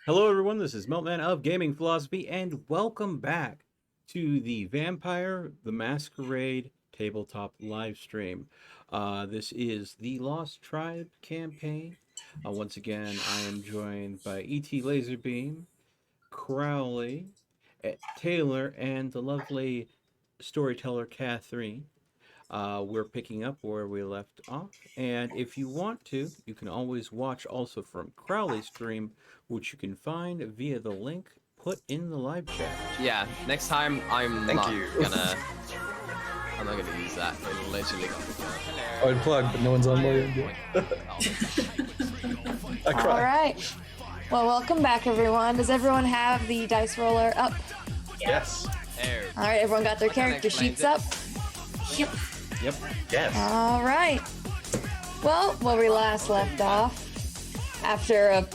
Hello, everyone. This is Meltman of Gaming Philosophy, and welcome back to the Vampire the Masquerade tabletop live stream. This is the Lost Tribe campaign. Once again, I am joined by E.T. Laserbeam, Crowley, Taylor, and the lovely storyteller Catherine. We're picking up where we left off. And if you want to, you can always watch also from Crowley's stream, which you can find via the link put in the live chat. Yeah, next time I'm Thank not you. gonna use that. I'm literally I would plug, but no one's on my end yet. I All cry. right. Well, welcome back, everyone. Does everyone have the dice roller up? Yes. There. All right, everyone got their character explains sheets it. up? Yep. Yes. All right. Well, where we last left off, after a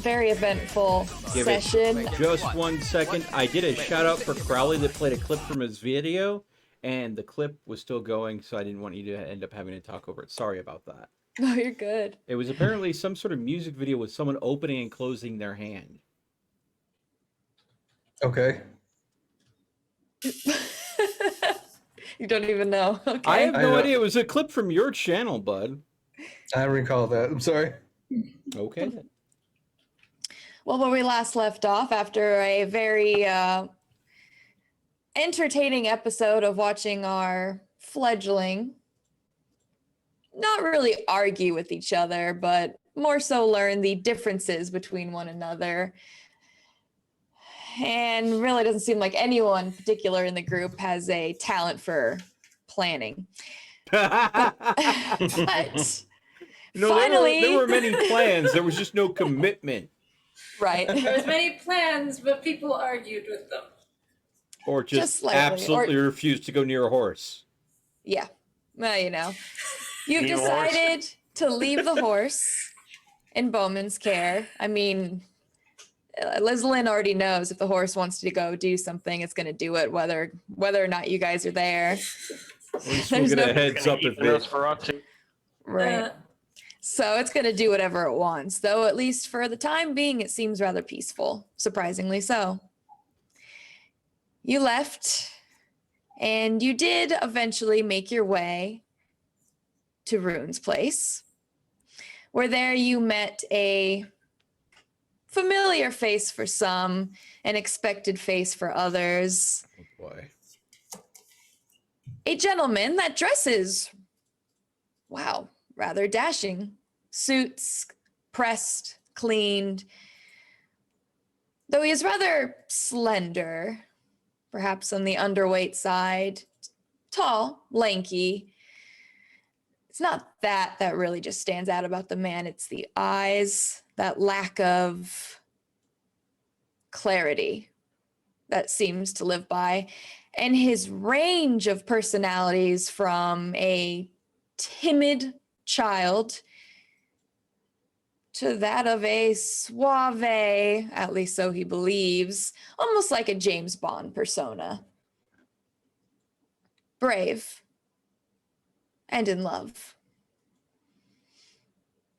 very eventful Give it session. just 1 second. I did a shout out for Crowley that played a clip from his video, and the clip was still going, so I didn't want you to end up having to talk over it. Sorry about that. No, you're good. It was apparently some sort of music video with someone opening and closing their hand. Okay. You don't even know. Okay. I have I no know. idea. It was a clip from your channel, bud. I recall that. I'm sorry. Okay. then. Well, where we last left off, after a very entertaining episode of watching our fledgling not really argue with each other, but more so learn the differences between one another. And really doesn't seem like anyone particular in the group has a talent for planning. But No, finally, there were many plans. There was just no commitment, right. There was many plans, but people argued with them. or just slightly, absolutely refused to go near a horse. Yeah. Well, you know, you've Need a horse? decided to leave the horse in Bowman's care. I mean, Liz Lynn already knows if the horse wants to go do something, it's going to do it, whether or not you guys are there. At least we'll There's get a no- heads up if it. Right. So it's going to do whatever it wants, though at least for the time being, it seems rather peaceful, surprisingly so. You left, and you did eventually make your way to Rune's place, where there you met a familiar face for some, an expected face for others, Oh boy. a gentleman that dresses, wow, rather dashing. Suits, pressed, cleaned. Though he is rather slender, perhaps on the underweight side, tall, lanky. It's not that really just stands out about the man. It's the eyes, that lack of clarity that seems to live by, and his range of personalities from a timid child to that of a suave, at least so he believes, almost like a James Bond persona. Brave and in love.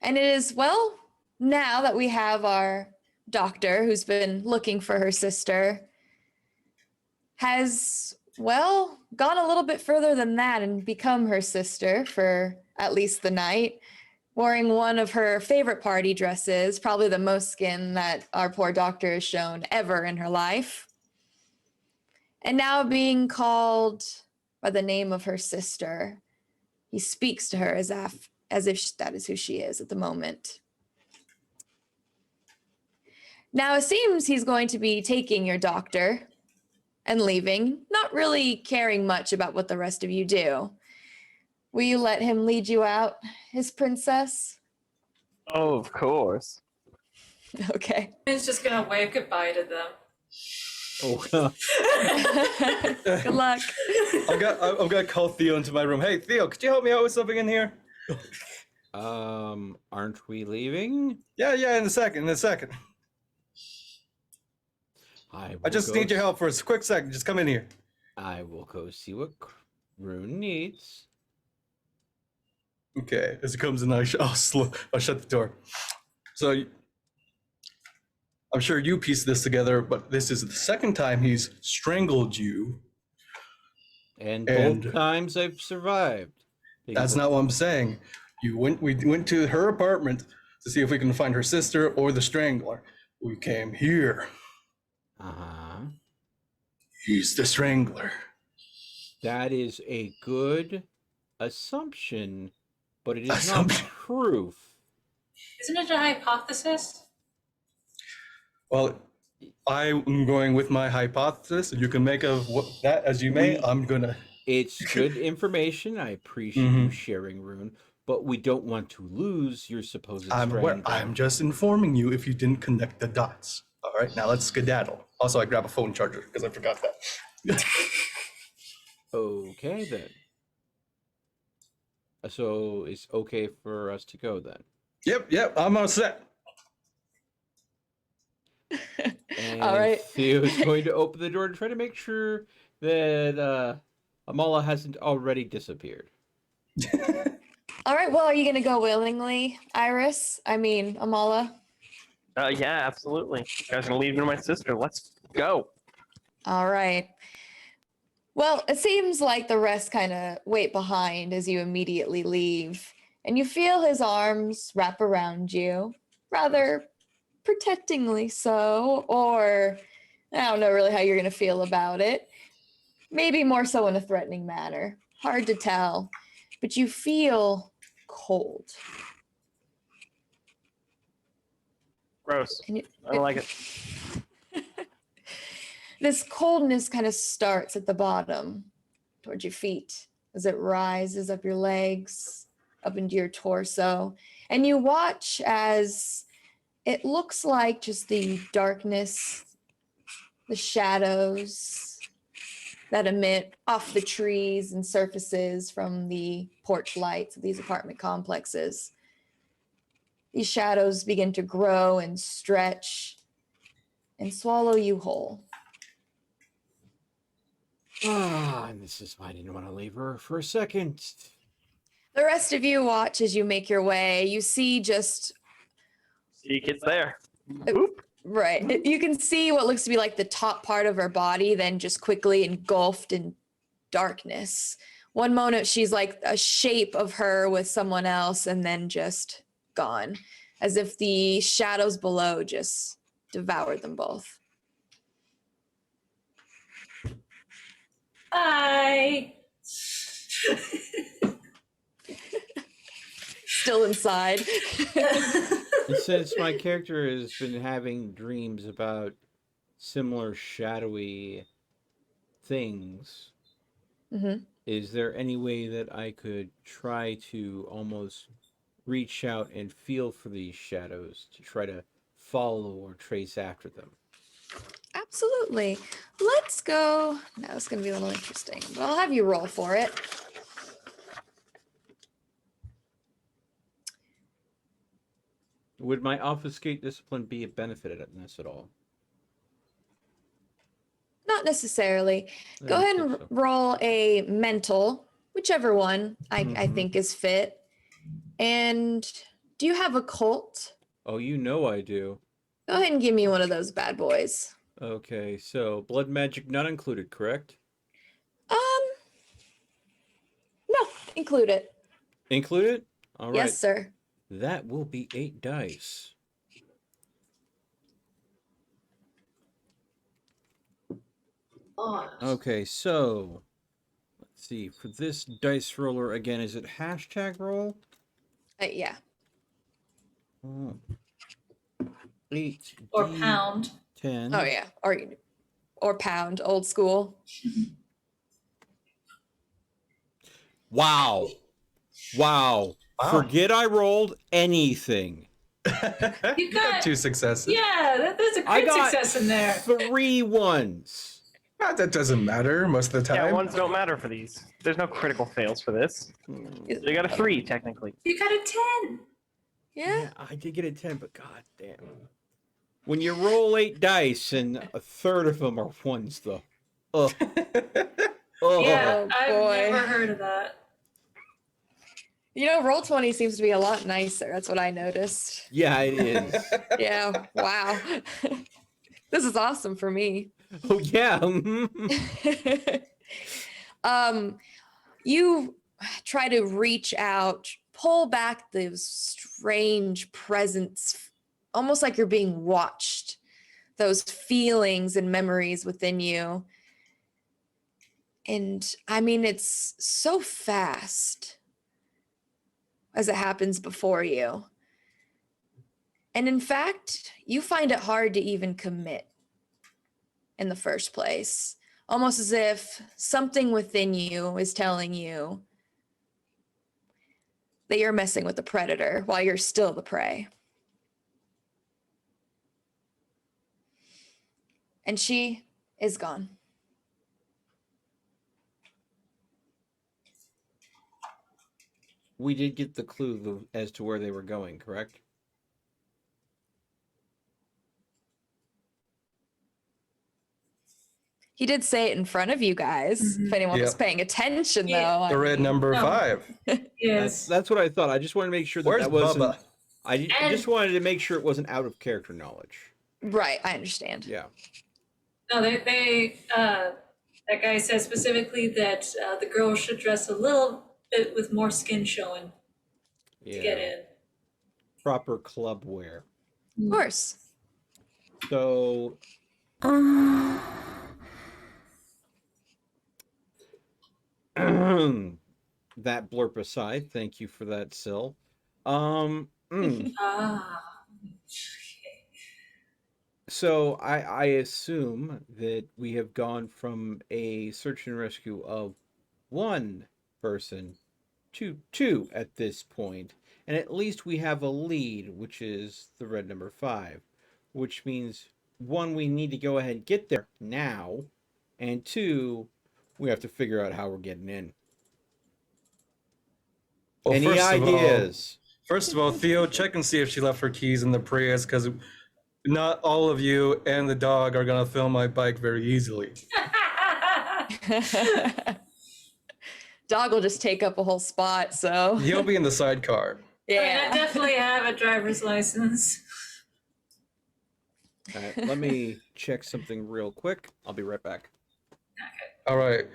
And it is, well, now that we have our doctor who's been looking for her sister, has, well, gone a little bit further than that and become her sister for at least the night, wearing one of her favorite party dresses, probably the most skin that our poor doctor has shown ever in her life. And now being called by the name of her sister, he speaks to her as if that is who she is at the moment. Now it seems he's going to be taking your doctor and leaving, not really caring much about what the rest of you do. Will you let him lead you out, his princess? Oh, of course. Okay. He's just gonna wave goodbye to them. Oh, Good luck. I'm gonna call Theo into my room. Hey, Theo, could you help me out with something in here? aren't we leaving? Yeah, in a second. I I just need your help for a quick second. Just come in here. I will go see what Rune needs. Okay. As it comes in, I'll shut the door. So I'm sure you pieced this together, but this is the second time he's strangled you. And And- both times I've survived. That's not what I'm saying. We went to her apartment to see if we can find her sister or the strangler. We came here. Uh-huh. He's the strangler. That is a good assumption, but it is Assumption. not proof. Isn't it a hypothesis? Well, I'm going with my hypothesis. You can make of that as you may. I'm gonna. It's good information. I appreciate you sharing, Rune, but we don't want to lose your supposed I'm aware. strangler. I'm just informing you if you didn't connect the dots. All right, now let's skedaddle. Also, I grab a phone charger because I forgot that. Okay, then. So it's okay for us to go then. Yep, I'm all set. And All right. Theo is going to open the door to try to make sure that Amala hasn't already disappeared. All right. Well, are you gonna go willingly, Iris? I mean, Amala. Yeah, absolutely. You guys gonna leave me to my sister? Let's go. All right. Well, it seems like the rest kind of wait behind as you immediately leave, and you feel his arms wrap around you, rather protectingly so, or I don't know really how you're going to feel about it. Maybe more so in a threatening manner. Hard to tell, but you feel cold. Gross. And I don't like it. This coldness kind of starts at the bottom towards your feet as it rises up your legs, up into your torso. And you watch as it looks like just the darkness, the shadows that emit off the trees and surfaces from the porch lights of these apartment complexes. These shadows begin to grow and stretch and swallow you whole. And this is why I didn't want to leave her for a second. The rest of you watch as you make your way. You see just, See you kids there. Boop. right, you can see what looks to be like the top part of her body, then just quickly engulfed in darkness. One moment she's like a shape of her with someone else, and then just gone, as if the shadows below just devoured them both. Bye. Still inside. And since my character has been having dreams about similar shadowy things, Mm-hmm. is there any way that I could try to almost reach out and feel for these shadows to try to follow or trace after them? Absolutely. Let's go. Now it's going to be a little interesting, but I'll have you roll for it. Would my obfuscate discipline be a benefit in this at all? Not necessarily. I Go don't ahead think and so. roll a mental, whichever one I Mhm. think is fit. And do you have a cult? Oh, you know I do. Go ahead and give me one of those bad boys. Okay, so blood magic not included, correct? No, include it. Included? All right. Yes, sir. That will be 8 dice. Okay, so let's see. For this dice roller again, is it hashtag roll? Yeah. Oh. 8 Or D pound. 10. Oh yeah. Or pound, old school. Wow. Wow. Wow. Forget I rolled anything. You got 2 successes. Yeah, there's a I crit got success in there. 3 ones. That doesn't matter most of the Yeah, time. ones don't matter for these. There's no critical fails for this. You got a 3, technically. You got a 10. Yeah. I did get a 10, but god damn. When you roll 8 dice and a third of them are ones, though. Ugh. Ugh. Yeah, Oh, I've boy. never heard of that. Roll20 seems to be a lot nicer. That's what I noticed. Yeah, it is. Yeah. Wow. This is awesome for me. Oh yeah. You try to reach out, pull back those strange presence, almost like you're being watched, those feelings and memories within you. And I mean, it's so fast as it happens before you. And in fact, you find it hard to even commit in the first place, almost as if something within you is telling you that you're messing with the predator while you're still the prey. And she is gone. We did get the clue as to where they were going, correct? He did say it in front of you guys. If anyone was Yep. paying attention, Yeah. though. The red number No. 5. Yes. That's what I thought. I just wanted to make sure that Where's that wasn't. Bubba? I And- just wanted to make sure it wasn't out of character knowledge. Right, I understand. Yeah. No, that guy said specifically that the girl should dress a little bit with more skin showing Yeah. to get in. Proper club wear. Of course. So. That blurb aside, thank you for that, Sil. Ah. So I assume that we have gone from a search and rescue of one person to two at this point, and at least we have a lead, which is the red number 5, which means one, we need to go ahead and get there now, and two, we have to figure out how we're getting in. Well, Any first of all- ideas? First of all, Theo, check and see if she left her keys in the Prius, because not all of you and the dog are going to fill my bike very easily. Dog will just take up a whole spot, so. He'll be in the sidecar. I Yeah. definitely have a driver's license. All right, let me check something real quick. I'll be right back. All right.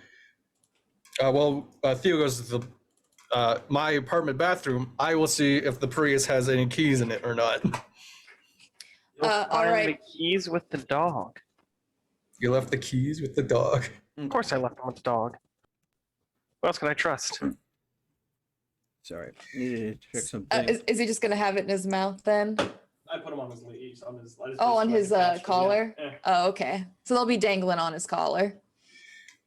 Theo goes to my apartment bathroom. I will see if the Prius has any keys in it or not. You'll all find right. the keys with the dog. You left the keys with the dog. Of course I left them with the dog. Who else can I trust? Sorry, needed to check something. Is he just going to have it in his mouth then? I put him on his leash, on his. On his collar? Yeah. Oh, okay. So they'll be dangling on his collar.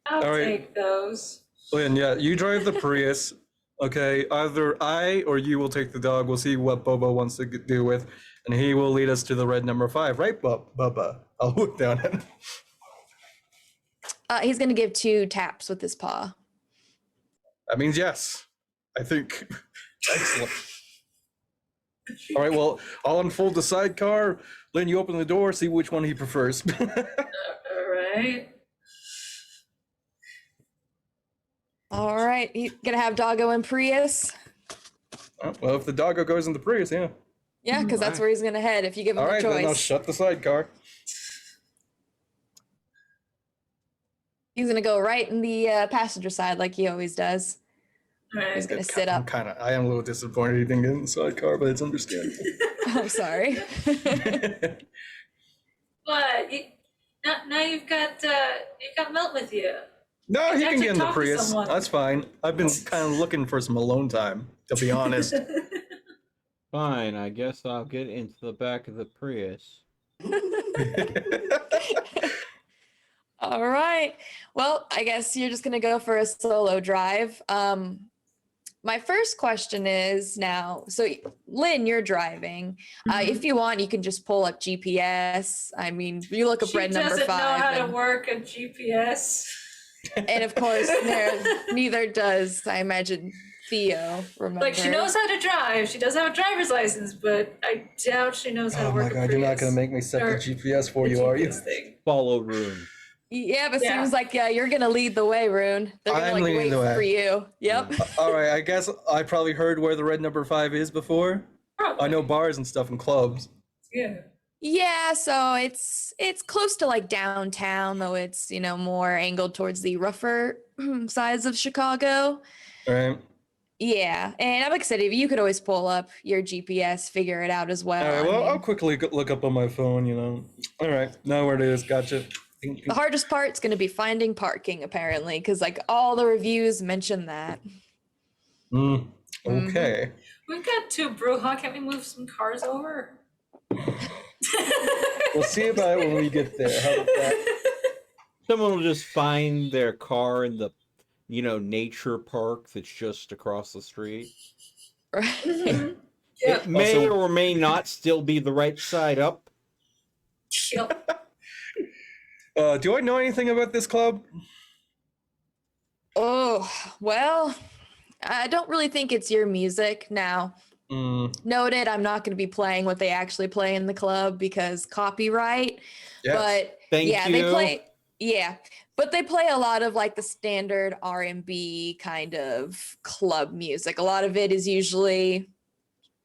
I'll All right. take those. Lynn, yeah, you drive the Prius. Okay, either I or you will take the dog. We'll see what Bobo wants to do with, and he will lead us to the red number 5, right, Bubba? I'll look down at him. He's going to give 2 taps with his paw. That means yes, I think. Excellent. All right, well, I'll unfold the sidecar. Lynn, you open the door, see which one he prefers. All right. All right. You going to have Doggo in Prius? Well, if the doggo goes in the Prius, yeah. Yeah, because that's where he's going to head if you give him All a right, then I'll choice. shut the sidecar. He's going to go right in the passenger side like he always does. All right. He's going to sit up. I am a little disappointed he didn't get in the sidecar, but it's understandable. I'm sorry. But now you've got Melt with you. No, he can Actually get in the talk to Prius. someone. That's fine. I've been kind of looking for some alone time, to be honest. Fine, I guess I'll get into the back of the Prius. All right. Well, I guess you're just going to go for a solo drive. My first question is now, so Lynn, you're driving. If you want, you can just pull up GPS. I mean, you look up She red number doesn't 5. know how to and- work a GPS. And of course, neither does, I imagine, Theo. Remember? Like, she knows how to drive. She does have a driver's license, but I doubt she knows how Oh to my work a god, you're not Prius. going to make me set the Or GPS for the you, are you? GPS thing. Follow room. Yeah, but Yeah. seems like you're gonna lead the way, Rune. They're gonna I'm like leading wait the way. for you. Yep. All right, I guess I probably heard where the red number 5 is before. Probably. I know bars and stuff and clubs. Yeah. Yeah, so it's close to like downtown, though it's more angled towards the rougher sides of Chicago. Right. Yeah, and like I said, if you could always pull up your GPS, figure it out as well. All right. I Well, mean, I'll quickly look up on my phone. All right. Know where it is. Gotcha. the hardest part's going to be finding parking, apparently, because like all the reviews mention that. Okay. We've got 2 Brewhawk. Can't we move some cars over? We'll see about it when we get there. How about that? Someone will just find their car in the, nature park that's just across the street. Right. Yeah. It may Also- or may not still be the right side up. Yep. Do I know anything about this club? Oh, well, I don't really think it's your music now. Noted, I'm not going to be playing what they actually play in the club because copyright. Yes. But Thank yeah, you. they play. Yeah, but they play a lot of like the standard R&B kind of club music. A lot of it is usually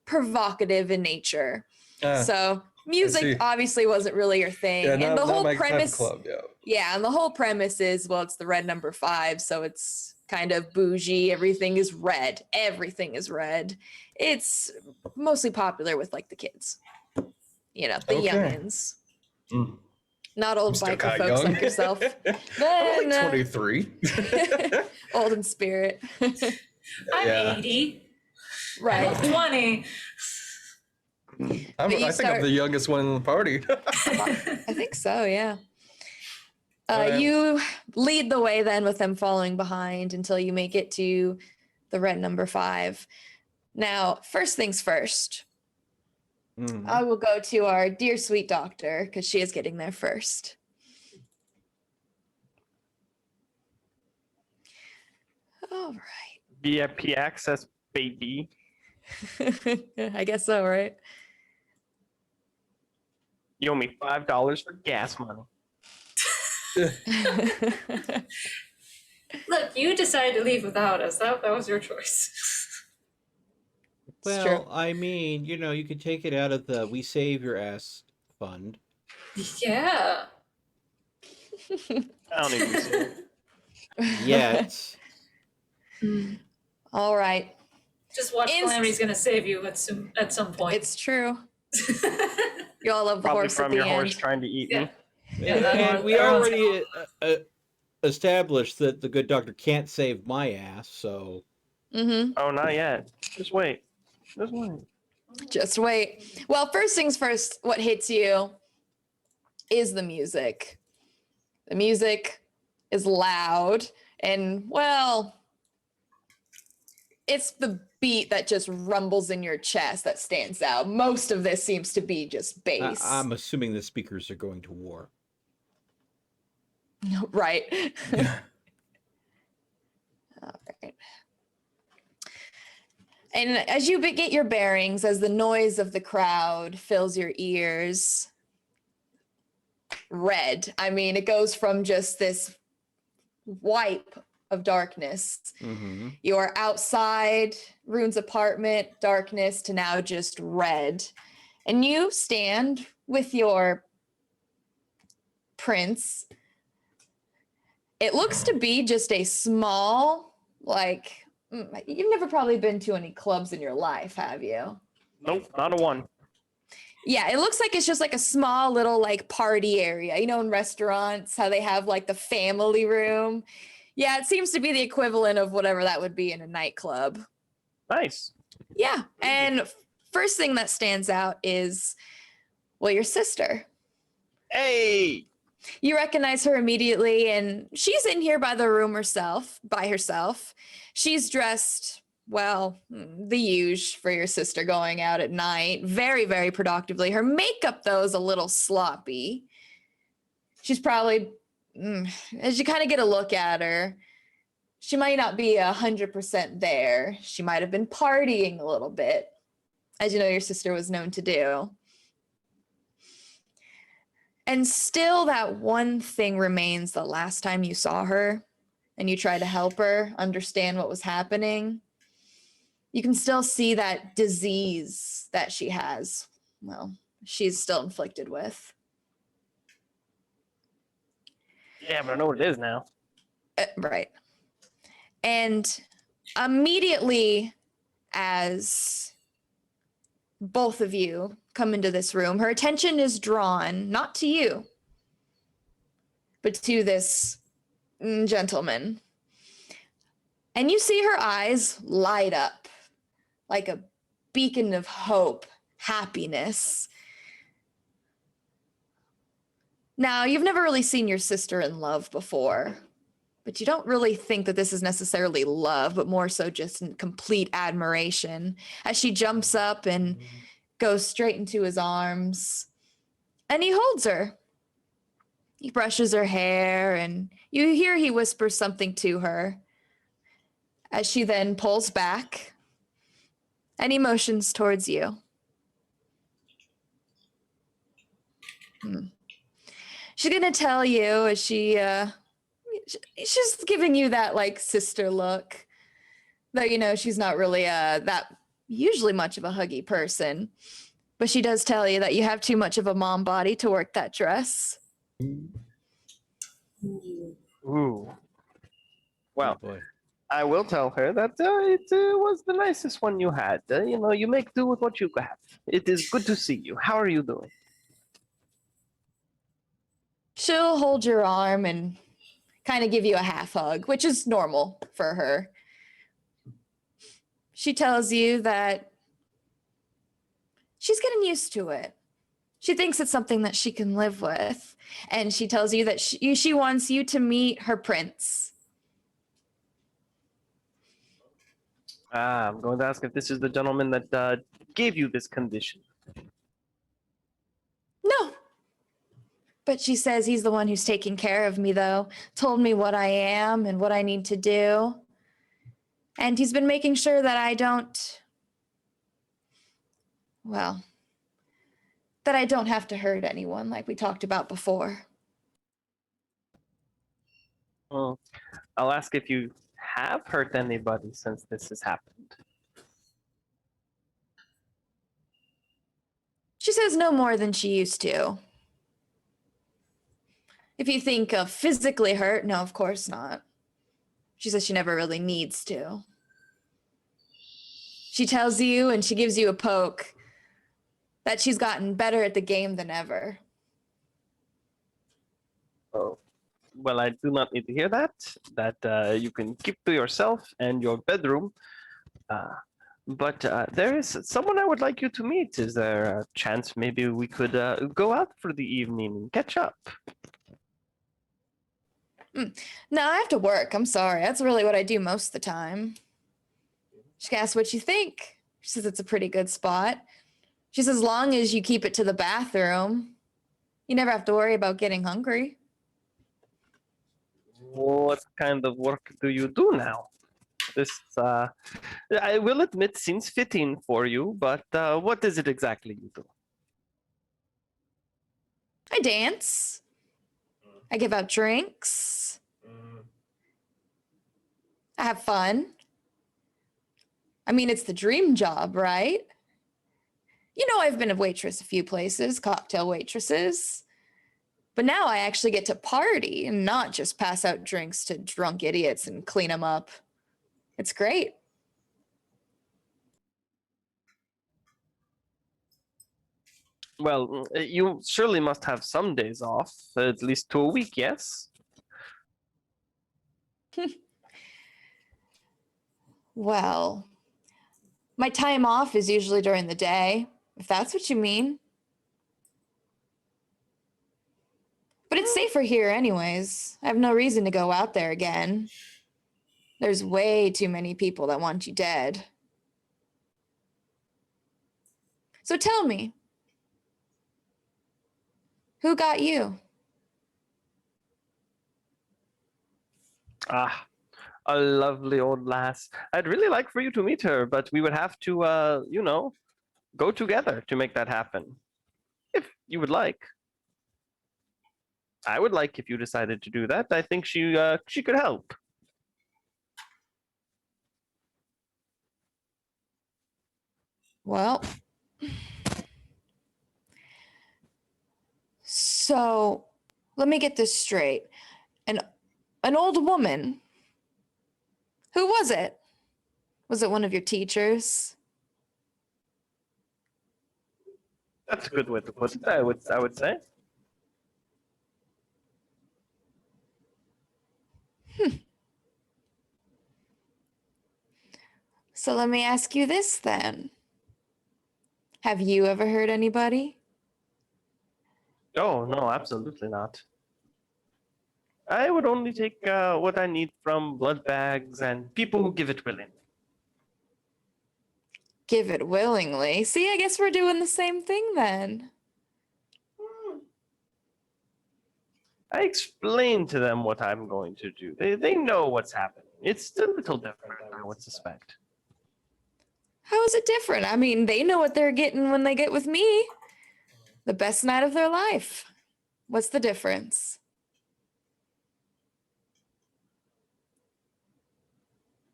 provocative in nature. Ah, So see. music obviously wasn't really your thing. yeah, And not, the not whole my type of premise, club. Yeah. yeah, and the whole premise is, well, it's the red number 5, so it's kind of bougie. Everything is red. Everything is red. It's mostly popular with like the kids, the Okay. youngins. Mm. Not old Still biker kinda folks young. like yourself. I'm No, like 23. old in spirit. I'm Yeah. 80. Right. I'm 20. But you I think I'm start- the youngest one in the party. I think so, yeah. Alright. You lead the way then with them following behind until you make it to the red number 5. Now, first things first, Mhm. I will go to our dear sweet doctor because she is getting there first. All VIP access, baby. right. I guess so, right? You owe me $5 for gas money. Look, you decided to leave without us. That was your choice. It's true. Well, I mean, you could take it out of the We Save Your Ass fund. Yeah. I don't even see it. Yet. All right. Just watch Calamity's gonna save you at some point. It's true. You all love the Probably horse at from the your end. horse trying to eat Yeah. me. Yeah, that And one- we that one's already established that the good doctor can't save my ass, so. Mm-hmm. Oh, not yet. Just wait. Just wait. Just wait. Well, first things first, what hits you is the music. The music is loud and, well, it's the beat that just rumbles in your chest that stands out. Most of this seems to be just bass. I'm assuming the speakers are going to war. Right. All right. And as you get your bearings, as the noise of the crowd fills your ears, red. I mean, it goes from just this wipe of darkness. Mm-hmm. You're outside Rune's apartment, darkness, to now just red. And you stand with your prince. It looks to be just a small, like, you've never probably been to any clubs in your life, have you? Nope, not a one. Yeah, it looks like it's just like a small little like party area. In restaurants, how they have like the family room. Yeah, it seems to be the equivalent of whatever that would be in a nightclub. Nice. Yeah, and first thing that stands out is, well, your sister. Hey! You recognize her immediately, and she's in here by herself. She's dressed, well, the usual for your sister going out at night, very, very productively. Her makeup, though, is a little sloppy. She's probably, as you kind of get a look at her, she might not be 100% there. She might have been partying a little bit, as you know your sister was known to do. And still that one thing remains the last time you saw her and you try to help her understand what was happening. You can still see that disease that she has. Well, she's still inflicted with. Yeah, but I know what it is now. Right. And immediately as both of you come into this room, her attention is drawn not to you, but to this gentleman. And you see her eyes light up like a beacon of hope, happiness. Now, you've never really seen your sister in love before, but you don't really think that this is necessarily love, but more so just complete admiration as she jumps up and goes straight into his arms. And he holds her. He brushes her hair, and you hear he whispers something to her as she then pulls back and he motions towards you. She's gonna tell you as she's giving you that like sister look, though you know she's not really that usually much of a huggy person, but she does tell you that you have too much of a mom body to work that dress. Ooh. Oh Well, boy. I will tell her that it was the nicest one you had. You make do with what you have. It is good to see you. How are you doing? She'll hold your arm and kind of give you a half hug, which is normal for her. She tells you that she's getting used to it. She thinks it's something that she can live with. And she tells you that she wants you to meet her prince. I'm going to ask if this is the gentleman that gave you this condition. No. But she says he's the one who's taking care of me, though. Told me what I am and what I need to do. And he's been making sure that I don't have to hurt anyone like we talked about before. Well, I'll ask if you have hurt anybody since this has happened. She says no more than she used to. If you think of physically hurt, no, of course not. She says she never really needs to. She tells you and she gives you a poke that she's gotten better at the game than ever. Oh, well, I do not need to hear that. That you can keep to yourself and your bedroom. But there is someone I would like you to meet. Is there a chance maybe we could go out for the evening and catch up? No, I have to work. I'm sorry. That's really what I do most of the time. She asks what you think. She says it's a pretty good spot. She says as long as you keep it to the bathroom, you never have to worry about getting hungry. What kind of work do you do now? This, I will admit, seems fitting for you, but what is it exactly you do? I dance. I give out drinks. I have fun. I mean, it's the dream job, right? You know, I've been a waitress a few places, cocktail waitresses. But now I actually get to party and not just pass out drinks to drunk idiots and clean them up. It's great. Well, you surely must have some days off, at least 2 a week, yes? Well, my time off is usually during the day, if that's what you mean. But it's safer here anyways. I have no reason to go out there again. There's way too many people that want you dead. So tell me, who got you? Ah, a lovely old lass. I'd really like for you to meet her, but we would have to, go together to make that happen. If you would like. I would like if you decided to do that. I think she could help. Well, so let me get this straight. An old woman. Who was it? Was it one of your teachers? That's a good way to put it. I would say. So let me ask you this then. Have you ever hurt anybody? Oh no, absolutely not. I would only take what I need from blood bags and people who give it willingly. Give it willingly. See, I guess we're doing the same thing then. I explain to them what I'm going to do. They know what's happening. It's a little different, I would suspect. How is it different? I mean, they know what they're getting when they get with me. The best night of their life. What's the difference?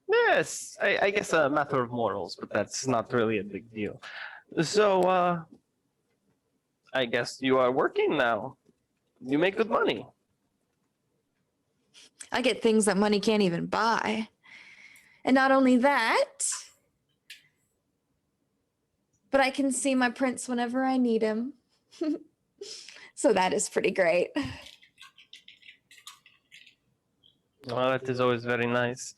Yes, I guess a matter of morals, but that's not really a big deal. So, I guess you are working now. You make good money. I get things that money can't even buy. And not only that, but I can see my prince whenever I need him. So that is pretty great. Well, that is always very nice.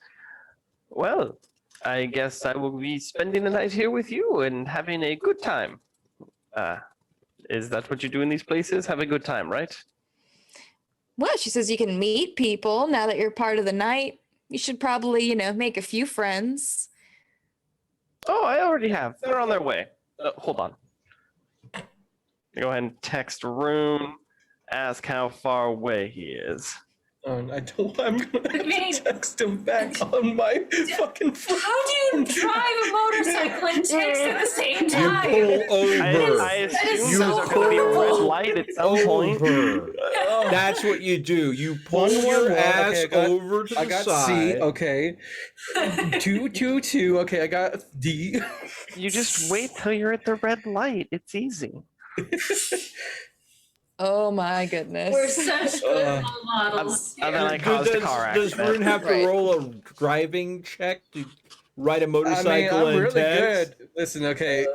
Well, I guess I will be spending the night here with you and having a good time. Is that what you do in these places? Have a good time, right? Well, she says you can meet people now that you're part of the night. You should probably, make a few friends. Oh, I already have. They're on their way. Hold on. Go ahead and text Rune. Ask how far away he is. I don't. I'm gonna I mean- text him back on my fucking phone. How do you drive a motorcycle and text at the same You time? pull over. I is assume You there's going to be a red pull light at some point. over. That's what you do. You pull 111, your okay, ass I got- over to I the got side. C. Okay. 222. Okay, I got D. You just wait till you're at the red light. It's easy. Oh my goodness. We're such good role models. And then I here. caused a car Does accident. Rune have to Right. roll a driving check to ride a I motorcycle mean, I'm and really text? good. Listen, okay.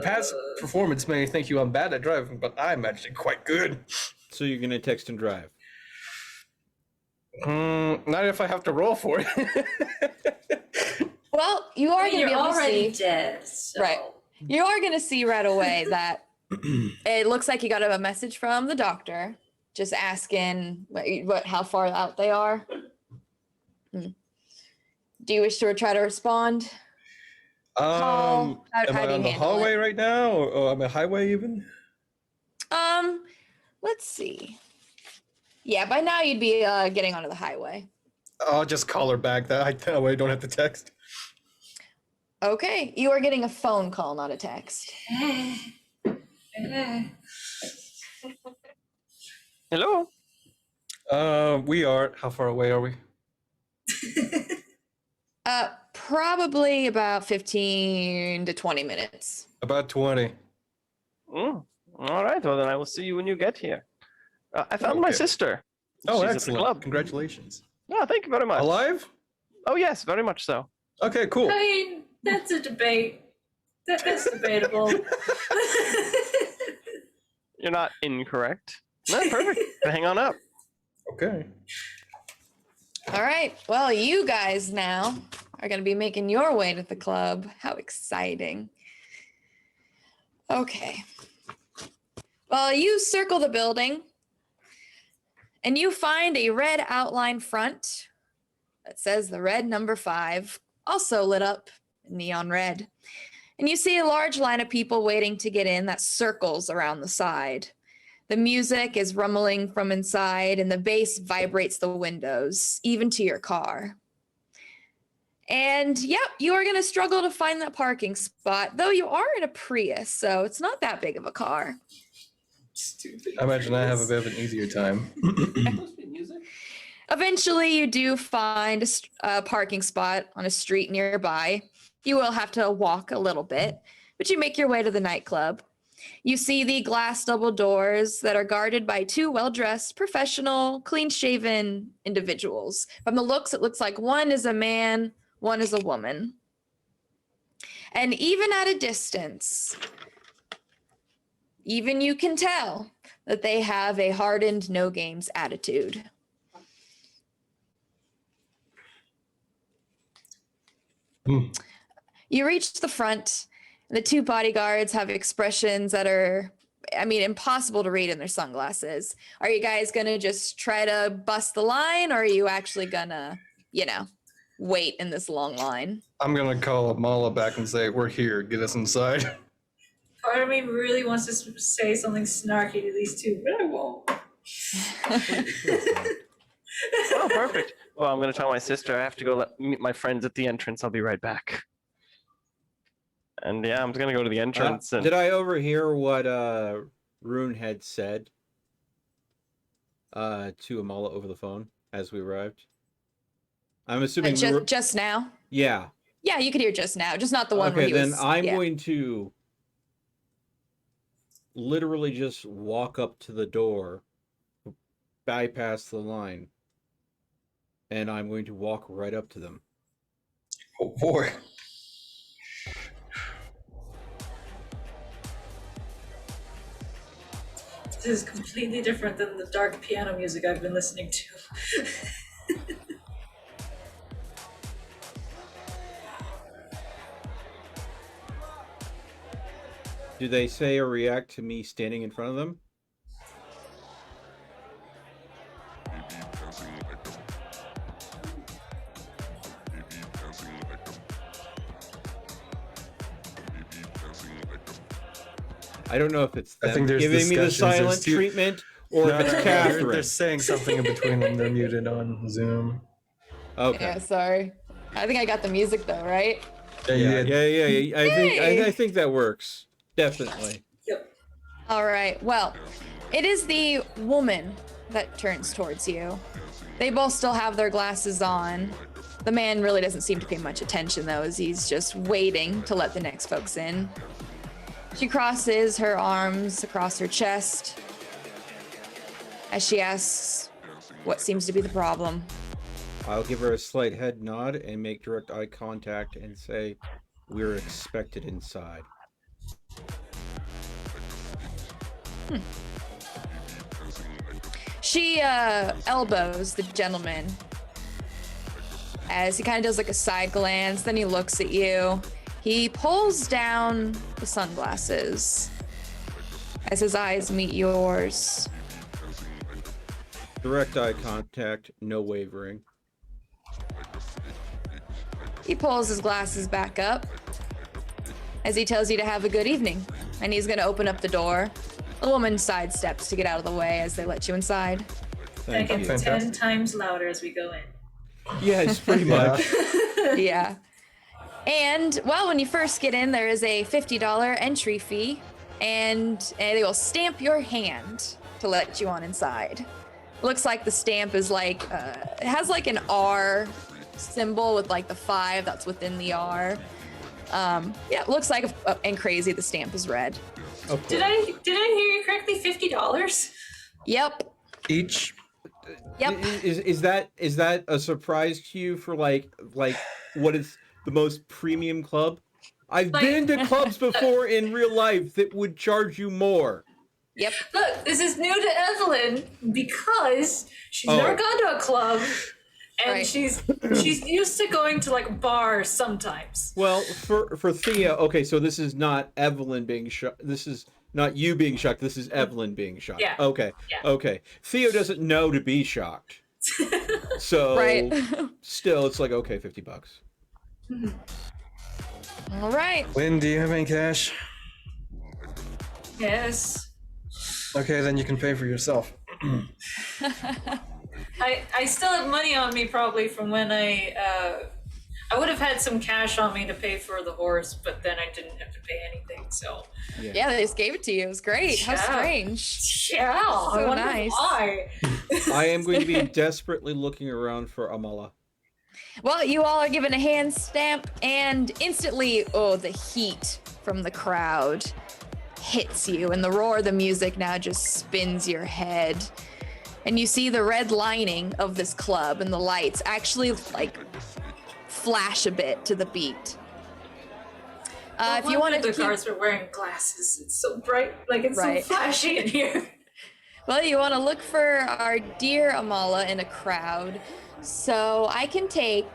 Past performance may think you I'm bad at driving, but I'm actually quite good. So you're gonna text and drive. Not if I have to roll for it. Well, you are I mean, going to be you're able to already see. dead. So. Right. You are going to see right away that it looks like you got a message from the doctor just asking how far out they are. Do you wish to try to respond? How Am do I you on the handle hallway it? right now, or am I highway even? Let's see. Yeah, by now you'd be getting onto the highway. I'll just call her back. That way I don't have to text. Okay, you are getting a phone call, not a text. Hello? We are. How far away are we? Probably about 15 to 20 minutes. About 20. All right. Well, then I will see you when you get here. I found my Okay. sister. Oh, She's at the excellent. club. Congratulations. Oh, thank you very much. Alive? Oh, yes, very much so. Okay, cool. I mean, that's a debate. That's debatable. You're not incorrect. No, perfect. Hang on up. Okay. All right. Well, you guys now are going to be making your way to the club. How exciting. Okay. Well, you circle the building and you find a red outline front that says the red number 5, also lit up in neon red. And you see a large line of people waiting to get in that circles around the side. The music is rumbling from inside and the bass vibrates the windows, even to your car. And yep, you are going to struggle to find that parking spot, though you are in a Prius, so it's not that big of a car. Stupid. I imagine I have a bit of an easier time. Supposed to be music? Eventually, you do find a parking spot on a street nearby. You will have to walk a little bit, but you make your way to the nightclub. You see the glass double doors that are guarded by two well-dressed, professional, clean-shaven individuals. From the looks, it looks like one is a man, one is a woman. And even at a distance, even you can tell that they have a hardened no games attitude. You reach the front. The two bodyguards have expressions that are, I mean, impossible to read in their sunglasses. Are you guys going to just try to bust the line, or are you actually going to, wait in this long line? I'm gonna call Mala back and say, "We're here. Get us inside." Part of me really wants to say something snarky to these two, but I won't. Oh, perfect. Well, I'm going to tell my sister I have to go meet my friends at the entrance. I'll be right back. And yeah, I'm going to go to the entrance. And Did I overhear what Rune had said to Amala over the phone as we arrived? I'm assuming Just now? Yeah. Yeah, you could hear just now, just not the one where Okay, he then was. I'm yeah. going to literally just walk up to the door, bypass the line, and I'm going to walk right up to them. Oh boy. This is completely different than the dark piano music I've been listening to. Do they say or react to me standing in front of them? I don't know if it's them giving me the silent treatment or if it's Catherine. They're saying something in between when they're muted on Zoom. Okay. Yeah, sorry. I think I got the music though, right? Yeah. I think that works. Definitely. Yep. All right. Well, it is the woman that turns towards you. They both still have their glasses on. The man really doesn't seem to pay much attention though, as he's just waiting to let the next folks in. She crosses her arms across her chest as she asks what seems to be the problem. I'll give her a slight head nod and make direct eye contact and say, "We're expected inside." She elbows the gentleman as he kind of does like a side glance. Then he looks at you. He pulls down the sunglasses as his eyes meet yours. Direct eye contact, no wavering. He pulls his glasses back up as he tells you to have a good evening, and he's going to open up the door. The woman sidesteps to get out of the way as they let you inside. Thank That you. gets 10 times louder as we go in. Yes, pretty much. Yeah. And, well, when you first get in, there is a $50 entry fee, and they will stamp your hand to let you on inside. Looks like the stamp is like, it has like an R symbol with like the 5 that's within the R. Yeah, it looks like, and crazy, the stamp is red. Okay. Did I hear you correctly? $50? Yep. Each. Yep. Is that a surprise to you for like what is the most premium club? I've been to clubs before in real life that would charge you more. Yep. Look, this is new to Evelyn because she's never gone to a club, and Right. she's used to going to like bars sometimes. Well, for Thea, okay, so this is not Evelyn being shocked. This is not you being shocked. This is Evelyn being shocked. Yeah. Okay. Yeah. Okay. Theo doesn't know to be shocked. So Right. still, it's like, okay, $50. All right. Lynn, do you have any cash? Yes. Okay, then you can pay for yourself. I still have money on me probably from when I I would have had some cash on me to pay for the horse, but then I didn't have to pay anything. So Yeah, they just gave it to you. It was great. How Yeah. strange. yeah, I So wonder nice. why. I am going to be desperately looking around for Amala. Well, you all are given a hand stamp, and instantly, the heat from the crowd hits you, and the roar of the music now just spins your head. And you see the red lining of this club and the lights actually like flash a bit to the beat. If you want to the guards were wearing glasses. It's so bright, like it's Right. so flashy in here. Well, you want to look for our dear Amala in a crowd. So I can take.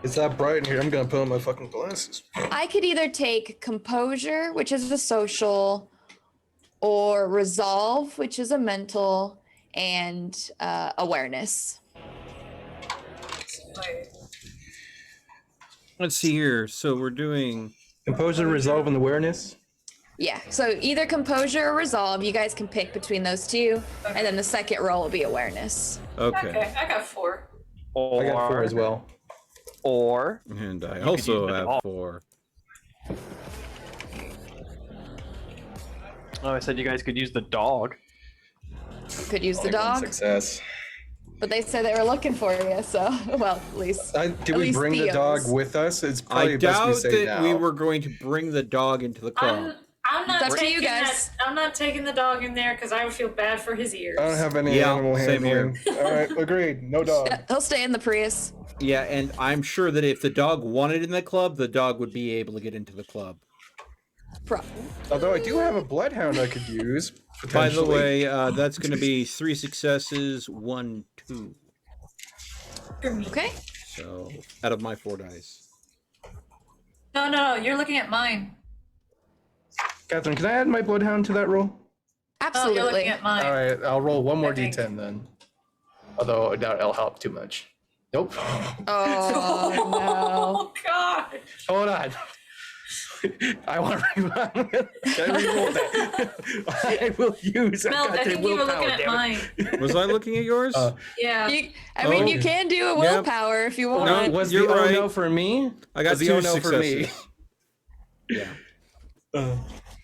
It's that bright in here. I'm gonna put on my fucking glasses. I could either take composure, which is a social, or resolve, which is a mental, and awareness. Wait, Let's see here. So we're doing. Composure, resolve, and awareness. Yeah, so either composure or resolve. You guys can pick between those two, and then the second roll will be awareness. Okay. I got 4. Or, I got 4 as well. Or And I could also use the have dog. 4. oh, I said you guys could use the dog. You could use the One dog, success. but they said they were looking for you, so, well, at least. Did At we least bring the dog Theo's. with us? It's I probably best we doubt say that now. we were going to bring the dog into the club. I'm not It's up to you taking guys. that. I'm not taking the dog in there because I would feel bad for his ears. I don't have any Yeah, animal same handling. All right, agreed. No dog. Yeah, he'll stay in the Prius. Yeah, and I'm sure that if the dog wanted in the club, the dog would be able to get into the club. Although I do have a bloodhound I could use. By the Potentially. way, that's going to be 3 successes, 1, 2. Okay. So out of my 4 dice. No, you're looking at mine. Catherine, can I add my bloodhound to that roll? Oh, you're Absolutely. looking at mine. All right, I'll roll one more I think. d10 then. Although I doubt it'll help too much. Nope. Oh, Oh God! Hold on. I want to re-roll that. I will use a Mel, I goddamn think you were willpower, looking at damn it. mine. Was I looking at yours? Yeah. no. I mean, you can do a willpower if you want. No, Was you're the right. oh no for me? I got Was the 2 oh no for me? successes. Yeah.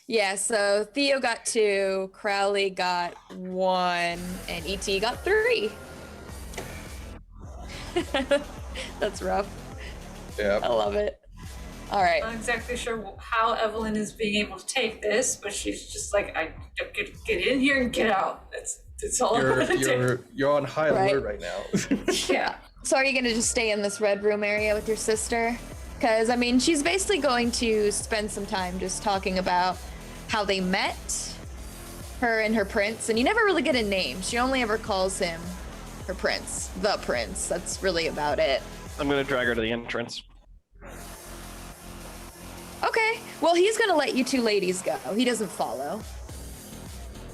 Yeah, so Theo got 2, Crowley got 1, and ET got 3. That's rough. I Yeah. love it. All right. I'm not exactly sure how Evelyn is being able to take this, but she's just like, I get in here and get out. That's all I want to do. You're on high Right. alert right now. Yeah. So are you going to just stay in this red room area with your sister? Because, I mean, she's basically going to spend some time just talking about how they met, her and her prince. And you never really get a name. She only ever calls him her prince, the prince. That's really about it. I'm gonna drag her to the entrance. Okay. Well, he's going to let you 2 ladies go. He doesn't follow.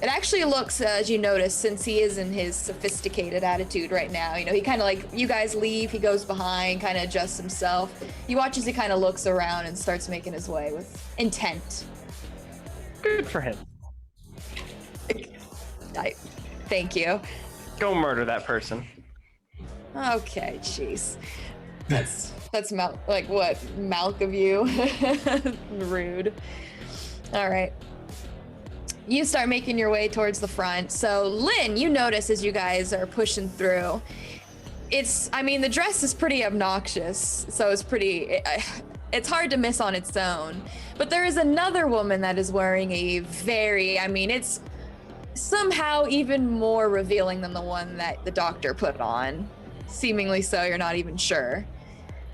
It actually looks, as you notice, since he is in his sophisticated attitude right now, you know, he kind of like, you guys leave, he goes behind, kind of adjusts himself. You watch as he kind of looks around and starts making his way with intent. Good for him. Thank you. Go murder that person. Okay, jeez. That's like what, Malk of you? Rude. All right. You start making your way towards the front. So Lynn, you notice as you guys are pushing through, I mean, the dress is pretty obnoxious. So it's hard to miss on its own. But there is another woman that is wearing it's somehow even more revealing than the one that the doctor put on. Seemingly so, you're not even sure.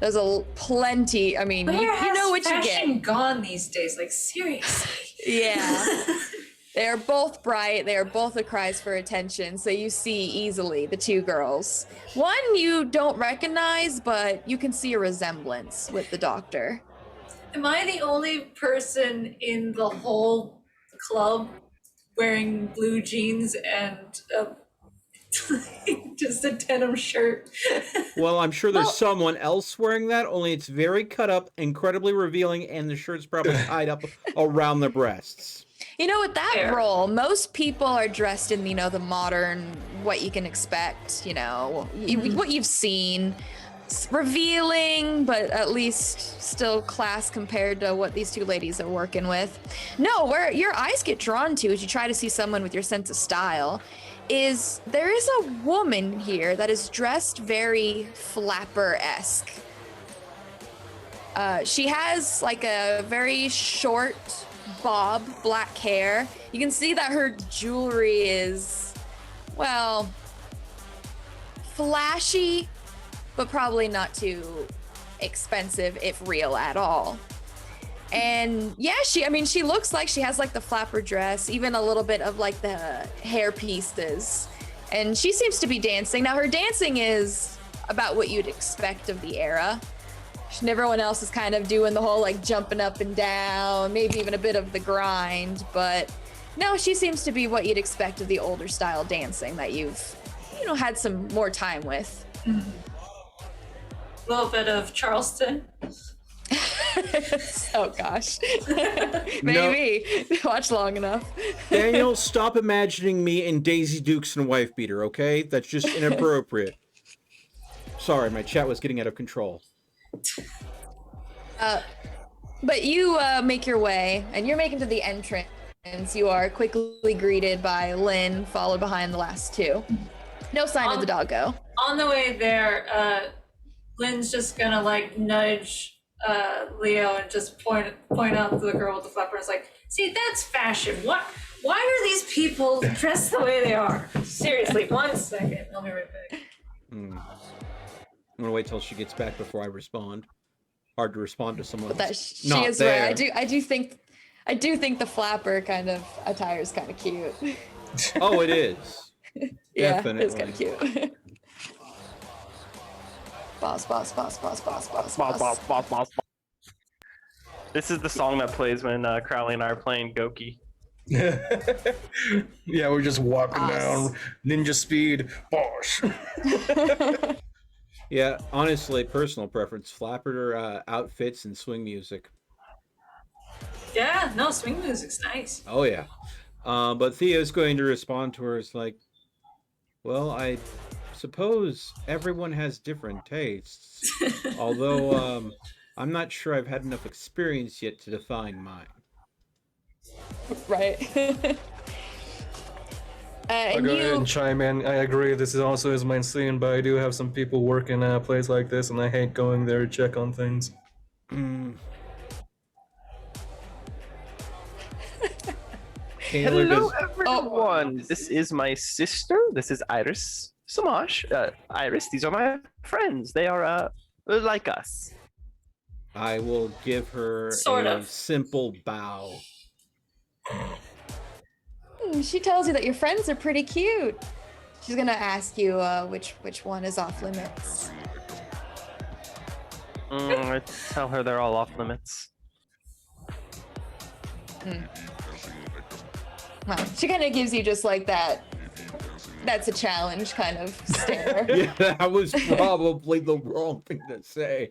There's plenty, I mean, you know what you get. Fashion gone these days, like seriously. Yeah. They are both bright. They are both a cries for attention. So you see easily the 2 girls. One you don't recognize, but you can see a resemblance with the doctor. Am I the only person in the whole club wearing blue jeans and just a denim shirt? Well, I'm sure there's Well- someone else wearing that, only it's very cut up, incredibly revealing, and the shirt's probably tied up around the breasts. You know, with that Fair. role, most people are dressed in, the modern, what you can expect, what you've seen. It's revealing, but at least still class compared to what these two ladies are working with. No, where your eyes get drawn to as you try to see someone with your sense of style is there is a woman here that is dressed very flapper-esque. She has like a very short bob black hair. You can see that her jewelry is, well, flashy, but probably not too expensive, if real at all. And yeah, she looks like she has like the flapper dress, even a little bit of like the hair pieces. And she seems to be dancing. Now her dancing is about what you'd expect of the era. And everyone else is kind of doing the whole like jumping up and down, maybe even a bit of the grind. But no, she seems to be what you'd expect of the older style dancing that you've, had some more time with. A little bit of Charleston. Oh gosh. Maybe. Watch long enough. Daniel, stop imagining me in Daisy Dukes and Wife Beater, okay? That's just inappropriate. Sorry, my chat was getting out of control. But you make your way, and you're making to the entrance. You are quickly greeted by Lynn, followed behind the last two. No sign of the doggo. On the way there, Lynn's just gonna like nudge Leo and just point out to the girl with the flapper. It's like, see, that's fashion. Why are these people dressed the way they are? Seriously, 1 second. I'll be right back. I'm gonna wait till she gets back before I respond. Hard to respond to someone But that who's she not is there. right. I do think the flapper kind of attire is kind of cute. Oh, it is. Yeah, Definitely. it's kind of cute. Boss. This is the song that plays when Crowley and I are playing Goki. Yeah, we're just walking down ninja speed. Bosh. Yeah, honestly, personal preference. Flapper outfits and swing music. Yeah, no, swing music's nice. Oh, yeah. But Thea's going to respond to her as like, well, I suppose everyone has different tastes. Although, I'm not sure I've had enough experience yet to define mine. Right. I'll And go ahead you, and chime in. I agree. This is also is my scene, but I do have some people work in a place like this, and I hate going there to check on things. Taylor Hello, does. everyone. This is my sister. This is Iris. Samash. Iris, these are my friends. They are like us. I will give her Sort a of. simple bow. she tells you that your friends are pretty cute. She's gonna ask you which one is off limits. I tell her they're all off limits. Well, she kind of gives you just like that. That's a challenge kind of stare. Yeah, that was probably the wrong thing to say.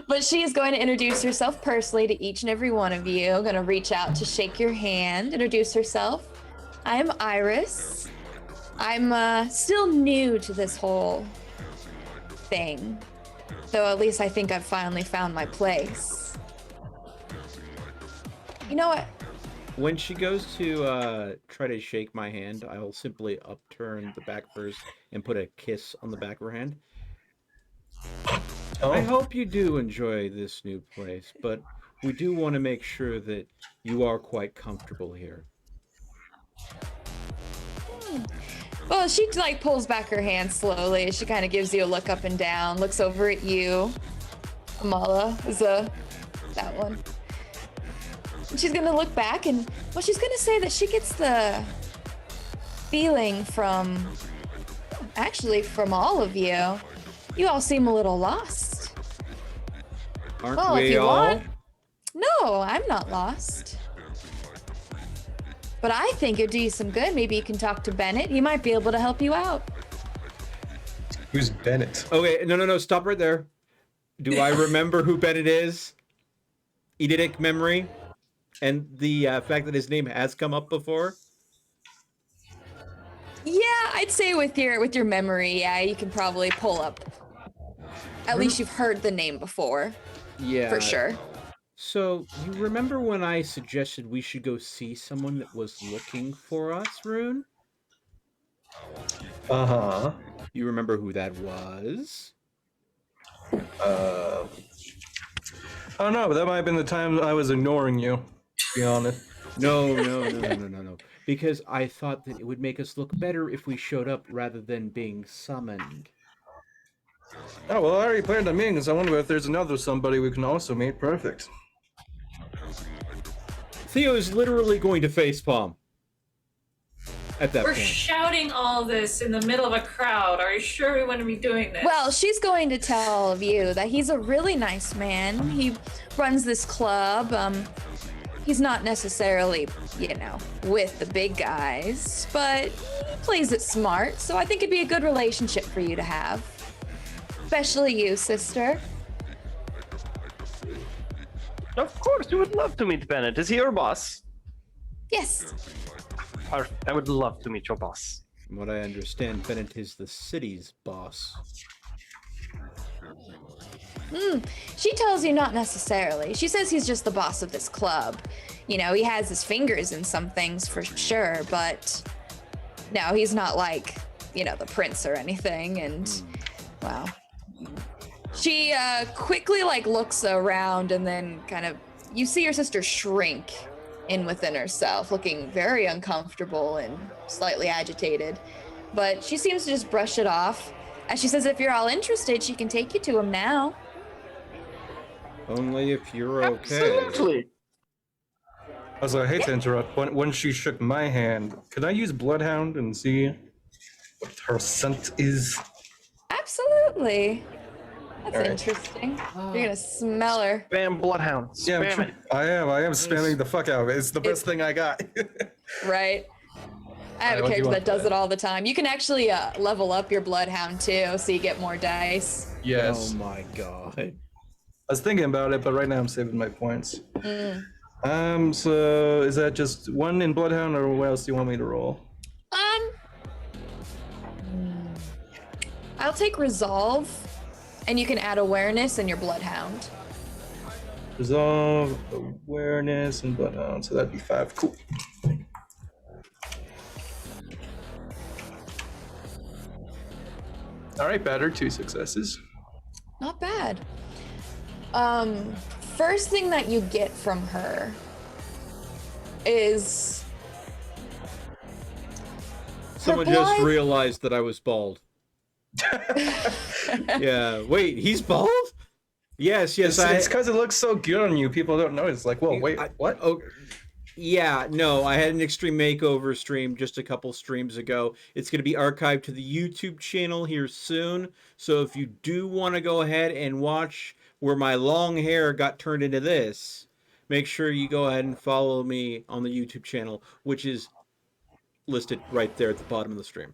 But she is going to introduce herself personally to each and every one of you. Going to reach out to shake your hand, introduce herself. I'm Iris. I'm still new to this whole thing, though at least I think I've finally found my place. You know what? When she goes to try to shake my hand, I will simply upturn the back first and put a kiss on the back of her hand. I hope you do enjoy this new place, but we do want to make sure that you are quite comfortable here. Well, she like pulls back her hand slowly. She kind of gives you a look up and down, looks over at you. Amala is that one. She's gonna look back and, well, she's gonna say that she gets the feeling from all of you. You all seem a little lost. Aren't Well, if we you all? want. No, I'm not lost. But I think it'd do you some good. Maybe you can talk to Bennett. He might be able to help you out. Who's Bennett? Okay, no, stop right there. Do I remember who Bennett is? Eidetic memory? And the fact that his name has come up before. Yeah, I'd say with your memory, yeah, you can probably pull up. At least you've heard the name before, Yeah. for sure. So, you remember when I suggested we should go see someone that was looking for us, Rune? Uh-huh. You remember who that was? I don't know, but that might have been the time I was ignoring you, to be honest. No. Because I thought that it would make us look better if we showed up rather than being summoned. Oh, well, I already planned on meeting, so I wonder if there's another somebody we can also meet. Perfect. Theo is literally going to facepalm at that We're point. shouting all this in the middle of a crowd. Are you sure we want to be doing this? Well, she's going to tell you that he's a really nice man. He runs this club. He's not necessarily, with the big guys, but he plays it smart. So I think it'd be a good relationship for you to have. Especially you, sister. Of course, we would love to meet Bennett. Is he your boss? Yes. I would love to meet your boss. From what I understand, Bennett is the city's boss. She tells you not necessarily. She says he's just the boss of this club. He has his fingers in some things for sure, but no, he's not like, the prince or anything. And wow. She quickly looks around and then you see your sister shrink in within herself, looking very uncomfortable and slightly agitated. But she seems to just brush it off. As she says, if you're all interested, she can take you to him now. Only if you're okay. Absolutely. Also, I hate to interrupt. When she shook my hand, could I use Bloodhound and see what her scent is? Absolutely. That's All right. interesting. You're gonna smell her. Spam Bloodhound. Yeah, Spam it. I am spamming the fuck out of it. It's the best thing I got. Right. I have a what do you character want that does for it all the time. You can actually level up your Bloodhound too, so you get more dice. Yes. Oh my god. I was thinking about it, but right now I'm saving my points. So is that just one in Bloodhound, or what else do you want me to roll? I'll take Resolve, and you can add Awareness in your Bloodhound. Resolve, awareness, and Bloodhound. So that'd be 5. Cool. All right, better. 2 successes. Not bad. First thing that you get from her is Someone just realized that I was bald. Yeah. Wait, he's bald? Yes. It's because it looks so good on you. People don't know. It's like, whoa, wait, what? Oh, yeah. No, I had an extreme makeover stream just a couple streams ago. It's going to be archived to the YouTube channel here soon. So if you do want to go ahead and watch where my long hair got turned into this, make sure you go ahead and follow me on the YouTube channel, which is listed right there at the bottom of the stream.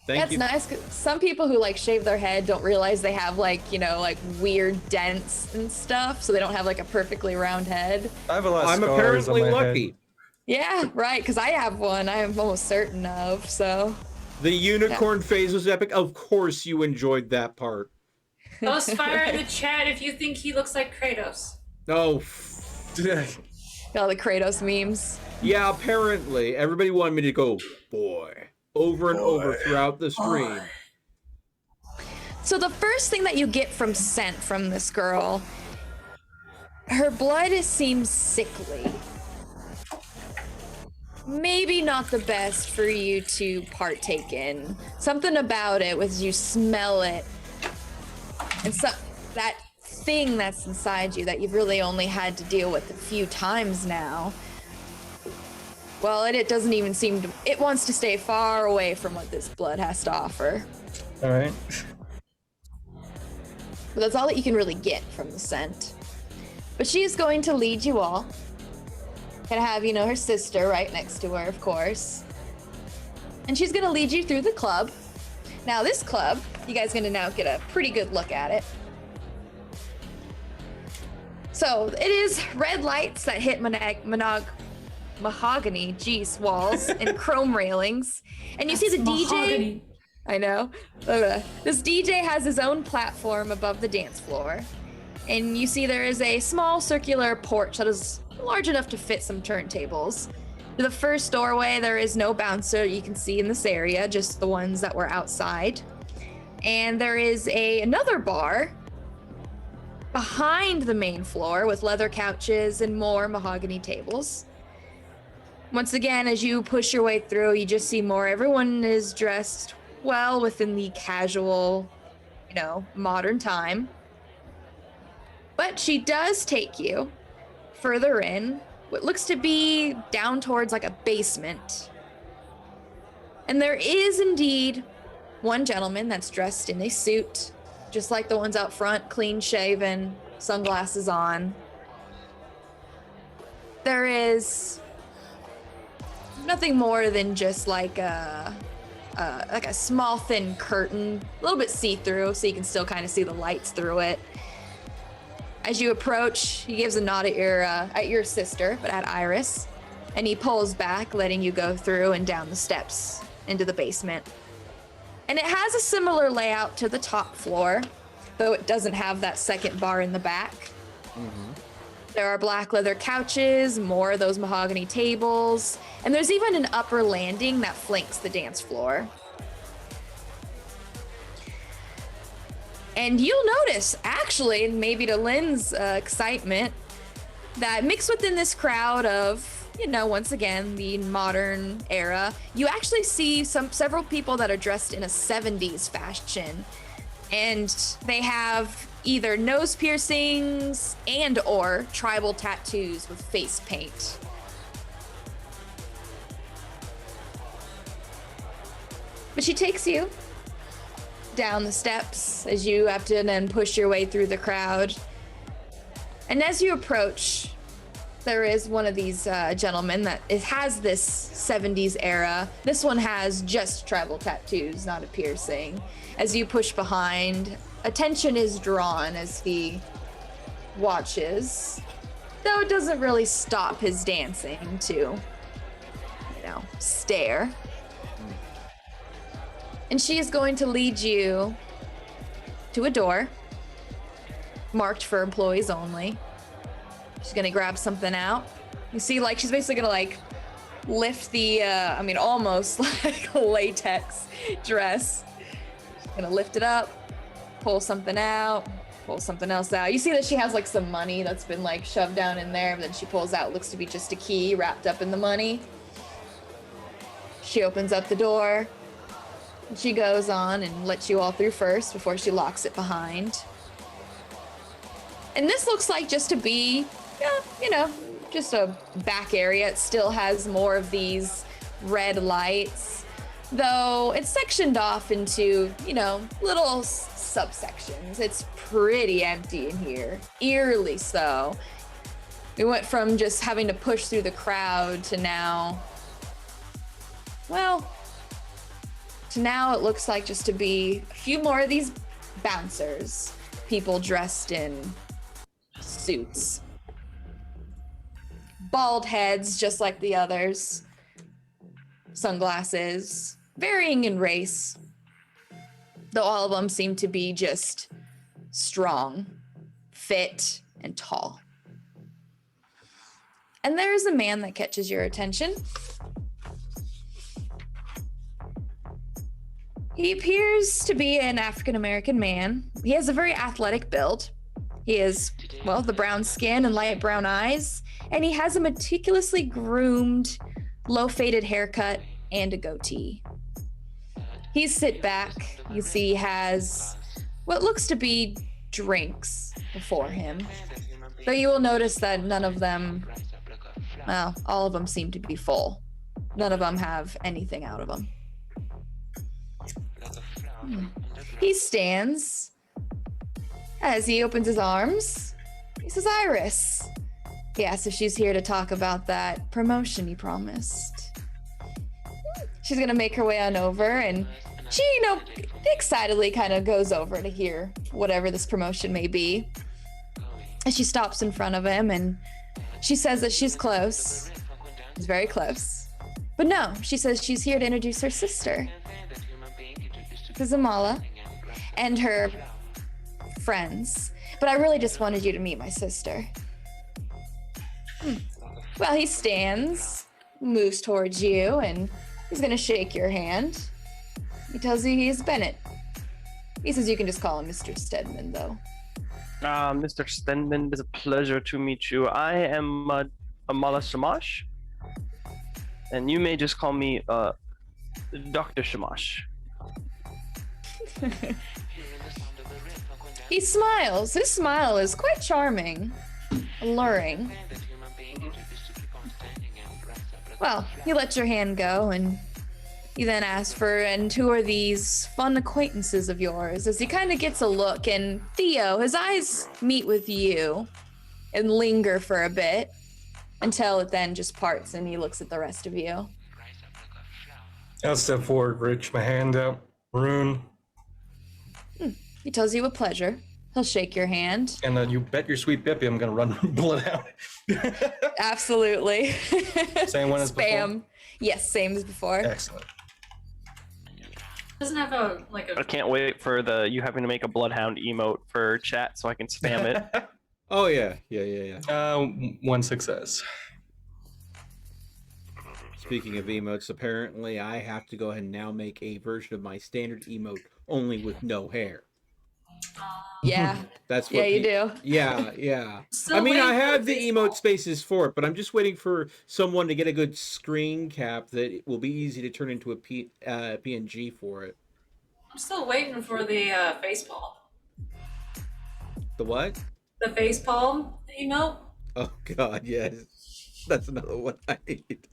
Thank you. That's nice. 'Cause some people who shave their head don't realize they have weird dents and stuff, so they don't have a perfectly round head. I have a lot of I'm scars apparently on my lucky. head. Yeah, right. Because I have one. I am almost certain of. So The unicorn phase was epic. Of course you enjoyed that part. Post fire in the chat if you think he looks like Kratos. Oh, all the Kratos memes. yeah, apparently. Everybody wanted me to go, boy, over and over throughout the stream. So the first thing that you get from scent from this girl, her blood seems sickly. Maybe not the best for you to partake in. Something about it was you smell it, and that thing that's inside you that you've really only had to deal with a few times now. Well, it doesn't even seem to. It wants to stay far away from what this blood has to offer. All right. But that's all that you can really get from the scent. But she is going to lead you all. Gonna have, her sister right next to her, of course. And she's gonna lead you through the club. Now, this club, you guys gonna now get a pretty good look at it. So it is red lights that hit mahogany, walls and chrome railings. And you see the DJ. Mahogany. I know. This DJ has his own platform above the dance floor. And you see there is a small circular porch that is large enough to fit some turntables. To the first doorway, there is no bouncer you can see in this area, just the ones that were outside. And there is another bar behind the main floor with leather couches and more mahogany tables. Once again, as you push your way through, you just see more. Everyone is dressed well within the casual, modern time. But she does take you further in, what looks to be down towards like a basement. And there is indeed one gentleman that's dressed in a suit, just like the ones out front, clean shaven, sunglasses on. There is nothing more than just like a small thin curtain, a little bit see-through, so you can still kind of see the lights through it. As you approach, he gives a nod at your sister, but at Iris, and he pulls back, letting you go through and down the steps into the basement. And it has a similar layout to the top floor, though it doesn't have that second bar in the back. Mm-hmm. There are black leather couches, more of those mahogany tables, and there's even an upper landing that flanks the dance floor. And you'll notice, actually, maybe to Lynn's excitement, that mixed within this crowd of, once again, the modern era, you actually see several people that are dressed in a 70s fashion. And they have either nose piercings and or tribal tattoos with face paint. But she takes you down the steps as you have to then push your way through the crowd. And as you approach, there is one of these gentlemen that has this 70s era. This one has just tribal tattoos, not a piercing. As you push behind, attention is drawn as he watches, though it doesn't really stop his dancing to, stare. And she is going to lead you to a door marked for employees only. She's gonna grab something out. You see, she's basically gonna lift the, almost like a latex dress. She's gonna lift it up, pull something out, pull something else out. You see that she has some money that's been shoved down in there, but then she pulls out, looks to be just a key wrapped up in the money. She opens up the door. She goes on and lets you all through first before she locks it behind. And this looks like just to be, just a back area. It still has more of these red lights, though it's sectioned off into, little subsections. It's pretty empty in here, eerily so. We went from just having to push through the crowd to now, it looks like just to be a few more of these bouncers, people dressed in suits. Bald heads, just like the others. Sunglasses, varying in race, though all of them seem to be just strong, fit, and tall. And there's a man that catches your attention. He appears to be an African-American man. He has a very athletic build. He has, the brown skin and light brown eyes, and he has a meticulously groomed, low-faded haircut and a goatee. He's sit back. You see he has what looks to be drinks before him. Though you will notice that none of them, all of them seem to be full. None of them have anything out of them. He stands as he opens his arms. He says, Iris. He asks if she's here to talk about that promotion he promised. She's gonna make her way on over, and she, excitedly kind of goes over to hear whatever this promotion may be. And she stops in front of him and she says that she's close. She's very close. But no, she says she's here to introduce her sister, to Zamala, and her friends. But I really just wanted you to meet my sister. Well, he stands, moves towards you, and he's gonna shake your hand. He tells you he's Bennett. He says you can just call him Mr. Stedman, though. Mr. Stenman, it's a pleasure to meet you. I am Amala Shamash, and you may just call me Dr. Shamash. He smiles. His smile is quite charming, alluring. Well, you let your hand go, and you then ask for, and who are these fun acquaintances of yours? As he kind of gets a look, and Theo, his eyes meet with you and linger for a bit until it then just parts and he looks at the rest of you. I'll step forward, reach my hand out. Rune. He tells you a pleasure. He'll shake your hand. And then you bet your sweet Bippy I'm gonna run blood out. Absolutely. Same one as before? Spam. Yes, same as before. Excellent. Doesn't have a like I a. can't wait for you having to make a bloodhound emote for chat so I can spam it. Oh yeah, yeah. One success. Speaking of emotes, apparently I have to go ahead and now make a version of my standard emote only with no hair. Yeah. That's what Yeah, you do. Yeah. Still I mean, I waiting for have the baseball. emote spaces for it, but I'm just waiting for someone to get a good screen cap that it will be easy to turn into a PNG for it. I'm still waiting for the face palm. The what? The face palm emote. Oh God, yes. That's another one I need.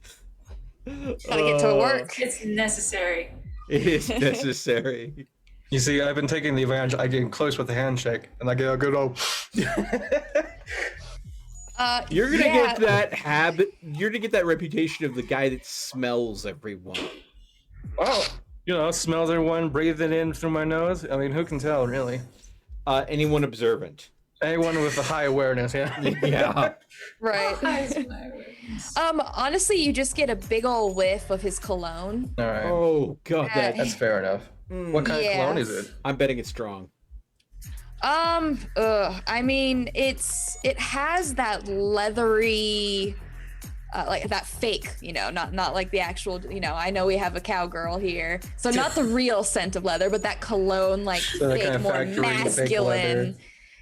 Gotta get to work. It's necessary. It is necessary. You see, I've been taking the advantage. I get close with the handshake, and I get a good old. You're gonna yeah. get that habit. You're gonna get that reputation of the guy that smells everyone. Oh, smells everyone, breathe it in through my nose. I mean, who can tell, really? Anyone observant. Anyone with a high awareness, yeah. Yeah. Right. Honestly, you just get a big old whiff of his cologne. All right, Oh God, that's fair enough. What kind of cologne is it? I'm betting it's strong. I mean, it has that leathery, like that fake, not like the actual, I know we have a cowgirl here, so not the real scent of leather, but that cologne, like So that fake, kind of more factory fake leather. masculine.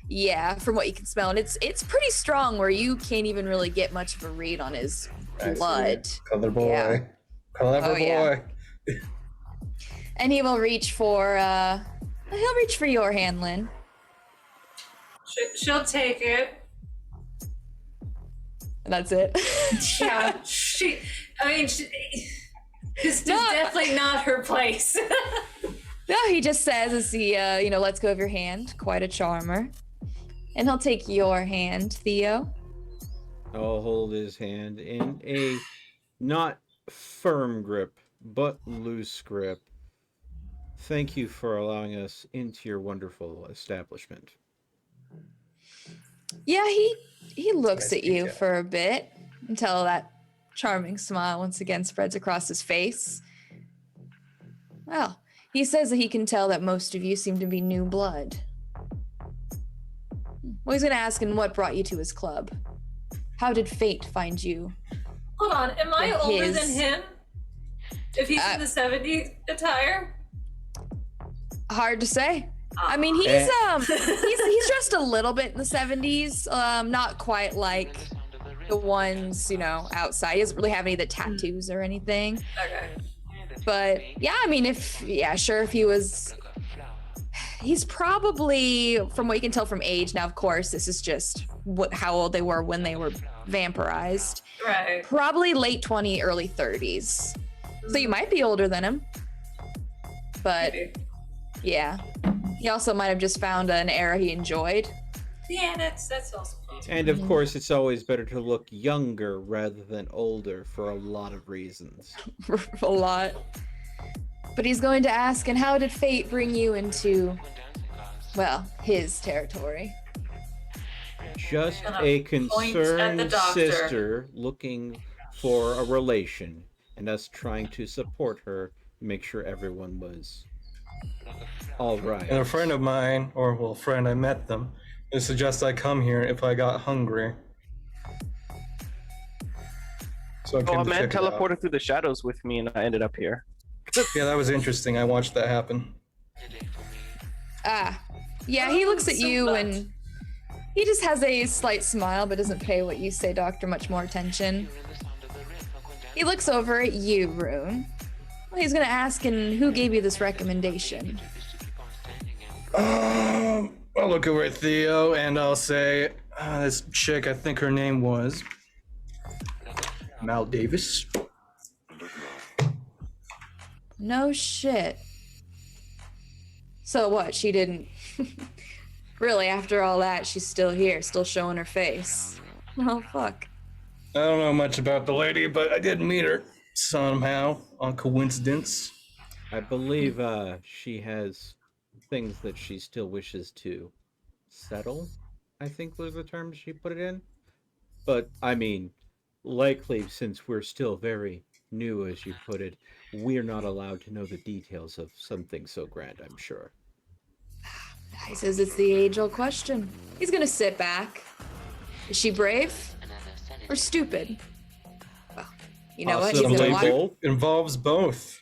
Yeah, from what you can smell, and it's pretty strong, where you can't even really get much of a read on his I see. blood. Clever boy. Yeah. Clever Oh, boy. yeah. And he will reach for, he'll reach for your hand, Lynn. She'll take it. And that's it. Yeah, this is definitely not her place. No, he just says as he, lets go of your hand. Quite a charmer. And he'll take your hand, Theo. I'll hold his hand in a not firm grip, but loose grip. Thank you for allowing us into your wonderful establishment. Yeah, he looks Nice at you detail. for a bit until that charming smile once again spreads across his face. Well, he says that he can tell that most of you seem to be new blood. Well, he's gonna ask, and what brought you to his club? How did fate find you? Hold on, am I His- older than him? If he's in the 70s attire? Hard to say. I mean, he's dressed a little bit in the 70s, not quite like the ones, outside. He doesn't really have any of the tattoos or anything. Okay. But yeah, I mean, if he was, he's probably, from what you can tell from age. Now, of course, this is just how old they were when they were vampirized. Right. Probably late 20s, early 30s. So you might be older than him. But Maybe. yeah, he also might have just found an era he enjoyed. Yeah, that's also possible. And of course, it's always better to look younger rather than older for a lot of reasons. A lot. But he's going to ask, and how did fate bring you into, well, his territory? just Gonna a point at the concerned doctor. sister looking for a relation, and us trying to support her, make sure everyone was all right. And a friend of mine, or well, friend, I met them, they suggest I come here if I got hungry. So I Oh, came a to man check it out. teleported through the shadows with me, and I ended up here. Yeah, that was interesting. I watched that happen. Ah, yeah, he looks at So you much. and he just has a slight smile, but doesn't pay what you say, Doctor, much more attention. He looks over at you, Rune. Well, he's gonna ask, and who gave you this recommendation? I'll look over at Theo and I'll say, this chick, I think her name was Mal Davis. No shit. So what? She didn't. Really, after all that, she's still here, still showing her face. Oh, fuck. I don't know much about the lady, but I did meet her somehow on coincidence. I believe she has things that she still wishes to settle, I think was the term she put it in. But, I mean, likely since we're still very new, as you put it, we're not allowed to know the details of something so grand, I'm sure. He says it's the age-old question. He's gonna sit back. Is she brave or stupid? Well, you know what? He's Possibly gonna watch. both. Involves both.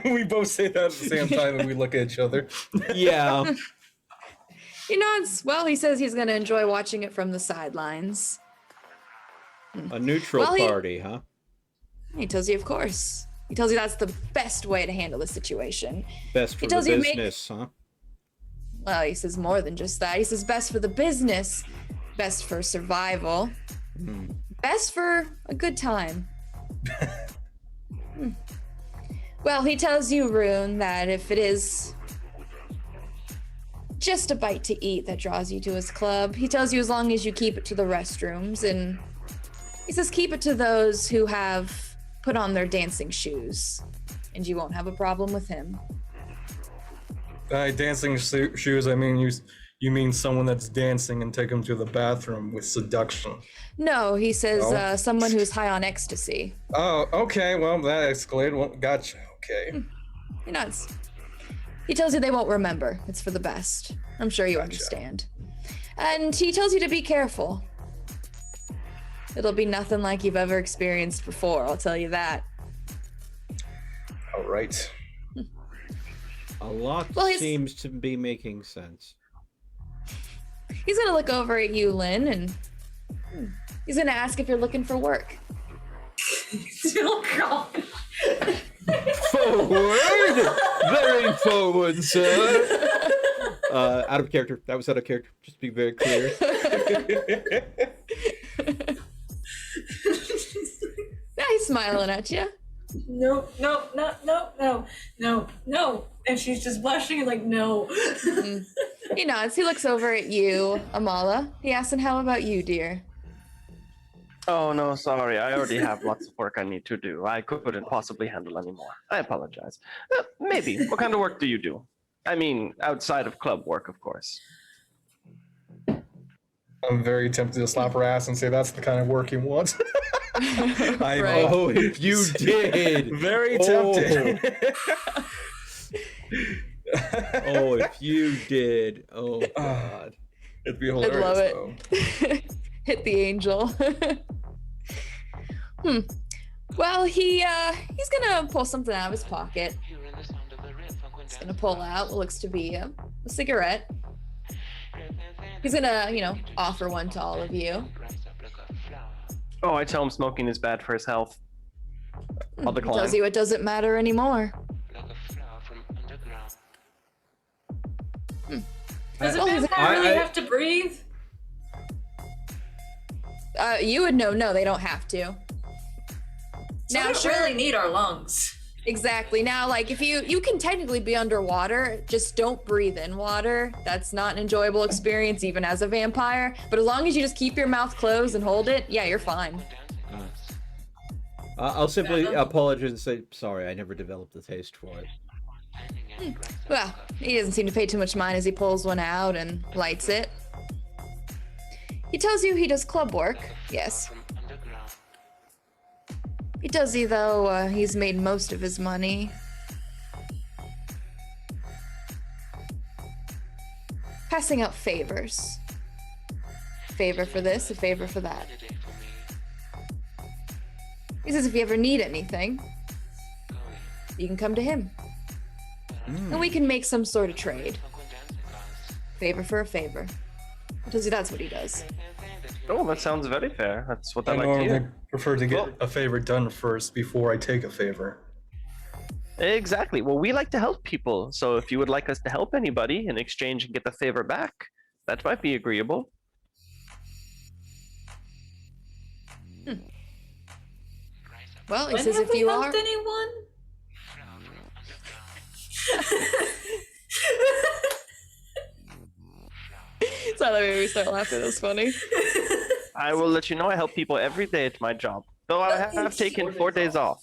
We both say that at the same time and we look at each other. Yeah. He nods. Well, he says he's gonna enjoy watching it from the sidelines. A neutral Well, he- party, huh? He tells you, of course. He tells you that's the best way to handle the situation. Best for He the tells you to make- business, huh? Well, he says more than just that. He says best for the business, best for survival, best for a good time. Well, he tells you, Rune, that if it is just a bite to eat that draws you to his club, he tells you as long as you keep it to the restrooms, and he says keep it to those who have put on their dancing shoes, and you won't have a problem with him. By dancing shoes, I mean you mean someone that's dancing and take them to the bathroom with seduction. No, he says No? someone who's high on ecstasy. Oh, okay. Well, that escalated. Well, gotcha. Okay. He nods. He tells you they won't remember. It's for the best. I'm sure you Gotcha. understand. And he tells you to be careful. It'll be nothing like you've ever experienced before, I'll tell you that. All right. A lot Well, he's- seems to be making sense. He's gonna look over at you, Lynn, and he's gonna ask if you're looking for work. Still gone. Forward! Very forward, sir! Out of character. That was out of character. Just to be very clear. Yeah, he's smiling at you. No, no, no, no, no, no, no. And she's just blushing and like, no. He nods. He looks over at you, Amala. He asks, and how about you, dear? Oh no, sorry. I already have lots of work I need to do. I couldn't possibly handle anymore. I apologize. Maybe. What kind of work do you do? I mean, outside of club work, of course. I'm very tempted to slap her ass and say that's the kind of work he wants. I'm Right. Oh, if you did! very Oh. tempted. Oh, if you did. Oh, God. It'd be I'd hilarious. love it. Though. Hit the angel. Well, he's gonna pull something out of his pocket. He's gonna pull out what looks to be a cigarette. He's gonna, offer one to all of you. Oh, I tell him smoking is bad for his health. I'll He decline. tells you it doesn't matter anymore. Does a Well, vampire really have to breathe? You would know. No, they don't have to. So Now, we don't sure. really need our lungs. Exactly. Now, like, if you can technically be underwater, just don't breathe in water. That's not an enjoyable experience, even as a vampire. But as long as you just keep your mouth closed and hold it, yeah, you're fine. I'll simply apologize and say, sorry, I never developed the taste for it. Well, he doesn't seem to pay too much mind as he pulls one out and lights it. He tells you he does club work. Yes. He tells you, though, he's made most of his money passing out favors. Favor for this, a favor for that. He says if you ever need anything, you can come to him. And we can make some sort of trade. Favor for a favor. He tells you that's what he does. Oh, that sounds very fair. That's what I I like to normally hear. prefer to get a favor done first before I take a favor. Exactly. Well, we like to help people. So if you would like us to help anybody in exchange and get the favor back, that might be agreeable. Well, he When says have if we you helped are... anyone? So that made me start laughing. It was funny. I will let you know I help people every day at my job. Though I have taken 4 days off.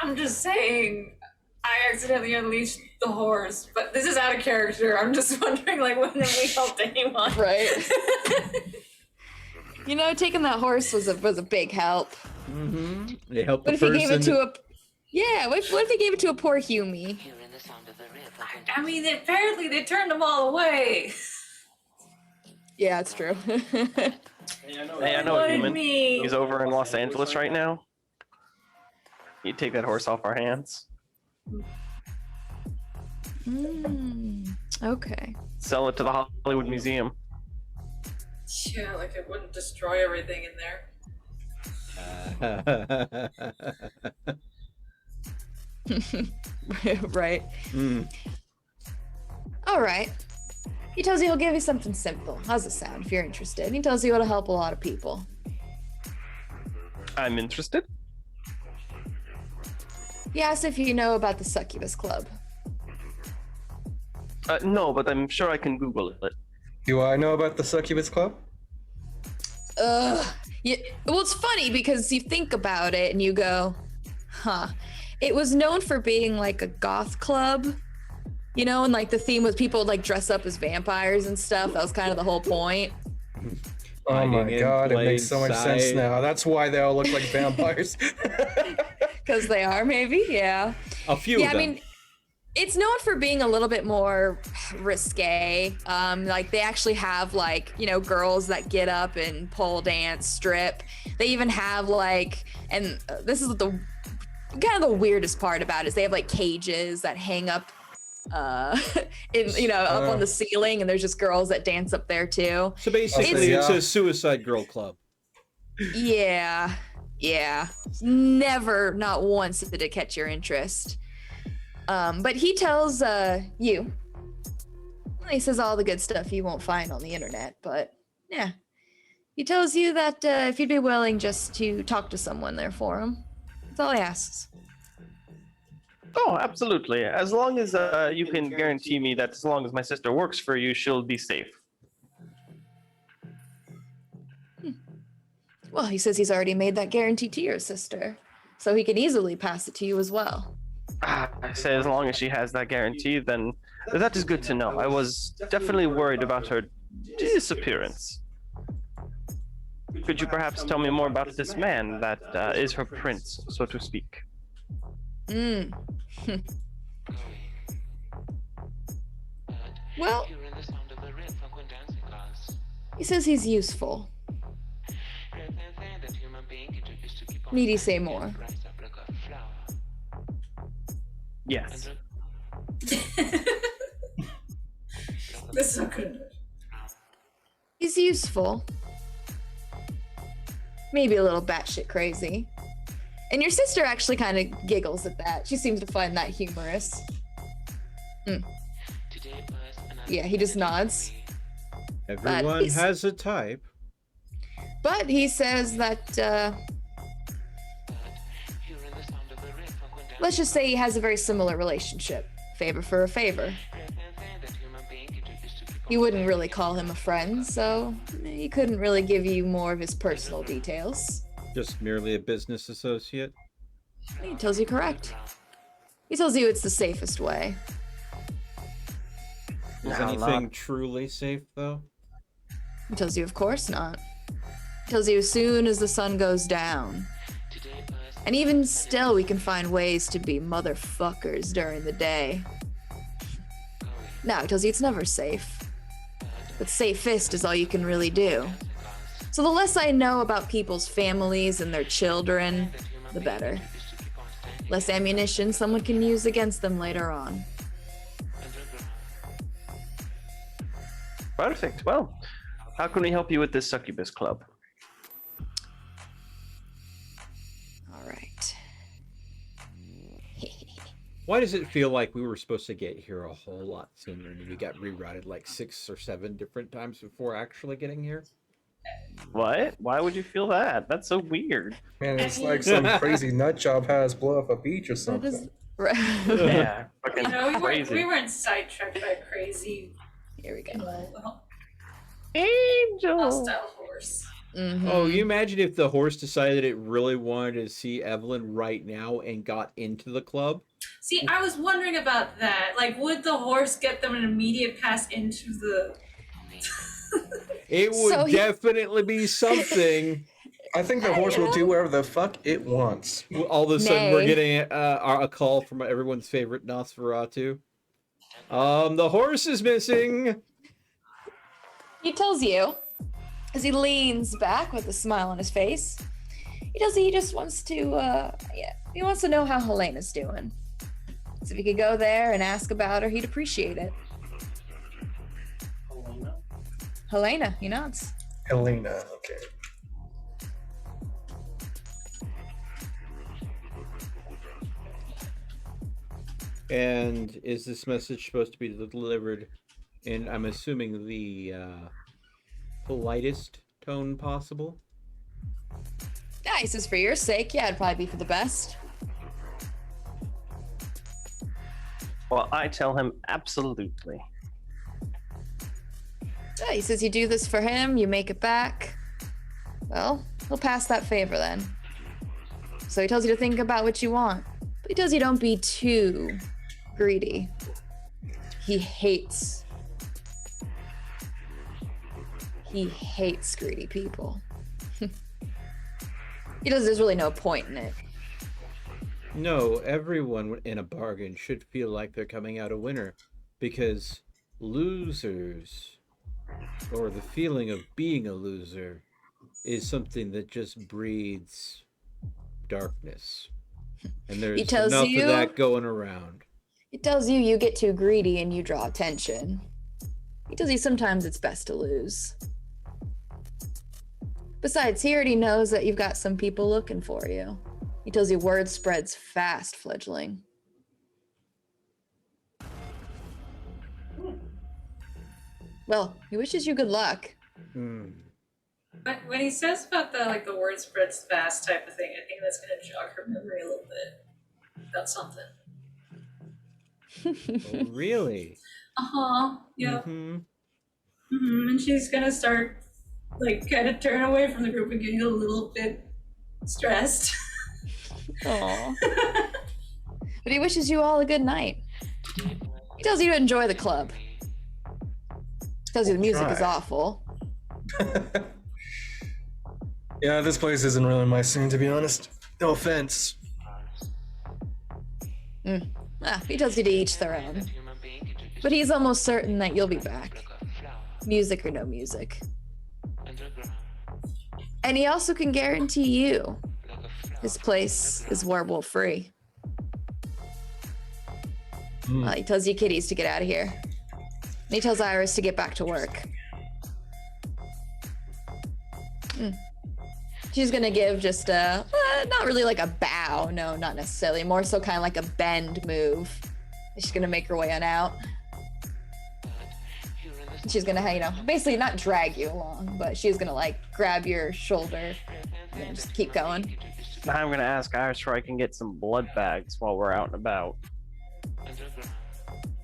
I'm just saying, I accidentally unleashed the horse, but this is out of character. I'm just wondering, like, when have we helped anyone? Right. You know, taking that horse was a big help. They help What the if he gave it person. to a... Yeah, what if he gave it to a poor Hume? I mean, apparently they turned them all away. Yeah, it's true. Hey, I know a What human. me? He's over in Los Angeles right now. You take that horse off our hands. Okay. Sell it to the Hollywood Museum. Yeah, like it wouldn't destroy everything in there. Right. All right. He tells you he'll give you something simple. How's it sound if you're interested? And he tells you it'll help a lot of people. I'm interested. He asks if you know about the Succubus Club. No, but I'm sure I can Google it. Do I know about the Succubus Club? Ugh. Yeah, well, it's funny because you think about it and you go, huh. It was known for being like a goth club, you know, and like the theme was people would like dress up as vampires and stuff. That was kind of the whole point. Oh Hiding my in god, it plain makes so much sense sight. now. That's why they all look like vampires. Because they are, maybe, yeah. A few Yeah, of I them. mean, it's known for being a little bit more risque. Like they actually have like, you know, girls that get up and pole dance, strip. They even have like, and this is the kind of the weirdest part about it is they have like cages that hang up in, you know, up on the ceiling, and there's just girls that dance up there too. So basically, It's- it's a suicide girl club. Yeah. Never, not once did it catch your interest. But he tells you, well, he says all the good stuff you won't find on the internet, but yeah. He tells you that if you'd be willing just to talk to someone there for him, that's all he asks. Oh, absolutely. As long as you can guarantee me that as long as my sister works for you, she'll be safe. Well, he says he's already made that guarantee to your sister, so he can easily pass it to you as well. I say as long as she has that guarantee, then that is good to know. I was definitely worried about her disappearance. Could you perhaps tell me more about this man that is her prince, so to speak? Well, he says he's useful. Need he say more? Yes. This is so good. He's useful. Maybe a little batshit crazy. And your sister actually kind of giggles at that. She seems to find that humorous. Yeah, he just nods. Everyone he's- has a type. But he says that, let's just say he has a very similar relationship. Favor for a favor. He wouldn't really call him a friend, so he couldn't really give you more of his personal details. Just merely a business associate. He tells you correct. He tells you it's the safest way. Is No, anything not- truly safe though? He tells you, of course not. He tells you as soon as the sun goes down. And even still, we can find ways to be motherfuckers during the day. No, he tells you it's never safe. But safest is all you can really do. So the less I know about people's families and their children, the better. Less ammunition someone can use against them later on. Perfect. Well, how can we help you with this succubus club? All right. Why does it feel like we were supposed to get here a whole lot sooner and we got rerouted like 6 or 7 different times before actually getting here? What? Why would you feel that? That's so weird. Man, it's like some crazy nut job has blow up a beach or That something. is right. Yeah, fucking You know, crazy. we weren't sidetracked by a crazy, Here we go. Angel. hostile horse. Mhm. Oh, you imagine if the horse decided it really wanted to see Evelyn right now and got into the club? See, I was wondering about that. Like, would the horse get them an immediate pass into the? It would So he- definitely be something. I think the horse will do whatever the fuck it wants. All of a sudden, we're Nay. getting a call from everyone's favorite Nosferatu. The horse is missing. He tells you, as he leans back with a smile on his face, he just wants to, he wants to know how Helena's doing. So if he could go there and ask about her, he'd appreciate it. Helena? Helena, he nods. Helena, okay. And is this message supposed to be delivered in, I'm assuming, the politest tone possible? Yeah, he says for your sake, yeah, it'd probably be for the best. Well, I tell him absolutely. Yeah, he says you do this for him, you make it back. Well, he'll pass that favor then. So he tells you to think about what you want, but he tells you don't be too greedy. He hates greedy people. He does. There's really no point in it. No, everyone in a bargain should feel like they're coming out a winner, because losers, or the feeling of being a loser, is something that just breeds darkness. And there's tells enough you- of that going around. It tells you get too greedy and you draw attention. He tells you sometimes it's best to lose. Besides, he already knows that you've got some people looking for you. He tells you word spreads fast, fledgling. Well, he wishes you good luck. Hmm. But when he says about the word spreads fast type of thing, I think that's gonna jog her memory a little bit about something. Oh, really? Yeah. Hmm. And she's gonna start kind of turn away from the group and getting a little bit stressed. Aww. But he wishes you all a good night. He tells you to enjoy the club. He tells you the music is Try. awful. Yeah, this place isn't really my scene, to be honest. No offense. He tells you to each their own. But he's almost certain that you'll be back. Music or no music. And he also can guarantee you this place is werewolf free. He tells you kitties to get out of here. And he tells Iris to get back to work. She's gonna give just a, not really like a bow, no, not necessarily, more so kind of like a bend move. She's gonna make her way on out. She's gonna, basically not drag you along, but she's gonna grab your shoulder and just keep going. Now I'm gonna ask Iris where I can get some blood bags while we're out and about.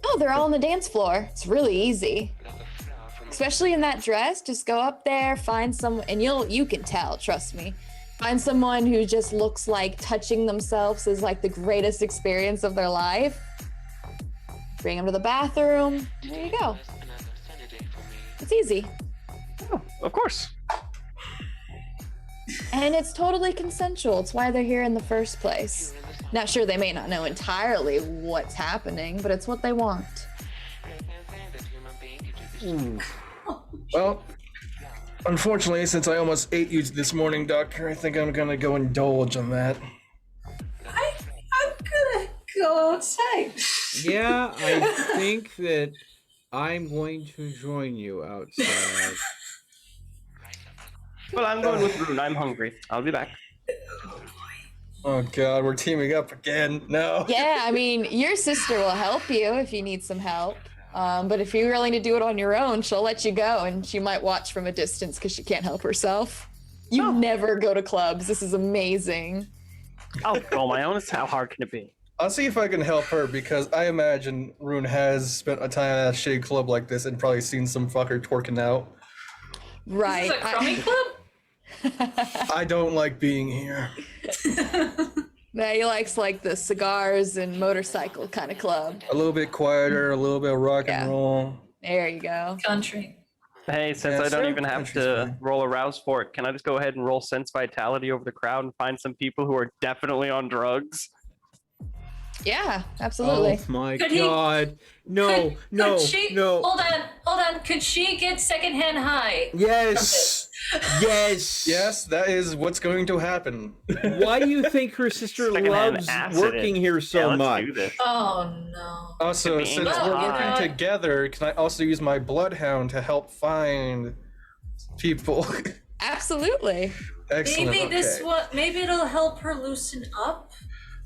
Oh, they're all on the dance floor. It's really easy. Especially in that dress, just go up there, find someone, and you can tell, trust me. Find someone who just looks like touching themselves is the greatest experience of their life. bring them to the bathroom. There you go. It's easy. Oh, of course. And it's totally consensual. It's why they're here in the first place. Now, sure, they may not know entirely what's happening, but it's what they want. Well, unfortunately, since I almost ate you this morning, Doctor, I think I'm gonna go indulge on that. I'm gonna go outside. Yeah, I think that I'm going to join you outside. Well, I'm going with Rune. I'm hungry. I'll be back. Oh god, we're teaming up again. No. Yeah, I mean, your sister will help you if you need some help. But if you're willing to do it on your own, she'll let you go, and she might watch from a distance because she can't help herself. You never go to clubs. This is amazing. I'll go on my own. How hard can it be? I'll see if I can help her because I imagine Rune has spent a time at a shitty club like this and probably seen some fucker twerking out. Right. Is this a crummy club? I don't like being here. Yeah, he likes like the cigars and motorcycle kind of club. A little bit quieter, a little bit of rock Yeah. and roll. There you go. Country. Hey, since Yeah, I don't sure. even have Country's to fine. roll a rouse for it, can I just go ahead and roll sense vitality over the crowd and find some people who are definitely on drugs? Yeah, absolutely. Oh my Could he- god. No, Could no, she, no. Hold on. Could she get secondhand high? Yes. Yes. Yes, that is what's going to happen. Why do you think her sister Secondhand loves acid. working here so Yeah, let's much? do this. Oh no. Also, Could be since angel we're high. working together, can I also use my bloodhound to help find people? Absolutely. Excellent. Maybe this okay. one. Maybe it'll help her loosen up.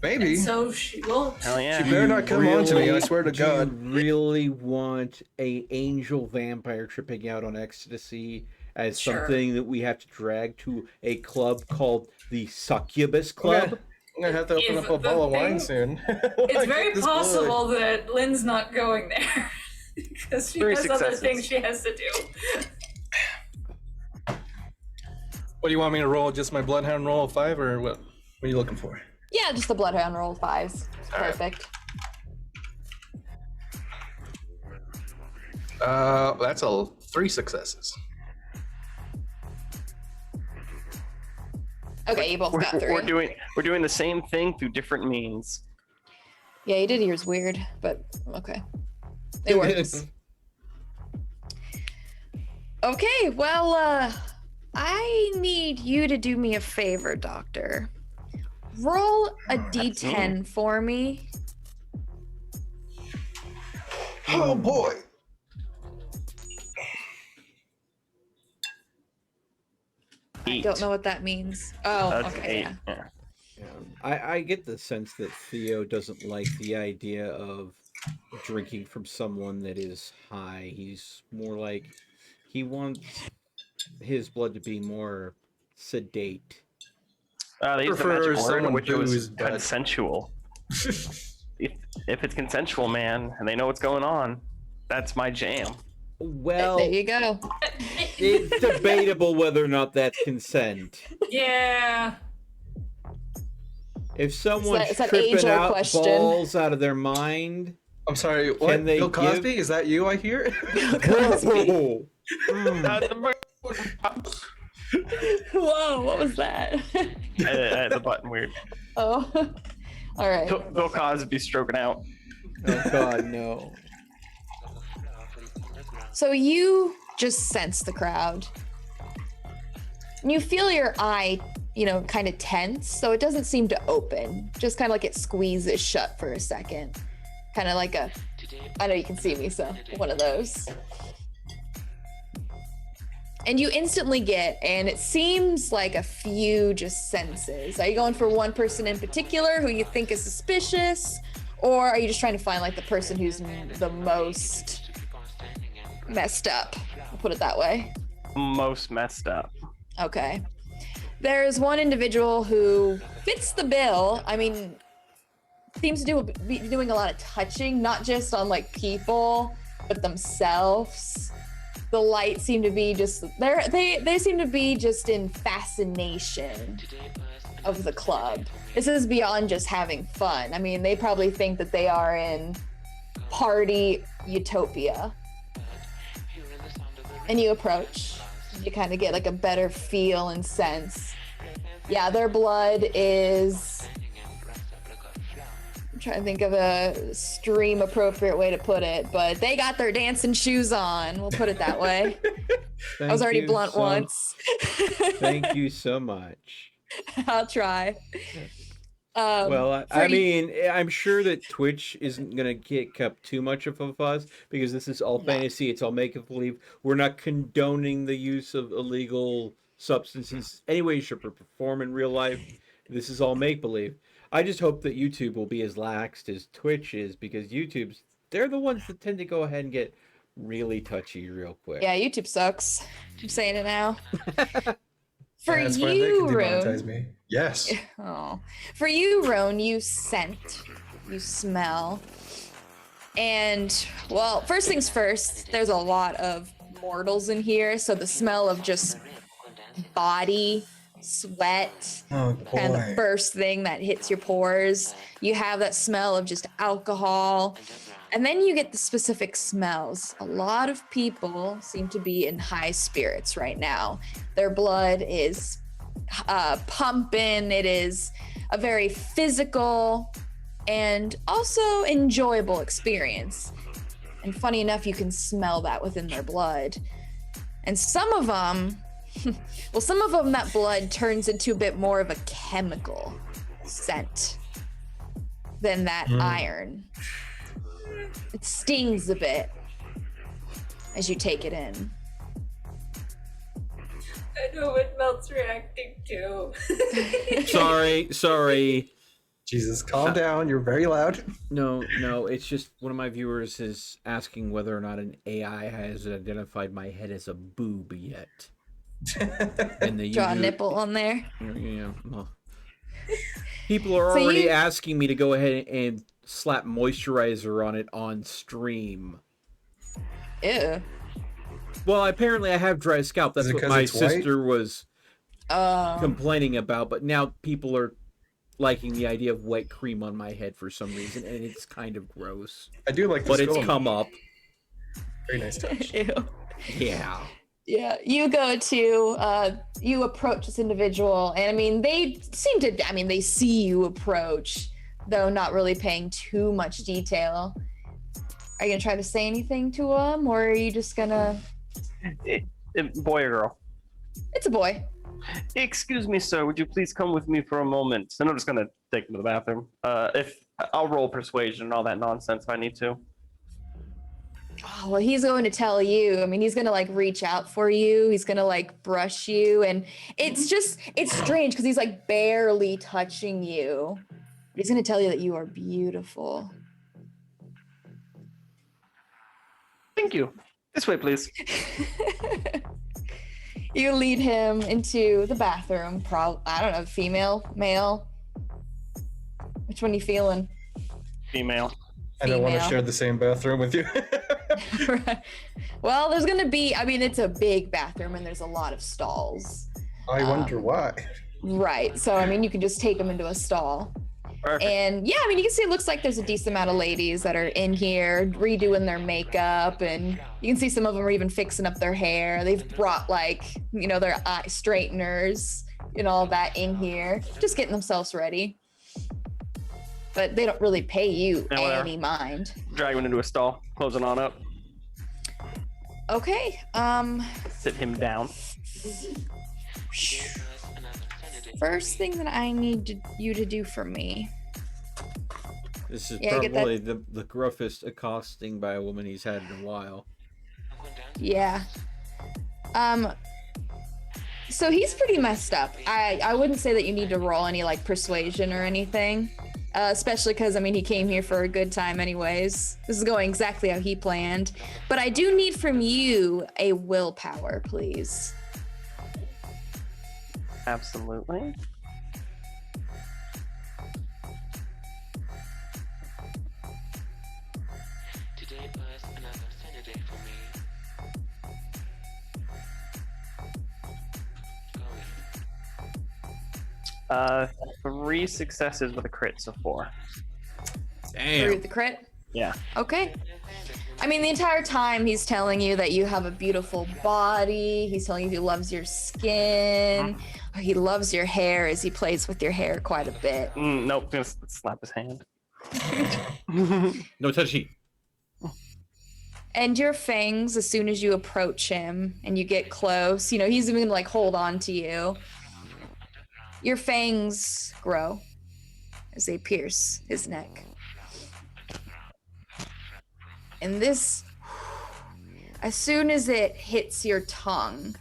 Maybe. And so she won't. Hell yeah. She better not come on to me, I swear to Do God. you really want a angel vampire tripping out on ecstasy as Sure. something that we have to drag to a club called the Succubus Club? I'm gonna have to open If up a the bottle of wine thing- soon. It's very possible that Lynn's not going there because she 3 has other successes. things she has to do. What do you want me to roll? Just my bloodhound roll of 5, or what? What are you looking for? Yeah, just the bloodhound roll 5s. Perfect. That's 3 successes. Okay, you both got 3. We're doing the same thing through different means. Yeah, you did yours weird, but okay. It works. Okay, well, I need you to do me a favor, Doctor. Roll a d10 for me. Oh boy! I don't know what that means. Oh, That's okay, 8. yeah. Yeah. I get the sense that Theo doesn't like the idea of drinking from someone that is high. He's more like he wants his blood to be more sedate. They used the Prefer magic word, someone which was boozed, but- consensual. if it's consensual, man, and they know what's going on, that's my jam. Well, There you go. it's debatable whether or not that's consent. Yeah. If someone's it's an tripping age-old out question. balls out of their mind, I'm sorry, what? Can they Bill Cosby? give- Is that you I hear? whoa, Whoa, what was that? I had the button weird. Oh, all right. Bill Cosby stroking out. oh god, no. So you just sense the crowd. You feel your eye, kind of tense, so it doesn't seem to open. Just kind of like it squeezes shut for a second. Kind of like I know you can see me, so one of those. And you instantly and it seems like a few just senses. Are you going for one person in particular who you think is suspicious? Or are you just trying to find like the person who's the most messed up? I'll put it that way. Most messed up. Okay. There's one individual who fits the bill. I mean, seems to be doing a lot of touching, not just on like people, but themselves. The lights seem to be just they seem to be just in fascination of the club. This is beyond just having fun. I mean, they probably think that they are in party utopia. And you approach. You kind of get like a better feel and sense. Yeah, their blood is... I'm trying to think of a stream appropriate way to put it, but they got their dancing shoes on. We'll put it that way. I was already blunt once. Thank you so much. I'll try. Well, I mean, I'm sure that Twitch isn't going to kick up too much of a fuss because this is all fantasy. It's all make-believe. We're not condoning the use of illegal substances any way, shape, or form in real life. This is all make-believe. I just hope that YouTube will be as laxed as Twitch is because they're the ones that tend to go ahead and get really touchy real quick. Yeah, YouTube sucks. I'm saying it now. For That's why they you, can demonetize Roan. me. Yes. Oh. For you, Roan, you scent, you smell. And, well, first things first, there's a lot of mortals in here, so the smell of just body, sweat, Oh kind of the boy. first thing that hits your pores. You have that smell of just alcohol. And then you get the specific smells. A lot of people seem to be in high spirits right now. Their blood is pumping. It is a very physical and also enjoyable experience. And funny enough, you can smell that within their blood. And some of them, well, some of them, that blood turns into a bit more of a chemical scent than that iron. It stings a bit as you take it in. I know what Melt's reacting to. Sorry. Jesus, calm down. You're very loud. No, it's just one of my viewers is asking whether or not an AI has identified my head as a boob yet. And they Draw a nipple on there. Yeah. Well, people are So already you- asking me to go ahead and slap moisturizer on it on stream. Ew. Well, apparently I have dry scalp. That's Is it what 'cause my it's white? sister was Oh. complaining about. But now people are liking the idea of wet cream on my head for some reason, and it's kind of gross. I do like this. But it's come up. Very nice touch. Ew. Yeah. Yeah, you go to, you approach this individual, and I mean, they seem to, I mean, they see you approach, though not really paying too much detail. Are you gonna try to say anything to him, or are you just gonna... Boy or girl? It's a boy. Excuse me, sir. Would you please come with me for a moment? And I'm just gonna take him to the bathroom. If I'll roll persuasion and all that nonsense if I need to. Oh, well, he's going to tell you. I mean, he's gonna like reach out for you. He's gonna like brush you, and it's strange because he's like barely touching you. But he's gonna tell you that you are beautiful. Thank you. This way, please. You lead him into the bathroom. I don't know, female, male. Which one are you feeling? Female. I don't want to Female. share the same bathroom with you. Right. Well, there's gonna be. I mean, it's a big bathroom, and there's a lot of stalls. I wonder why. Right. So, I mean, you can just take them into a stall. Perfect. And yeah, I mean, you can see it looks like there's a decent amount of ladies that are in here redoing their makeup, and you can see some of them are even fixing up their hair. They've brought like, their eye straighteners and all that in here, just getting themselves ready. But they don't really pay you Yeah, whatever. any mind. Drag him into a stall. Closing on up. Okay. Sit him down. First thing that I need you to do for me. This is Yeah, get that- probably the gruffest accosting by a woman he's had in a while. Yeah. So he's pretty messed up. I wouldn't say that you need to roll any like persuasion or anything. Especially because, I mean, he came here for a good time anyways. This is going exactly how he planned. But I do need from you a willpower, please. Absolutely. Today was another sunny day for me. Going. 3 successes with a crit, so 4. Through Damn. the crit. Yeah. Okay. I mean, the entire time he's telling you that you have a beautiful body. He's telling you he loves your skin. He loves your hair as he plays with your hair quite a bit. Nope, just slap his hand. No touchy. And your fangs, as soon as you approach him and you get close, you know, he's even like hold on to you. Your fangs grow as they pierce his neck. And this, as soon as it hits your tongue,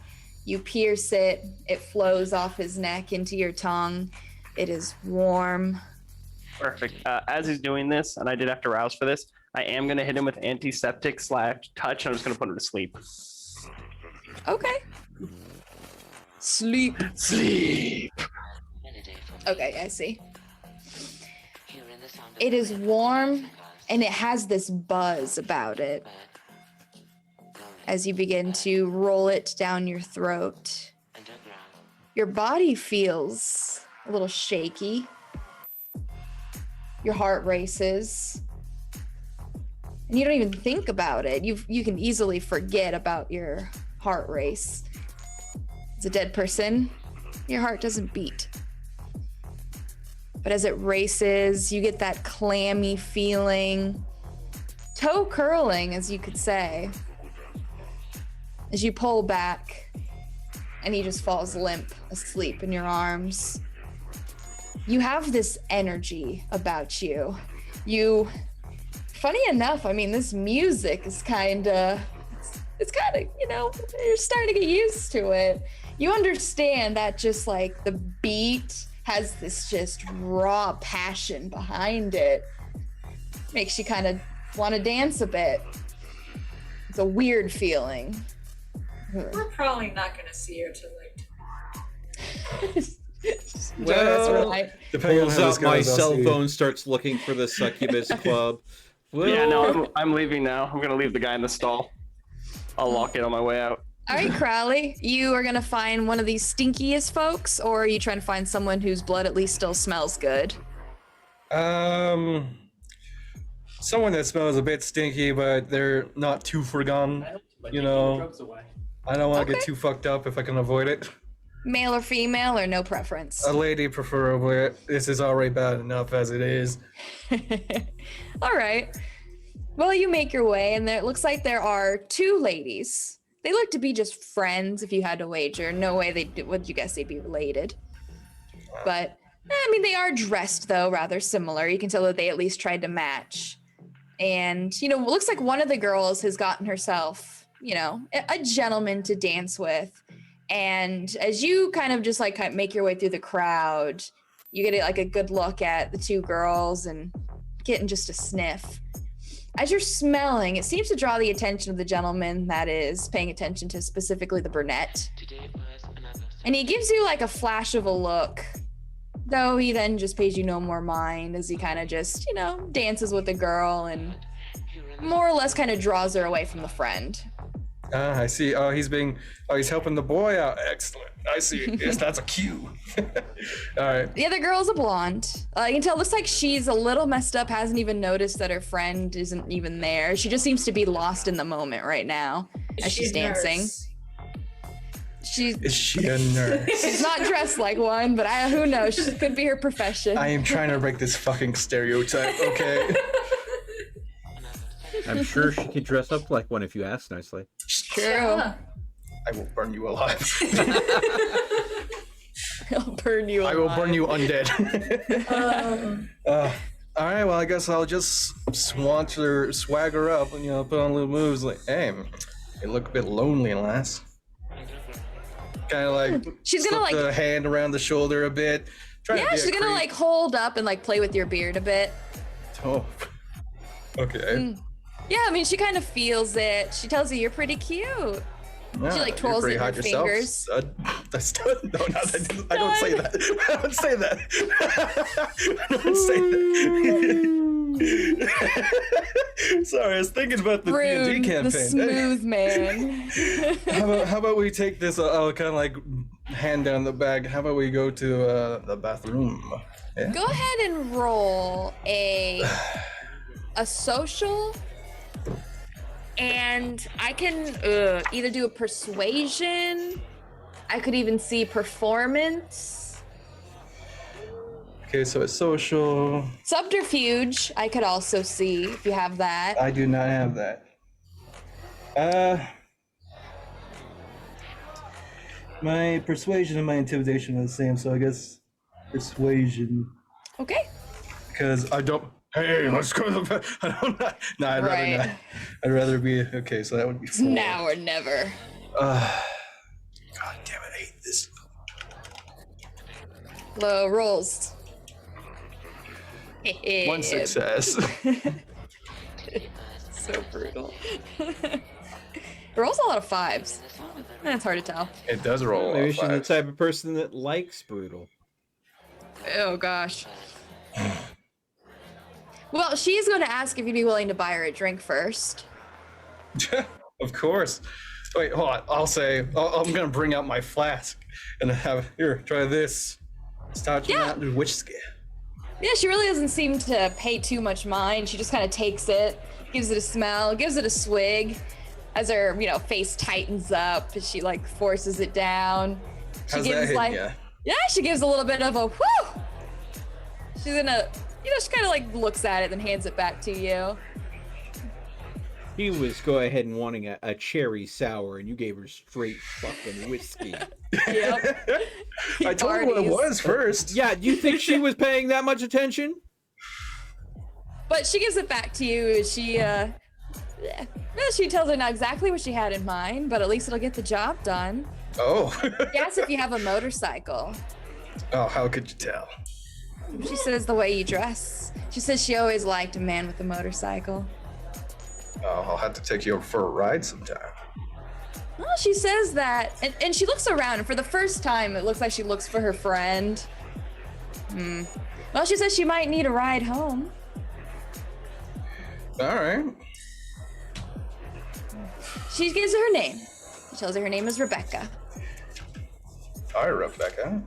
you pierce it, it flows off his neck into your tongue. It is warm. Perfect. As he's doing this, and I did have to rouse for this, I am going to hit him with antiseptic / touch, and I'm just going to put him to sleep. Okay. Sleep. Sleep. Okay, I see. It is warm, and it has this buzz about it as you begin to roll it down your throat. Your body feels a little shaky. Your heart races. And you don't even think about it. You can easily forget about your heart race. As a dead person, your heart doesn't beat. But as it races, you get that clammy feeling, toe curling, as you could say, as you pull back and he just falls limp asleep in your arms. You have this energy about you. Funny enough, I mean, this music is it's kind of, you know, you're starting to get used to it. You understand that just like the beat has this just raw passion behind it. Makes you kind of want to dance a bit. It's a weird feeling. We're probably not going to see her till like Well, right. Depending on pulls how this out my goes, I'll cell see. phone, starts looking for the succubus club. Well, Yeah, no, I'm leaving now. I'm going to leave the guy in the stall. I'll lock it on my way out. All right, Crowley, you are gonna find one of these stinkiest folks, or are you trying to find someone whose blood at least still smells good? Someone that smells a bit stinky, but they're not too forgotten. You know, Drugs away. I don't want to Okay. get too fucked up if I can avoid it. Male or female, or no preference? A lady, preferably. This is already bad enough as it is. All right. Well, you make your way, and it looks like there are two ladies. They look to be just friends, if you had to wager. No way would you guess they'd be related. But, I mean, they are dressed, though, rather similar. You can tell that they at least tried to match. And, you know, it looks like one of the girls has gotten herself, you know, a gentleman to dance with. And as you kind of just, like, make your way through the crowd, you get, like, a good look at the two girls and getting just a sniff. As you're smelling, it seems to draw the attention of the gentleman that is paying attention to specifically the brunette. And he gives you like a flash of a look, though he then just pays you no more mind as he kind of just, you know, dances with the girl and more or less kind of draws her away from the friend. I see. He's helping the boy out. Excellent. I see. Yes, that's a cue. All right. The other girl's a blonde. You can tell, looks like she's a little messed up, hasn't even noticed that her friend isn't even there. She just seems to be lost in the moment right now as she's dancing. Is she a nurse? She's not dressed like one, but who knows? She could be her profession. I am trying to break this fucking stereotype, okay? I'm sure she could dress up like one if you ask nicely. True. Yeah. I will burn you alive. I'll burn you alive. I will burn you undead. All right, well, I guess I'll just swagger up and, you know, put on little moves like, hey, you look a bit lonely, lass. Kind of like, She's gonna, slip like- the hand around the shoulder a bit. Try to Yeah, be a she's gonna creep. like hold up and like play with your beard a bit. Oh. Okay. Yeah, I mean, she kind of feels it. She tells you you're pretty cute. Yeah, like, you're twirls pretty it in hot her yourself, fingers. stud. The stud? No, I don't say that. I don't say that. I don't say that. Sorry, I was thinking about the Rude, D&D campaign. the smooth man. How about we take this? I'll kind of like hand down the bag. How about we go to the bathroom? Yeah. Go ahead and roll a a social, and I can either do a persuasion. I could even see performance. Okay, so it's social. Subterfuge, I could also see if you have that. I do not have that. My persuasion and my intimidation are the same, so I guess persuasion. Okay. Because I don't. Hey, let's go to the. I don't. No, I'd rather Right. not. I'd rather be. Okay, so that would be 4. Now or never. God damn it! I hate this. Low rolls. 1 success. So brutal. It rolls a lot of 5s. It's hard to tell. It does roll. Maybe Off she's the 5s. type of person that likes brutal. Oh gosh. Well, she's going to ask if you'd be willing to buy her a drink first. Of course. Wait, hold on. I'll say I'm gonna bring out my flask and have here. Try this. Start Yeah. out whiskey. Yeah, she really doesn't seem to pay too much mind. She just kind of takes it, gives it a smell, gives it a swig. As her, face tightens up, she like forces it down. She How's that gives hitting like, ya? yeah, she gives a little bit of a whoo. She's gonna, she kind of like looks at it, then hands it back to you. He was go ahead and wanting a cherry sour, and you gave her straight fucking whiskey. Yep. I told her what it Parties. was first. Yeah, do you think she was paying that much attention? But she gives it back to you. She tells her not exactly what she had in mind, but at least it'll get the job done. Oh. She asks if you have a motorcycle. Oh, how could you tell? She says the way you dress. She says she always liked a man with a motorcycle. Oh, I'll have to take you over for a ride sometime. Well, she says that, and she looks around, and for the first time, it looks like she looks for her friend. Well, she says she might need a ride home. All right. She gives her name. She tells her name is Rebecca. All right, Rebecca.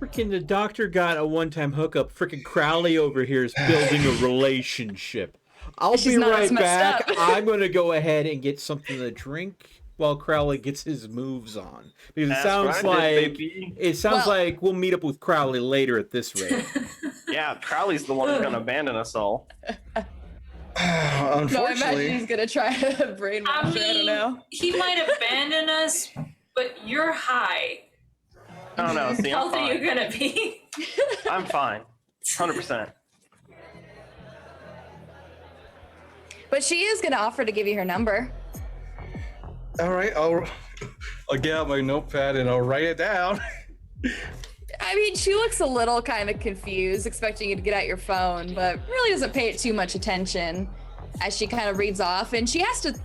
Freaking the doctor got a one-time hookup. Freaking Crowley over here is building a relationship. I'll She's be not as right messed back. up. I'm gonna go ahead and get something to drink while Crowley gets his moves on. Because it That's sounds right, like baby. Well- like we'll meet up with Crowley later at this rate. Yeah, Crowley's the one who's gonna abandon us all. No, I imagine Unfortunately, he's gonna try to brainwash her. I don't know. he might abandon us, but you're high. No, see, How I'm healthy are you fine. gonna be? I'm fine. 100%. But she is gonna offer to give you her number. all right. I'll get out my notepad and I'll write it down. I mean, she looks a little kind of confused, expecting you to get out your phone, but really doesn't pay it too much attention as she kind of reads off. And she has to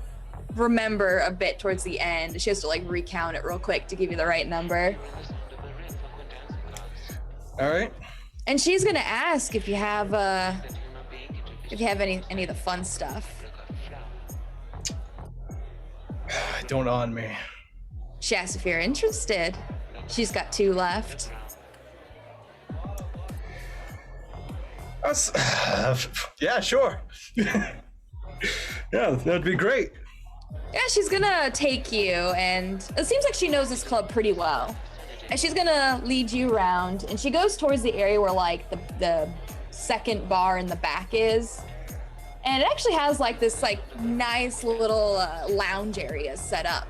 remember a bit towards the end. She has to like recount it real quick to give you the right number. All right. And she's gonna ask if you have any of the fun stuff. Don't on me. She asks if you're interested. She's got 2 left. Yeah, sure. Yeah, that'd be great. Yeah, she's gonna take you, and it seems like she knows this club pretty well. And she's gonna lead you around, and she goes towards the area where like the second bar in the back is. And it actually has like this like nice little lounge area set up.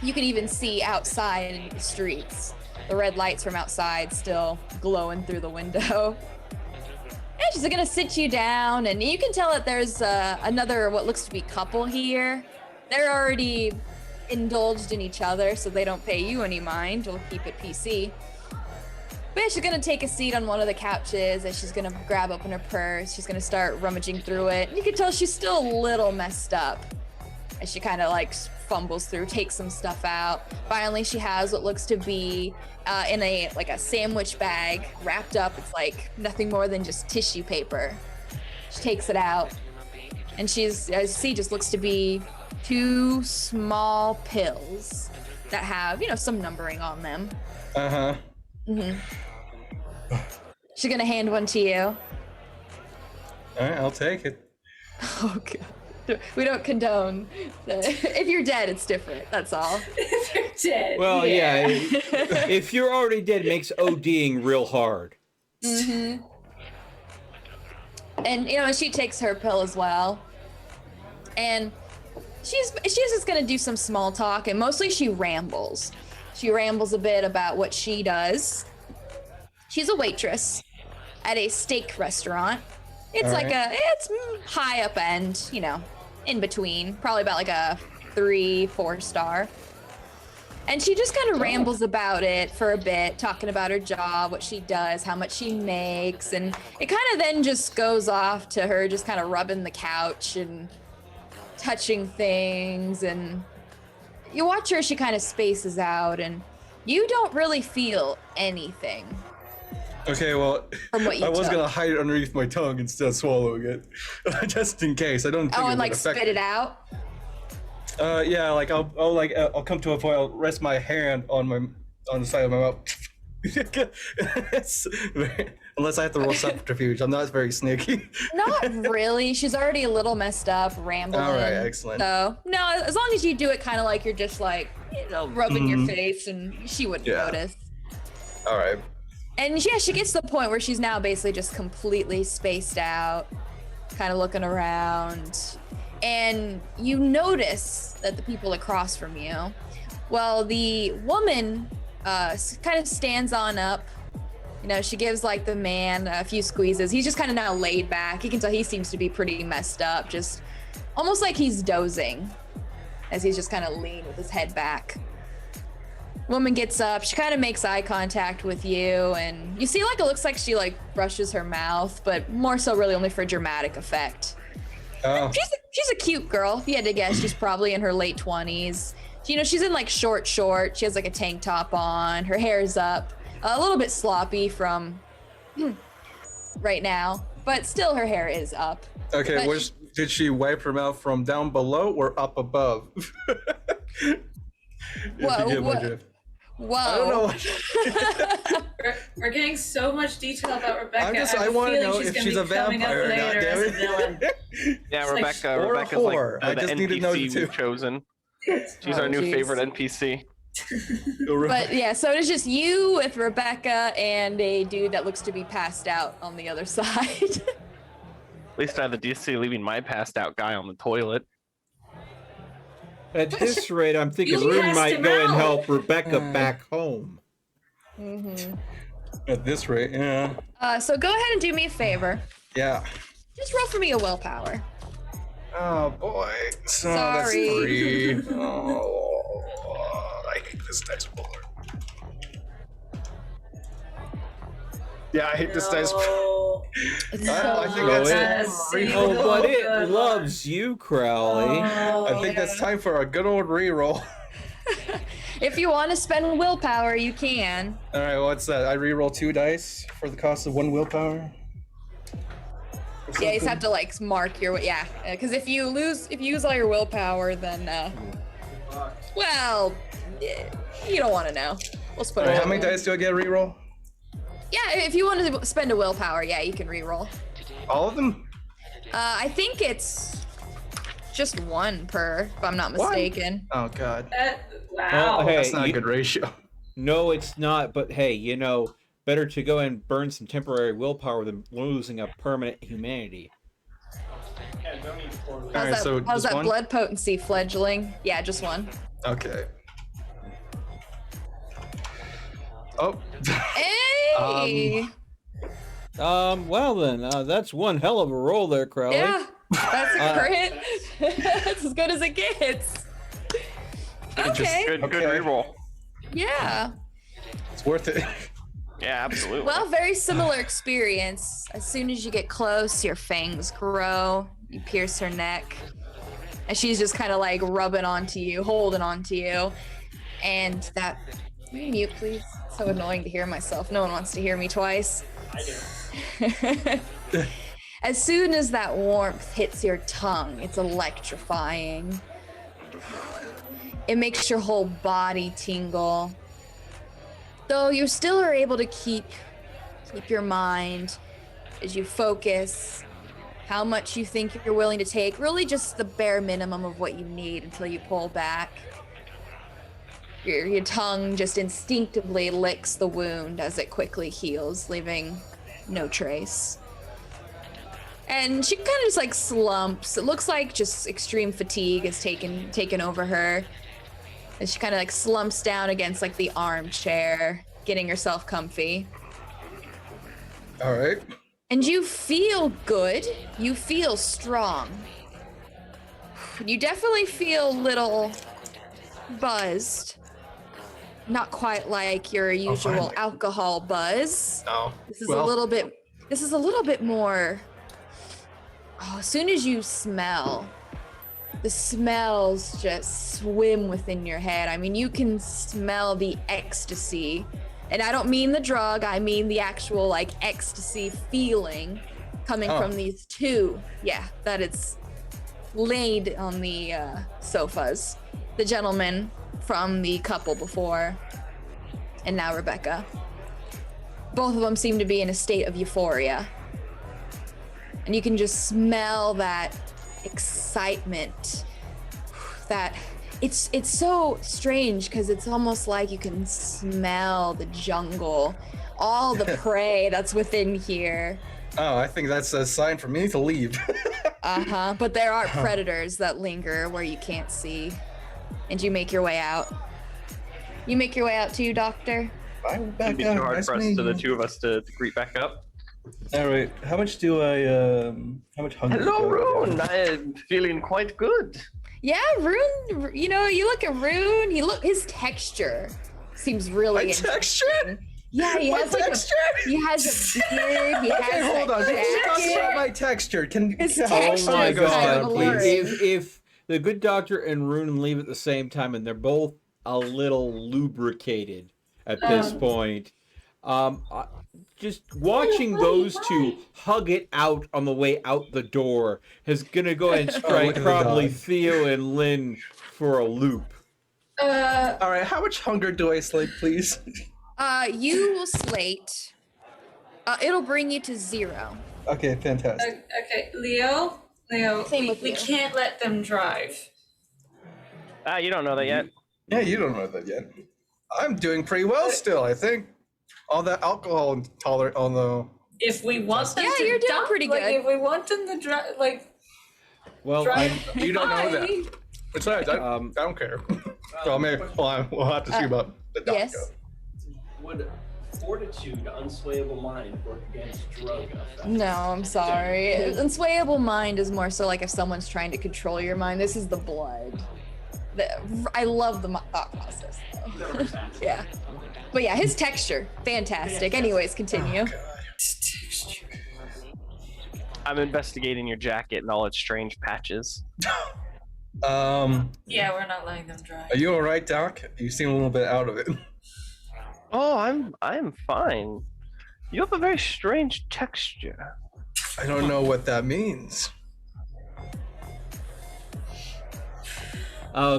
You can even see outside in the streets. The red lights from outside still glowing through the window. And she's gonna sit you down, and you can tell that there's another what looks to be couple here. They're already indulged in each other, so they don't pay you any mind. We'll keep it PC. But yeah, she's gonna take a seat on one of the couches, and she's gonna grab open her purse. She's gonna start rummaging through it. And you can tell she's still a little messed up as she kind of like fumbles through, takes some stuff out. Finally, she has what looks to be in a sandwich bag wrapped up. It's like nothing more than just tissue paper. She takes it out, and she's, as you see, just looks to be 2 small pills that have, some numbering on them. Uh-huh. She's gonna hand one to you. All right, I'll take it. Okay. We don't condone. If you're dead, it's different. That's all. If you're dead. Well, yeah. If you're already dead, it makes ODing real hard. Mm-hmm. And you know, she takes her pill as well. And she's just gonna do some small talk, and mostly she rambles. She rambles a bit about what she does. She's a waitress at a steak restaurant. It's it's high up end, you know, in between, probably about like a 3-4 star. And she just kind of rambles about it for a bit, talking about her job, what she does, how much she makes, and it kind of then just goes off to her just kind of rubbing the couch and touching things, and you watch her, she kind of spaces out, and you don't really feel anything. Okay, well, From what you I was took. gonna hide it underneath my tongue instead of swallowing it, just in case. I don't think Oh, it and would like affect spit it out? Yeah, like I'll come to a point. I'll rest my hand on the side of my mouth. Unless I have to roll subterfuge, I'm not very sneaky. Not really. She's already a little messed up, rambling. All right, excellent. So, no, as long as you do it kind of like you're just like, you know, rubbing your face, and she wouldn't Yeah. notice. All right. And yeah, she gets to the point where she's now basically just completely spaced out, kind of looking around. And you notice that the people across from you, well, the woman kind of stands on up. You know, she gives like the man a few squeezes. He's just kind of now laid back. You can tell he seems to be pretty messed up, just almost like he's dozing as he's just kind of lean with his head back. Woman gets up, she kind of makes eye contact with you, and you see like it looks like she like brushes her mouth, but more so really only for dramatic effect. Oh, She's a cute girl. If you had to guess, she's probably in her late 20s. You know, she's in like short. She has like a tank top on. Her hair's up, a little bit sloppy from right now, but still her hair is up. okay. But Did she wipe her mouth from down below or up above? If Whoa, you get my whoa. drift. Whoa. I don't know. We're getting so much detail about Rebecca. I want to know if gonna she's be a coming up vampire or not. later Damn as a it. villain. Yeah, It's like- Rebecca. Or a Rebecca's like whore. I the just need to know the NPC two. we've chosen. She's Oh, our new geez. favorite NPC. But yeah, so it is just you with Rebecca and a dude that looks to be passed out on the other side. At least I had the DC leaving my passed out guy on the toilet. At this rate, I'm thinking You Rune passed might him go and out. help Rebecca back home. At this rate, yeah. So go ahead and do me a favor. Yeah. Just roll for me a willpower. Oh boy. So that's Sorry. 3. Oh, I hate this dice roller. Yeah, I hate this dice. No. I think Oh, that's. Oh, but it loves you, Crowley. I think that's time for a good old reroll. If you want to spend willpower, you can. All right, what's that? I reroll 2 dice for the cost of 1 willpower. Yeah, you just have to like mark your because if you use all your willpower, then well, you don't want to know. We'll split All right, it. how many dice do I get a reroll? Yeah, if you want to spend a willpower, yeah, you can reroll. All of them? I think it's just 1 per, if I'm not mistaken. Oh god, Wow. Well, hey, that's not a good ratio. No, it's not. But hey, you know, better to go and burn some temporary willpower than losing a permanent humanity. Yeah, don't eat poorly. All right, so How's just that 1? blood potency fledgling? Yeah, just 1. Okay. Oh. Hey! Well then, that's one hell of a roll there, Crowley. Yeah, that's a crit. That's as good as it gets. Okay. Good Okay. reroll. Yeah. It's worth it. Yeah, absolutely. Well, very similar experience. As soon as you get close, your fangs grow. You pierce her neck. And she's just kind of like rubbing onto you, holding onto you. And that. Can you mute, please? It's so annoying to hear myself. No one wants to hear me twice. As soon as that warmth hits your tongue, it's electrifying. It makes your whole body tingle. Though you still are able to keep your mind as you focus how much you think you're willing to take. Really just the bare minimum of what you need until you pull back. Your tongue just instinctively licks the wound as it quickly heals, leaving no trace. And she kind of just like slumps. It looks like just extreme fatigue has taken over her. And she kind of like slumps down against like the armchair, getting herself comfy. All right. And you feel good. You feel strong. You definitely feel a little buzzed. Not quite like your usual finally. alcohol buzz. Oh. This is a little bit more. Oh, as soon as you smell, the smells just swim within your head. I mean, you can smell the ecstasy. And I don't mean the drug, I mean the actual like ecstasy feeling coming from these two. Yeah, that it's laid on the sofas. The gentleman from the couple before, and now Rebecca. Both of them seem to be in a state of euphoria. And you can just smell that excitement. That it's so strange because it's almost like you can smell the jungle, all the prey that's within here. Oh, I think that's a sign for me to leave. But there are predators that linger where you can't see. And you make your way out. You make your way out too, Doctor? I'm It'd back be too up. hard Nice for us meeting to the you. two of us to greet back up. All right. How much do I? How much hunger? Hello, do I have? Rune. I'm feeling quite good. Yeah, Rune, you know, you look at Rune, his texture seems really My texture? interesting. Yeah, he My has like texture? he has a beard, he Okay, has hold on. that Let's talk jacket. about my texture. His can- texture Oh my is kind god, of please. alluring. If the good doctor and Rune leave at the same time and they're both a little lubricated at this point, just watching those two hug it out on the way out the door is gonna go ahead and strike look at the probably dog. Theo and Lynn for a loop. All right, how much hunger do I slate, please? You will slate. It'll bring you to 0. Okay, fantastic. Okay, Leo, Same with we you. can't let them drive. You don't know that yet. Yeah, you don't know that yet. I'm doing pretty well still, I think. All that alcohol tolerant, although. If we want them Yeah, to you're doing dump, pretty like, good. if we want them to drive, like, Well, drive You don't know that. by- Besides, I don't care. Well, maybe we'll have to see about the doctor. Yes. Would fortitude, unswayable mind work against drug effects? No, I'm sorry. Unswayable mind is more so like if someone's trying to control your mind. This is the blood. I love the thought process, though. Yeah. But yeah, his texture, fantastic. Anyways, continue. I'm investigating your jacket and all its strange patches. Yeah, we're not letting them drive. Are you all right, Doc? You seem a little bit out of it. Oh, I'm fine. You have a very strange texture. I don't know what that means.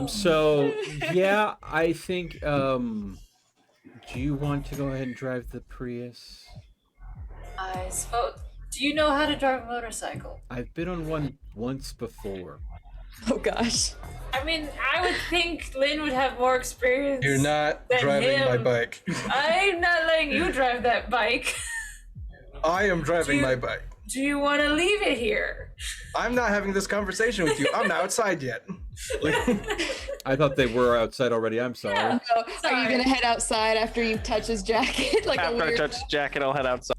So yeah, I think do you want to go ahead and drive the Prius? I suppose. Do you know how to drive a motorcycle? I've been on one once before. Oh gosh. I mean, I would think Lynn would have more experience. You're not than driving my him. bike. I'm not letting you drive that bike. I am driving you- my bike. Do you want to leave it here? I'm not having this conversation with you. I'm not outside yet. I thought they were outside already. I'm sorry. Yeah. So, are you Sorry. gonna head outside after you touch his jacket? Like After a I weird... touch the jacket, I'll head outside.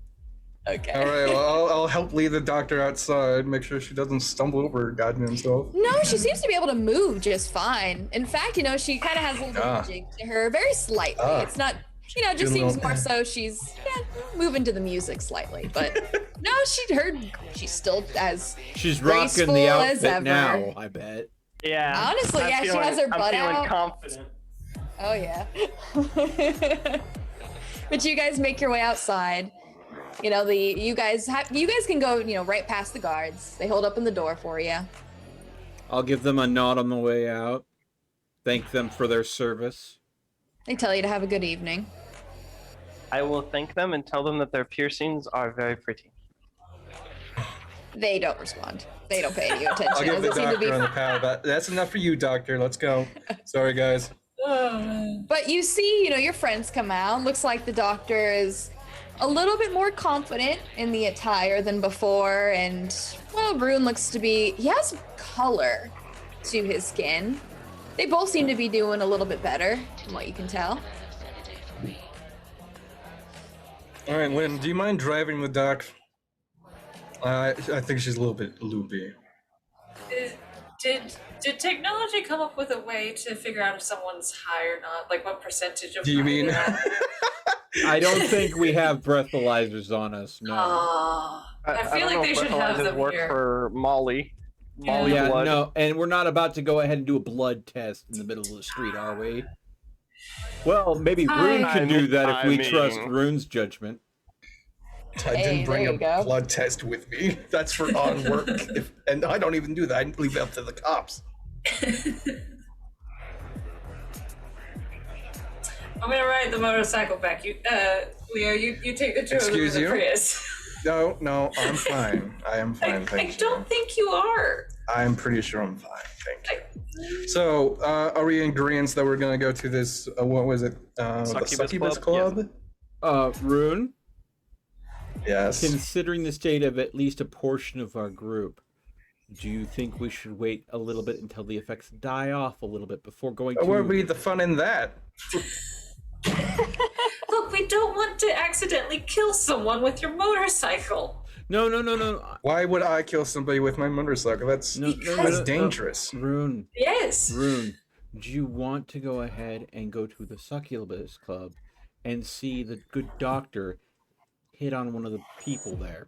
Okay. All right, well, I'll help lead the doctor outside, make sure she doesn't stumble over her goddamn self. No, she seems to be able to move just fine. In fact, you know, she kind of has a little Ah. jig to her, very slightly. Ah. It's not, you know, it just Good seems little- more so she's moving to the music slightly. But no, she's still as She's rocking graceful the as outfit ever. now, I bet. Yeah. Honestly, yeah, she has her I'm butt feeling out. confident. Oh yeah. But you guys make your way outside. You know, you guys can go, you know, right past the guards. They hold up in the door for you. I'll give them a nod on the way out. Thank them for their service. They tell you to have a good evening. I will thank them and tell them that their piercings are very pretty. They don't respond. They don't pay any attention. I'll give the Doesn't seem to be. doctor on the pad. That's enough for you, doctor. Let's go. Sorry, guys. Oh, man. But you see, your friends come out. Looks like the doctor is a little bit more confident in the attire than before. And, well, Rune looks to be, he has color to his skin. They both seem to be doing a little bit better, from what you can tell. All right, Lynn, do you mind driving the doc? I think she's a little bit loopy. Did technology come up with a way to figure out if someone's high or not? Like what percentage of Do you high mean? they are? I don't think we have breathalyzers on us. No. I feel don't like know they if should have breathalyzers them work here. for Molly. Molly Yeah, blood. no, and we're not about to go ahead and do a blood test in the middle of the street, are we? Well, maybe Rune can do that if we trust Rune's judgment. I Hey, didn't bring there a you go. blood test with me. That's for on work. And I don't even do that. I leave it up to the cops. I'm gonna ride the motorcycle back. You, Leo, you take the tour Excuse of the you? Prius. No, I'm fine. I am fine, I thank you. don't think you are. I'm pretty sure I'm fine, thank you. So, are we in agreement that we're gonna go to this, what was it? The Succubus Succubus Club? Club? Rune, Yes. considering the state of at least a portion of our group, do you think we should wait a little bit until the effects die off a little bit before going to... What would be the fun in that? Look, we don't want to accidentally kill someone with your motorcycle. No. Why would I kill somebody with my motorcycle? That's dangerous. Rune, Yes. do you want to go ahead and go to the Succubus Club and see the good doctor hit on one of the people there?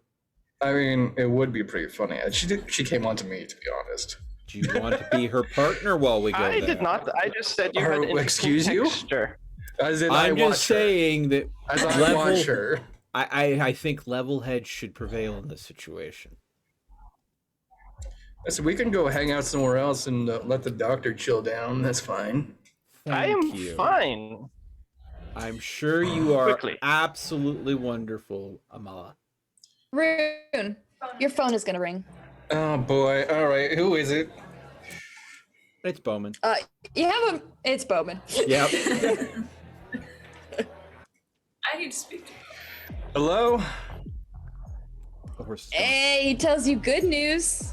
I mean, it would be pretty funny. She came on to me, to be honest. Do you want to be her partner while we go I there? did not. I just said you had interesting excuse you? texture. As in, I'm I watch just saying that her. As I watch her. I think level heads should prevail in this situation. So we can go hang out somewhere else and let the doctor chill down. That's fine. I Thank am you. fine. I'm sure you are Quickly. absolutely wonderful, Amala. Rune, your phone is gonna ring. Oh boy. All right. Who is it? It's Bowman. You have a. It's Bowman. Yep. I need to speak to you. Hello? The horse is Hey, he tells you good news.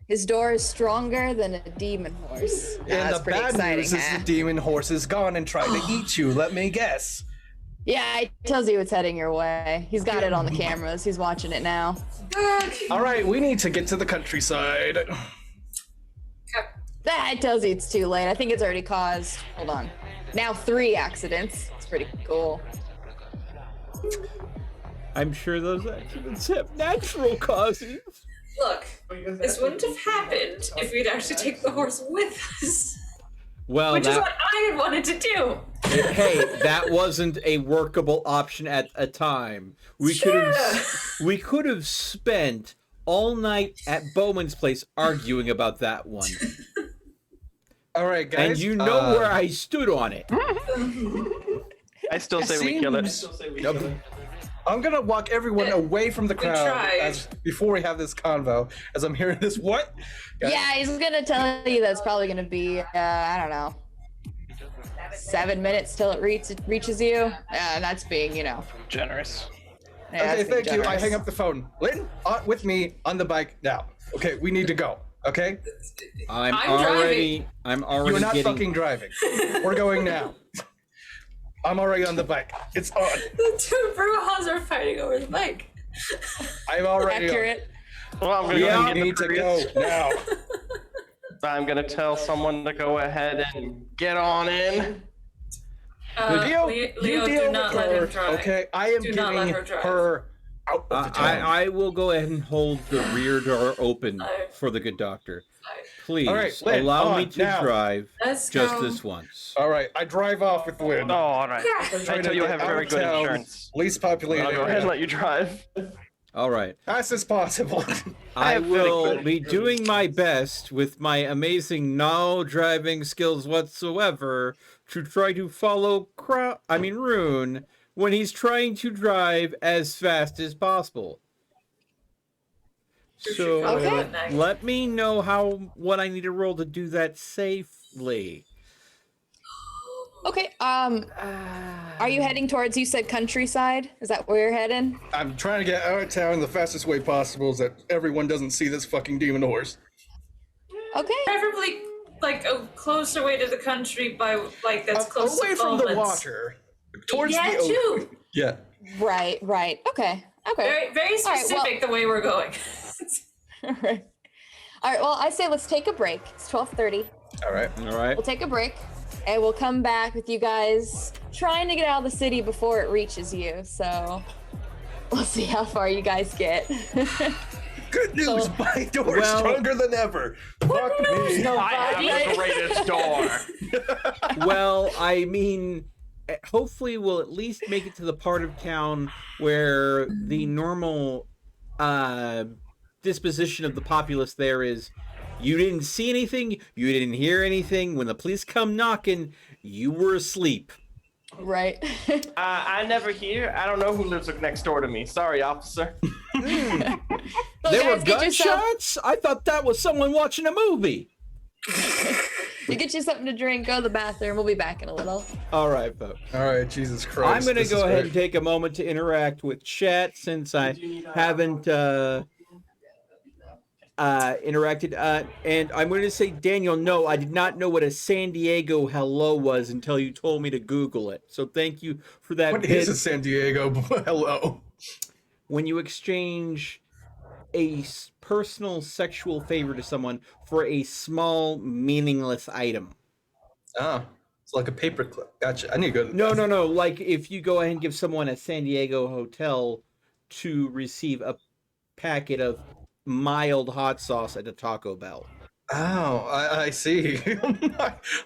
His door is stronger than a demon horse. And That's the pretty bad exciting, news is huh? the demon horse is gone and trying to eat you. Let me guess. Yeah, he tells you it's heading your way. He's got it on the cameras. He's watching it now. All right, we need to get to the countryside. That tells you it's too late. I think it's already caused. Hold on. Now 3 accidents. It's pretty cool. I'm sure those accidents have natural causes. Look, this wouldn't have happened if we'd actually take the horse with us. Well, Which is what I had wanted to do. hey, that wasn't a workable option at a time. We could have spent all night at Bowman's place arguing about that one. All right, guys. And you know where I stood on it. I still say we kill it. I'm gonna walk everyone away from the crowd tried. before we have this convo. As I'm hearing this, what? Guys, Yeah, he's gonna tell you that's probably gonna be, I don't know, 7 minutes till it reaches you. That's being, Generous. yeah, that's Okay, being thank you. I generous. hang up the phone. Lynn, with me on the bike now. Okay, we need to go. Okay, I'm I'm already you're not getting. fucking driving. We're going now. I'm already on the bike. It's on. The two Brujas are fighting over the bike. I'm already Accurate. Well, I'm gonna Yeah, go on. get We the need to Prius. go now. I'm gonna tell someone to go ahead and get on in. Leo, Leo, you deal do not with let her. him drive. Okay, I am Do not let getting her drive. her out of the town. I will go ahead and hold the rear door open for the good doctor. Please All right, Lynn, allow me on, to now. drive Let's just go. this once. All right, I drive off with Lynn. Oh, all right. Yeah. I Trying tell to you, I get have out very of good town, insurance. Least populated I'll go ahead area. and let you drive. All right. Fast as possible. I have very will good be doing my best with my amazing no driving skills whatsoever to try to follow Rune when he's trying to drive as fast as possible. So Okay. let me know what I need to roll to do that safely. Okay. Are you heading towards? You said countryside. Is that where you're heading? I'm trying to get out of town the fastest way possible so that everyone doesn't see this fucking demon horse. Okay. Preferably like a closer way to the country by like that's close away to from the Bowman's. water, towards Yeah, the ocean. too. Yeah. Right. Okay. Very, very All right, specific the way we're going. All right. Well, I say let's take a break. It's 12:30. All right. All right. We'll take a break, and we'll come back with you guys trying to get out of the city before it reaches you. So we'll see how far you guys get. Good news, So- my door is stronger than ever. Fuck me. I have the greatest door. Well, I mean, hopefully we'll at least make it to the part of town where the normal disposition of the populace there is you didn't see anything, you didn't hear anything. When the police come knocking, you were asleep. Right. I never hear. I don't know who lives next door to me. Sorry, officer. So There were guys, get yourself- gunshots? I thought that was someone watching a movie. You get you something to drink, go to the bathroom. We'll be back in a little. All right, folks. All right, Jesus Christ. I'm going to this go is ahead great. and take a moment to interact with chat since I haven't interacted. And I'm going to say, Daniel, no, I did not know what a San Diego hello was until you told me to Google it. So thank you for that. What bit. is a San Diego hello? When you exchange a personal sexual favor to someone for a small, meaningless item. Oh, it's like a paperclip. Gotcha. I need to go to the No. bathroom. Like if you go ahead and give someone a San Diego hotel to receive a packet of mild hot sauce at a Taco Bell. Oh, I see.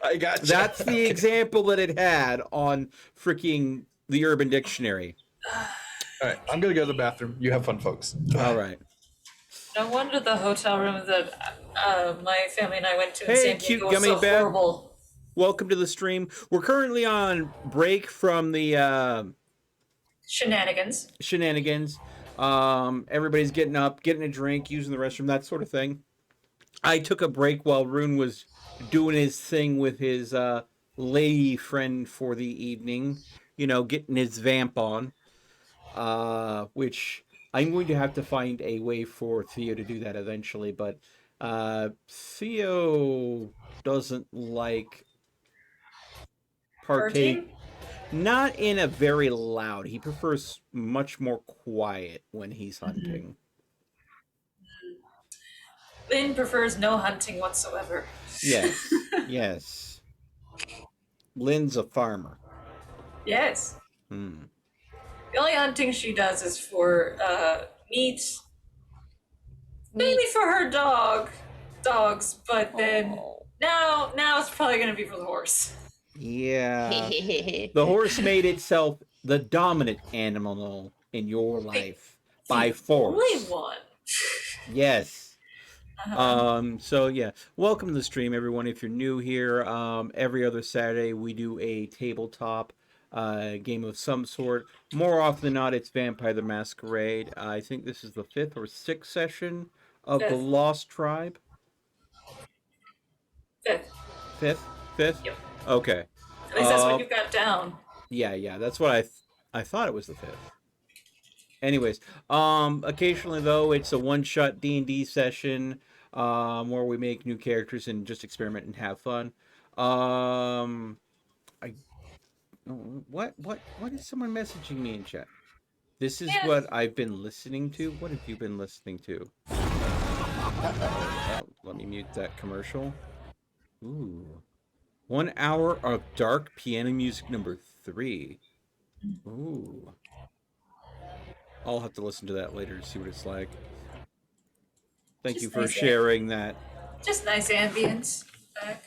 I got you. That's the example that it had on freaking the Urban Dictionary. All right, I'm going to go to the bathroom. You have fun, folks. All right. No wonder the hotel room that my family and I went to in Hey, San cute Diego was gummy so bear. horrible. Welcome to the stream. We're currently on break from the Shenanigans. shenanigans. Everybody's getting up, getting a drink, using the restroom, that sort of thing. I took a break while Rune was doing his thing with his lady friend for the evening, getting his vamp on, which I'm going to have to find a way for Theo to do that eventually, but Theo doesn't like partake. Virgin? Not in a very loud. He prefers much more quiet when he's hunting. Lynn prefers no hunting whatsoever. Yes, yes. Lynn's a farmer. Yes. Hmm. The only hunting she does is for meat. Maybe for her dogs, but then now it's probably gonna be for the horse. Yeah. The horse made itself the dominant animal in your life by force. Only one. Yes. So yeah, welcome to the stream, everyone. If you're new here, every other Saturday we do a tabletop game of some sort. More often than not, it's Vampire the Masquerade. I think this is the 5th or 6th session of the Fifth. Lost Tribe. Fifth. 5th? Yep. Okay. At least that's what you got down. Yeah, that's what I thought it was the 5th. Anyways, occasionally though, it's a one-shot D&D session where we make new characters and just experiment and have fun. What is someone messaging me in chat? This is Yes. what I've been listening to. What have you been listening to? Oh, let me mute that commercial. Ooh. 1 hour of dark piano music number 3. Ooh. I'll have to listen to that later to see what it's like. Thank Just you for nice sharing that. Just nice ambience back.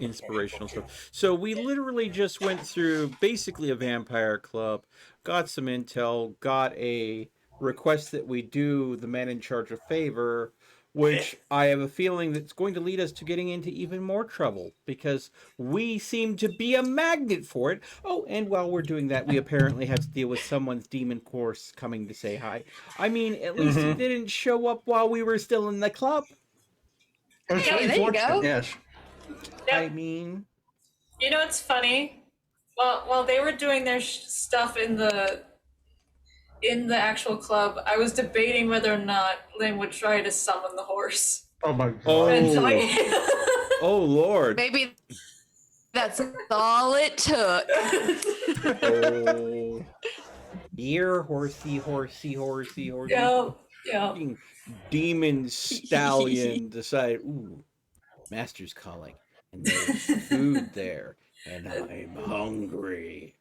Inspirational stuff. So we literally just went through basically a vampire club, got some intel, got a request that we do the man in charge a favor which I have a feeling that's going to lead us to getting into even more trouble because we seem to be a magnet for it. Oh, and while we're doing that, we apparently have to deal with someone's demon course coming to say hi. I mean, at least it didn't show up while we were still in the club. It's Hey, there you go. Yes. I mean, You know what's funny? While they were doing their stuff in the actual club, I was debating whether or not Lynn would try to summon the horse. Oh my god. oh, oh Lord. Maybe that's all it took. Oh. Here, horsey, horsey, horsey, horsey. Yeah. Fucking demon stallion decide, ooh, master's calling, and there's food there, and I'm hungry.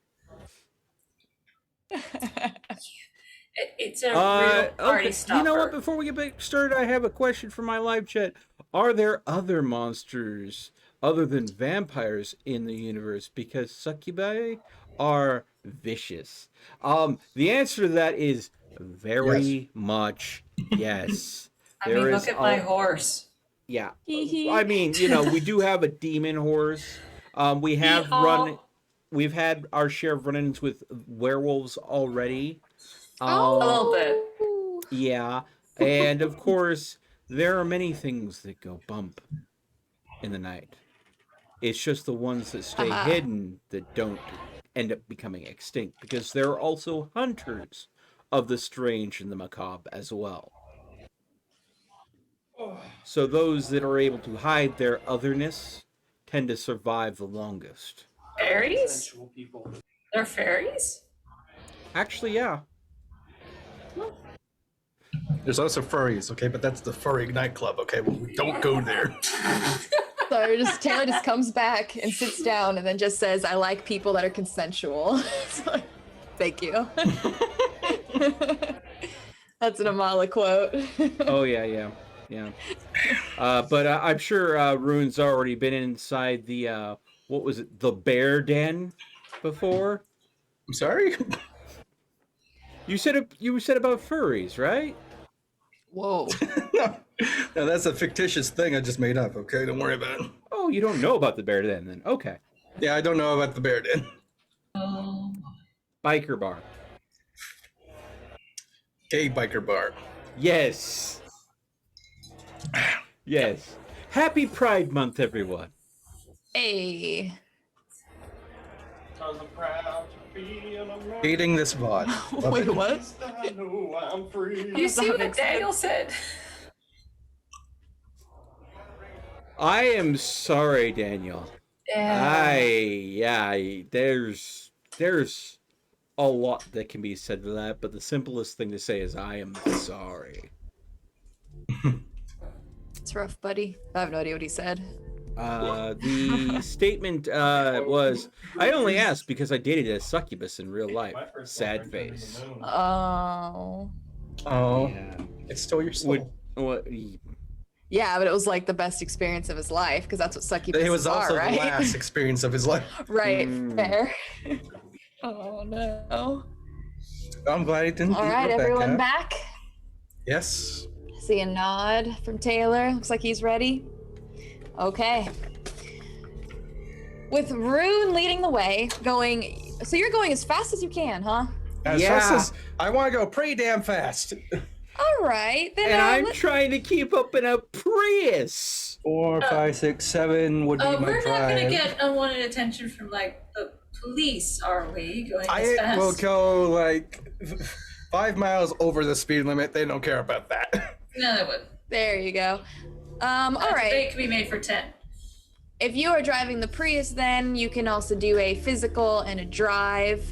It's a real party stopper. You know what? Before we get back started, I have a question for my live chat. Are there other monsters other than vampires in the universe? Because succubi are vicious. The answer to that is very much yes. I mean, look at my horse. Yeah. I mean, you know, we do have a demon horse. We have we've had our share of run-ins with werewolves already. A little bit. Yeah. And of course, there are many things that go bump in the night. It's just the ones that stay hidden that don't end up becoming extinct, because there are also hunters of the strange and the macabre as well. So those that are able to hide their otherness tend to survive the longest. Fairies? They're fairies? Actually, yeah. There's also furries, okay, but that's the furry nightclub, okay? Well, we don't go there. So Taylor just comes back and sits down and then just says, I like people that are consensual. It's like, thank you. That's an Amala quote. Oh, yeah. But I'm sure Rune's already been inside the, what was it, the bear den before? I'm sorry? You said about furries, right? Whoa. No, that's a fictitious thing I just made up, okay? Don't worry about it. Oh, you don't know about the bear den then? Okay. Yeah, I don't know about the bear den. Biker bar. Gay biker bar. Yes. Yes. Happy Pride Month, everyone. Hey. Eating this VOD. Wait, what? You see what Daniel said? I am sorry, Daniel. Yeah. There's a lot that can be said to that, but the simplest thing to say is I am sorry. It's rough, buddy. I have no idea what he said. The statement was, I only asked because I dated a succubus in real life. Sad face. Oh. Oh. Yeah. It stole your soul. What? Yeah, but it was like the best experience of his life because that's what succubuses It was also are, right? the last experience of his life. Right, fair. Oh no. I'm glad he didn't. All eat right, Rebecca. everyone back. Yes. See a nod from Taylor. Looks like he's ready. Okay. With Rune leading the way, going. So you're going as fast as you can, huh? As Yeah. fast as I want to go pretty damn fast. All right. Then And I'm trying to keep up in a Prius. 4, 5, 6, 7 would be my We're not drive. gonna get unwanted attention from like the police, are we? Going this I fast? will go like 5 miles over the speed limit. They don't care about that. No, they wouldn't. There you go. All right. Debate can be made for 10. If you are driving the Prius, then you can also do a physical and a drive.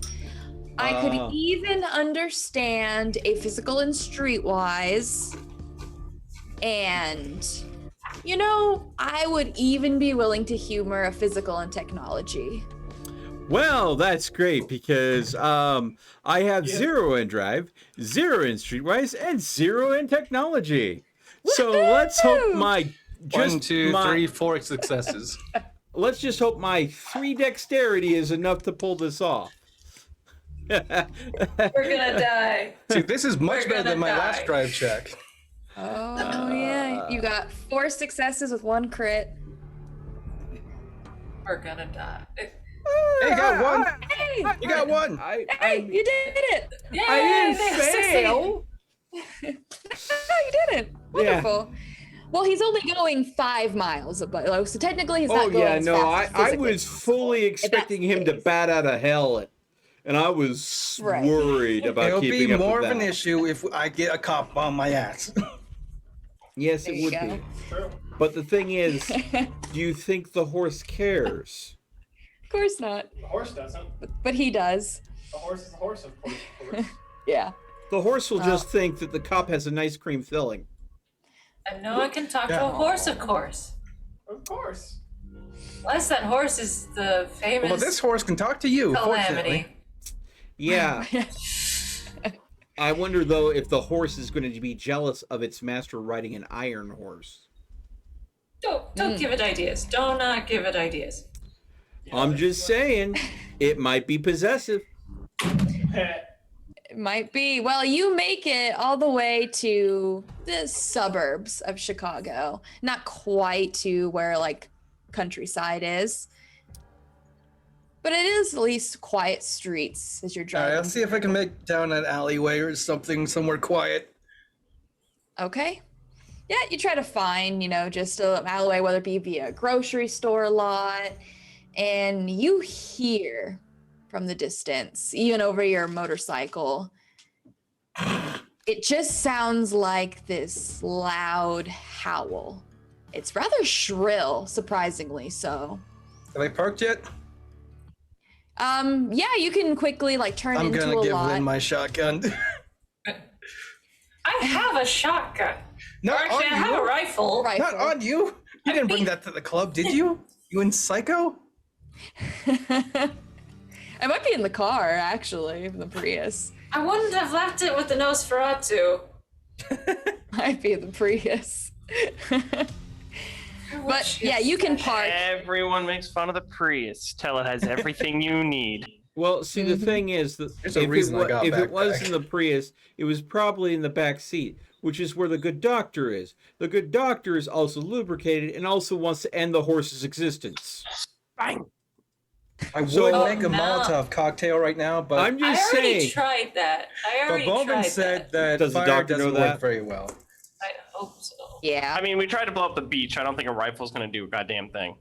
I could even understand a physical and streetwise. And, you know, I would even be willing to humor a physical and technology. Well, that's great because I have 0 in drive, 0 in streetwise, and 0 in technology. So let's hope my 1, 2, 3, 4 successes. Let's just hope my 3 dexterity is enough to pull this off. We're gonna die. See, this is much We're better than gonna my die. last drive check. Oh, yeah. You got 4 successes with 1 crit. We're gonna die. Hey, you got one. Hey, You got one. hey, you did it! Yay, I they didn't fail. No, you didn't. Wonderful. Well, he's only going 5 miles below, so technically he's not Oh going yeah, as no, fast as I physically was possible, fully if that's expecting the him to case. bat out of hell, and I was Right. worried about It'll keeping be up more with of an that. issue if I get a cop on my ass. Yes, There it you would go. be. True. But the thing is, do you think the horse cares? Of course not, The horse doesn't. but he does. The horse is a horse, of course. Of course. Yeah. The horse will Oh. just think that the cop has a nice cream filling. And no one can talk to Yeah. a horse, of course. Of course. Unless that horse is the famous Well, this horse can talk to you, fortunately. calamity. Yeah. I wonder though if the horse is going to be jealous of its master riding an iron horse. Don't give it ideas. Do not give it ideas. I'm just saying, it might be possessive. It might be. Well, you make it all the way to the suburbs of Chicago. Not quite to where like countryside is. But it is at least quiet streets as you're All driving. right, I'll see if I can make down an alleyway or something somewhere quiet. Okay. Yeah, you try to find, just an alleyway, whether it be a grocery store lot, and you hear from the distance, even over your motorcycle, it just sounds like this loud howl. It's rather shrill, surprisingly so. Have I parked yet? Yeah, you can quickly turn I'm into gonna a give lot. Lynn my shotgun. I have a shotgun. Not Or actually, I on have a you. rifle. Rifle. Not on you. You didn't bring that to the club, did you? You and Psycho? I might be in the car, actually, the Prius. I wouldn't have left it with the Nosferatu. Might be the Prius. But yeah, you can park. Everyone makes fun of the Prius. Tell it has everything you need. Well, see, the thing is that There's a reason I got if it was backpack. in the Prius, it was probably in the back seat, which is where the good doctor is. The good doctor is also lubricated and also wants to end the horse's existence. Bang. I would So- make a Oh, no. Molotov cocktail right now, but I'm I just already saying. tried that. I but already Bowman tried said that. that Does the fire doctor know doesn't that? work very well. I hope so. Yeah. I mean, we tried to blow up the beach. I don't think a rifle's gonna do a goddamn thing.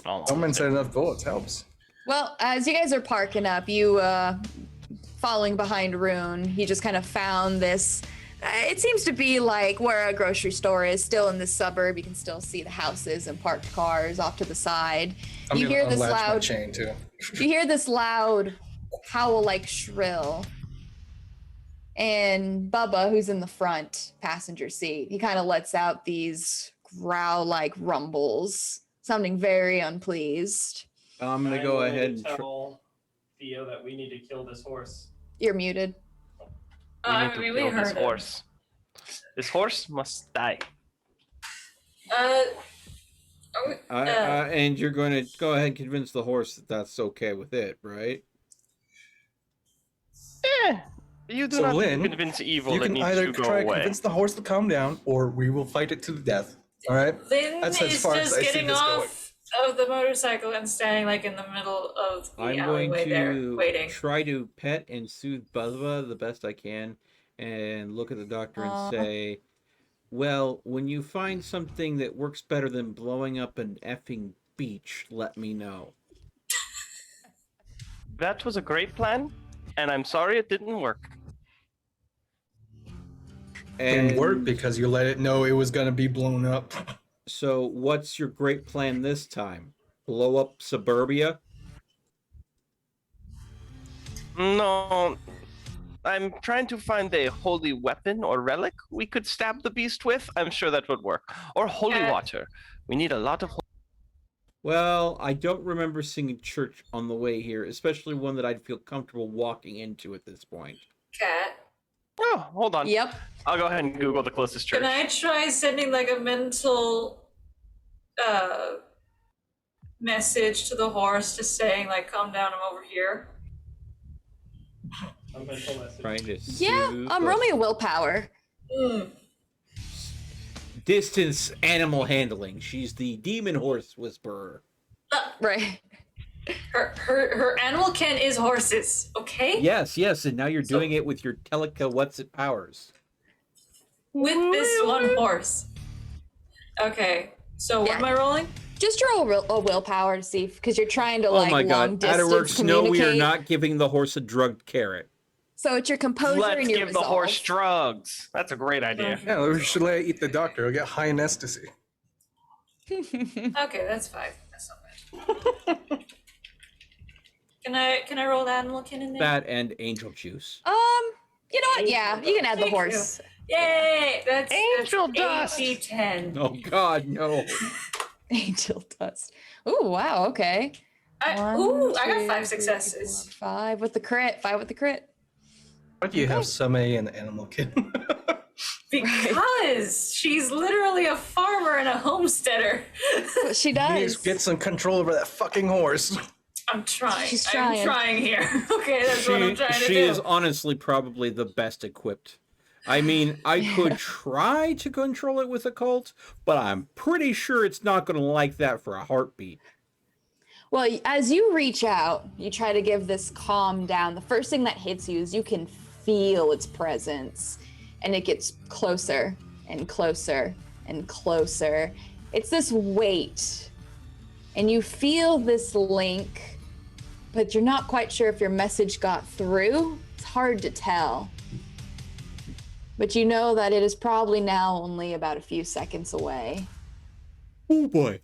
Bowman said enough bullets helps. Well, as you guys are parking up, you following behind Rune, he just kind of found this. It seems to be like where a grocery store is, still in this suburb. You can still see the houses and parked cars off to the side. I'm You gonna hear this unlatch my loud. chain too. You hear this loud howl, like shrill. And Bubba, who's in the front passenger seat, he kind of lets out these growl-like rumbles, sounding very unpleased. I'm gonna I'm go going ahead to and. tell Theo that we need to kill this horse. You're muted. We I need to mean, we kill this heard him. horse. This horse must die. Are we- And you're going to go ahead and convince the horse that that's okay with it, right? You do So, not Lynn, convince evil You that can needs either to go try to away. convince the horse to calm down, or we will fight it to the death. All right? Lynn That's as is far as just I see getting this off of the motorcycle and standing in the middle of the I'm going alleyway there, to waiting. try to pet and soothe Buzba the best I can and look at the doctor and Aw. say, well, when you find something that works better than blowing up an effing beach, let me know. That was a great plan, and I'm sorry it didn't work. Didn't work And because you let it know it was gonna be blown up. so what's your great plan this time? Blow up suburbia? No, I'm trying to find a holy weapon or relic we could stab the beast with. I'm sure that would work. Or holy water. We need a lot of. Well, I don't remember seeing a church on the way here, especially one that I'd feel comfortable walking into at this point. Cat, Oh, hold on. Yep. I'll go ahead and Google the closest church. can I try sending a mental message to the horse, just saying calm down, I'm over here? A mental message. Trying to Yeah. soothe Roll the- me a willpower. distance animal handling. She's the demon horse whisperer. Right. Her animal kin is horses, okay? Yes, and now you're doing it with your Teleca what's it powers. With this one horse. Okay, so what Yeah. am I rolling? Just roll a willpower to see, because you're trying to Oh like my long god, distance Adderworks, no, we are communicate. not giving the horse a drugged carrot. So it's your composure Let's and your give resolve. the horse drugs. That's a great idea. Yeah, we should let it eat the doctor. He'll get high in ecstasy. Okay, that's 5. That's not bad. Can I roll the animal kin in there? That and angel juice. You know what? Yeah, you can add the Thank horse. Yay! That's Angel that's dust. 8d10. Oh god, no. Angel dust. Ooh, wow. Okay. I got 5 successes. 5 with the crit. 5 with the crit. Why do you have some A in the animal kid? Because she's literally a farmer and a homesteader. What she You need does. to get some control over that fucking horse. I'm trying. She's I'm trying. trying here. Okay, that's what I'm trying to She do. is honestly probably the best equipped. I mean, I could try to control it with a cult, but I'm pretty sure it's not going to like that for a heartbeat. Well, as you reach out, you try to give this calm down. The first thing that hits you is you can feel its presence, and it gets closer and closer and closer. It's this weight, and you feel this link, but you're not quite sure if your message got through. It's hard to tell. But you know that it is probably now only about a few seconds away. Oh boy.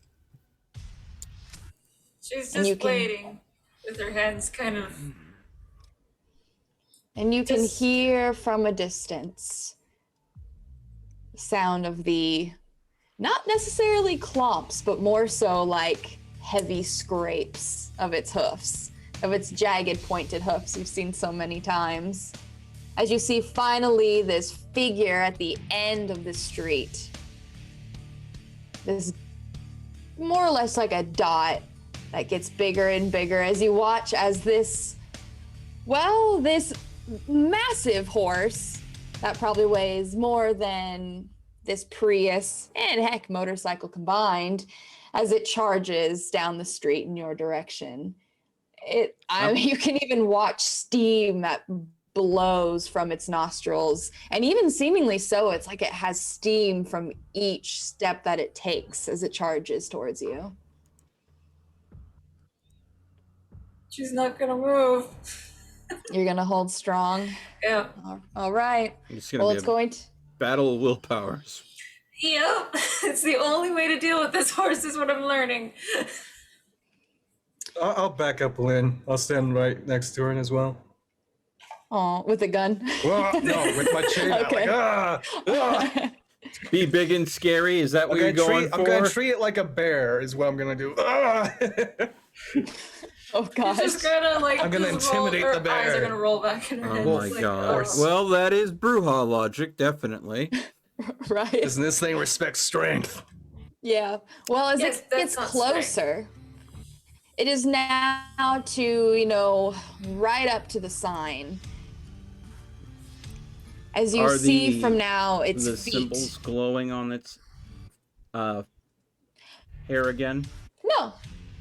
She's And you just can- waiting with her hands kind of. And you can Just- hear from a distance the sound of the, not necessarily clomps, but more so like heavy scrapes of its hoofs, of its jagged pointed hoofs you've seen so many times. As you see finally this figure at the end of the street. This more or less like a dot that gets bigger and bigger as you watch as this massive horse that probably weighs more than this Prius and heck motorcycle combined as it charges down the street in your direction. You can even watch steam that blows from its nostrils, and even seemingly so, it's like it has steam from each step that it takes as it charges towards you. She's not gonna move. You're gonna hold strong. Yeah. All right. It's going to Well, be it's a going to. battle of willpowers. Yep. It's the only way to deal with this horse, is what I'm learning. I'll back up Lynn. I'll stand right next to her as well. Oh, with a gun. Well, no, with my chain out, Okay. like, Be big and scary. Is that what you're going for? I'm gonna treat it like a bear is what I'm gonna do. Ah! Oh gosh. She's just gonna like. I'm gonna just roll- intimidate her the eyes are bear. gonna roll back in her head. Oh my It's like, god. oh. Well, that is Bruja logic, definitely. Right. Doesn't this thing respect strength? Yeah. Well, as Yes, it that's gets not closer, it is now to, right up to the sign. As you Are see the- from now, its The feet. symbols glowing on its hair again.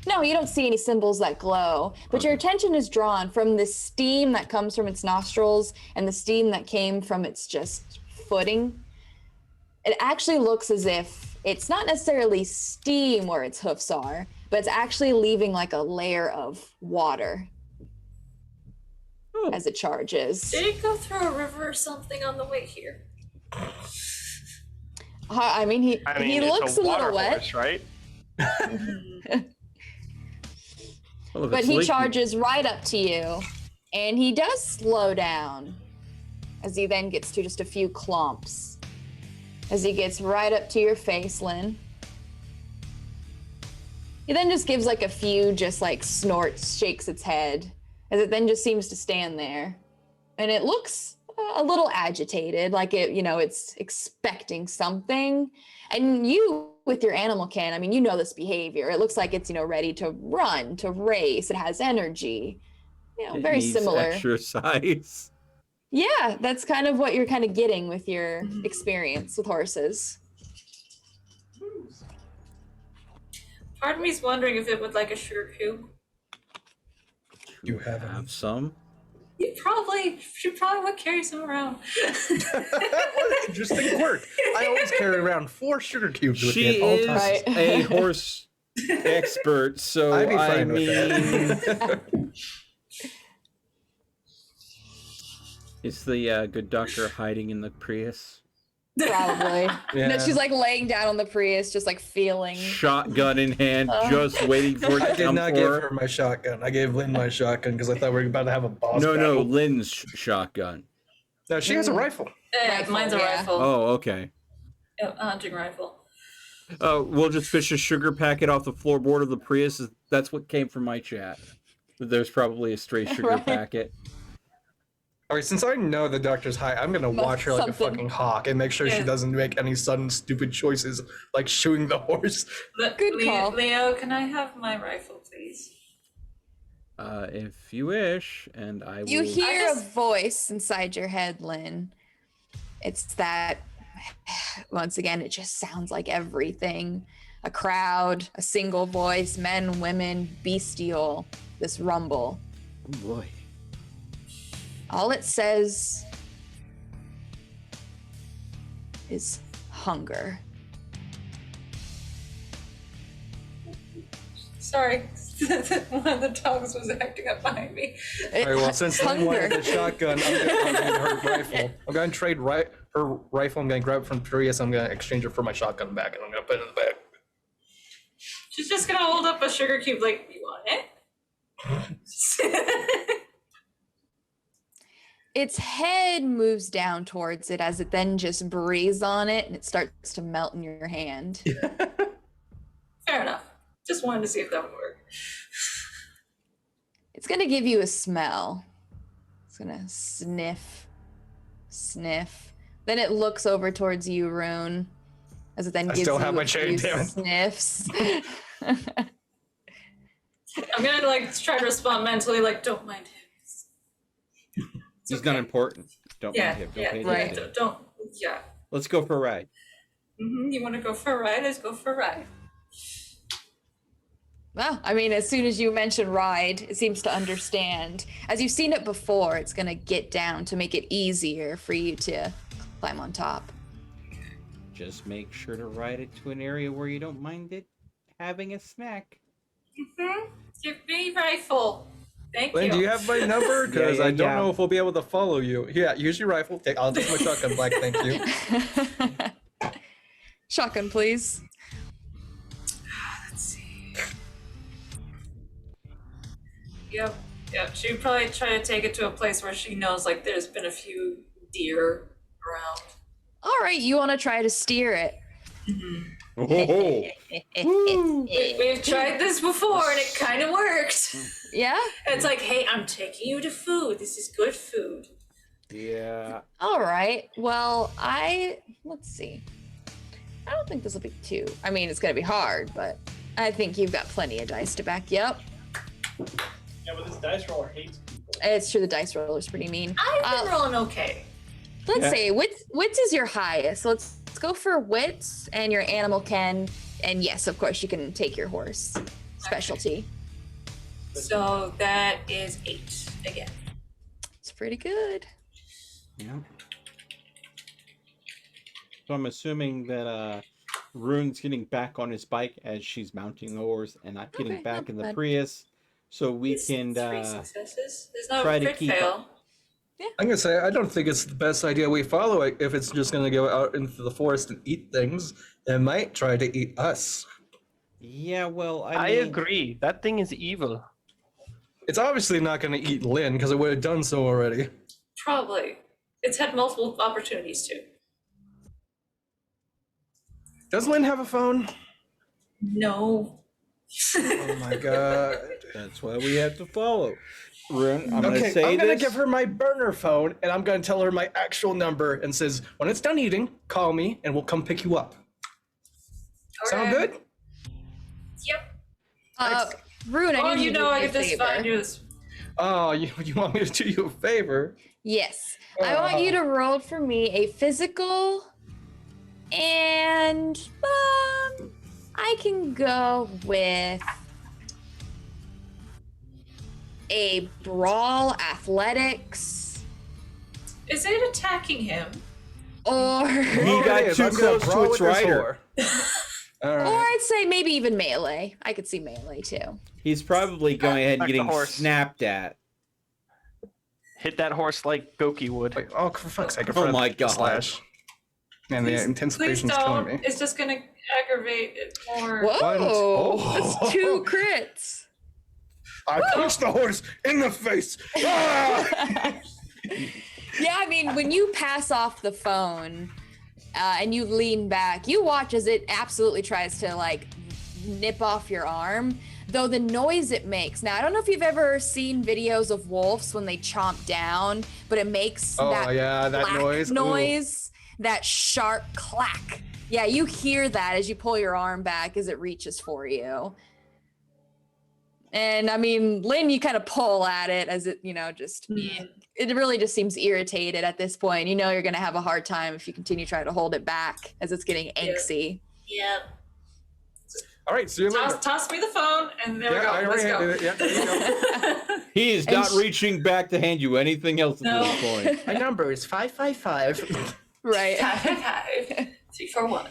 No, you don't see any symbols that glow, but your attention is drawn from the steam that comes from its nostrils and the steam that came from its just footing. It actually looks as if it's not necessarily steam where its hoofs are, but it's actually leaving like a layer of water Oh. as it charges. Did it go through a river or something on the way here? I mean, he it's looks a water little wet, horse, right? Well, if but it's he leaking- charges right up to you, and he does slow down as he then gets to just a few clumps. As he gets right up to your face, Lynn. He then just gives like a few just like snorts, shakes its head, as it then just seems to stand there. And it looks a little agitated, like it's expecting something. And you, with your animal kin, I mean, you know this behavior. It looks like it's, ready to run, to race. It has energy. it Very needs similar. Exercise. Yeah, that's kind of what you're kind of getting with your experience with horses. booze. Part of me's wondering if it would like a sugar cube. You have some? She probably would carry some around. What an interesting quirk. I always carry around 4 sugar cubes with me She at all is times. Right. a horse expert, so I'd be I fine with mean, that. is the good doctor hiding in the Prius? Probably. Yeah. No, she's like laying down on the Prius, just like feeling. Shotgun in hand, just waiting for it I to did come not for give her. her my shotgun. I gave Lynn my shotgun because I thought we were about to have a boss No, battle. Lynn's shotgun. No, she has a rifle. Yeah, Rifle, mine's a yeah. rifle. Oh, okay. A hunting rifle. We'll just fish a sugar packet off the floorboard of the Prius. That's what came from my chat. There's probably a stray sugar Right. packet. All right, since I know the doctor's high, I'm gonna Must watch her like a something. fucking hawk and make sure she Yeah. doesn't make any sudden stupid choices like shooting the horse. Good Leo, call. Leo, can I have my rifle, please? If you wish, and I will. You hear I a just- voice inside your head, Lynn. It's that, once again, it just sounds like everything. A crowd, a single voice, men, women, bestial, this rumble. Oh boy. All it says is hunger. Sorry, one of the dogs was acting up behind me. All right, well, since Lynn wanted hunger. the shotgun, I'm gonna her rifle. I'm gonna trade her rifle. I'm gonna grab it from Prius. I'm gonna exchange it for my shotgun back, and I'm gonna put it in the bag. She's just gonna hold up a sugar cube like, you want it? Its head moves down towards it as it then just breathes on it and it starts to melt in your hand. Fair enough. Just wanted to see if that would work. It's gonna give you a smell. It's gonna sniff, sniff. Then it looks over towards you, Rune, as it then I gives still you have my a chain, few damn it. sniffs. I'm gonna like try to respond mentally, like, don't mind him. He's not important. Don't Yeah, mind him. Don't yeah, pay yeah. attention. Don't. Yeah. Let's go for a ride. You want to go for a ride? Let's go for a ride. Well, I mean, as soon as you mention ride, it seems to understand. As you've seen it before, it's gonna get down to make it easier for you to climb on top. Just make sure to ride it to an area where you don't mind it having a snack. Give me rifle. Thank Lynn, you. do you have my number? Because Yeah, I don't yeah. know if we'll be able to follow you. Yeah, use your rifle. I'll take my shotgun back. Thank you. Shotgun, please. Let's see. Yep. She'd probably try to take it to a place where she knows, like, there's been a few deer around. All right, you want to try to steer it. Oh, We've tried this before and it kind of worked. Yeah? It's like, hey, I'm taking you to food. This is good food. yeah. All right. Well, let's see. I don't think this will be too. I mean, it's going to be hard, but I think you've got plenty of dice to back you up. Yeah, but this dice roller hates people. It's true, the dice roller's pretty mean. I've been rolling okay. Let's Yeah. see. Wits is your highest. So let's go for wits, and your animal can. And yes, of course, you can take your horse specialty. So that is 8 again. It's pretty good. Yeah. So I'm assuming that Rune's getting back on his bike as she's mounting the horse and not getting Okay, back not in the bad. Prius, so we It's can 3 successes. There's no try to crit keep fail. up. I'm gonna say I don't think it's the best idea we follow it if it's just gonna go out into the forest and eat things. It might try to eat us. Yeah, well, I mean, agree. That thing is evil. It's obviously not gonna eat Lynn because it would have done so already. Probably. It's had multiple opportunities to. Does Lynn have a phone? No. Oh my god. That's why we have to follow. Rune, I'm gonna Okay, say I'm gonna this. give her my burner phone and I'm gonna tell her my actual number and says, when it's done eating, call me and we'll come pick you up. Sound Okay. good? Yep. Rune, I Oh, need you to know do I me a could just favor. find you this. Oh, you want me to do you a favor? Yes. I want you to roll for me a physical and I can go with a brawl athletics Is it attacking him? or He got too close to its rider. All or right. I'd say maybe even melee. I could see melee too. He's probably going ahead and Back the getting horse. snapped at. Hit that horse like Goki would. Wait, oh, for fuck's sake! Oh my God. Slash. Man, the Please anticipation's killing don't. me. It's just gonna aggravate it more. Whoa, Oh. that's 2 crits. I punched the horse in the face. Ah! Yeah, I mean, when you pass off the phone and you lean back, you watch as it absolutely tries to like nip off your arm. Though the noise it makes. Now, I don't know if you've ever seen videos of wolves when they chomp down, but it makes Oh, that yeah, that clack noise. Ooh. noise, that sharp clack. Yeah, you hear that as you pull your arm back as it reaches for you. And I mean, Lynn, you kind of pull at it as it, just it really just seems irritated at this point. You know you're gonna have a hard time if you continue trying to hold it back as it's getting angsty. Yep. All right, see you later. Toss me the phone, and there we Yeah, go. I Let's already go. handed it. Yeah, there you go. He is And not reaching back to hand you anything else at No. this point. My number is 555. Right. 555 341.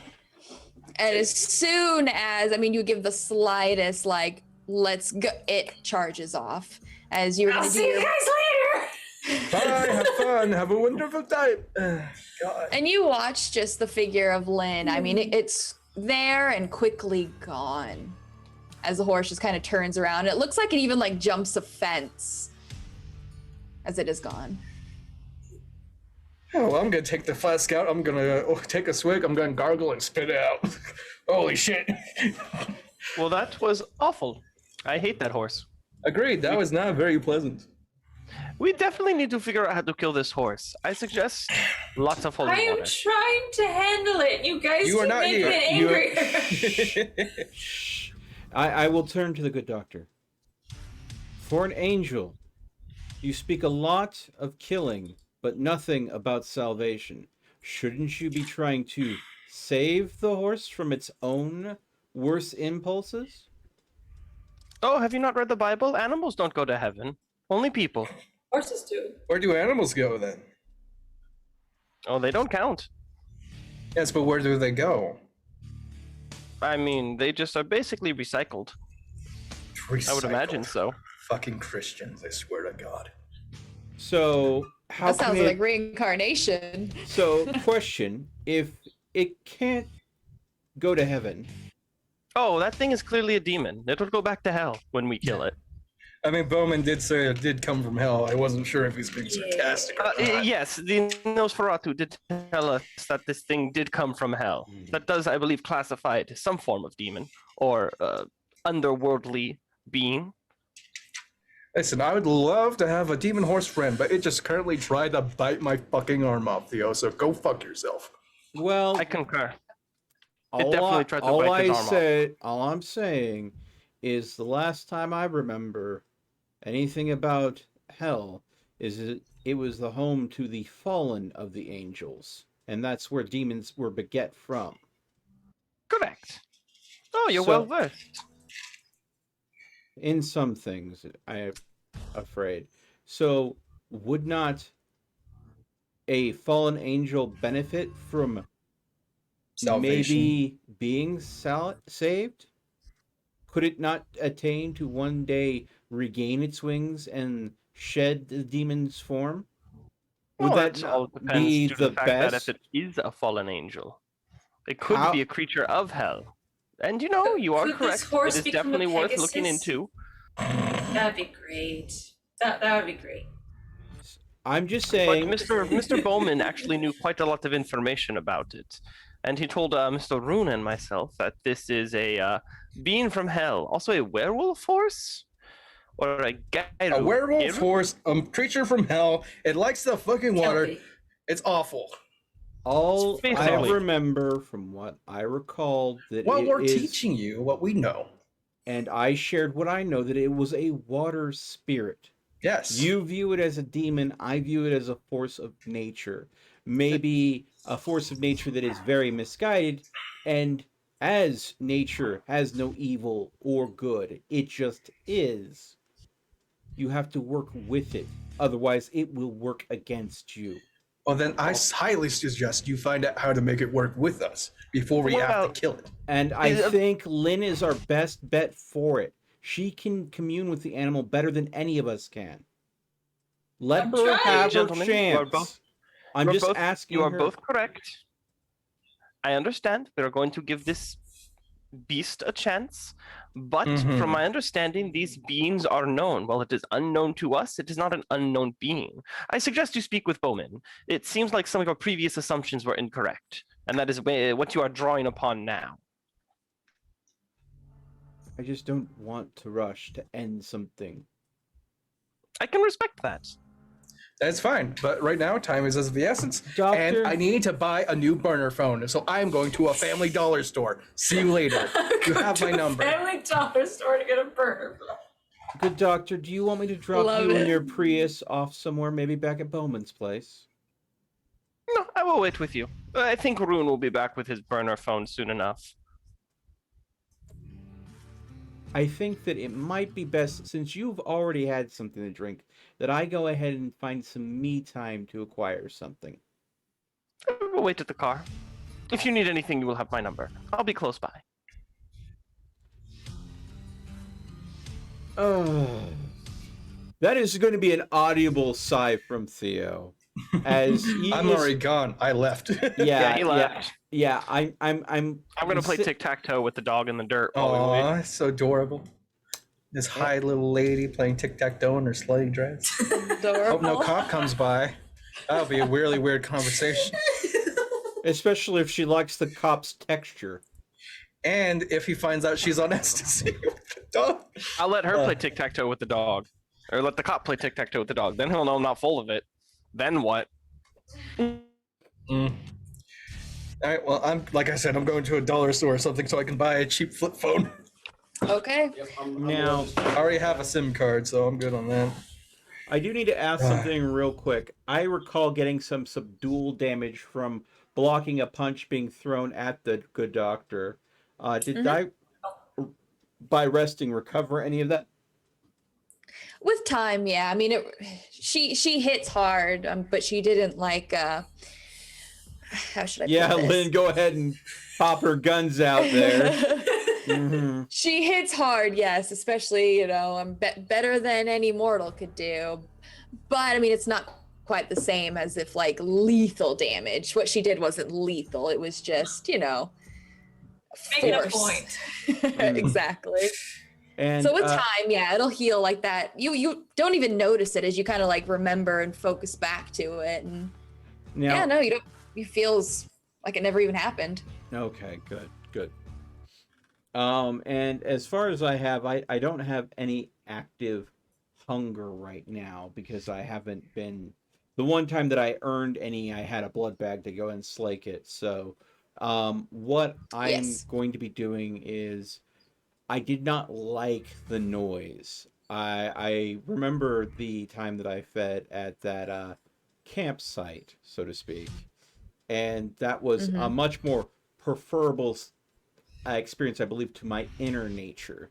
And as soon as, you give the slightest, like, let's go, it charges off as you're I'll going to do see you your. guys later. Bye, have fun, have a wonderful time. God. And you watch just the figure of Lynn. It's there and quickly gone as the horse just kind of turns around. It looks like it even like jumps a fence as it is gone. Oh, well, I'm gonna take the flask out. I'm gonna take a swig. I'm gonna gargle and spit it out. Holy shit. Well, that was awful. I hate that horse. Agreed. That was not very pleasant. We definitely need to figure out how to kill this horse. I suggest lots of holy I am water. trying to handle it. You guys You are keep not making here. it angrier. Shh. I will turn to the good doctor. For an angel, you speak a lot of killing, but nothing about salvation. Shouldn't you be trying to save the horse from its own worst impulses? Oh, have you not read the Bible? Animals don't go to heaven. Only people. Horses do. Where do animals go then? Oh, they don't count. Yes, but where do they go? I mean, they just are basically recycled. I would imagine so. Fucking Christians, I swear to God. So, how That sounds can like reincarnation. So, question, if it can't go to heaven, Oh, that thing is clearly a demon. It'll go back to hell when we kill it. I mean, Bowman did say it did come from hell. I wasn't sure if he's being sarcastic or not. Yes, the Nosferatu did tell us that this thing did come from hell. That does, I believe, classify it as some form of demon or underworldly being. Listen, I would love to have a demon horse friend, but it just currently tried to bite my fucking arm off, Theo, so go fuck yourself. well, I concur. all definitely tried to all bite his I arm off. said, all I'm saying is the last time I remember anything about hell is it was the home to the fallen of the angels, and that's where demons were beget from. Correct. Oh, you're So- well versed. In some things, I'm afraid. So, would not a fallen angel benefit from Salvation. maybe being saved? Could it not attain to one day regain its wings and shed the demon's form? Would Well, that it all not depends be to the the fact that best? if it is a fallen angel, it could How- be a creature of hell. And you know, you are Could this correct. horse It is become a definitely worth looking Pegasus? into. That'd be great. That would be great. I'm just But saying. Mr. Bowman actually knew quite a lot of information about it. And he told Mr. Rune and myself that this is a being from hell. Also a werewolf horse? Or a gyro. A werewolf Gyro? horse, a creature from hell. It likes the fucking water. Kelpie. It's awful. All I Basically. remember from what I recalled that Well, it we're is- teaching you what we know. and I shared what I know, that it was a water spirit. Yes. You view it as a demon, I view it as a force of nature. Maybe a force of nature that is very misguided, and as nature has no evil or good, it just is. You have to work with it, otherwise it will work against you. Well, then I highly suggest you find out how to make it work with us before we have Well, to kill it. And I think Lynn is our best bet for it. She can commune with the animal better than any of us can. Let I'm her trying. have her Gentlemen, you are chance. both- I'm You're just both- asking You are her. both correct. I understand. We are going to give this beast a chance. But Mhm. from my understanding, these beings are known. While it is unknown to us, it is not an unknown being. I suggest you speak with Bowman. It seems like some of your previous assumptions were incorrect. And that is what you are drawing upon now. I just don't want to rush to end something. I can respect that. That's fine, but right now time is of the essence, Doctor? and I need to buy a new burner phone. So I'm going to a Family Dollar store. See you later. You have my number. Family Dollar store to get a burner. Good doctor, do you want me to drop Love you and it. your Prius off somewhere, maybe back at Bowman's place? No, I will wait with you. I think Rune will be back with his burner phone soon enough. I think that it might be best, since you've already had something to drink, that I go ahead and find some me time to acquire something. I will wait at the car. If you need anything, you will have my number. I'll be close by. Oh, that is going to be an audible sigh from Theo, as he I'm is- already gone. I left. Yeah, he left. yeah. I'm gonna play si- tic-tac-toe with the dog in the dirt while we wait. Aw, so adorable. This high little lady playing tic-tac-toe in her slutty dress. Hope no cop comes by. That'll be a really weird conversation. Especially if she likes the cop's texture. And if he finds out she's on ecstasy with the dog. I'll let her play tic-tac-toe with the dog. Or let the cop play tic-tac-toe with the dog. Then he'll know I'm not full of it. Then what? All right, well, like I said, I'm going to a dollar store or something so I can buy a cheap flip phone. Okay. Yep, I'm Now, I already have a SIM card, so I'm good on that. I do need to ask something real quick. I recall getting some subdual damage from blocking a punch being thrown at the good doctor. Did I, by resting, recover any of that? With time, yeah. I mean, she hits hard, but she didn't like. How should I? Yeah, put this? Lynn, go ahead and pop her guns out there. Mhm. She hits hard, yes, especially better than any mortal could do. But I mean, it's not quite the same as if like lethal damage. What she did wasn't lethal; it was just Making a force. point. Exactly. And So with time, yeah, it'll heal like that. You don't even notice it as you kind of like remember and focus back to it, and now, yeah, no, you don't. It feels like it never even happened. okay, good. And as far as I don't have any active hunger right now because I haven't been. The one time that I earned any, I had a blood bag to go and slake it. So, what I'm Yes. going to be doing is, I did not like the noise. I remember the time that I fed at that campsite, so to speak, and that was a much more preferable experience, I believe, to my inner nature.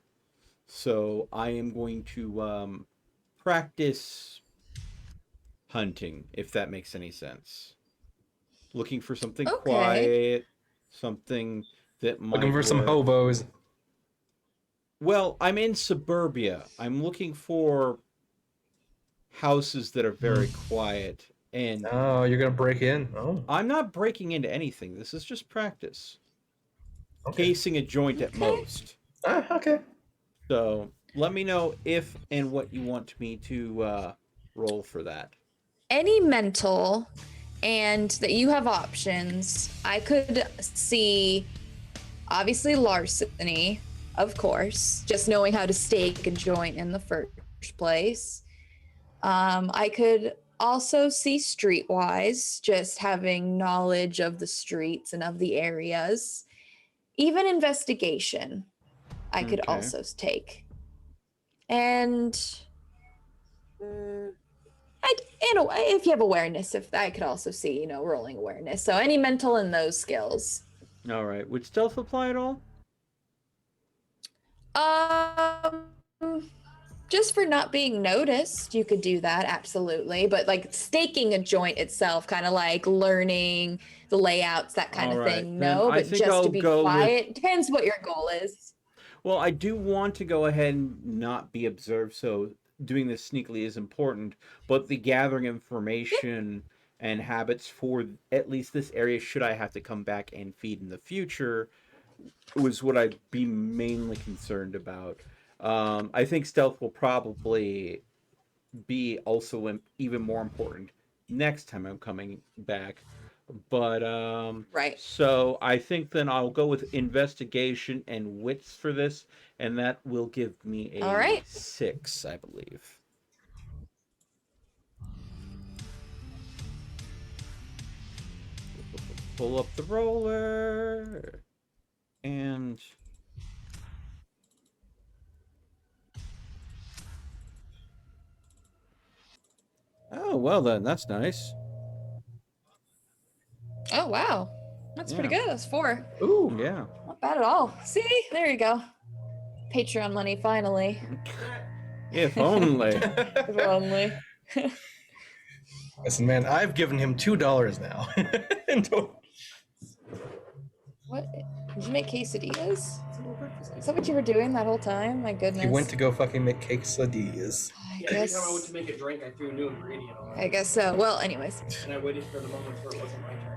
So I am going to practice hunting, if that makes any sense. Looking for something Okay. quiet, something that might Looking for some work. hobos. Well, I'm in suburbia. I'm looking for houses that are very quiet, and Oh, you're gonna break in? Oh, I'm not breaking into anything. This is just practice. okay. Casing a joint at most. Okay. So let me know if and what you want me to roll for that. Any mental, and that you have options. I could see, obviously, larceny, of course, just knowing how to stake a joint in the first place. I could also see streetwise, just having knowledge of the streets and of the areas. Even investigation, I could Okay. also take. And if you have awareness, if I could also see, rolling awareness. So any mental in those skills. All right. Would stealth apply at all? Just for not being noticed, you could do that, absolutely. But like staking a joint itself, kind of like learning the layouts, that kind All of right, thing, then no. I But think just to I'll be go with. quiet, depends what your goal is. Well, I do want to go ahead and not be observed, so doing this sneakily is important. But the gathering information and habits for at least this area, should I have to come back and feed in the future, was what I'd be mainly concerned about. I think stealth will probably be also even more important next time I'm coming back. But Right. so I think then I'll go with investigation and wits for this, and that will give me All a right. 6, I believe. Pull up the roller and oh well then that's nice. Oh, wow. That's pretty Yeah. good. That's 4. Ooh. Yeah. Not bad at all. See, there you go. Patreon money, finally. If only. If only. Listen, man, I've given him $2 now. And don't- What? Did you make quesadillas? Is that what you were doing that whole time? My goodness. he went to go fucking make quesadillas. I Yeah, every guess. time I went to make a drink, I threw a new ingredient on I it. guess so. Well, anyways. And I waited for the moment where it wasn't my turn.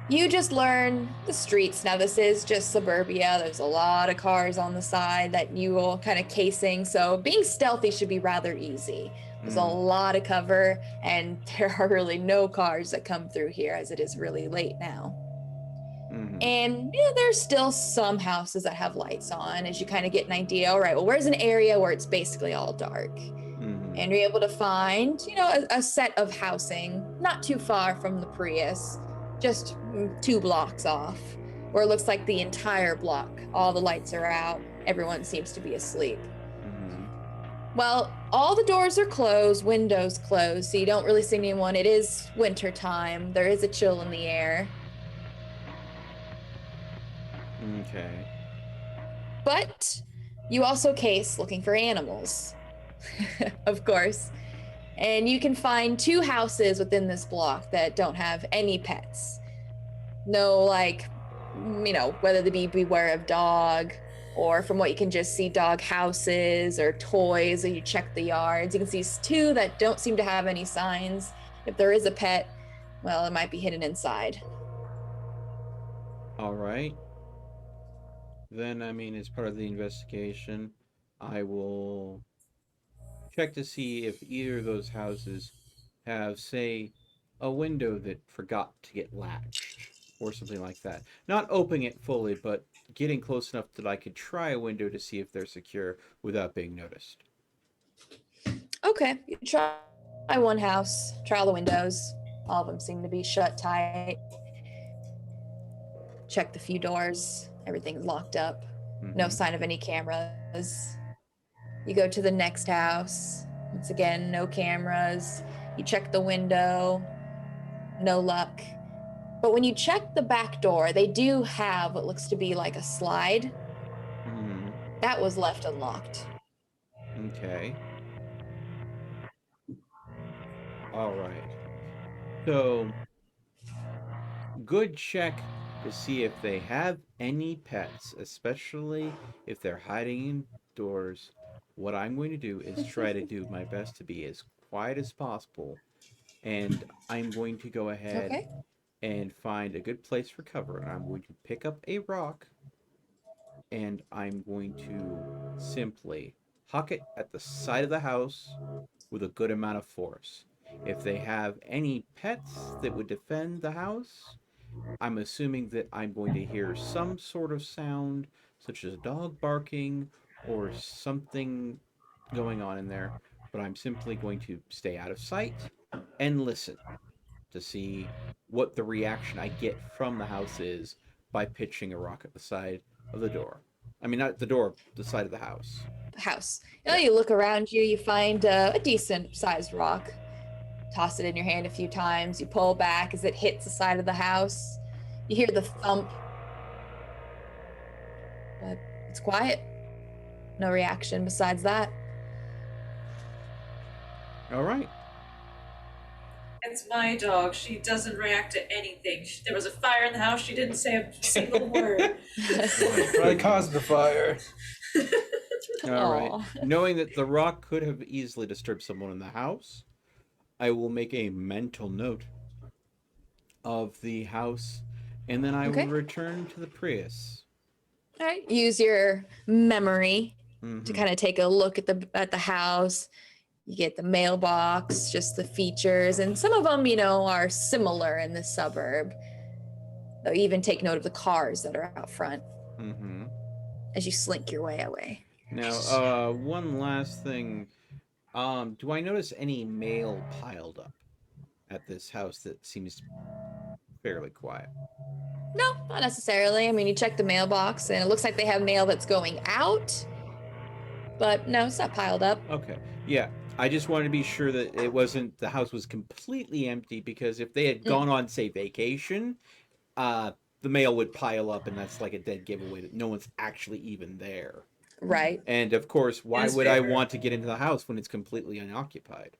You just learn the streets. Now, this is just suburbia. There's a lot of cars on the side that you will kind of casing. So being stealthy should be rather easy. There's a lot of cover, and there are really no cars that come through here as it is really late now. Mhm. And yeah, there's still some houses that have lights on as you kind of get an idea. All right, well, where's an area where it's basically all dark? Mhm. And you're able to find, a set of housing not too far from the Prius, just 2 blocks off, where it looks like the entire block, all the lights are out, everyone seems to be asleep. Mhm. Well, all the doors are closed, windows closed, so you don't really see anyone. It is winter time. There is a chill in the air. Okay. But you also case looking for animals, of course. And you can find 2 houses within this block that don't have any pets. No, whether they be beware of dog, or from what you can just see, dog houses or toys, or you check the yards. You can see 2 that don't seem to have any signs. If there is a pet, well, it might be hidden inside. All right. Then, I mean, as part of the investigation, I will check to see if either of those houses have, say, a window that forgot to get latched or something like that. Not opening it fully, but getting close enough that I could try a window to see if they're secure without being noticed. Okay, you try one house, try all the windows. All of them seem to be shut tight. Check the few doors, everything's locked up. No Mhm. sign of any cameras. You go to the next house. Once again, no cameras. You check the window, no luck. But when you check the back door, they do have what looks to be like a slide. Mhm. That was left unlocked. Okay. All right. So, good check to see if they have any pets, especially if they're hiding indoors. What I'm going to do is try to do my best to be as quiet as possible, and I'm going to go ahead Okay. and find a good place for cover. And I'm going to pick up a rock, and I'm going to simply huck it at the side of the house with a good amount of force. If they have any pets that would defend the house, I'm assuming that I'm going to hear some sort of sound, such as a dog barking or something going on in there, but I'm simply going to stay out of sight and listen to see what the reaction I get from the house is by pitching a rock at the side of the door. I mean, not the door, the side of the house. House. You look around you, you find a decent sized rock. Toss it in your hand a few times. You pull back as it hits the side of the house. You hear the thump but it's quiet. No reaction besides that. All right. It's my dog. She doesn't react to anything. There was a fire in the house. She didn't say a single word. Probably caused the fire. All right. Aw. Knowing that the rock could have easily disturbed someone in the house, I will make a mental note of the house, and then I Okay. will return to the Prius. All right. Use your memory to Mhm. kind of take a look at the house. You get the mailbox, just the features, and some of them, are similar in the suburb. They'll even take note of the cars that are out front Mhm. as you slink your way away. Now, one last thing. Do I notice any mail piled up at this house that seems fairly quiet? No, not necessarily. I mean, you check the mailbox, and it looks like they have mail that's going out, but no, it's not piled up. Okay. Yeah. I just wanted to be sure that the house was completely empty, because if they had gone on, say, vacation, the mail would pile up, and that's like a dead giveaway that no one's actually even there. Right. And of course, why Yes, would I fair. want to get into the house when it's completely unoccupied?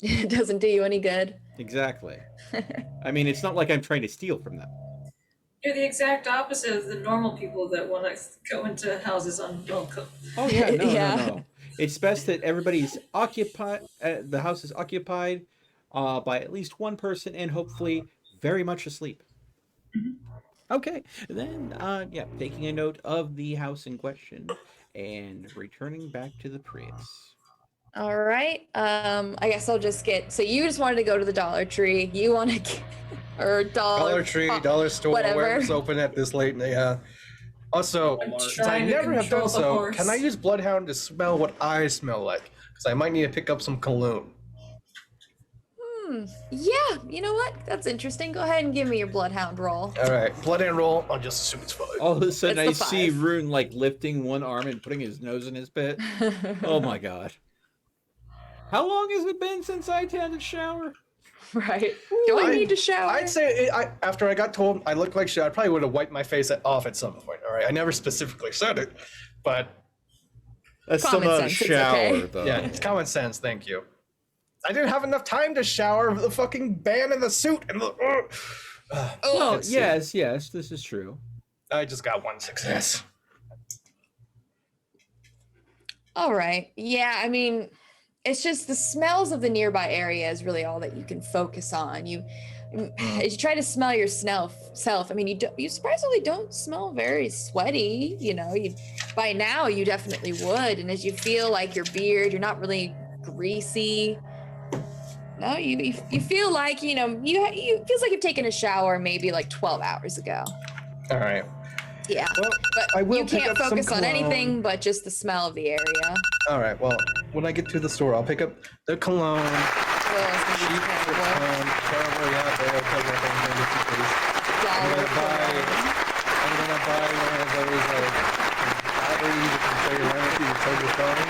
It doesn't do you any good. Exactly. I mean, it's not like I'm trying to steal from them. You're the exact opposite of the normal people that want to go into houses unwelcome. Oh yeah, no, Yeah. no. It's best that everybody's occupied. The house is occupied by at least one person, and hopefully very much asleep. Okay, then taking a note of the house in question and returning back to the Prius. All right. I guess I'll just get. So you just wanted to go to the Dollar Tree. You want to get, or Dollar Tree, Pop- dollar store, whatever. wherever's open at this late. Yeah. Also, since I Trying to never have control done the so, horse. can I use Bloodhound to smell what I smell like? Because I might need to pick up some cologne. Yeah. You know what? That's interesting. Go ahead and give me your Bloodhound roll. All right, Bloodhound roll. I'll just assume it's 5. All of a sudden, I It's the see 5. Rune like lifting one arm and putting his nose in his pit. Oh my god! How long has it been since I had a shower? Right. Do I need to shower? I'd say after I got told I looked like shit, I probably would have wiped my face off at some point. All right, I never specifically said it, but That's still Common not a sense, it's shower, okay. though. yeah, it's common sense. Thank you. I didn't have enough time to shower. The fucking band and the suit and the. Well, Let's see. yes, this is true. I just got 1 success. All right. Yeah, I mean, it's just the smells of the nearby area is really all that you can focus on. As you try to smell yourself, I mean, you surprisingly don't smell very sweaty. By now you definitely would. And as you feel like your beard, you're not really greasy. No, you feel like you feels like you've taken a shower maybe like 12 hours ago. All right. Yeah, Well, I but will you pick can't up some focus on cologne. anything but just the smell of the area. All right. Well, when I get to the store, I'll pick up the cologne. Cheap cologne. Probably out there. I'll pick up maybe a few things. I'm gonna buy one of those batteries that can play around with you to charge your phone.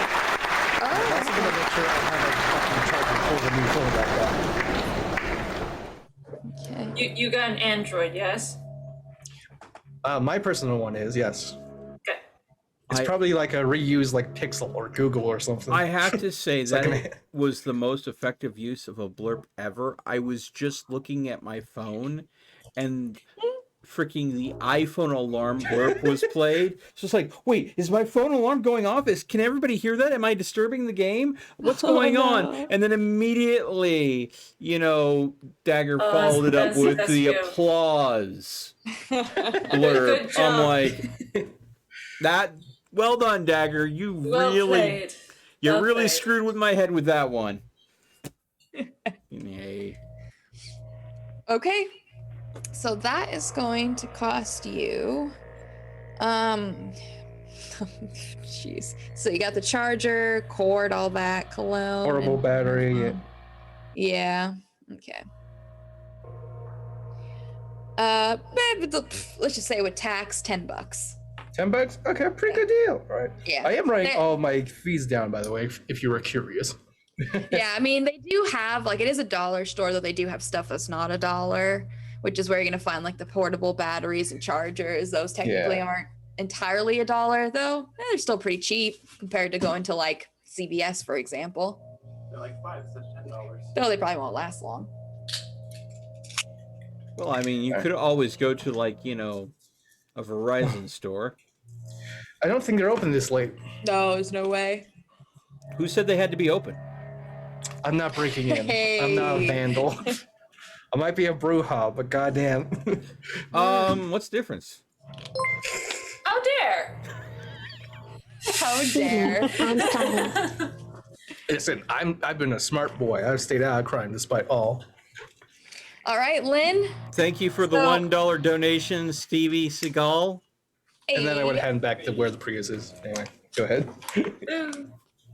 I'm also gonna make sure I have a fucking charger for the new phone like that. Okay. You got an Android, yes? My personal one is yes. Okay. It's I- probably like a reused like Pixel or Google or something. I have to say It's like that an- it was the most effective use of a blurb ever. I was just looking at my phone, and freaking the iPhone alarm blurb was played. It's just like, wait, is my phone alarm going off? Can everybody hear that? Am I disturbing the game? What's going on? no. And then immediately, Dagger Oh, followed it up that's- with that's the cute. applause blurb. Good I'm job. like, that. Well done, Dagger. You Well really. played. You Well really played. screwed with my head with that one. Yay. Okay. So that is going to cost you jeez. So you got the charger, cord, all that, cologne. Portable and- battery. Yeah. Okay. Let's just say with tax, $10. $10? Okay, pretty good deal. All right. Yeah. I am writing They- all my fees down, by the way, if you were curious. Yeah, I mean, they do have, it is a dollar store, though they do have stuff that's not $1, which is where you're going to find, the portable batteries and chargers. Those technically aren't entirely $1, though. They're still pretty cheap compared to going to like CVS, for example. They're like $5, $10. Though they probably won't last long. Well, I mean, you could always go to like, you know, a Verizon store. I don't think they're open this late. No, there's no way. Who said they had to be open? I'm not breaking in. I'm not a vandal. I might be a brouhaha, but goddamn. What's the difference? How dare! How dare. Listen, I've been a smart boy. I've stayed out of crime despite all. All right, Lynn. Thank you for the $1 donation, Stevie Seagal. And then I would hand back to where the Prius is. Anyway, go ahead.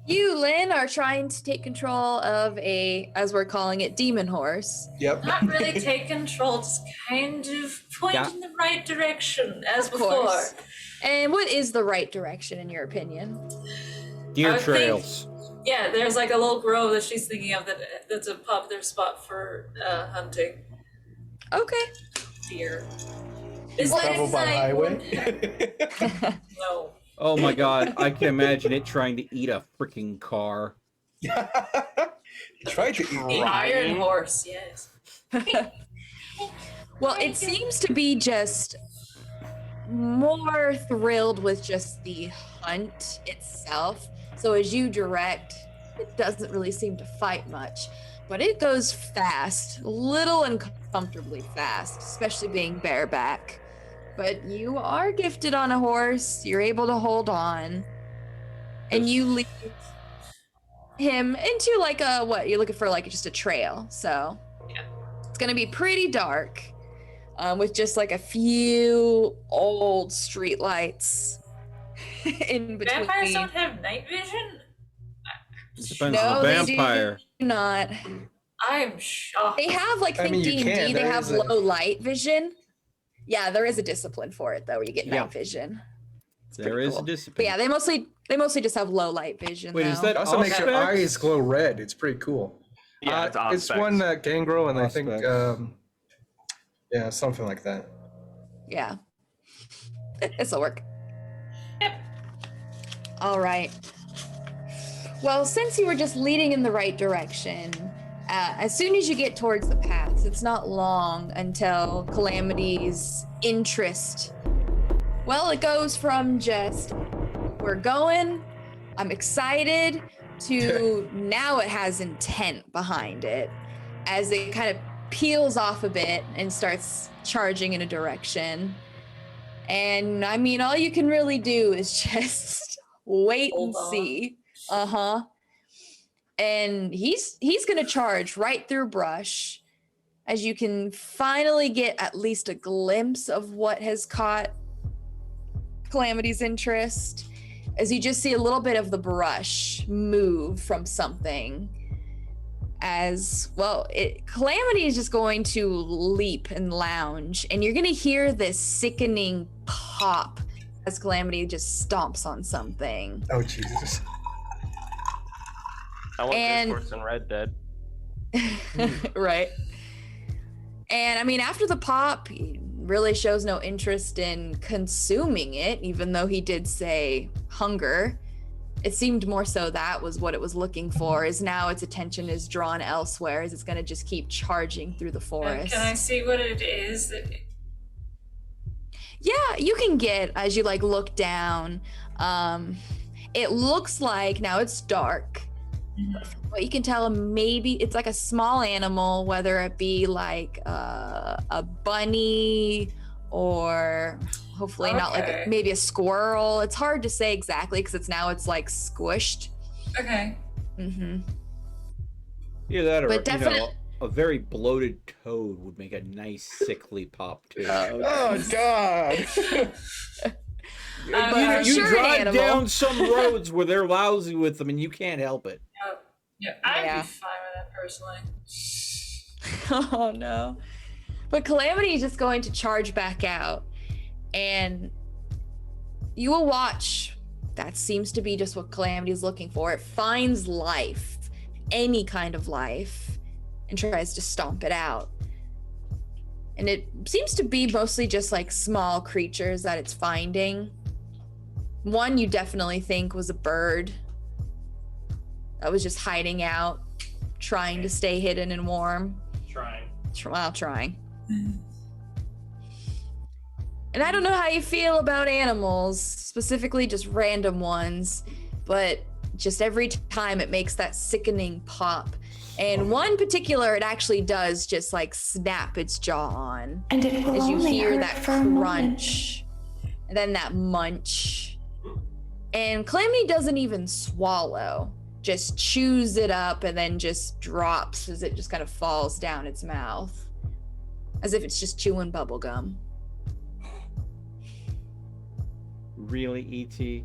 You, Lynn, are trying to take control of a, as we're calling it, demon horse. Yep. Not really take control, just kind of point in the right direction as Of before. course. And what is the right direction in your opinion? Deer I trails. Yeah, there's like a little grove that she's thinking of that's a popular spot for hunting Okay. deer. You travel by highway? No. Oh my god, I can imagine it trying to eat a freaking car. Try to eat Iron horse, yes. Well, it seems to be just more thrilled with just the hunt itself. So as you direct, it doesn't really seem to fight much, but it goes fast, a little uncomfortably fast, especially being bareback. But you are gifted on a horse. You're able to hold on, and you lead him into like a what you're looking for, like just a trail. So it's gonna be pretty dark, with just like a few old street lights in between. Vampires don't have night vision? It depends No, on the they vampire. do not. I'm shocked. They have like I think mean, you D&D. can. They There have is a- low light vision. Yeah, there is a discipline for it though, where you get Yeah. night vision. There pretty is cool. a discipline. But yeah, they mostly just have low light vision. Wait, is though. that Also makes your Auspex? eyes glow red. It's pretty cool. Yeah, It's Auspex. one Gangrel, and I think, Auspex. yeah, something like that. Yeah. This'll work. All right. Well, since you were just leading in the right direction, as soon as you get towards the paths, it's not long until Calamity's interest, well, it goes from just, we're going, I'm excited, to now it has intent behind it, as it kind of peels off a bit and starts charging in a direction. And I mean, all you can really do is just wait and Hold on. see. And he's gonna charge right through brush, as you can finally get at least a glimpse of what has caught Calamity's interest, as you just see a little bit of the brush move from something. As well, Calamity is just going to leap and lounge, and you're gonna hear this sickening pop as Calamity just stomps on something. Oh, Jesus. I want And- this horse in Red Dead. Right. And I mean, after the pop, he really shows no interest in consuming it, even though he did say hunger. It seemed more so that was what it was looking for, is now its attention is drawn elsewhere, as it's going to just keep charging through the forest. Can I see what it is? Yeah, you can get, as you like look down, it looks like, now it's dark, but you can tell maybe it's like a small animal, whether it be like a bunny or hopefully not like Okay. maybe a squirrel. It's hard to say exactly because it's like squished. Okay. Mm-hmm. Either that or, But you know, definite- a very bloated toad would make a nice sickly pop too. Oh, God. But you sure, an drive animal. down some roads where they're lousy with them and you can't help it. Yeah, I'd Yeah. be fine with that personally. Oh no. But Calamity is just going to charge back out, and you will watch. That seems to be just what Calamity is looking for. It finds life, any kind of life, and tries to stomp it out. And it seems to be mostly just like small creatures that it's finding. One you definitely think was a bird that was just hiding out, trying to stay hidden and warm. Trying. While trying. And I don't know how you feel about animals, specifically just random ones, but just every time it makes that sickening pop. And one particular, it actually does just like snap its jaw on. And it will As you only hear hurt that for a moment. crunch, and then that munch. And Calamity doesn't even swallow, just chews it up and then just drops as it just kind of falls down its mouth, as if it's just chewing bubble gum. Really, E.T.?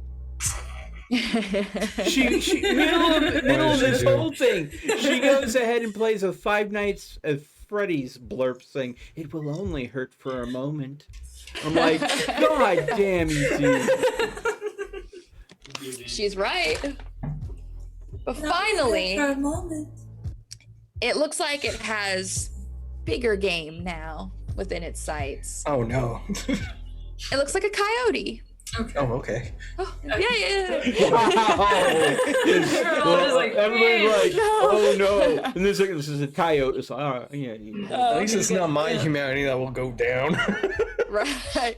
she middle of this whole thing, she goes ahead and plays a Five Nights at Freddy's blurb saying, "It will only hurt for a moment." I'm like, God damn, E.T. She's right. But finally, For a moment. it looks like it has bigger game now within its sights. Oh no. It looks like a coyote. Oh, okay. Oh, yeah. Wow. Everyone is like, Everybody's like, No. oh no. And this is a coyote. It's like, oh, yeah. At least it's not my humanity that will go down. Right.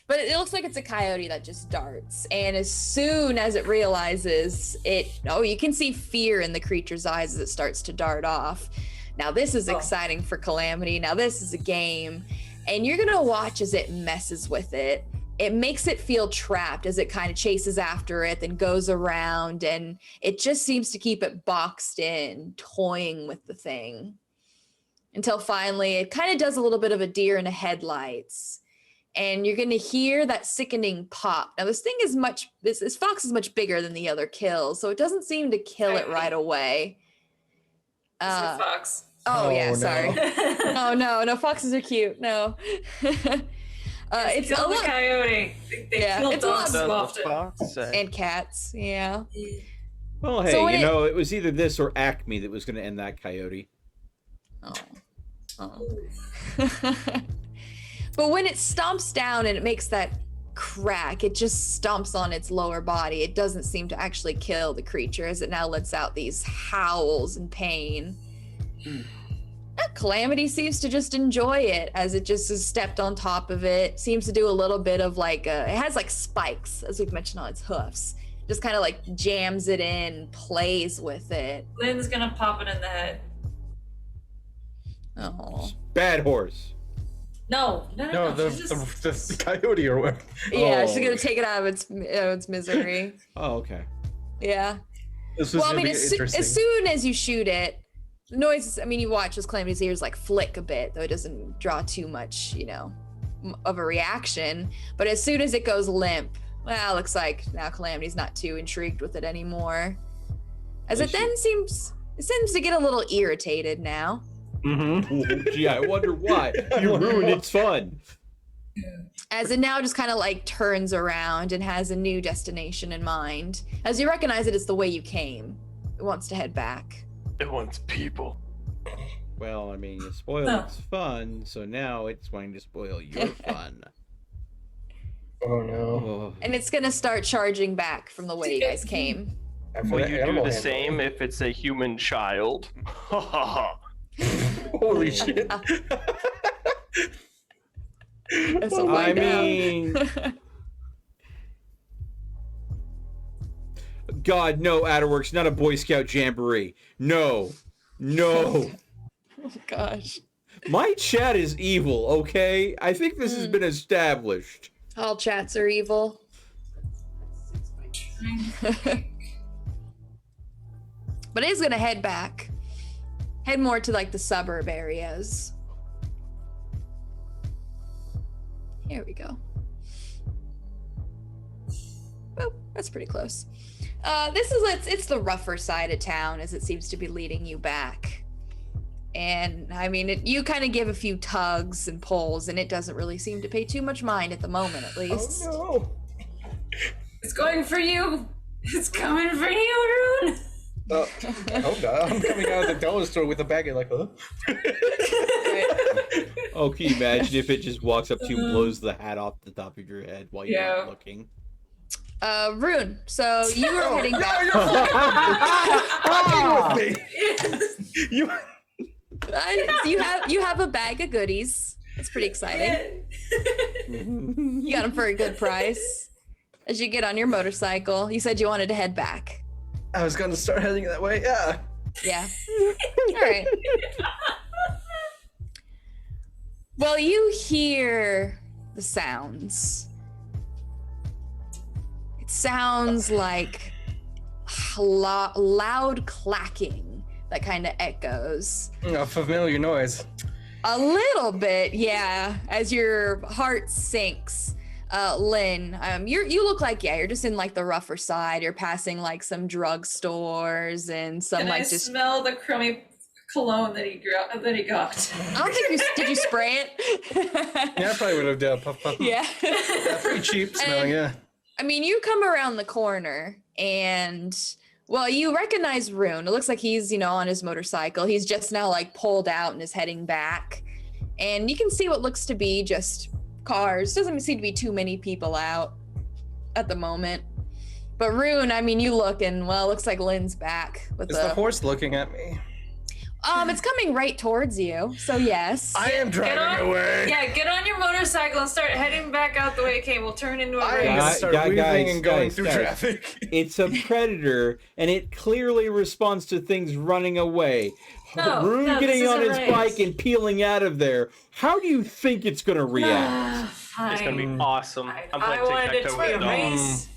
But it looks like it's a coyote that just darts. And as soon as it realizes it, you can see fear in the creature's eyes as it starts to dart off. Now, this is exciting for Calamity. Now, this is a game. And you're going to watch as it messes with it. It makes it feel trapped as it kind of chases after it, then goes around. And it just seems to keep it boxed in, toying with the thing. Until finally, it kind of does a little bit of a deer in the headlights. And you're going to hear that sickening pop. Now, this thing is this fox is much bigger than the other kills, so it doesn't seem to kill it right away. It's a fox. Oh, yeah, no. sorry. Oh, no, foxes are cute. No. It's a Kill the lot. coyote. They Yeah, kill it's a lot dogs The often. fox, And cats, yeah. Well, hey, So when it was either this or Acme that was going to end that coyote. Oh. But when it stomps down and it makes that crack, it just stomps on its lower body. It doesn't seem to actually kill the creature as it now lets out these howls in pain. Calamity seems to just enjoy it as it just has stepped on top of it. Seems to do a little bit of like, it has like spikes, as we've mentioned, on its hoofs. Just kind of like jams it in, plays with it. Lynn's gonna pop it in the head. Oh. Bad horse. No, No, she's the coyote or what? Yeah, Oh. she's gonna take it out of its misery. Oh, okay. Yeah. This Well, I gonna mean, be as interesting. soon as you shoot it, the noise, I mean, you watch as Calamity's ears like flick a bit, though it doesn't draw too much, of a reaction. But as soon as it goes limp, well, looks like now Calamity's not too intrigued with it anymore. As it then seems to get a little irritated now. Mm-hmm. Gee, I wonder why. You ruined its fun. As it now just kind of like turns around and has a new destination in mind. As you recognize it's the way you came. It wants to head back. It wants people. Well, I mean, you spoiled its fun, so now it's going to spoil your fun. Oh no. Oh. And it's gonna start charging back from the way you guys came. After Will that you do animal the handle. same if it's a human child? Ha ha ha. Holy shit. That's a I find out. mean, God, no, Adderworks, not a Boy Scout jamboree. No. Oh gosh. My chat is evil, okay? I think this has been established. All chats are evil. But it is gonna head back. Head more to like the suburb areas. Here we go. Well, that's pretty close. It's the rougher side of town as it seems to be leading you back. And I mean, you kind of give a few tugs and pulls, and it doesn't really seem to pay too much mind at the moment, at least. Oh It's going for you. It's coming for you, Rune. no. Oh god, I'm coming out of the dollar store with a bag of like, huh? Oh, can you imagine if it just walks up to you and blows the hat off the top of your head while you're not Yeah. looking? Rune. So you were heading No, back. you're fucking with me. You have a bag of goodies. It's pretty exciting. You got them for a good price. As you get on your motorcycle, you said you wanted to head back. I was gonna start heading that way. Yeah. Yeah. All right. Well, you hear the sounds. It sounds like loud clacking that kind of echoes. A familiar noise. A little bit, yeah. As your heart sinks, Lynn, you look like you're just in like the rougher side. You're passing like some drugstores and some Can like I just. smell the crummy cologne that he got? I don't think did you spray it? Yeah, I probably would have done puff puff. Yeah. Yeah, pretty cheap smelling. Yeah. I mean, you come around the corner and, well, you recognize Rune. It looks like he's, on his motorcycle. He's just now like pulled out and is heading back. And you can see what looks to be just cars. Doesn't seem to be too many people out at the moment. But Rune, I mean, you look and, well, it looks like Lynn's back with Is the horse looking at me? It's coming right towards you. So yes. I am driving away. Yeah, get on your motorcycle and start heading back out the way it came. We'll turn into a I race. am gonna start weaving and going through guys. traffic. It's a predator, and it clearly responds to things running away. Rune no, getting this is on a his race. bike and peeling out of there. How do you think it's going to react? It's gonna be awesome. I'm I playing wanted it to tic-tac-toe be with a the dog. race.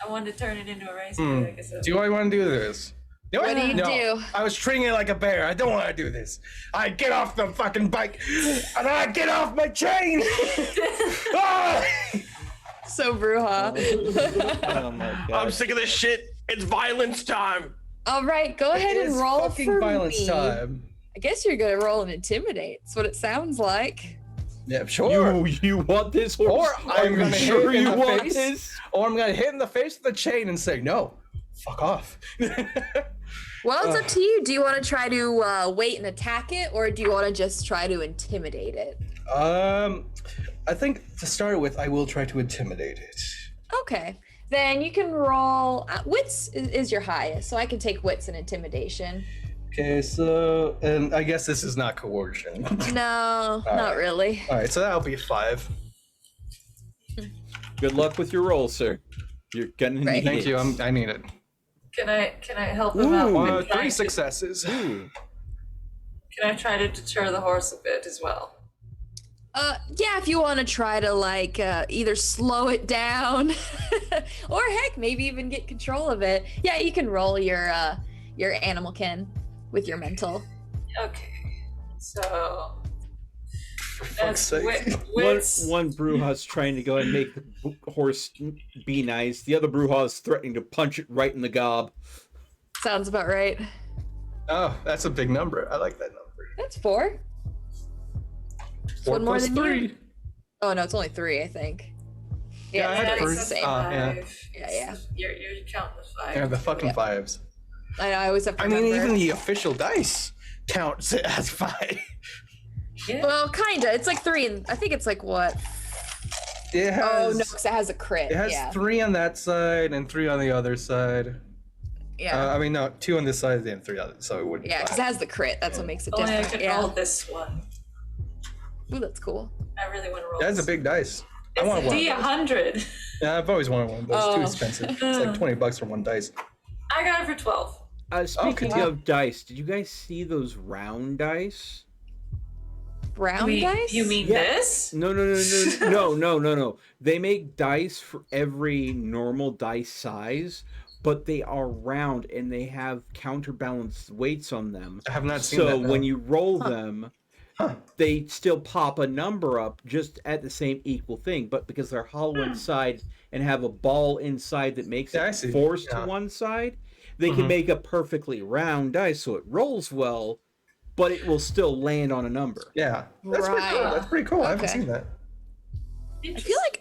I wanted to turn it into a race. I guess Do I want to do this? What do you No, do? I was treating it like a bear. I don't want to do this. I get off the fucking bike and I get off my chain. Ah! So Bruja. Oh my I'm god. sick of this shit. It's violence time. All right, go ahead and It's roll fucking for violence me. time. I guess you're gonna roll an intimidate. That's what it sounds like. Yeah, sure. You want this horse? Or I'm Are gonna you sure hit in you the want face. this? Or I'm gonna hit in the face with a chain and say, no, fuck off. Well, it's up to you. Do you want to try to wait and attack it, or do you want to just try to intimidate it? I think to start with, I will try to intimidate it. Okay, then you can roll. Wits is your highest, so I can take wits and intimidation. Okay, so, and I guess this is not coercion. No, not really. All right, so that'll be 5. Good luck with your roll, sir. You're gonna Right. need Thank it. you. I need it. Can I help him out? Ooh. with 3 trying successes. Ooh. Can I try to deter the horse a bit as well? Yeah, if you want to try to like either slow it down, or heck, maybe even get control of it. Yeah, you can roll your animal kin with your mental. Okay, so fuck's that's sake. wits. One Bruja's trying to go and make the horse be nice. The other Bruja's threatening to punch it right in the gob. Sounds about right. Oh, that's a big number. I like that number. That's 4. 4 one more plus than 3. you. Oh no, it's only 3, I think. Yeah, I had it's to the prove- same. yeah. Yeah. You're counting the 5. Yeah, the fucking 5s. I know, I always have to I mean, remember. even the official dice counts it as 5. Yeah. Well, kinda. It's like 3, and I think it's like what? It has, Oh no, because it has a crit. it has yeah. 3 on that side and 3 on the other side. Yeah. I mean, no, 2 on this side and 3 on it, so it would be Yeah, because 5. it has the crit. That's what makes it Only I different. could Yeah. roll this one. Ooh, that's cool. I really want to roll. That's a this. big dice. I It's want a one. D100. Yeah, I've always wanted one of those. Oh. Too expensive. It's like $20 for one dice. I got it for 12. Speaking Okay. of dice, did you guys see those round dice? Brown dice? You mean Yeah. this? No. They make dice for every normal dice size, but they are round and they have counterbalanced weights on them. I have not seen So that. no. when you roll them, they still pop a number up just at the same equal thing, but because they're hollow inside and have a ball inside that makes Yeah, I it see. force Yeah. to one side, they can make a perfectly round dice so it rolls well, but it will still land on a number. Yeah, that's pretty cool. Right. That's pretty cool. I haven't Okay. seen that.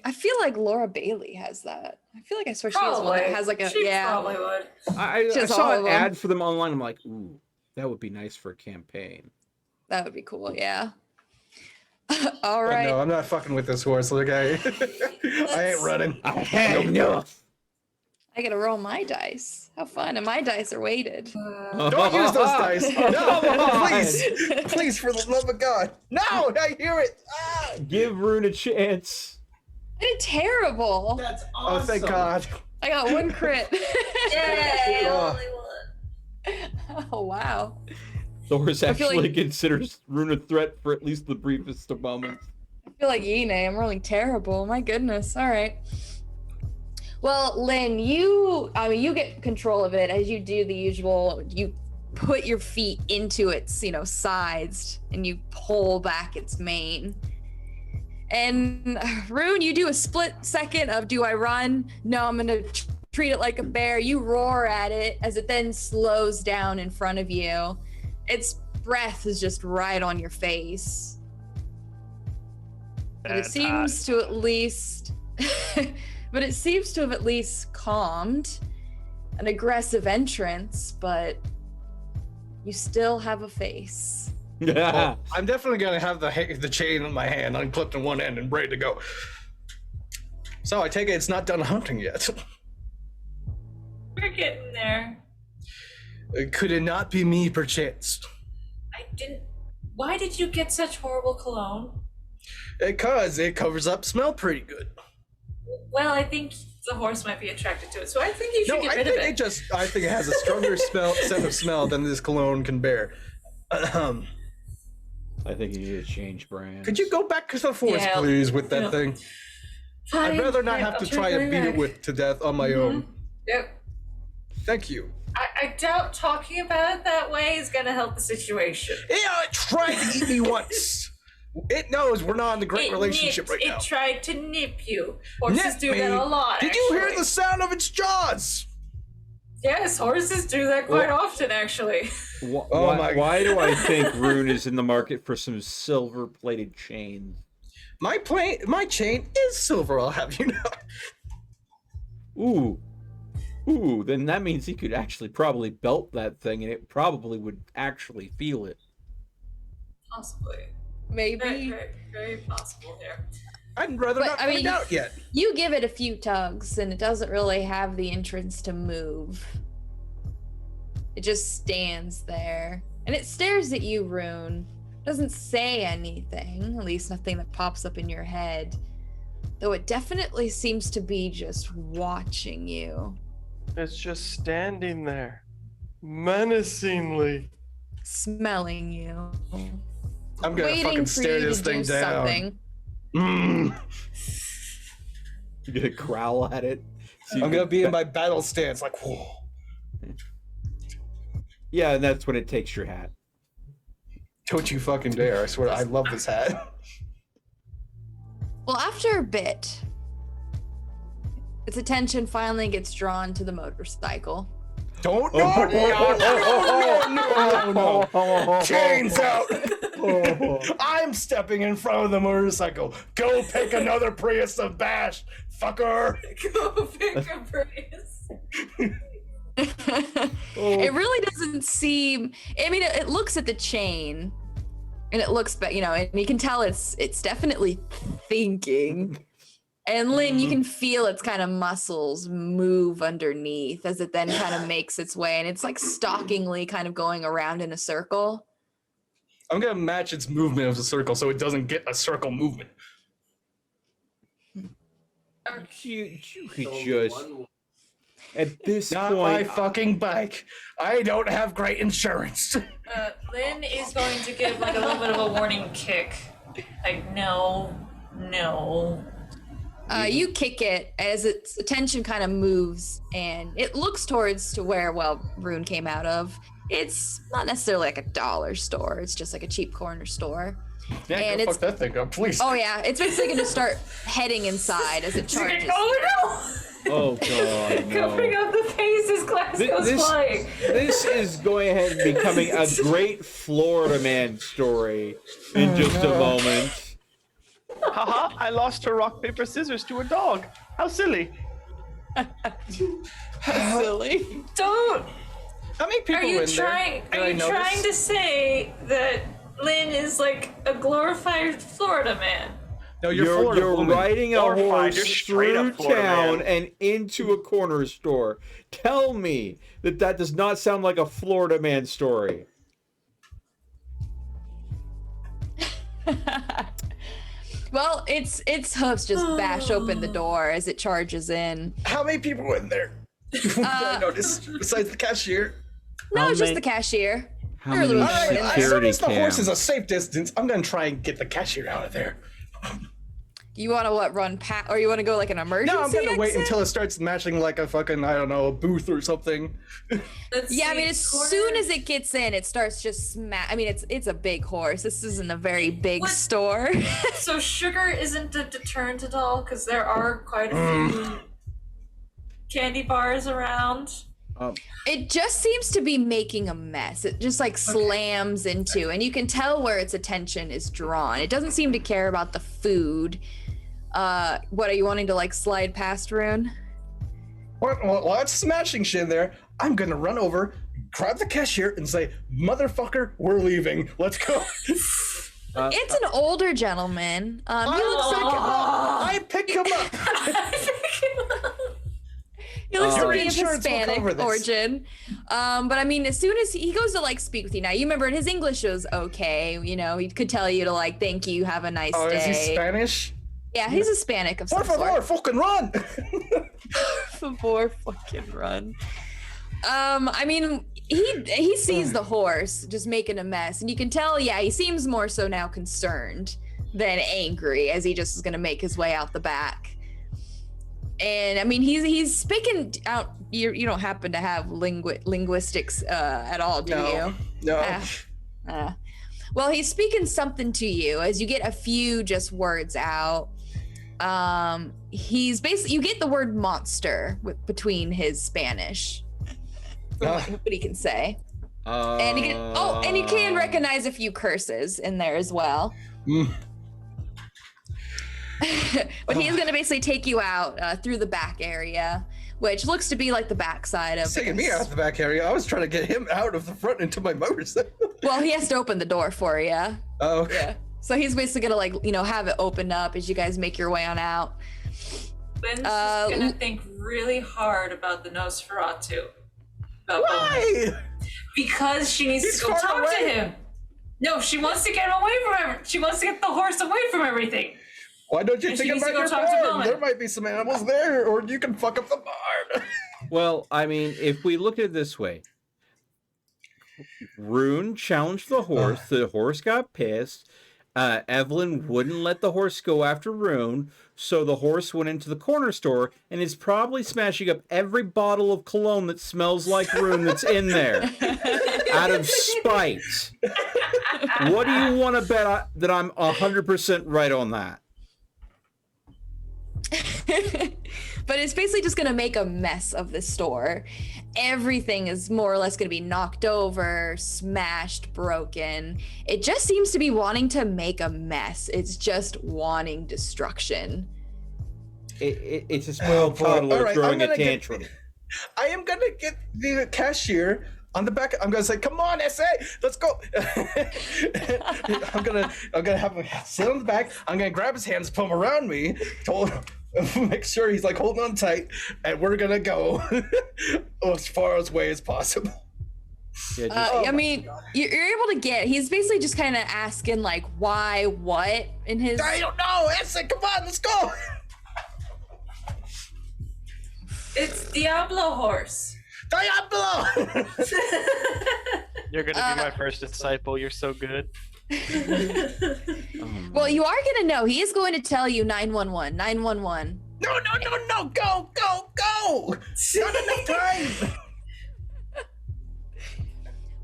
I feel like Laura Bailey has that. I feel like I swear she has one that Probably. has like a She yeah. probably would. I Just saw all an of 'em. ad for them online. I'm like, ooh, that would be nice for a campaign. That would be cool. Yeah. All But right. no, I'm not fucking with this horse. Look, I ain't running. I had enough. I gotta roll my dice. How fun! And my dice are weighted. Don't use those dice. No, please, for the love of God. No, I hear it. Ah! Give Rune a chance. I did terrible. That's Oh, awesome. thank God. I got 1 crit. Yay! Oh. Only one. Oh wow. Thor's I feel actually like- considers Rune a threat for at least the briefest of moments. I feel like Yine. I'm rolling terrible. My goodness. All right. Well, Lynn, you get control of it as you do the usual. You put your feet into its, sides, and you pull back its mane. And Rune, you do a split second of, do I run? No, I'm gonna treat it like a bear. You roar at it as it then slows down in front of you. Its breath is just right on your face. But it seems to at least but it seems to have at least calmed an aggressive entrance, but you still have a face. Well, I'm definitely gonna have the chain in my hand, unclipped in one end and ready to go. So I take it it's not done hunting yet. We're getting there. Could it not be me, perchance? I didn't. Why did you get such horrible cologne? Because it covers up smell pretty good. Well, I think the horse might be attracted to it, so I think you should No, get I rid think of it. I think it has a stronger scent of smell than this cologne can bear. I think you need to change brand. Could you go back to the forest, Yeah, please, with that no. thing? Fine, I'd rather not fine, have I'll to try and going beat it back. with to death on my own. Yep. Thank you. I doubt talking about it that way is gonna help the situation. Yeah, it tried to eat me once. It knows we're not in the great relationship right now. It tried to nip you. Horses Nip do me? that a lot. Did you hear actually. the sound of its jaws? Yes, horses do that quite often, actually. Oh my- Why do I think Rune is in the market for some silver-plated chains? My chain is silver, I'll have you know. Ooh, then that means he could actually probably belt that thing and it probably would actually feel it. Possibly. Maybe. Very, very, very possible here. I'd rather But, not I find mean, out yet. You give it a few tugs and it doesn't really have the entrance to move. It just stands there. And it stares at you, Rune. Doesn't say anything, at least nothing that pops up in your head. Though it definitely seems to be just watching you. It's just standing there, menacingly. Smelling you. I'm gonna waiting fucking for stare you this to thing do down. something. You're gonna growl at it. So you I'm can gonna be in my battle stance, like, whoa. Yeah, and that's when it takes your hat. Don't you fucking dare. I swear, I love this hat. Well, after a bit, its attention finally gets drawn to the motorcycle. Don't, no. Chains out. I'm stepping in front of the motorcycle. Go pick another Prius to bash, fucker. Go pick a Prius. It really doesn't seem. I mean, it looks at the chain, and it looks, but and you can tell it's definitely thinking. And Lynn, you can feel its kind of muscles move underneath as it then kind of makes its way, and it's like stalkingly kind of going around in a circle. I'm gonna match its movement of the circle so it doesn't get a circle movement. You could just at this Not my point. fucking bike. I don't have great insurance. Lynn is going to give like a little bit of a warning kick. Like, no. You kick it as its attention kind of moves, and it looks towards to where, Rune came out of. It's not necessarily like a dollar store. It's just like a cheap corner store. Yeah, And go it's- fuck that thing up, please. Oh yeah, it's basically going to start heading inside as it charges. Oh God, Covering no! up the face as glass goes flying. This is going ahead and becoming a great Florida man story in just a moment. Haha, I lost to rock, paper, scissors to a dog. How silly. Silly. Don't. How many people Are you in trying? there? Are Did you I trying notice? to say that Lynn is like a glorified Florida man? No, you're Florida you're woman. riding a Or fine, horse you're straight through up Florida town man. and into a corner store. Tell me that does not sound like a Florida man story. Well, its hoofs just bash open the door as it charges in. How many people were in there? I noticed, besides the cashier. No, How it's just many- the cashier. How There are many little All right, shit in as there. soon security as the horse is cams? a safe distance, I'm gonna try and get the cashier out of there. You want to run past, or you want to go like an emergency No, I'm gonna wait exit? until it starts matching like a fucking, I don't know, a booth or something. Let's Yeah, I see, mean, as corner- soon as it gets in, it starts just smash. I mean, it's a big horse. This isn't a very big What? store. So sugar isn't a deterrent at all because there are quite a few candy bars around. It just seems to be making a mess. It just like slams into, and you can tell where its attention is drawn. It doesn't seem to care about the food. What are you wanting to like slide past, Rune? While it's smashing shit in there, I'm gonna run over, grab the cashier, and say, "Motherfucker, we're leaving. Let's go." It's an older gentleman. He looks like I pick him up. he looks to Your be of insurance will Hispanic cover this. origin. But I mean, as soon as he goes to like speak with you now, you remember his English was okay. You know, he could tell you to like, "Thank you, have a nice Oh, day." is he Spanish? Yeah, he's Hispanic of some Por favor, sort. fucking run! Before fucking run. I mean, he sees the horse just making a mess, and you can tell, yeah, he seems more so now concerned than angry as he just is gonna make his way out the back. And I mean, he's speaking out. You don't happen to have linguistics at all, do you? No. Well, he's speaking something to you as you get a few just words out. He's basically, you get the word monster between his Spanish, from what he can say. And and you can recognize a few curses in there as well. But he's gonna basically take you out through the back area, which looks to be like the backside of. Taking me out of the back area. I was trying to get him out of the front into my motorcycle. Well, he has to open the door for you. Oh, okay. Yeah. So he's basically gonna have it opened up as you guys make your way on out. Lynn's just gonna think really hard about the Nosferatu. Why? Because she needs He's to go far talk to away. him. No, she wants to get him away from she wants to get the horse away from everything. Why don't you And she think needs to about go your talk to farm? Bowman. There might be some animals there, or you can fuck up the barn. Well, I mean, if we look at it this way, Rune challenged the horse. The horse got pissed. Evelyn wouldn't let the horse go after Rune, so the horse went into the corner store and is probably smashing up every bottle of cologne that smells like Rune that's in there out of spite. What do you want to bet that I'm 100% right on that? But it's basically just gonna make a mess of the store. Everything is more or less gonna be knocked over, smashed, broken. It just seems to be wanting to make a mess. It's just wanting destruction. It's a spoiled toddler All right, throwing a I'm gonna tantrum. I am gonna get the cashier on the back. I'm gonna say, "Come on, SA, let's go." I'm gonna have him sit on the back. I'm gonna grab his hands, pull him around me, make sure he's like holding on tight, and we're gonna go as far away as possible. Yeah, just- I mean, you're able to get. He's basically just kind of asking like, why, what, in his. I don't know, SA, come on, let's go. It's Diablo horse. Diablo. You're gonna be my first disciple. You're so good. Well, you are gonna know. He is going to tell you 911. 911. No, go. Not enough time.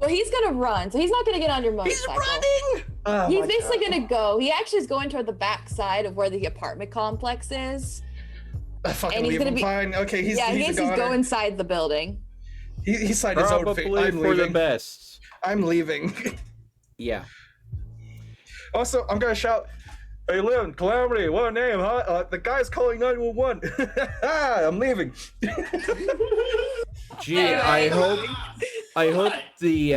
Well, he's gonna run, so he's not gonna get on your He's motorcycle. running. Oh, He's my basically God. gonna go. He actually is going toward the back side of where the apartment complex is. I fucking and he's leave gonna him be- fine. Okay, he's Yeah, I guess a he's goner. go inside the building. He signed his own fate. Probably I'm for the leaving. best. I'm leaving. Yeah. Also, I'm gonna shout, "Hey, Lynn, Calamity, what name, huh? The guy's calling 911. I'm leaving." Gee, I hope the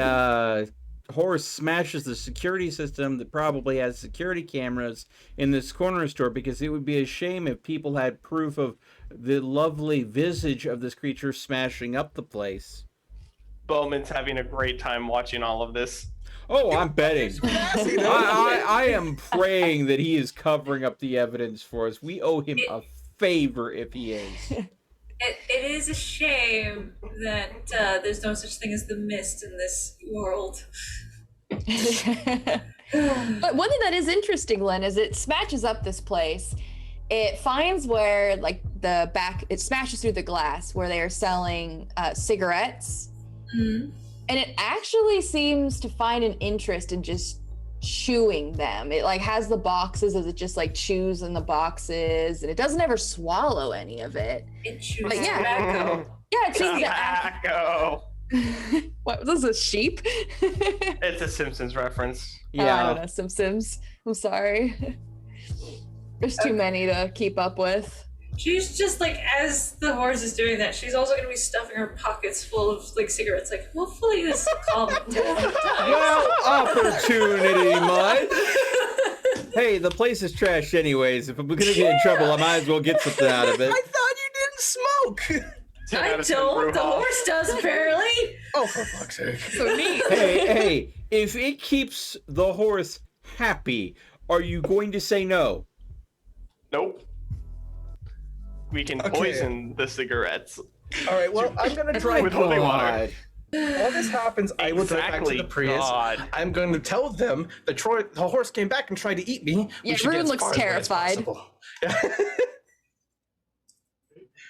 horse smashes the security system that probably has security cameras in this corner store, because it would be a shame if people had proof of the lovely visage of this creature smashing up the place. Bowman's having a great time watching all of this. Oh, I'm betting. I am praying that he is covering up the evidence for us. We owe him a favor if he is. It is a shame that there's no such thing as the mist in this world. But one thing that is interesting, Lynn, is it smashes up this place. It finds where, like, it smashes through the glass where they are selling cigarettes. Mm-hmm. And it actually seems to find an interest in just chewing them. It like has the boxes as it just like chews in the boxes, and it doesn't ever swallow any of it. It chews But yeah. tobacco. Yeah, it seems Tobacco. What was this, a sheep? It's a Simpsons reference. I don't know, Simpsons. I'm sorry. There's too many to keep up with. She's just like, as the horse is doing that, she's also going to be stuffing her pockets full of like cigarettes. Like, hopefully this calm down. Well, opportunity, Mud. Hey, the place is trashed anyways. If we're gonna get in trouble, I might as well get something out of it. I thought you didn't smoke. I don't. The horse does, apparently. Oh, for fuck's sake. So neat. Hey, if it keeps the horse happy, are you going to say no? Nope. We can Okay. poison the cigarettes. All right, well, I'm going to try With holy water. While this happens, I will go back to the Prius. God. I'm going to tell them that the horse came back and tried to eat me. We Yeah, should get Rune as looks far away as terrified. possible.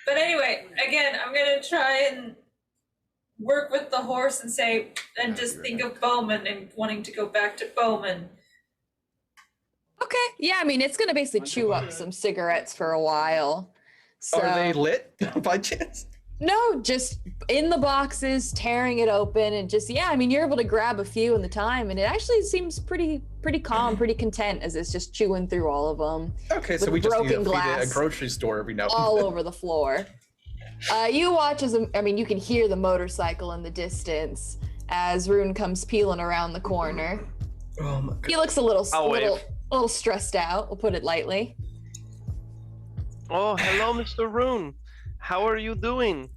But anyway, again, I'm going to try and work with the horse and say, and just think of Bowman and wanting to go back to Bowman. Okay. Yeah, I mean, it's gonna basically chew up some cigarettes for a while. So Are they lit by chance? no, just in the boxes, tearing it open, and just I mean, you're able to grab a few in the time, and it actually seems pretty calm, pretty content as it's just chewing through all of them. Okay, so With we just need to broken feed it glass a grocery store every now and all then. over the floor. You watch as I mean, you can hear the motorcycle in the distance as Rune comes peeling around the corner. Oh my god. He looks a little I'll wave. little stressed out. We'll put it lightly. Oh, hello, Mr. Rune. How are you doing?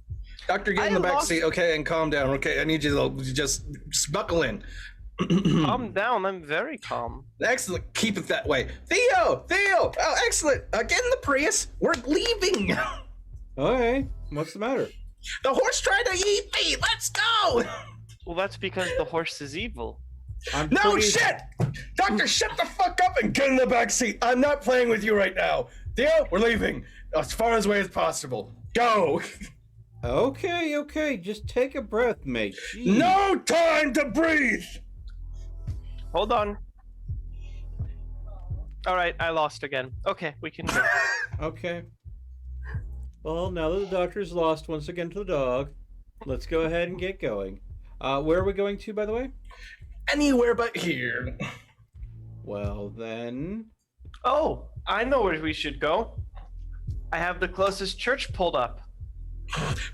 Doctor, get in the back seat, okay, and calm down, okay? I need you to just buckle in. Calm down. I'm very calm. Excellent. Keep it that way. Theo! Oh, excellent. Get in the Prius. We're leaving. Okay, what's the matter? The horse tried to eat me. Let's go. Well, that's because the horse is evil. I'm No pretty- shit. Doctor, shut the fuck up and get in the back seat. I'm not playing with you right now. Theo, we're leaving. As far away as possible. Go. Okay, just take a breath, mate. Jeez. No time to breathe. Hold on. All right, I lost again. Okay, we can go. Okay. Well, now that the doctor's lost once again to the dog, let's go ahead and get going. Where are we going to, by the way? Anywhere but here. Well, then... Oh, I know where we should go. I have the closest church pulled up.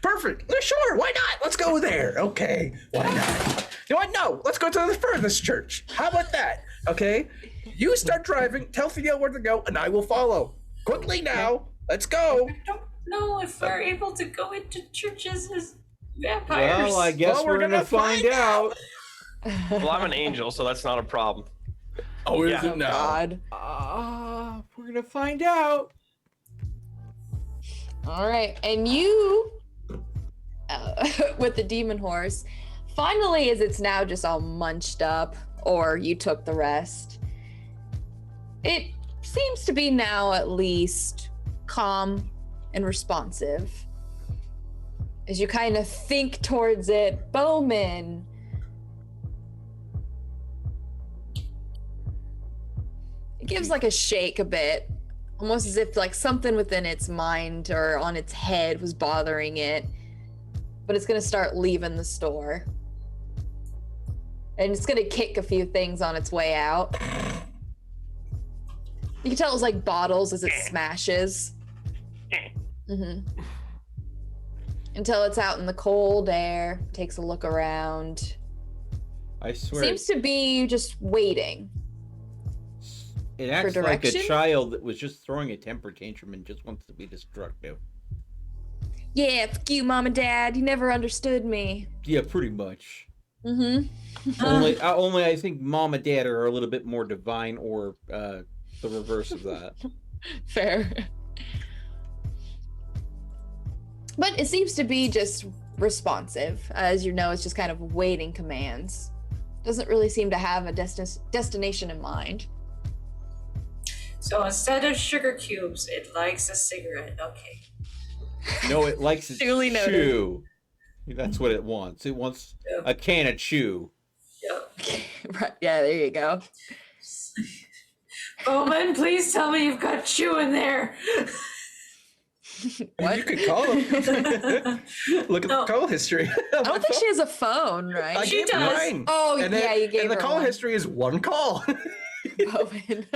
Perfect. Sure, why not? Let's go there. Okay, why not? You know what? No, let's go to the furthest church. How about that? Okay, you start driving, tell Theo where to go, and I will follow. Quickly now, let's go. I don't know if we're able to go into churches as vampires. Well, I guess Well, we're gonna find out. Well, I'm an angel, so that's not a problem. Oh, is Yeah. it now? God. We're gonna find out. All right, and you, with the demon horse, finally, as it's now just all munched up, or you took the rest, it seems to be now at least calm and responsive. As you kind of think towards it, Bowman. It gives like a shake a bit, almost as if like something within its mind or on its head was bothering it, but it's gonna start leaving the store. And it's gonna kick a few things on its way out. You can tell it was like bottles as it smashes. Until it's out in the cold air, takes a look around. I swear. Seems to be just waiting. It acts like a direction? child that was just throwing a temper tantrum and just wants to be destructive. Yeah, fuck you, mom and dad. You never understood me. Yeah, pretty much. Mm-hmm. Only I think mom and dad are a little bit more divine, or the reverse of that. Fair. But it seems to be just responsive. As you know, it's just kind of waiting commands. Doesn't really seem to have a destination in mind. So instead of sugar cubes, it likes a cigarette. Okay. No, it likes its Duly noted. chew. That's what it wants. It wants a can of chew. Yep. Right. Yeah, there you go. Bowman, please tell me you've got chew in there. What? You could call him. Look at the call history. I don't think she has a phone, right? I She gave does. mine. Oh, And yeah, you gave and the her call one. history is one call. Bowman.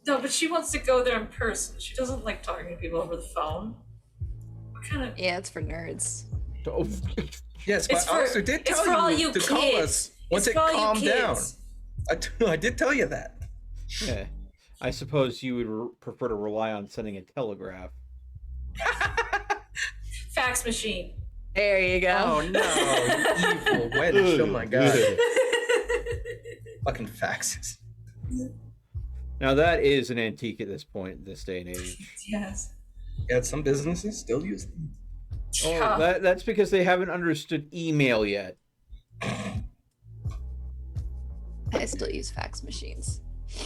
No, but she wants to go there in person. She doesn't like talking to people over the phone. What kind of? Yeah, it's for nerds. Oh, Yes, It's but I also did it's for tell all you you to call kids. us once It's it for all you calmed down. kids. I did tell you that. yeah. I suppose you would prefer to rely on sending a telegraph. Fax machine. There you go. Oh no, you evil wench! Oh my god, fucking faxes. Now that is an antique at this point, in this day and age. Yes. Yeah, some businesses still use them. Oh, that's because they haven't understood email yet. I still use fax machines.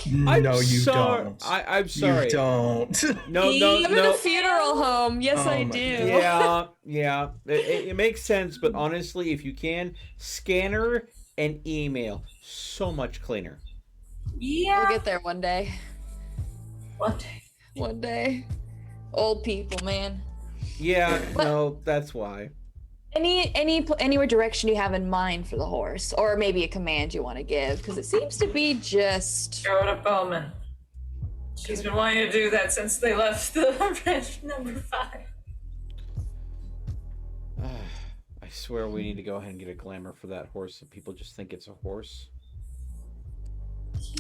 I'm No, you sorry. don't. I'm sorry. You don't. No, I'm in no. a funeral home. Yes, Oh I my do. God. Yeah. It makes sense, but honestly, if you can, scanner and email, so much cleaner. Yeah. We'll get there one day. One day. One day. Old people, man. Yeah, no, that's why. Anywhere direction you have in mind for the horse, or maybe a command you want to give, because it seems to be just. Go to Bowman. She's been wanting to do that since they left the ranch number 5. I swear we need to go ahead and get a glamour for that horse so people just think it's a horse.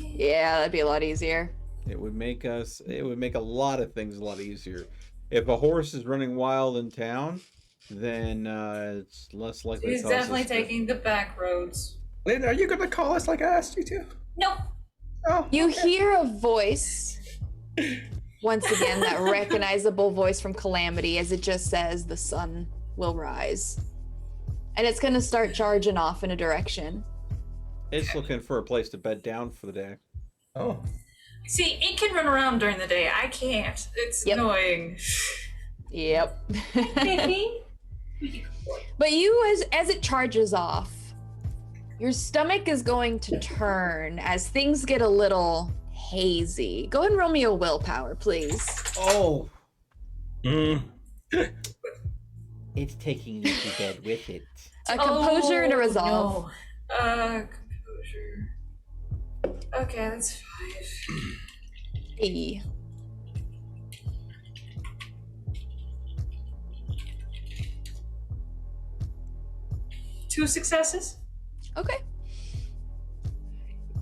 Yeah, that'd be a lot easier. It would make a lot of things a lot easier. If a horse is running wild in town, then it's less likely He's to cause definitely us to- taking the back roads. Lynn, are you gonna call us like I asked you to? Nope. Oh, You hear a voice, once again, that recognizable voice from Calamity, as it just says, "The sun will rise." And it's going to start charging off in a direction. It's looking for a place to bed down for the day. oh. See, it can run around during the day. I can't. It's Yep. annoying. Yep. Maybe. But you, as it charges off, your stomach is going to turn as things get a little hazy. Go ahead and roll me a willpower, please. Oh, Mm. it's taking you to bed with it. A composure and a resolve. No. Composure. Okay, that's 5. E. Two successes? Okay.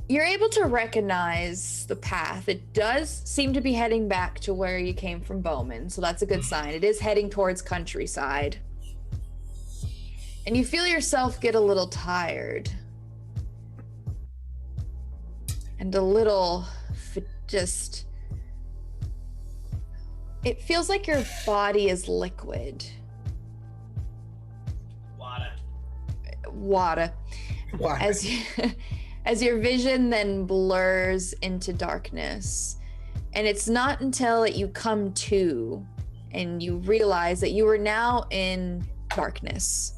You're able to recognize the path. It does seem to be heading back to where you came from Bowman, so that's a good sign. It is heading towards countryside. And you feel yourself get a little tired. And a little just. It feels like your body is liquid. Water. Why? As your vision then blurs into darkness. And it's not until that you come to and you realize that you are now in darkness.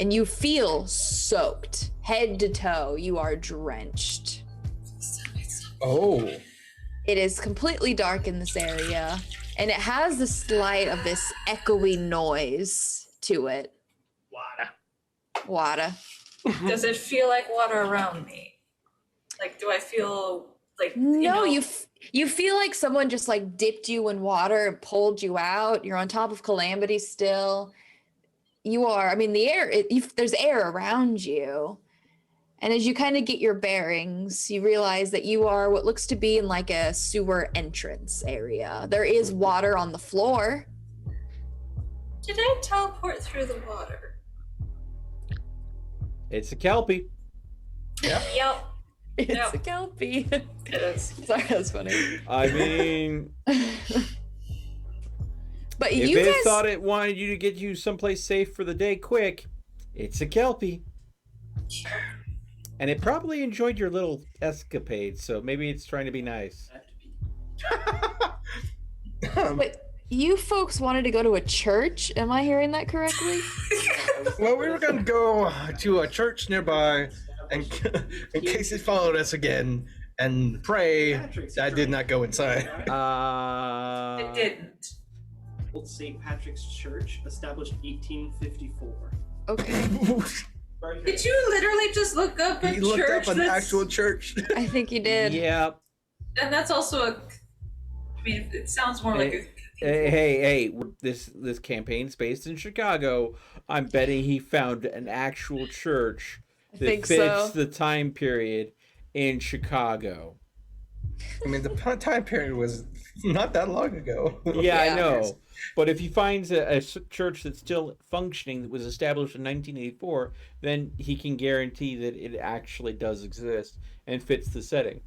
And you feel soaked, head to toe. You are drenched. Oh. It is completely dark in this area, and it has the slight of this echoey noise to it. Water. Does it feel like water around me? Like, do I feel like No, you know, you feel like someone just like dipped you in water and pulled you out. You're on top of Calamity still. you are, I mean, the air, there's air around you. And as you kind of get your bearings, you realize that you are what looks to be in like a sewer entrance area. There is water on the floor. Did I teleport through the water? It's a Kelpie. Yep. It's Yep. a kelpie. It is. Sorry, that's funny. I mean, But if you it guys thought it wanted you to get you someplace safe for the day quick, it's a Kelpie. And it probably enjoyed your little escapade, so maybe it's trying to be nice. But you folks wanted to go to a church. Am I hearing that correctly? Well, we were gonna go to a church nearby, and in case it followed us again, and pray that did not go inside. It didn't. Old St. Patrick's Church, established 1854. Okay. Did you literally just look up a He looked church? up an actual church. I think you did. Yeah. And that's also a. I mean, it sounds more like a. Hey! This campaign's based in Chicago. I'm betting he found an actual church that think fits so. the time period in Chicago. I mean, the time period was not that long ago. Yeah, Yeah. I know. But if he finds a church that's still functioning, that was established in 1984, then he can guarantee that it actually does exist and fits the setting.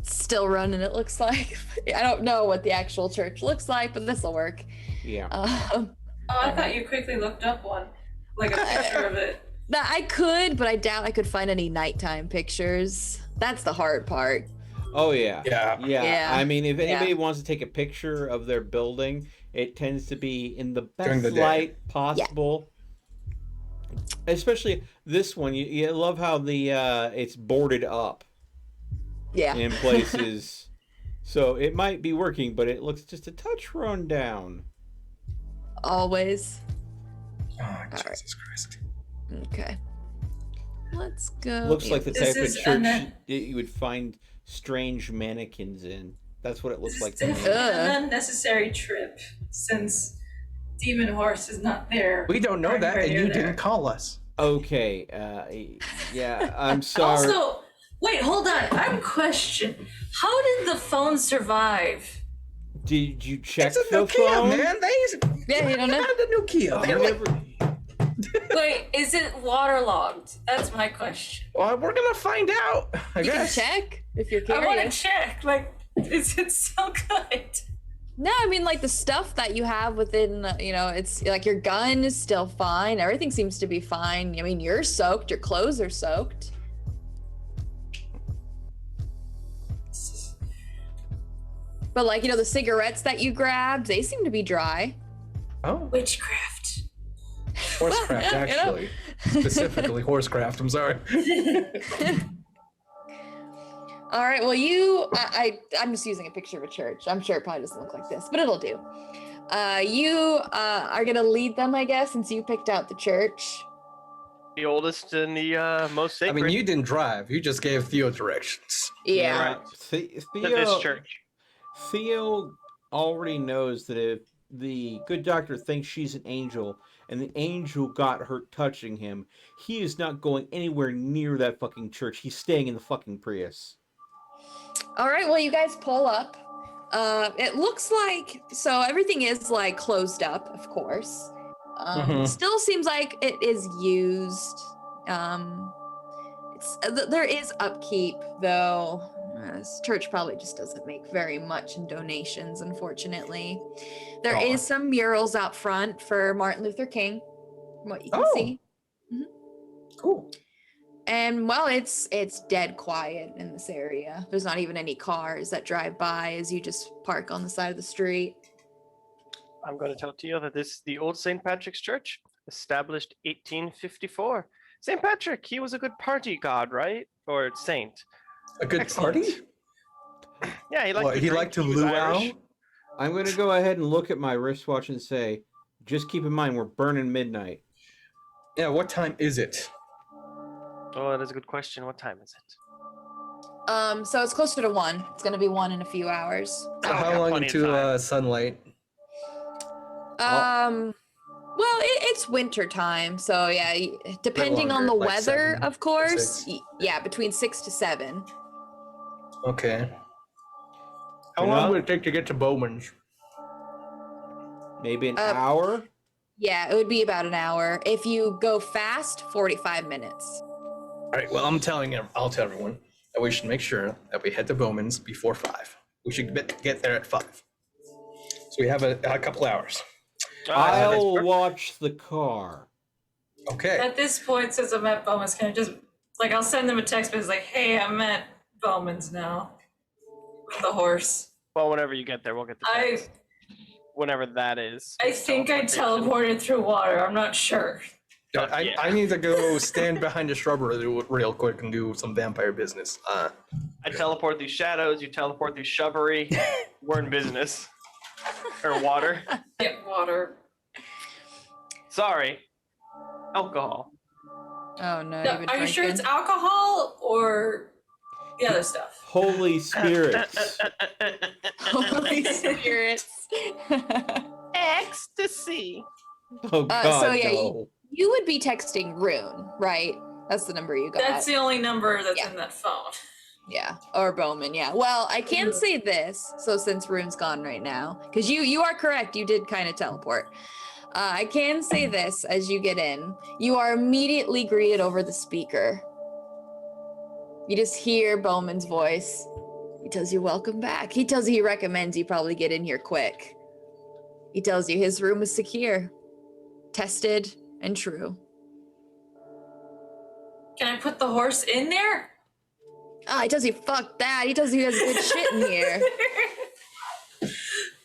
Still running, it looks like. I don't know what the actual church looks like, but this will work. Yeah. Oh, I thought you quickly looked up one, like a picture of it. That I could, but I doubt I could find any nighttime pictures. That's the hard part. Oh yeah. Yeah. Yeah. I mean, if anybody Yeah. wants to take a picture of their building, it tends to be in the During best the day. light possible. Especially this one, you love how the it's boarded up Yeah. in places, so it might be working, but it looks just a touch run down. Always. Oh, Jesus Christ. Okay. Let's go. Looks like the This type of is church you would find strange mannequins in. That's what it looks like to me. Definitely an unnecessary trip, since Demon Horse is not there. We don't know Right that, and near you there. didn't call us. Okay, yeah, I'm sorry. Also, wait, hold on. I have a question. How did the phone survive? Did you check It's a the Nokia, phone? man. Yeah, you don't know. The Nokia. You never- Wait, is it waterlogged? That's my question. Well, we're gonna find out. I You can guess. check if you're I want to curious. check. Like, is it so good? No, I mean like the stuff that you have within, it's like your gun is still fine. Everything seems to be fine. I mean, you're soaked. Your clothes are soaked. But like, the cigarettes that you grabbed, they seem to be dry. Oh, Witchcraft. horsecraft, Yeah, actually. Specifically, horsecraft. I'm sorry. All right. Well, I'm just using a picture of a church. I'm sure it probably doesn't look like this, but it'll do. You are gonna lead them, I guess, since you picked out the church. The oldest and the most I sacred. mean, you didn't drive. You just gave Theo directions. Yeah. to this church. Theo already knows that if the good doctor thinks she's an angel and the angel got hurt touching him, he is not going anywhere near that fucking church. He's staying in the fucking Prius. All right. Well, you guys pull up. It looks like everything is like closed up, of course. Mhm. Still seems like it is used. There is upkeep though. This church probably just doesn't make very much in donations, unfortunately. There is some murals out front for Martin Luther King, from what you can see. Cool. And well, it's dead quiet in this area. There's not even any cars that drive by as you just park on the side of the street. I'm going to tell Tio that this is the old St. Patrick's Church, established 1854. St. Patrick, he was a good party god, right? Or saint. A good Excellent. party? Yeah, he liked What, to he drink, liked to was luau? Irish. I'm going to go ahead and look at my wristwatch and say, just keep in mind, we're burning midnight. Yeah, what time is it? Oh, that is a good question. What time is it? So it's closer to 1. It's gonna be 1 in a few hours. Oh, How got long plenty of into time. sunlight? Well, it's winter time, so yeah, depending on longer, the like weather, 7 of or course. 6. Yeah, between 6 to 7. Okay. How You're long not- would it take to get to Bowman's? Maybe an hour? Yeah, it would be about an hour. If you go fast, 45 minutes. All right. Well, I'll tell everyone that we should make sure that we head to Bowman's before 5. We should get there at 5. So we have a couple hours. I'll watch the car. Okay. At this point, since I'm at Bowman's, can I just, like, I'll send them a text message like, hey, I'm at Bowman's now. With the horse. Well, whenever you get there, we'll get the text. Whenever that is. I think I teleported through water. I'm not sure. I need to go stand behind the shrubbery real quick and do some vampire business. I teleport through shadows, you teleport through shrubbery. We're in business. Or water. Get water. Sorry. Alcohol. Oh no. No, are you sure it's alcohol or the other stuff? Holy spirits. Holy spirits. Ecstasy. Oh God, so yeah, no. you would be texting Rune, right? That's the number you got. That's the only number that's in that phone. Yeah, or Bowman. Yeah. Well, I can say this. So since Rune's gone right now, because you are correct, you did kind of teleport. I can say this as you get in. You are immediately greeted over the speaker. You just hear Bowman's voice. He tells you welcome back. He tells you he recommends you probably get in here quick. He tells you his room is secure, tested, and true. Can I put the horse in there? Ah, he tells you fuck that. He tells you he has good shit in here.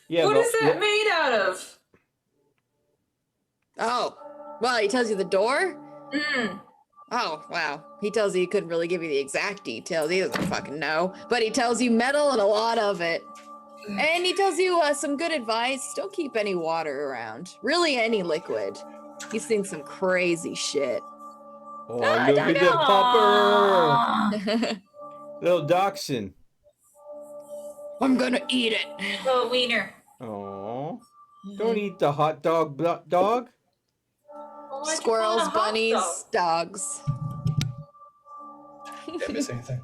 Yeah, What but is that made out of? Oh, well, he tells you the door? Mm. Oh, wow. He tells you he couldn't really give you the exact details. He doesn't fucking know. But he tells you metal and a lot of it. And he tells you some good advice. Don't keep any water around. Really, any liquid. He's seen some crazy shit. Oh, look at the pupper. Little dachshund. I'm gonna eat it. Little wiener. Oh, don't eat the hot dog, dog. Well, why'd you call it a Squirrels, hot bunnies, dog? dogs. Didn't miss anything.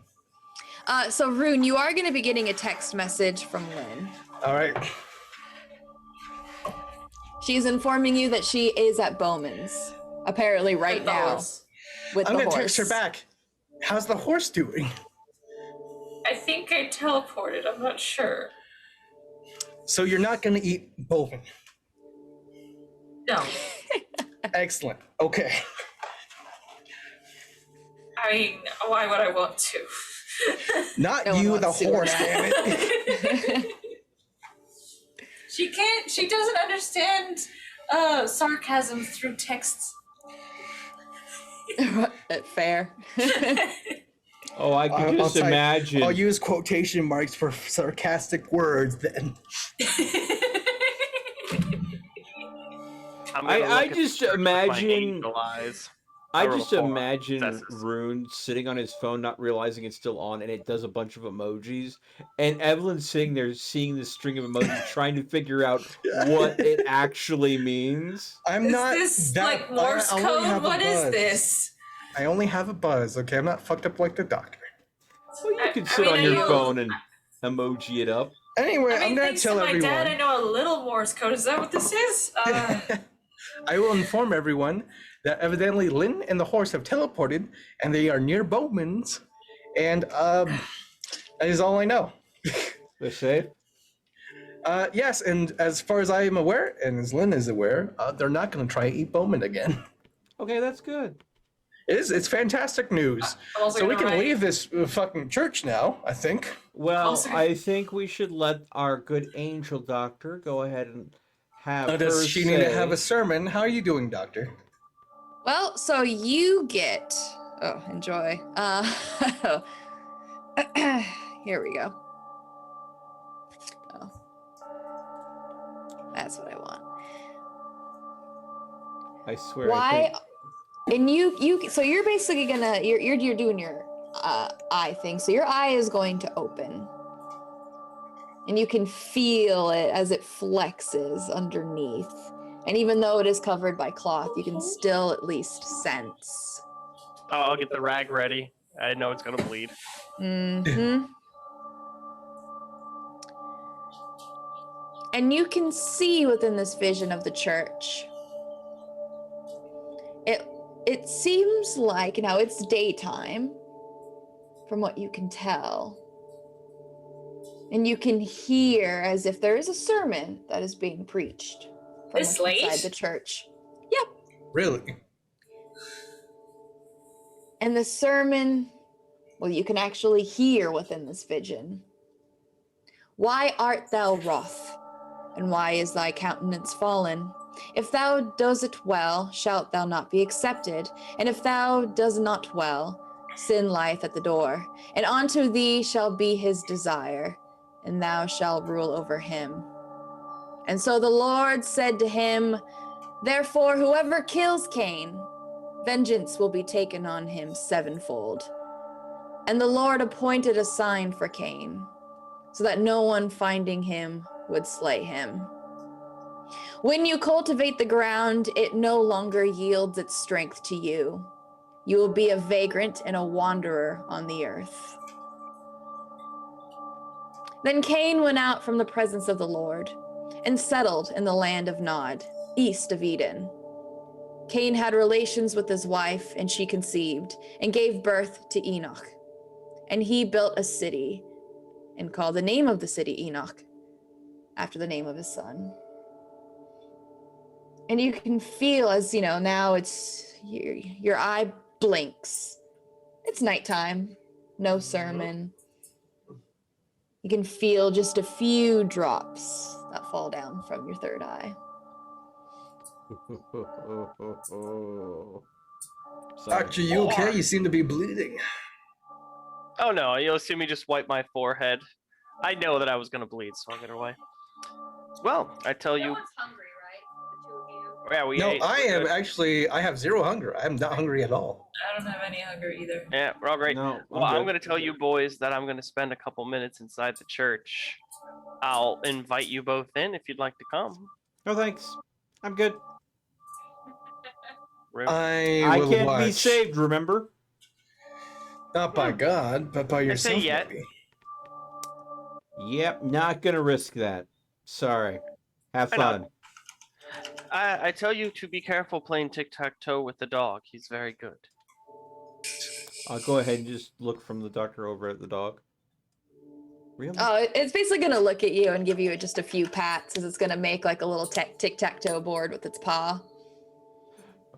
So Rune, you are gonna be getting a text message from Lynn. All right. She's informing you that she is at Bowman's. Apparently right With the now. horse. With I'm the gonna horse. text her back. How's the horse doing? I think I teleported. I'm not sure. So you're not gonna eat Bowman. No. Excellent. Okay. I mean, why would I want to? Not No one you, the wants to, horse, right? damn it. She doesn't understand sarcasm through texts. Fair. Oh, I can just imagine. I'll use quotation marks for sarcastic words then. I just imagine. I wrote just four imagine successes. Rune sitting on his phone, not realizing it's still on, and it does a bunch of emojis. And Evelyn sitting there, seeing this string of emojis, trying to figure out what it actually means. I'm not Is this that like Morse I only code? have a What is buzz. this? I only have a buzz, okay? I'm not fucked up like the doctor. Well, you I could sit on mean, I your know- phone and emoji it up. Anyway, I mean, I'm gonna thanks tell to my everyone. dad, I know a little Morse code. Is that what this is? I will inform everyone that evidently Lynn and the horse have teleported and they are near Bowman's. And that is all I know. They're safe. Yes, and as far as I am aware, and as Lynn is aware, they're not going to try to eat Bowman again. Okay, that's good. It's fantastic news. I'm also So we gonna can write- leave this fucking church now, I think. Well, Also- I think we should let our good angel doctor go ahead and have her Does she need to have a say- sermon? How are you doing, doctor? Well, so you get. Oh, enjoy. Here we go. Oh, that's what I want. I swear. Why? And you. So you're basically gonna. You're doing your eye thing. So your eye is going to open, and you can feel it as it flexes underneath. And even though it is covered by cloth, you can still at least sense. Oh, I'll get the rag ready. I know it's gonna bleed. Mm-hmm. And you can see within this vision of the church. It seems like now it's daytime, from what you can tell. And you can hear as if there is a sermon that is being preached from This late? inside the church. Yep. Really? And the sermon, well, you can actually hear within this vision. Why art thou wroth? And why is thy countenance fallen? If thou does it well, shalt thou not be accepted. And if thou does not well, sin lieth at the door. And unto thee shall be his desire, and thou shalt rule over him. And so the Lord said to him, therefore, whoever kills Cain, vengeance will be taken on him sevenfold. And the Lord appointed a sign for Cain, so that no one finding him would slay him. When you cultivate the ground, it no longer yields its strength to you. You will be a vagrant and a wanderer on the earth. Then Cain went out from the presence of the Lord and settled in the land of Nod, east of Eden. Cain had relations with his wife, and she conceived and gave birth to Enoch. And he built a city and called the name of the city Enoch, after the name of his son. And you can feel as, now it's your eye blinks. It's nighttime, no sermon. You can feel just a few drops that fall down from your third eye. Doctor, you okay? You seem to be bleeding. Oh no, you'll see me just wipe my forehead. I know that I was gonna bleed, so I'll get away. Well, I tell you. No one's hungry, right? The two of you. Yeah, we No, ate. I We're am good. actually, I have zero hunger. I am not hungry at all. I don't have any hunger either. Yeah, we're all great. No, Well, I'm I'm good. going to tell you boys that I'm going to spend a couple minutes inside the church. I'll invite you both in if you'd like to come. No thanks. I'm good. Rude. I will can't watch. be saved, remember? Not by God, but by I say yourself. yet. maybe. Yep, not gonna risk that. Sorry. Have I know. fun. I tell you to be careful playing tic-tac-toe with the dog. He's very good. I'll go ahead and just look from the doctor over at the dog. Really? Oh, it's basically going to look at you and give you just a few pats as it's going to make like a little tic-tac-toe board with its paw.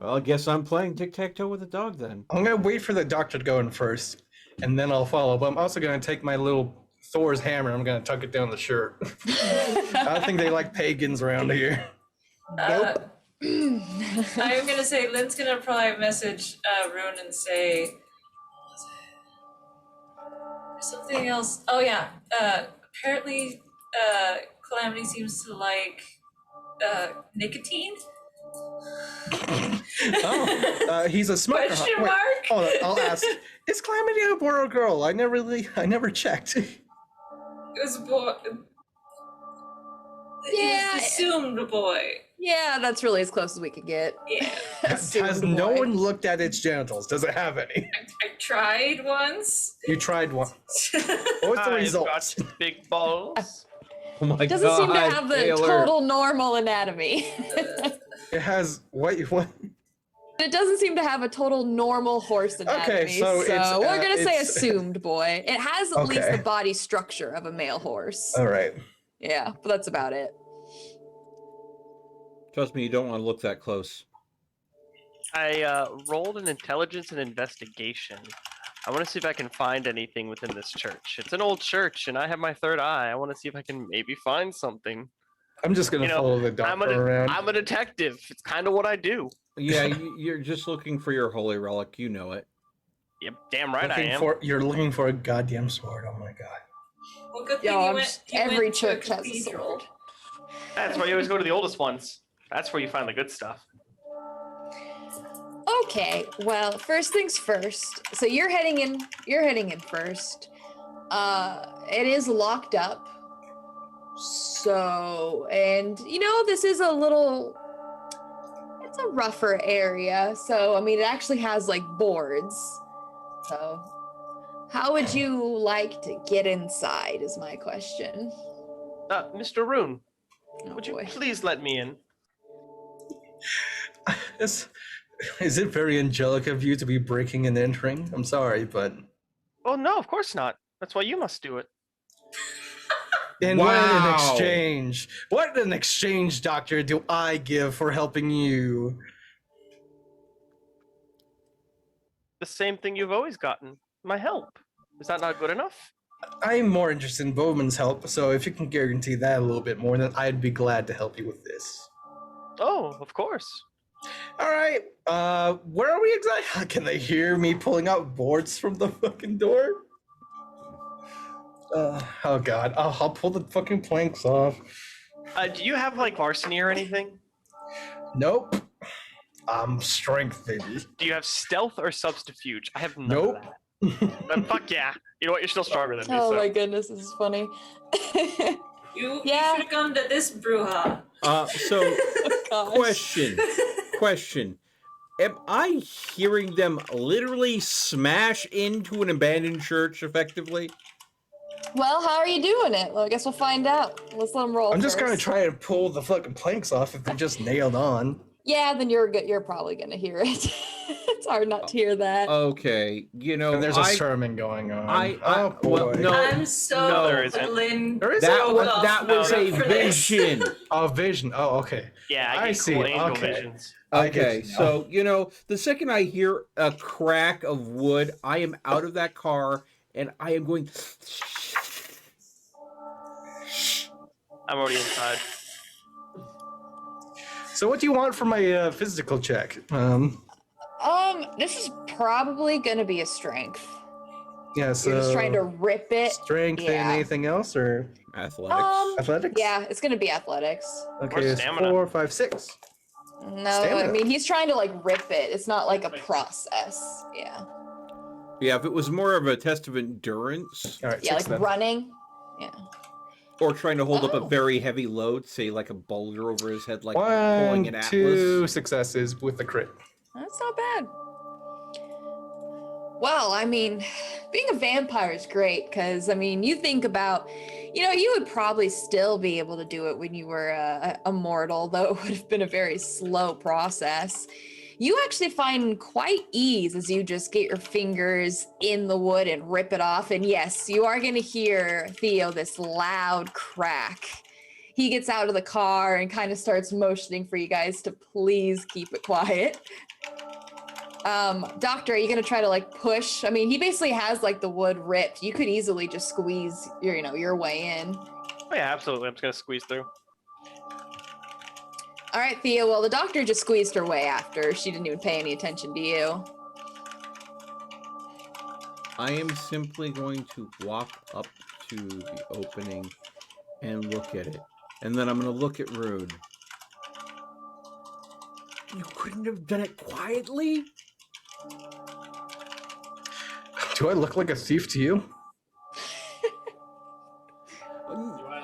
Well, I guess I'm playing tic-tac-toe with the dog then. I'm gonna wait for the doctor to go in first, and then I'll follow. But I'm also gonna take my little Thor's hammer. I'm gonna tuck it down the shirt. I think they like pagans around here. Nope. I'm gonna say Lynn's gonna probably message Rune and say something else. Oh yeah. Apparently Calamity seems to like nicotine. He's a smoker. Question Wait, mark? hold on, I'll ask. Is Calamity a boy or a girl? I never checked. It was a boy. Yeah. It was assumed a boy. Yeah, that's really as close as we could get. Yeah. Assumed Has no boy. one looked at its genitals? Does it have any? I tried once. You tried one. What was the I've results? got big balls. Oh my Doesn't god, seem to have the Taylor. total normal anatomy. It has what? It doesn't seem to have a total normal horse anatomy. so it's, we're gonna say it's- assumed boy. It has at least Okay. the body structure of a male horse. All right. Yeah, but that's about it. Trust me, you don't want to look that close. I rolled an intelligence and investigation. I want to see if I can find anything within this church. It's an old church, and I have my third eye. I want to see if I can maybe find something. I'm just gonna You know, follow the doctor around. I'm a detective. It's kind of what I do. Yeah, you're just looking for your holy relic. You know it. Yep, damn right I am. You're looking for a goddamn sword. Oh my god. Well, good thing Yo, you went every to a church has a cathedral. sword. That's why you always go to the oldest ones. That's where you find the good stuff. Okay, well, first things first. So you're heading in first. It is locked up. So, and this is a little It's a rougher area, so I mean, it actually has like boards. So, how would you like to get inside? Is my question. Mr. Rune, Oh, would you boy. please let me in? Is it very angelic of you to be breaking and entering? I'm sorry, but. Oh no, of course not. That's why you must do it. And what in Wow. exchange? What in exchange, Doctor, do I give for helping you? The same thing you've always gotten. My help. Is that not good enough? I'm more interested in Bowman's help, so if you can guarantee that a little bit more, then I'd be glad to help you with this. Oh, of course. All right. Where are we exactly? Can they hear me pulling out boards from the fucking door? Oh god. I'll pull the fucking planks off. Do you have like larceny or anything? Nope. Strength, baby. Do you have stealth or subterfuge? I have none Nope. of that. Then fuck yeah. You know what? You're still stronger than me. Oh so. my goodness, this is funny. You Yeah. should have come to this brouhaha. So Gosh. question. Am I hearing them literally smash into an abandoned church effectively? Well, how are you doing it? Well, I guess we'll find out. Let's let them roll. I'm just gonna first. try and pull the fucking planks off if they're just nailed on. Yeah, then you're good. You're probably gonna hear it. It's hard not to hear that. Okay, you know, And there's a sermon going on. well, Oh boy. no, I'm so no, there isn't. Lynn. There is that so that was well a for this. vision. Oh, vision. Oh, okay. Yeah, I I get see. cool angel Okay. visions. I get Okay, you now. so you know, the second I hear a crack of wood, I am out of that car and I am going. I'm already inside. So what do you want for my physical check? This is probably gonna be a strength. Yeah, so You're just trying to rip it. strength Yeah. and anything else, or Athletics. athletics? Yeah, it's gonna be athletics. Okay, Or it's stamina. 4, 5, 6. No, Stamina. I mean he's trying to like rip it. It's not like a process. Yeah. Yeah, if it was more of a test of endurance All right, Yeah, 6 like then. running. Yeah. or trying to hold up Oh. a very heavy load, say like a boulder over his head, like pulling 1, an atlas. 2 successes with the crit. That's not bad. Well, I mean, being a vampire is great because, I mean, you think about, you know, you would probably still be able to do it when you were a mortal, though it would have been a very slow process. You actually find quite ease as you just get your fingers in the wood and rip it off. And yes, you are going to hear, Theo, this loud crack. He gets out of the car and kind of starts motioning for you guys to please keep it quiet. Doctor, are you gonna try to like push? I mean, he basically has like the wood ripped. You could easily just squeeze your, your way in. Oh yeah, absolutely. I'm just gonna squeeze through. All right, Theo. Well, the doctor just squeezed her way after. She didn't even pay any attention to you. I am simply going to walk up to the opening and look at it. And then I'm going to look at Rude. You couldn't have done it quietly? Do I look like a thief to you?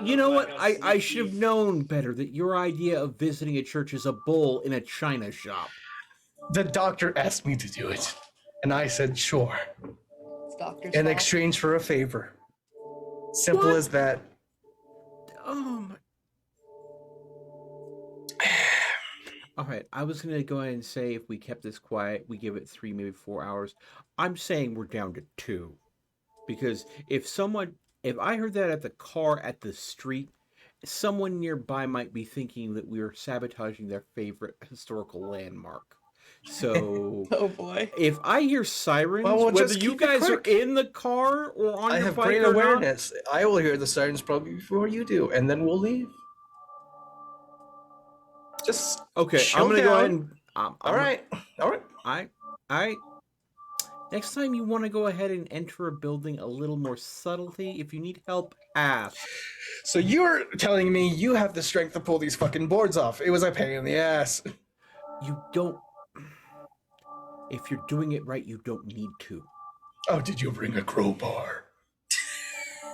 You know what? I should have known better that your idea of visiting a church is a bull in a china shop. The doctor asked me to do it, and I said sure. It's doctor's In fault. exchange for a favor. Simple What? as that. Oh my. All right, I was going to go ahead and say if we kept this quiet, we give it 3, maybe 4 hours. I'm saying we're down to 2. Because if I heard that at the car at the street, someone nearby might be thinking that we are sabotaging their favorite historical landmark. So Oh boy. if I hear sirens, Well, we'll whether just you keep it guys are quick. in the car or on I your have bike great or not, awareness. I will hear the sirens probably before you do, and then we'll leave. Just okay, chill I'm gonna go ahead down. and all right. I next time you want to go ahead and enter a building a little more subtlety. If you need help, ask. So you're telling me you have the strength to pull these fucking boards off? It was a pain in the ass. You don't. If you're doing it right, you don't need to. Oh, did you bring a crowbar?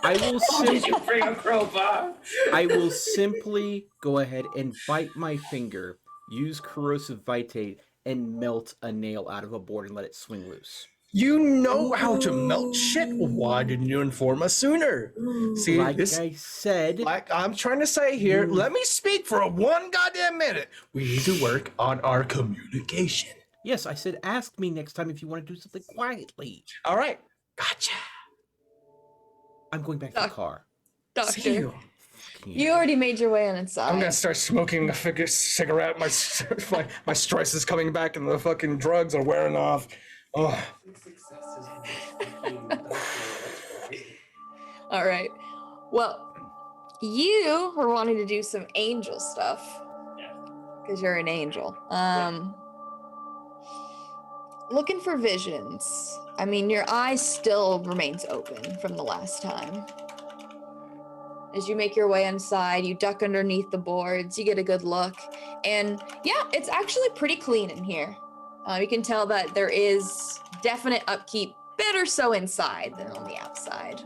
I will Oh, did you bring a crowbar? I will simply go ahead and bite my finger use corrosive vitate and melt a nail out of a board and let it swing loose. You know how to melt shit. Why didn't you inform us sooner? See, Like this, I said, like I'm trying to say here, let me speak for one goddamn minute. We need to work on our communication. yes, I said ask me next time if you want to do something quietly. All right, gotcha. I'm going back to the car. See Doctor, you. you already made your way on inside. I'm gonna start smoking a cigarette. My stress is coming back, and the fucking drugs are wearing off. Oh. All right. Well, you were wanting to do some angel stuff. Because you're an angel. Looking for visions. I mean, your eye still remains open from the last time. As you make your way inside, you duck underneath the boards, you get a good look. And yeah, it's actually pretty clean in here. You can tell that there is definite upkeep, better so inside than on the outside.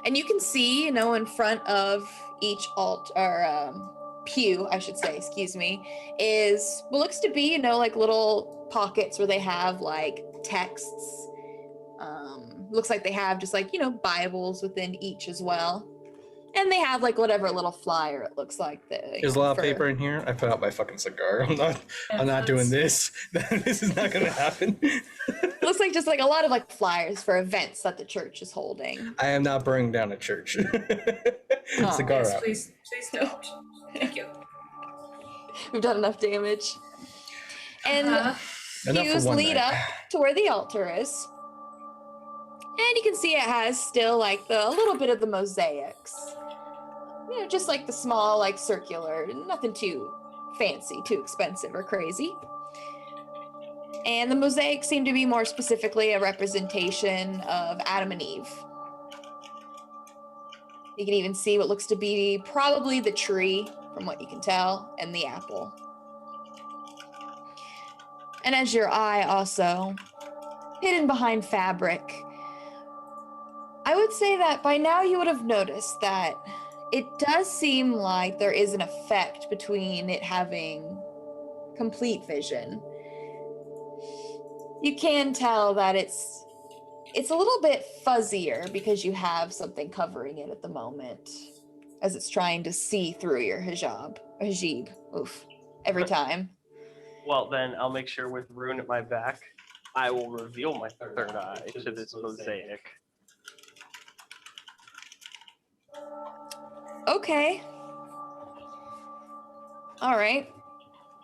And you can see, in front of each pew, I should say, excuse me, is what looks to be, like little pockets where they have like texts. Looks like they have just like, Bibles within each as well. And they have like whatever little flyer it looks like. There's a lot of paper in here. I put out my fucking cigar. I'm not doing this. This is not gonna happen. Looks like just like a lot of like flyers for events that the church is holding. I am not burning down a church. Cigar Yes, out. please don't. Thank you. We've done enough damage. And Enough for pews one lead night. up to where the altar is. And you can see it has still like a little bit of the mosaics. Just like the small, like circular, nothing too fancy, too expensive or crazy. And the mosaics seem to be more specifically a representation of Adam and Eve. You can even see what looks to be probably the tree, from what you can tell, and the apple. And as your eye also, hidden behind fabric, I would say that by now you would have noticed that it does seem like there is an effect between it having complete vision. You can tell that it's a little bit fuzzier because you have something covering it at the moment, as it's trying to see through your hijab. Every time. Well, then I'll make sure with Rune at my back, I will reveal my third eye to this mosaic. Okay. All right.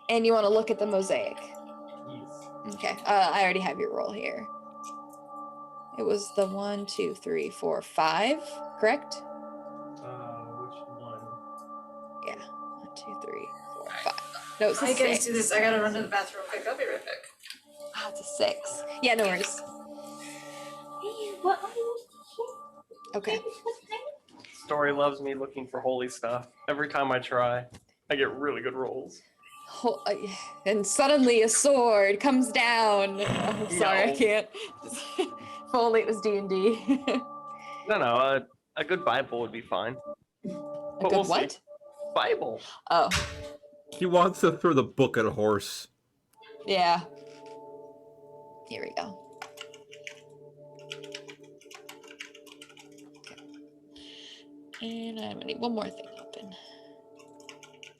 And you want to look at the mosaic? Yes. Okay. I already have your roll here. It was the 1, 2, 3, 4, 5, correct? Which one? Yeah. 1, 2, 3, 4, 5. No, it's a I gotta 6. do this. I gotta run to the bathroom quick. I'll be right back. Ah, it's a 6. Yeah, no worries. Okay. Story loves me looking for holy stuff. Every time I try, I get really good rolls. And suddenly a sword comes down. Oh, sorry, No. I can't. If only it was D&D. No, a good Bible would be fine. A But good we'll see. what? Bible. Oh, He wants to throw the book at a horse. yeah. Here we go. Okay. And I'm gonna need one more thing open.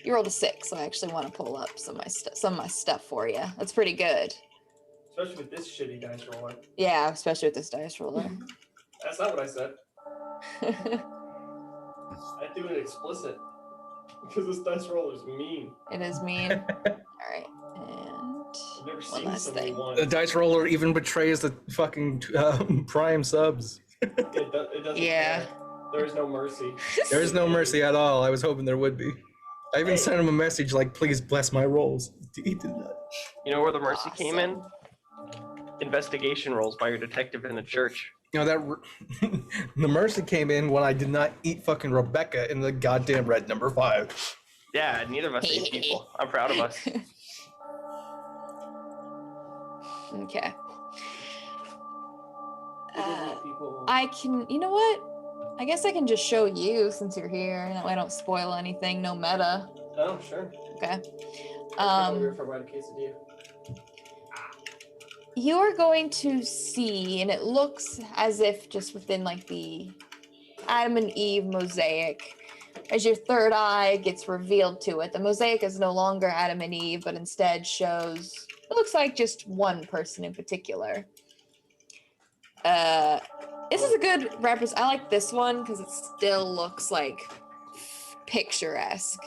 You rolled a 6, so I actually want to pull up some of my stuff for you. That's pretty good. Especially with this shitty dice roller. Yeah, especially with this dice roller. That's not what I said. I threw it explicit. Because this dice roller is mean. It is mean. All right, and I've never one seen last somebody thing. want. The dice roller even betrays the fucking Prime subs. It doesn't Yeah. care. There is no mercy. There is no mercy at all. I was hoping there would be. I even sent him a message like, please bless my rolls. He did not. You know where the mercy came in? Awesome. Investigation rolls by your detective in the church. The mercy came in when I did not eat fucking Rebecca in the goddamn red number 5. Yeah, neither of us ate people. I'm proud of us. Okay. People. I can, you know what? I guess I can just show you since you're here, and that way I don't spoil anything. No meta. Oh, sure. Okay. I'll be for a quesadilla. You're going to see, and it looks as if just within like the Adam and Eve mosaic, as your third eye gets revealed to it, the mosaic is no longer Adam and Eve, but instead shows, it looks like just one person in particular. This is a good represent. I like this one because it still looks like picturesque.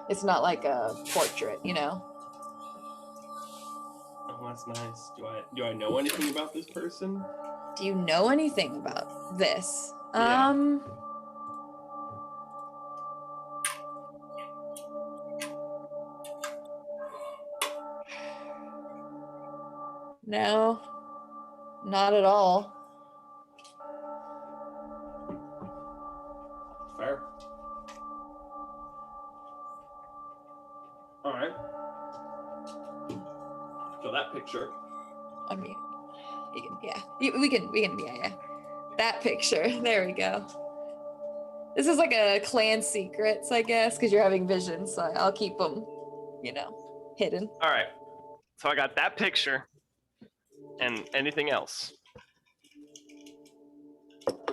It's not like a portrait, you know? Oh, that's nice. Do I know anything about this person? Do you know anything about this? Yeah. No, not at all. Fair. All right. So that picture. I mean, we can, yeah. That picture, there we go. This is like a clan secrets, I guess, because you're having visions, so I'll keep them, you know, hidden. All right. So I got that picture. And anything else?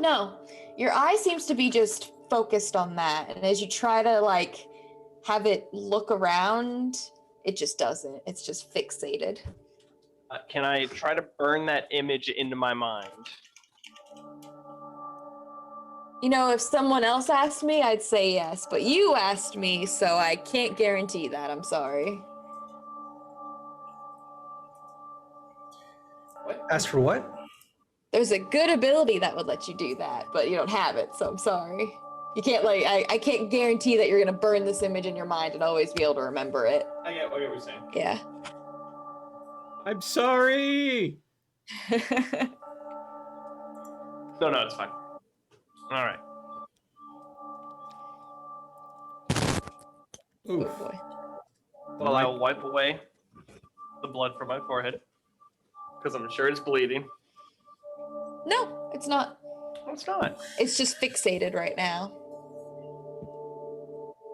No, your eye seems to be just focused on that, and as you try to like have it look around, it just doesn't. It's just fixated. Can I try to burn that image into my mind? You know, if someone else asked me, I'd say yes, but you asked me, so I can't guarantee that. I'm sorry. Ask for what? There's a good ability that would let you do that, but you don't have it, so I'm sorry. You can't like, I can't guarantee that you're gonna burn this image in your mind and always be able to remember it. I get what you're saying. Yeah. I'm sorry. No, it's fine. All right. Oh Oof. boy. Well, I'll wipe away the blood from my forehead because I'm sure it's bleeding. No, it's not. No, it's not. It's just fixated right now.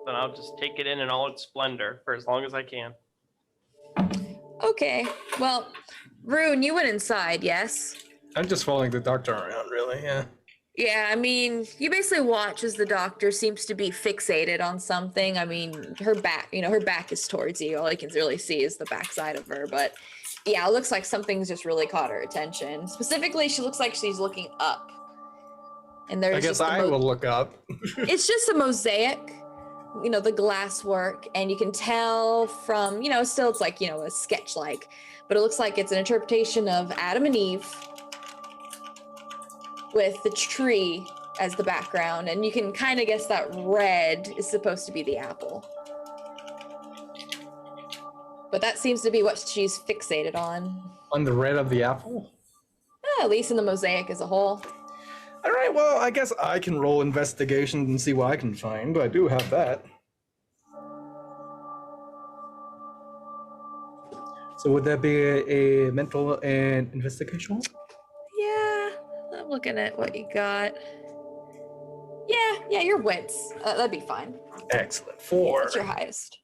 Then I'll just take it in all its splendor for as long as I can. Okay. Well, Rune, you went inside, yes? I'm just following the doctor around, really, yeah. Yeah, I mean, you basically watch as the doctor seems to be fixated on something. I mean, her back, her back is towards you. All you can really see is the backside of her. But yeah, it looks like something's just really caught her attention. Specifically, she looks like she's looking up. And there's I guess just I will look up. It's just a mosaic, the glass work. And you can tell from, still it's like, a sketch like. But it looks like it's an interpretation of Adam and Eve with the tree as the background, and you can kind of guess that red is supposed to be the apple. But that seems to be what she's fixated on. On the red of the apple? At least in the mosaic as a whole. All right, well, I guess I can roll investigation and see what I can find. I do have that. So would that be a mental and investigation? Yeah, I'm looking at what you got. Yeah, your wits. That'd be fine. Excellent. 4. That's your highest.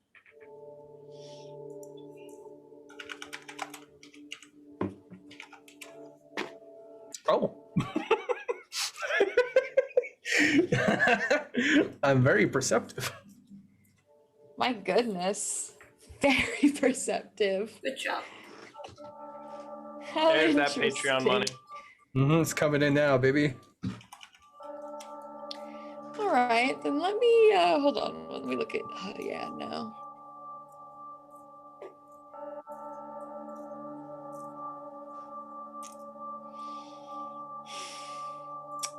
Oh. I'm very perceptive. My goodness. Very perceptive. Good job. How There's that Patreon money. It's coming in now, baby. All right, then let me, hold on. Let me look at, yeah, no.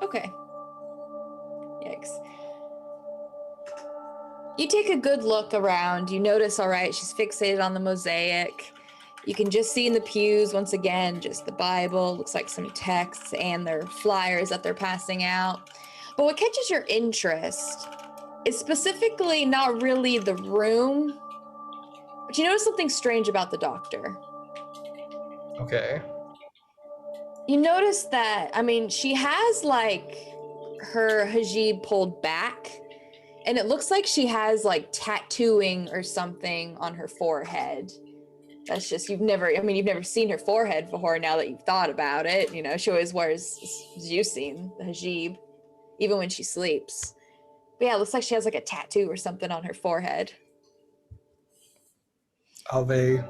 Okay. Yikes. You take a good look around. You notice, all right, she's fixated on the mosaic. You can just see in the pews, once again, just the Bible, looks like some texts and their flyers that they're passing out. But what catches your interest is specifically not really the room, but you notice something strange about the doctor. Okay. You notice that, I mean, she has like her hijab pulled back, And it looks like she has like tattooing or something on her forehead. That's just, you've never seen her forehead before now that you've thought about it. You know, she always wears, as you've seen, the hijab, even when she sleeps. But yeah, it looks like she has like a tattoo or something on her forehead. Ave.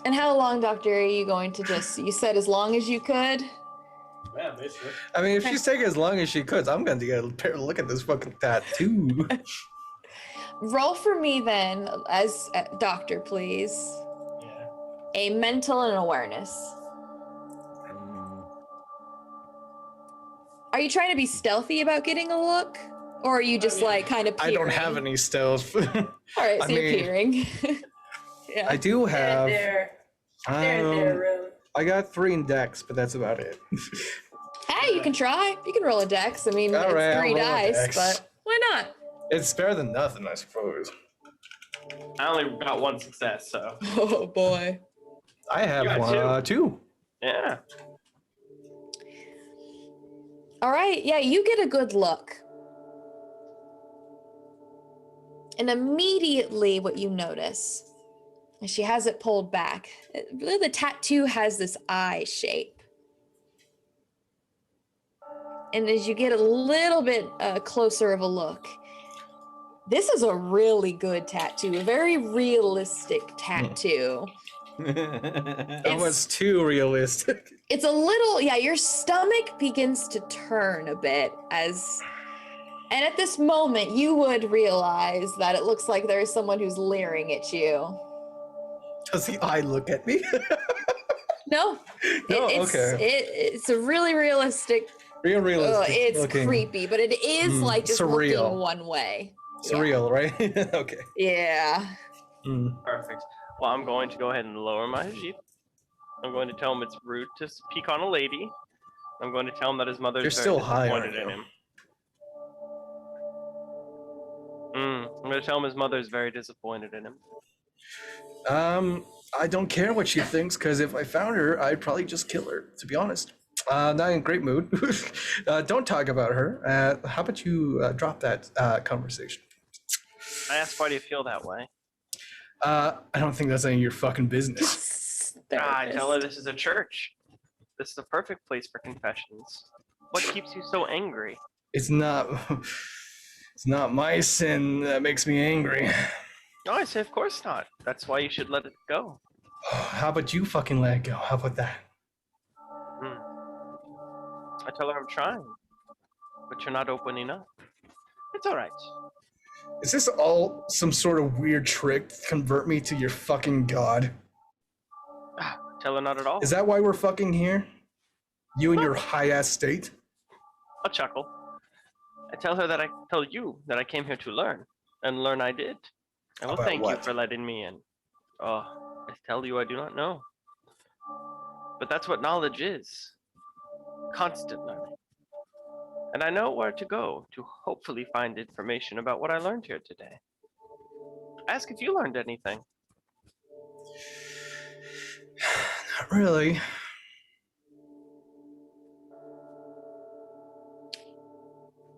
And how long, Doctor, are you going to just, you said as long as you could? Yeah, basically. I mean, if she's taking as long as she could, I'm going to get a look at this fucking tattoo. Roll for me then, as doctor, please. Yeah. A mental and awareness. Are you trying to be stealthy about getting a look? Or are you just like kind of peering? I don't have any stealth. All right, so I you're mean, peering. Yeah. I do have. They're in their room. I got 3 in dex, but that's about it. Hey, you can try. You can roll a dex. I mean, All it's right, I'll 3 roll a dice, dex. but why not? It's better than nothing, I suppose. I only got 1 success, so Oh boy. I have You got one, 2. yeah. All right, yeah, you get a good look. And immediately what you notice is she has it pulled back. Really, the tattoo has this eye shape. And as you get a little bit closer of a look, this is a really good tattoo, a very realistic tattoo. Almost too realistic. It's a little, yeah, your stomach begins to turn a bit and at this moment you would realize that it looks like there is someone who's leering at you. Does the eye look at me? No. No, Okay. It's a really realistic, Real realistic. it's looking. creepy, but it is like just surreal. looking one way. Surreal, right? Okay. Yeah. Perfect. Well, I'm going to go ahead and lower my jeep. I'm going to tell him it's rude to peek on a lady. I'm going to tell him that his mother's You're very still high, disappointed aren't in him. I'm going to tell him his mother's very disappointed in him. I don't care what she thinks, because if I found her, I'd probably just kill her, to be honest. Not in a great mood. Don't talk about her. How about you drop that conversation? I asked, why do you feel that way? I don't think that's any of your fucking business. I tell her this is a church. This is the perfect place for confessions. What keeps you so angry? It's not my sin that makes me angry. No, I say, of course not. That's why you should let it go. How about you fucking let it go? How about that? I tell her I'm trying, but you're not opening up. It's all right. Is this all some sort of weird trick to convert me to your fucking god? Tell her not at all. Is that why we're fucking here? You and your high-ass state? I'll chuckle. I tell her that I tell you that I came here to learn, and learn I did. I will About thank you what? for letting me in. Oh, I tell you I do not know. But that's what knowledge is. Constant learning. And I know where to go to hopefully find information about what I learned here today. Ask if you learned anything. Not really.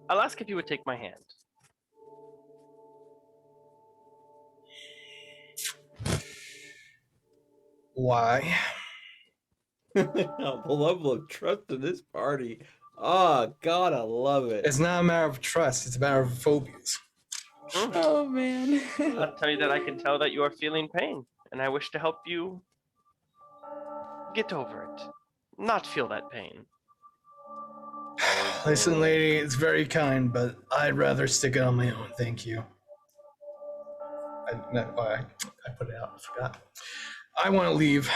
I'll ask if you would take my hand. Why? The level of trust in this party. Oh, God, I love it. It's not a matter of trust, it's a matter of phobias. Oh man. I'll tell you that I can tell that you are feeling pain, and I wish to help you get over it. Not feel that pain. Listen, lady, it's very kind, but I'd rather stick it on my own, thank you. I put it out, I forgot. I want to leave.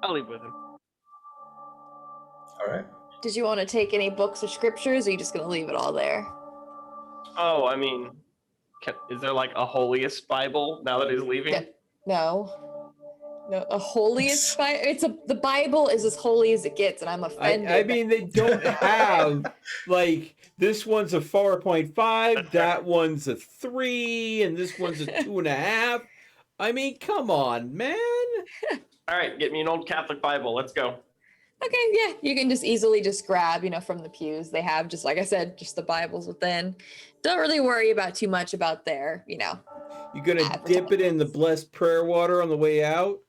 I'll leave with him. All right. Did you want to take any books or scriptures, or are you just going to leave it all there? Oh, I mean, is there like a holiest Bible now that he's leaving? Yeah. No, a holiest Bible. The Bible is as holy as it gets, and I'm offended. I mean, they don't have like this one's a 4.5, that one's a 3, and this one's a 2.5. I mean, come on, man. All right, get me an old Catholic Bible. Let's go. Okay, yeah, you can just easily just grab, from the pews. They have just, like I said, just the Bibles within. Don't really worry about too much about their, You gonna dip it in the blessed prayer water on the way out?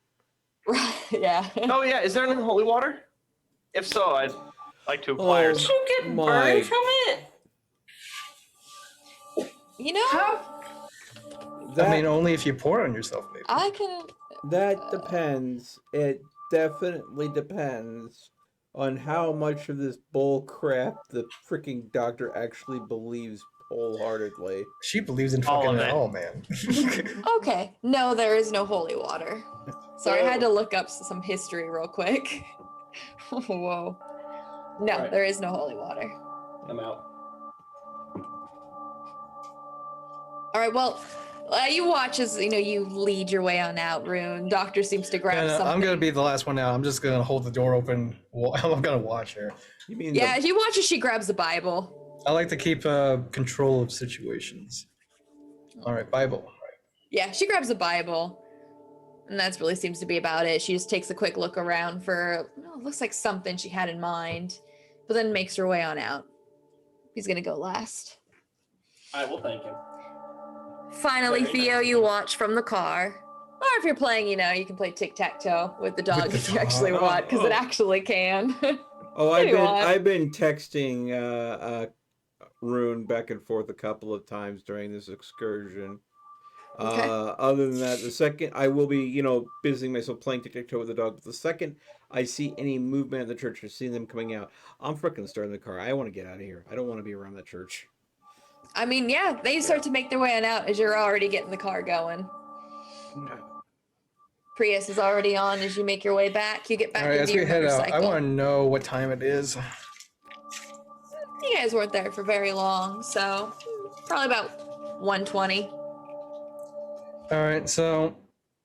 Yeah. Oh yeah, is there any holy water? If so, I'd like to acquire some. You get burned from it? How? I mean, only if you pour it on yourself, maybe. I can. That depends. It definitely depends on how much of this bull crap the freaking doctor actually believes wholeheartedly. She believes in All fucking of it it. all, man. Okay. No, there is no holy water. Sorry, I had to look up some history real quick. Whoa. No, Right. there is no holy water. I'm out. All right, well, you watch as, you lead your way on out, Rune. Doctor seems to grab And, something. I'm gonna be the last one out. I'm just gonna hold the door open. I'm gonna watch her. You mean Yeah, you watch as she grabs the Bible. I like to keep control of situations. All right, Bible. Yeah, she grabs the Bible. And that really seems to be about it. She just takes a quick look around for, it looks like something she had in mind, but then makes her way on out. He's going to go last. I will thank him. Finally, Very Theo, nice. you watch from the car. Or if you're playing, you can play tic-tac-toe with the dog With the if you actually dog. want, because it Oh. actually can. Oh, Maybe what? I've been texting Rune back and forth a couple of times during this excursion. Okay. Other than that, the second I will be, busying myself playing tic-tac-toe with the dog, but the second I see any movement in the church or see them coming out, I'm freaking starting the car. I want to get out of here. I don't want to be around that church. I mean, yeah, they start to make their way on out as you're already getting the car going. Prius is already on as you make your way back. You get back All right, into as your we head out, motorcycle. I want to know what time it is. You guys weren't there for very long, so probably about 1:20. All right, so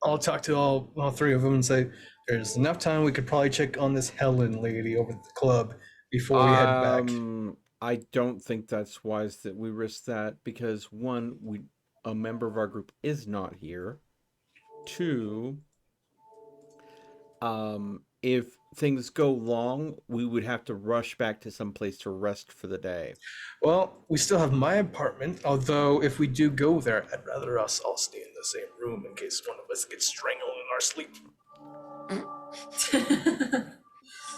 I'll talk to all three of them and say there's enough time we could probably check on this Helen lady over at the club before we head back. I don't think that's wise that we risk that because one, a member of our group is not here. Two, if things go long, we would have to rush back to some place to rest for the day. Well, we still have my apartment, although if we do go there, I'd rather us all stay in the same room in case one of us gets strangled in our sleep.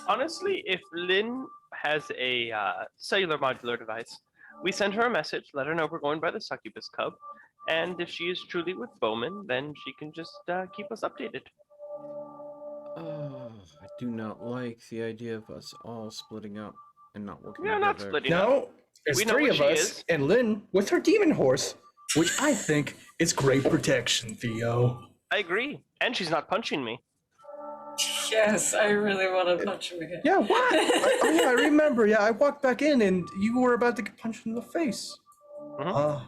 Honestly, if Lynn has a cellular modular device, we send her a message, let her know we're going by the succubus cub, and if she is truly with Bowman, then she can just keep us updated. I do not like the idea of us all splitting up and not working We are together. not splitting up. No, there's We know three where of she us, is. and Lynn with her demon horse, which I think is great protection, Theo. I agree, and she's not punching me. Yes, I really want to punch him again. Yeah, what? I remember. Yeah, I walked back in and you were about to get punched in the face. Mhm.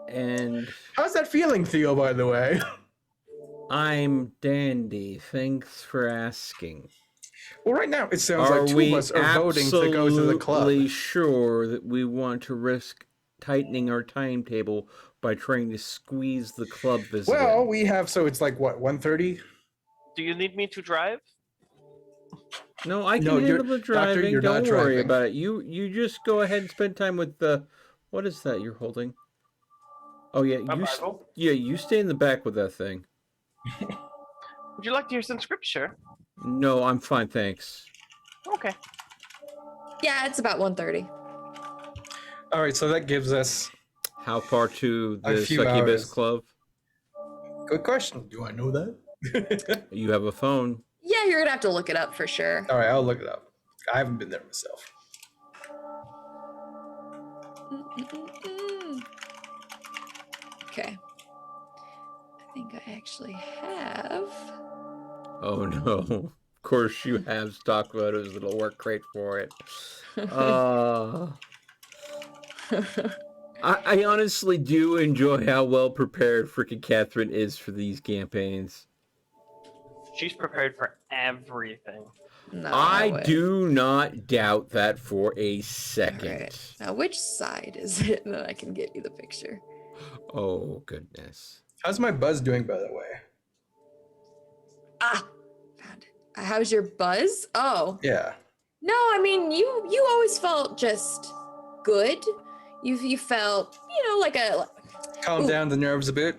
And How's that feeling, Theo, by the way? I'm dandy. Thanks for asking. Well, right now it sounds Are like two we of us are voting to go to the club. absolutely sure that we want to risk tightening our timetable by trying to squeeze the club visit Well, in? we have, so it's like, what, 1:30? Do you need me to drive? No, I can No, handle the Doctor, driving. you're Don't not worry driving. about it. You just go ahead and spend time with the. What is that you're holding? Oh yeah, A Bible? you stay in the back with that thing. Would you like to hear some scripture? No, I'm fine, thanks. Okay. Yeah, it's about 1:30. All right, so that gives us How far to A the few Succubus hours. Club? good question. Do I know that? You have a phone. Yeah, you're gonna have to look it up for sure. All right, I'll look it up. I haven't been there myself. Okay. I think I actually have. Oh no. Of course you have stock photos that'll work great for it. I honestly do enjoy how well prepared frickin' Catherine is for these campaigns. She's prepared for everything. No, I wait. do not doubt that for a second. Alright. Now, which side is it that I can get you the picture? Oh goodness. How's my buzz doing, by the way? Ah, found it. How's your buzz? Oh, Yeah. no, I mean, you always felt just good. You felt, like Calm Ooh. down the nerves a bit.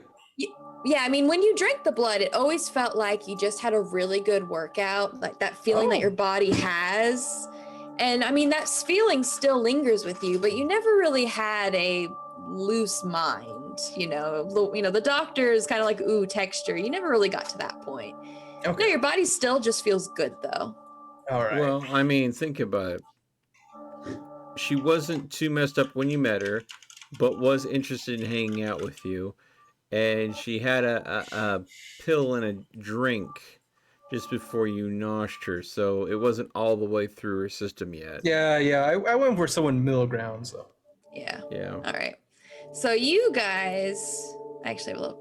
yeah, I mean, when you drank the blood, it always felt like you just had a really good workout, like that feeling that your body has. And I mean, that feeling still lingers with you, but you never really had a loose mind, the doctor's kind of like, ooh, texture. You never really got to that point. Okay. No, your body still just feels good though. All right. Well, I mean, think about it. She wasn't too messed up when you met her, but was interested in hanging out with you. And she had a pill and a drink just before you noshed her, so it wasn't all the way through her system yet. Yeah. I went for someone middle ground, so. Yeah. Yeah. All right. So you guys, actually, it'll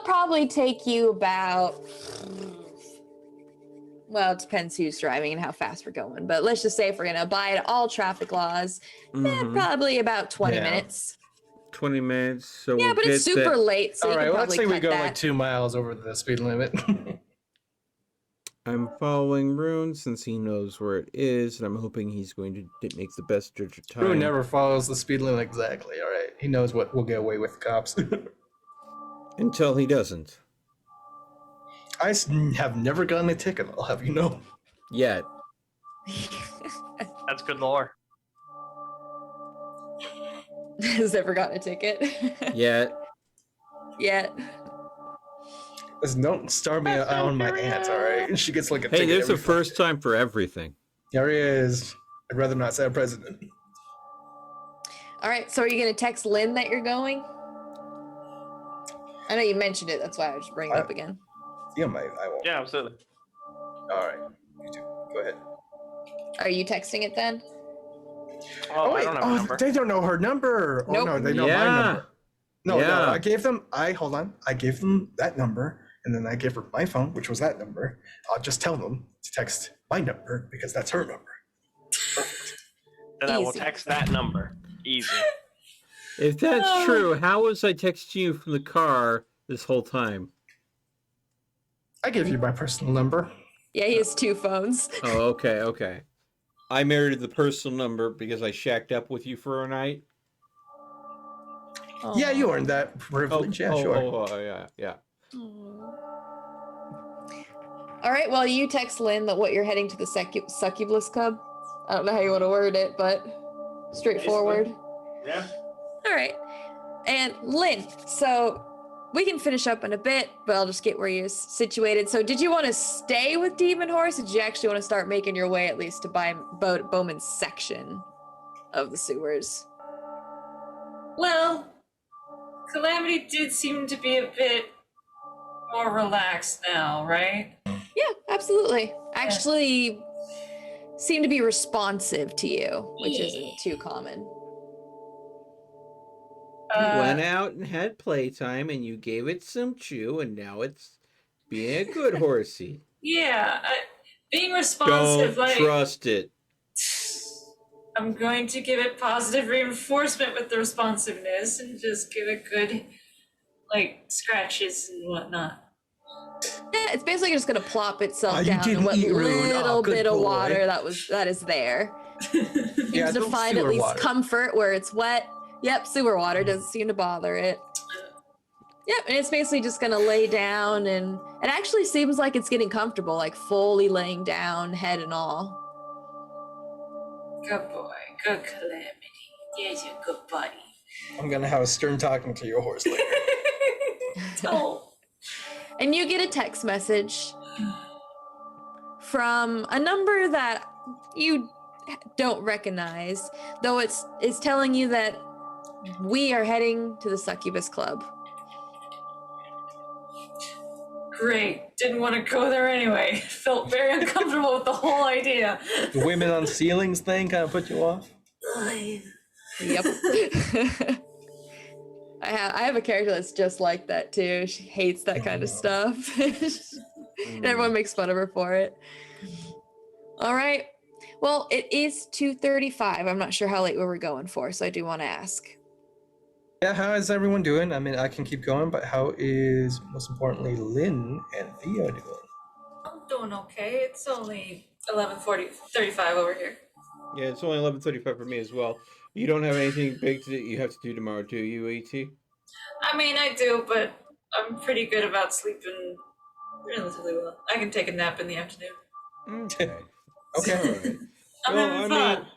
probably take you about, well, it depends who's driving and how fast we're going, but let's just say if we're going to abide all traffic laws, probably about 20 minutes. 20 minutes. So Yeah, we'll but it's get super that. late, so All you right. can Well, probably let's say we cut go that. like 2 miles over the speed limit. I'm following Rune since he knows where it is, and I'm hoping he's going to make the best judge of time. Who never follows the speed limit exactly. All right. He knows what will get away with cops. Until he doesn't. I have never gotten a ticket. I'll have you know. Yet. That's good lore. Has ever gotten a ticket? Yet. Yet. Listen, don't star me on my aunt, all right? She gets like a Hey, ticket there's every a first time for everything. There he is. I'd rather not say a president. All right, so are you going to text Lynn that you're going? I know you mentioned it. That's why I was just bringing it up again. Yeah, I won't. Yeah, absolutely. All right. You two, go ahead. Are you texting it then? Oh, I wait, don't have a number. they don't know her number. Nope. Oh, no, they know my number. No, Yeah. I gave them, hold on. I gave them that number, and then I gave her my phone, which was that number. I'll just tell them to text my number because that's her number. Perfect. Then I will Easy. text that number. Easy. If that's true, how was I texting you from the car this whole time? I gave you my personal number. Yeah, he has 2 phones. Oh, okay. I married the personal number because I shacked up with you for a night. Yeah, you earned that privilege. Yeah, sure. Yeah. All right, well, you text Lynn that what you're heading to the succubus club. I don't know how you want to word it, but straightforward. Yeah. All right. And Lynn, so we can finish up in a bit, but I'll just get where you're situated. So did you want to stay with Demon Horse, or did you actually want to start making your way at least to Bowman's section of the sewers? Well, Calamity did seem to be a bit more relaxed now, right? Yeah, absolutely. Actually seem to be responsive to you, which isn't too common. You went out and had playtime, and you gave it some chew, and now it's being a good horsey. Yeah, being responsive, Don't trust it. I'm going to give it positive reinforcement with the responsiveness and just give it good, scratches and whatnot. Yeah, it's basically just gonna plop itself you down didn't in what eat, Rune. little Good bit of boy. water that is there. Yeah, Seems to don't find at sewer least water. comfort where it's wet. Yep, sewer water doesn't seem to bother it. Yep, and it's basically just gonna lay down, and it actually seems like it's getting comfortable, like fully laying down, head and all. Good boy, good Calamity. Yes, you're a good buddy. I'm gonna have a stern talking to your horse later. Oh. And you get a text message from a number that you don't recognize, though it's telling you that we are heading to the Succubus Club. Great. Didn't want to go there anyway. Felt very uncomfortable with the whole idea. The women on ceilings thing kind of put you off? Yep. I have a character that's just like that too. She hates that kind of stuff. And everyone makes fun of her for it. All right. Well, it is 2:35. I'm not sure how late we were going for, so I do want to ask. Yeah, how is everyone doing? I mean, I can keep going, but how is, most importantly, Lynn and Theo doing? I'm doing okay. It's only 11:35 over here. Yeah, it's only 11:35 for me as well. You don't have anything big to you have to do tomorrow, do you, AT? I mean, I do, but I'm pretty good about sleeping relatively well. I can take a nap in the afternoon. Okay. Okay. All right. I'm Well, having I fun. mean,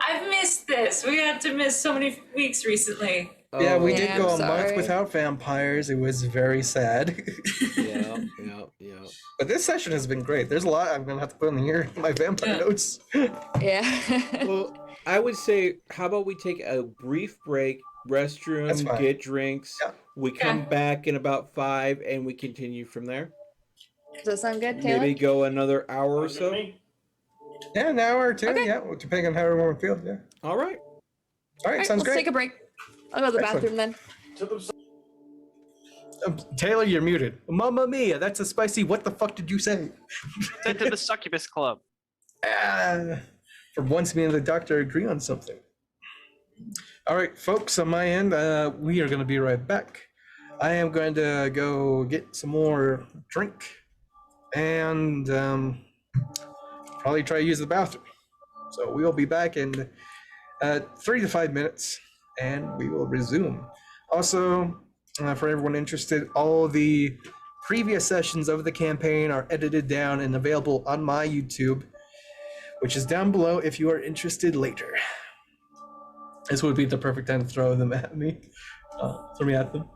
I've missed this. We had to miss so many weeks recently. Yeah, we oh, did Yeah, go I'm a month sorry. without vampires. It was very sad. yeah. But this session has been great. There's a lot I'm gonna have to put in here. My vampire Yeah. notes. Yeah. Well, I would say, how about we take a brief break, That's restroom, fine. get drinks. Yeah. We come Okay. back in about 5, and we continue from there. Does that sound good, Taylor? Maybe go another hour or Sounds good so. to me. Yeah, an hour or two. Okay. Yeah, well, depending on how everyone feels. Yeah. All right. All right, All right, sounds let's great. take a break. I'll go to the Excellent. bathroom then. To the Taylor, you're muted. Mamma mia, that's a spicy. What the fuck did you say? Sent to the Succubus Club. Ah, for once, me and the doctor agree on something. All right, folks, on my end, we are going to be right back. I am going to go get some more drink and probably try to use the bathroom. So we will be back in 3 to 5 minutes, and we will resume. Also, for everyone interested, all the previous sessions of the campaign are edited down and available on my YouTube, which is down below if you are interested later. This would be the perfect time to throw them at me. Throw me at them.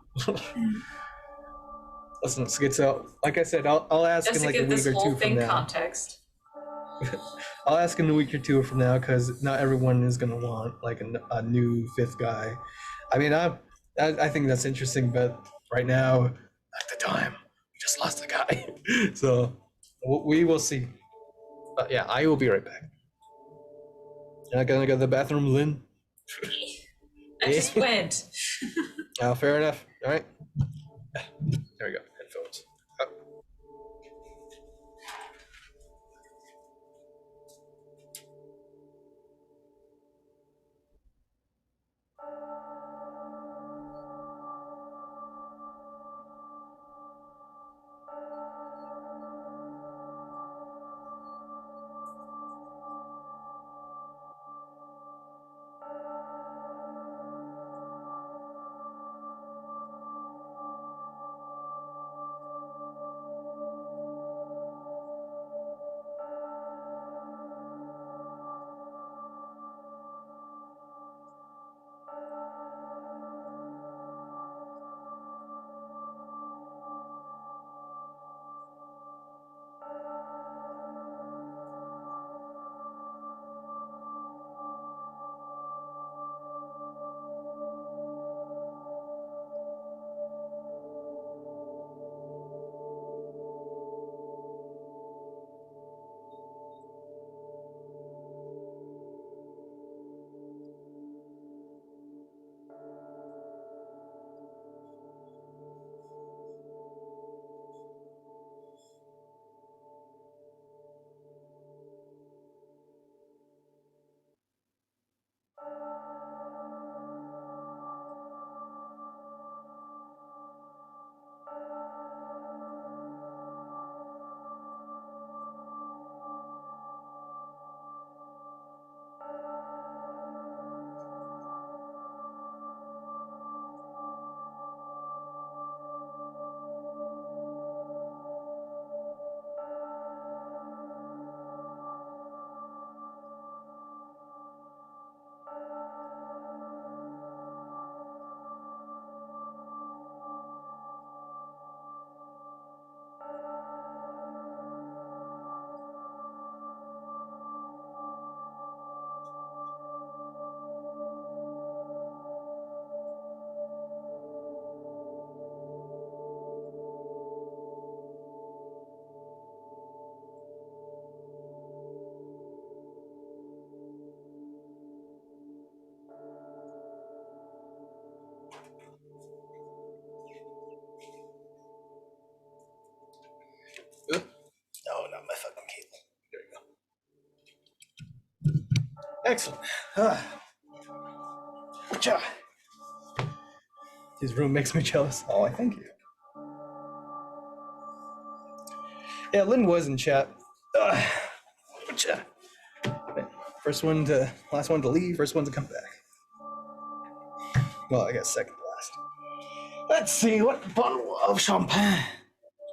Listen, let's get so. Like I said, I'll ask Just in to like a give week this or whole two from thing now. context. I'll ask in a week or two from now because not everyone is gonna want like a new fifth guy. I mean, I think that's interesting, but right now, at the time, we just lost a guy, so we will see. But yeah, I will be right back. You're not gonna go to the bathroom, Lynn? I just went. Fair enough. All right. There we go. Headphones. Oh. No, not my fucking cable. There we go. Excellent. Cha. His room makes me jealous. Oh, I thank you. Yeah, Lynn was in chat. First one to, last one to leave, first one to come back. Well, I guess second to last. Let's see, what bottle of champagne?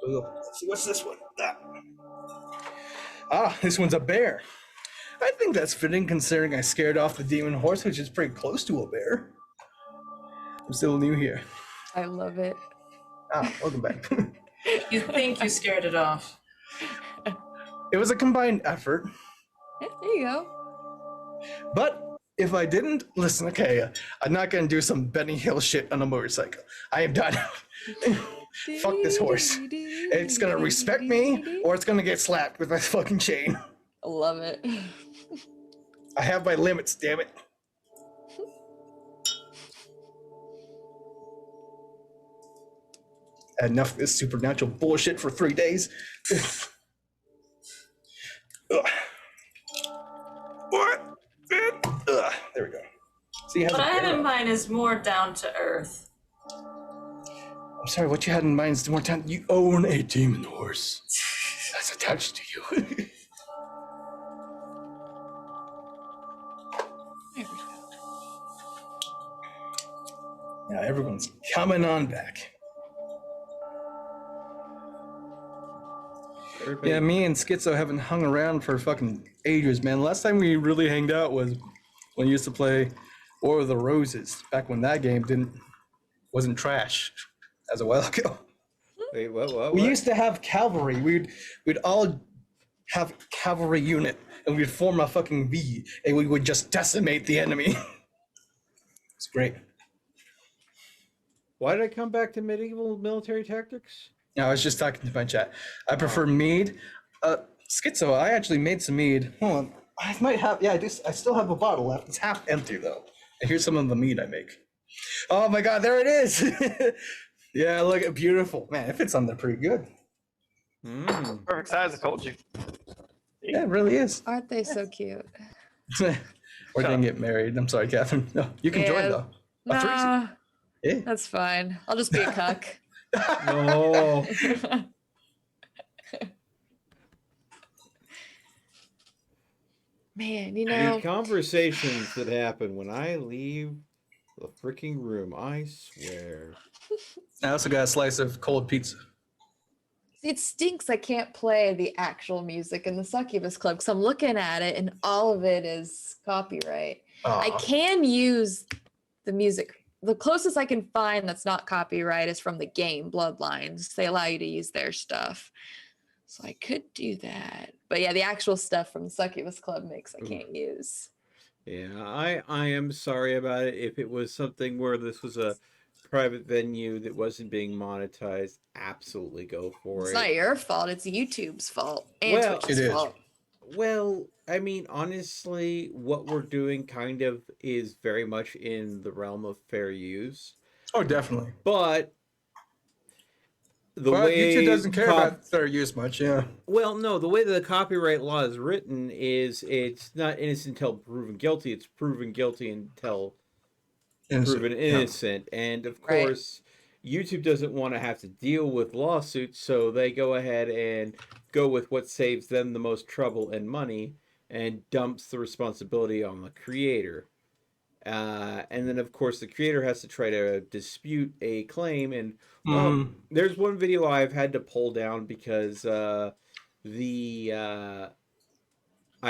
Let's see, what's this one? This one's a bear. I think that's fitting considering I scared off the demon horse, which is pretty close to a bear. I'm still new here. I love it. Welcome back. You think you scared it off? It was a combined effort. Yeah, there you go. But if I didn't, listen, okay, I'm not gonna do some Benny Hill shit on a motorcycle. I am done. Fuck this horse. It's gonna respect me, or it's gonna get slapped with a fucking chain. I love it. I have my limits, damn it. Enough of this supernatural bullshit for 3 days. There we go. See, What I have in mind is more down to earth. I'm sorry, what you had in mind is more time. You own a demon horse that's attached to you. There we go. Now everyone's coming on back. Yeah, me and Schizo haven't hung around for fucking ages, man. Last time we really hanged out was when we used to play War of the Roses, back when that game wasn't trash. That was a while ago. Wait, what? We used to have cavalry. We'd all have cavalry unit, and we'd form a fucking V, and we would just decimate the enemy. It's great. Why did I come back to medieval military tactics? No, I was just talking to my chat. I prefer mead. Schizo, I actually made some mead. Hold on. I might have, yeah, I still have a bottle left. It's half empty, though. And here's some of the mead I make. Oh my god, there it is! Yeah, look at beautiful. Man, it fits on there pretty good. Perfect size, I told you. Yeah, it really is. Aren't they so cute? We're gonna get married. I'm sorry, Catherine. No, you can join, though. A threesome. Nah, Yeah. that's fine. I'll just be a cuck. No. Man, you know. The conversations that happen when I leave the freaking room, I swear. I also got a slice of cold pizza. It stinks I can't play the actual music in the Succubus Club because I'm looking at it and all of it is copyright. I can use the music. The closest I can find that's not copyright is from the game Bloodlines. They allow you to use their stuff. So I could do that. But yeah, the actual stuff from the Succubus Club mix I can't use. Yeah, I am sorry about it. If it was something where this was a private venue that wasn't being monetized, absolutely go for It's it. not your fault. It's YouTube's fault and Well, Twitch's it is. fault. Well, I mean, honestly, what we're doing kind of is very much in the realm of fair use. Oh, definitely. But the Well, way YouTube doesn't care about fair use much, yeah. Well, no, the way that the copyright law is written is it's not innocent until proven guilty. It's proven guilty until proven innocent. And of Right. course, YouTube doesn't want to have to deal with lawsuits, so they go ahead and go with what saves them the most trouble and money and dumps the responsibility on the creator. And then, of course, the creator has to try to dispute a claim. And there's one video I've had to pull down because I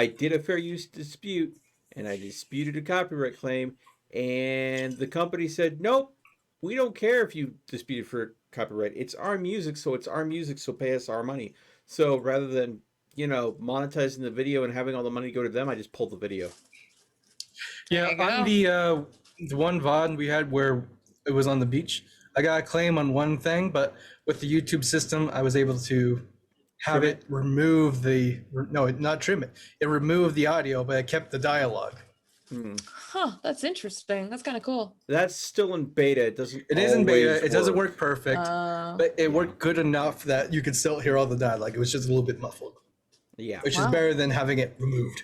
did a fair use dispute and I disputed a copyright claim. And the company said, nope, we don't care if you disputed for copyright. It's our music, so it's our music, so pay us our money. So rather than, monetizing the video and having all the money go to them, I just pulled the video. Yeah, on the one VOD we had where it was on the beach, I got a claim on one thing, but with the YouTube system, I was able to have it remove not trim it. It removed the audio, but it kept the dialogue. Huh, that's interesting. That's kind of cool. That's still in beta. It doesn't. It is in beta. always It doesn't work perfect, Uh, but it worked good enough that you could still hear all the dialogue. It was just a little bit muffled, Yeah, which is Wow. better than having it removed.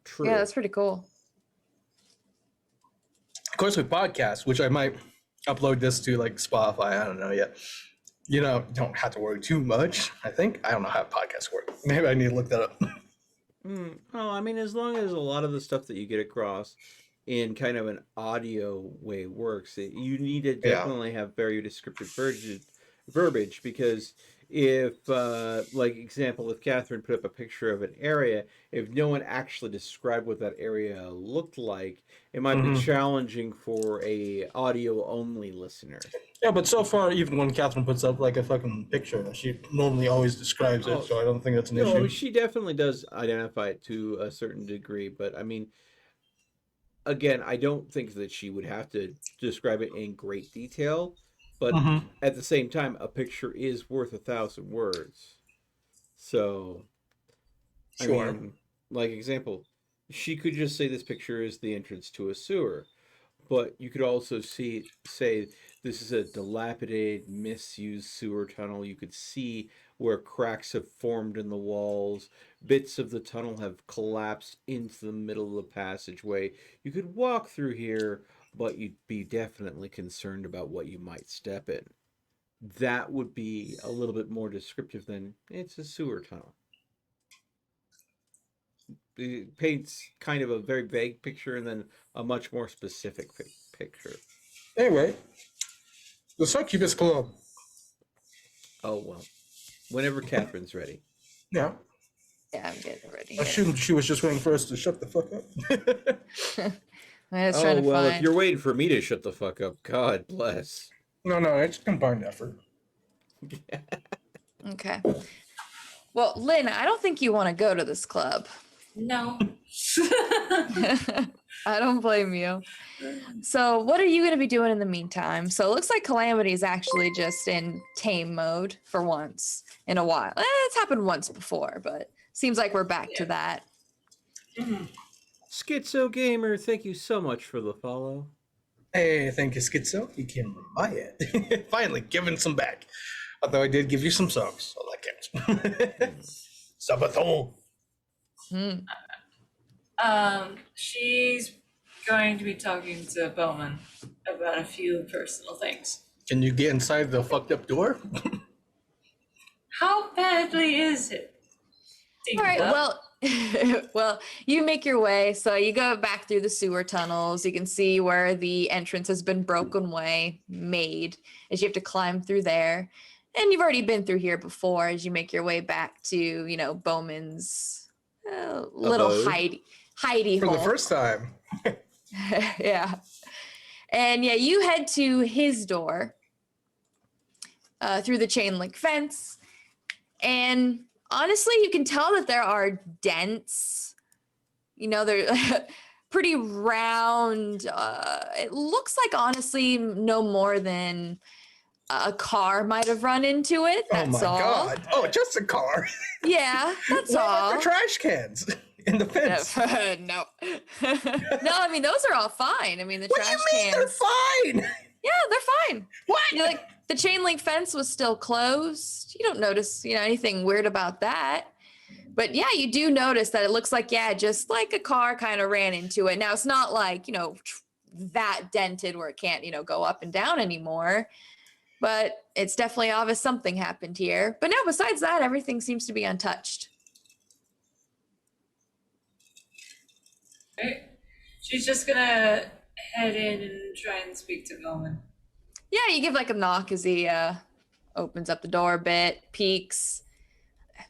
true. yeah, that's pretty cool. Of course, with podcasts, which I might upload this to like Spotify. I don't know yet. Don't have to worry too much. I think I don't know how podcasts work. Maybe I need to look that up. Well, I mean, as long as a lot of the stuff that you get across in kind of an audio way works, you need to definitely have very descriptive verbiage because if, like example, if Catherine put up a picture of an area, if no one actually described what that area looked like, it might be challenging for a audio only listener. Yeah, but so far, even when Catherine puts up like a fucking picture, she normally always describes it, so I don't think that's an issue. No, she definitely does identify it to a certain degree, but I mean, again, I don't think that she would have to describe it in great detail, but at the same time, a picture is worth 1,000 words. So, Sure. I mean, like example, she could just say this picture is the entrance to a sewer, but you could also say this is a dilapidated, misused sewer tunnel. You could see where cracks have formed in the walls. Bits of the tunnel have collapsed into the middle of the passageway. You could walk through here, but you'd be definitely concerned about what you might step in. That would be a little bit more descriptive than it's a sewer tunnel. It paints kind of a very vague picture and then a much more specific picture. Anyway, the Succubus Club. Oh, well. Whenever Catherine's ready. Yeah. Yeah, I'm getting ready. She was just waiting for us to shut the fuck up. I was trying to well, find. if you're waiting for me to shut the fuck up, God bless. No, it's combined effort. Okay. Well, Lynn, I don't think you want to go to this club. No. I don't blame you. So, what are you going to be doing in the meantime? So, it looks like Calamity is actually just in tame mode for once in a while. It's happened once before, but seems like we're back to that. Schizo Gamer, thank you so much for the follow. Hey, thank you, Schizo. You came from my head. Finally, giving some back. Although I did give you some songs, so that counts. Sabaton. She's going to be talking to Bowman about a few personal things. Can you get inside the fucked up door? How badly is it? All right, well, you make your way. So you go back through the sewer tunnels. You can see where the entrance has been made, as you have to climb through there. And you've already been through here before as you make your way back to, Bowman's little Abode. hidey For hole. the first time. Yeah. And yeah, you head to his door through the chain link fence. And honestly, you can tell that there are dents. They're pretty round. It looks like, honestly, no more than a car might have run into it. That's oh my all. God. Oh, just a car. Yeah, that's What all. about the trash cans in the fence? No. No, I mean, those are all fine. I mean, the What trash do you mean cans. they're fine? Yeah, they're fine. What? The chain link fence was still closed. You don't notice, anything weird about that. But yeah, you do notice that it looks like, just like a car kind of ran into it. Now, it's not like, that dented where it can't, go up and down anymore. But it's definitely obvious something happened here. But no, besides that, everything seems to be untouched. Right. She's just gonna head in and try and speak to Bowman. Yeah, you give like a knock as he opens up the door a bit, peeks.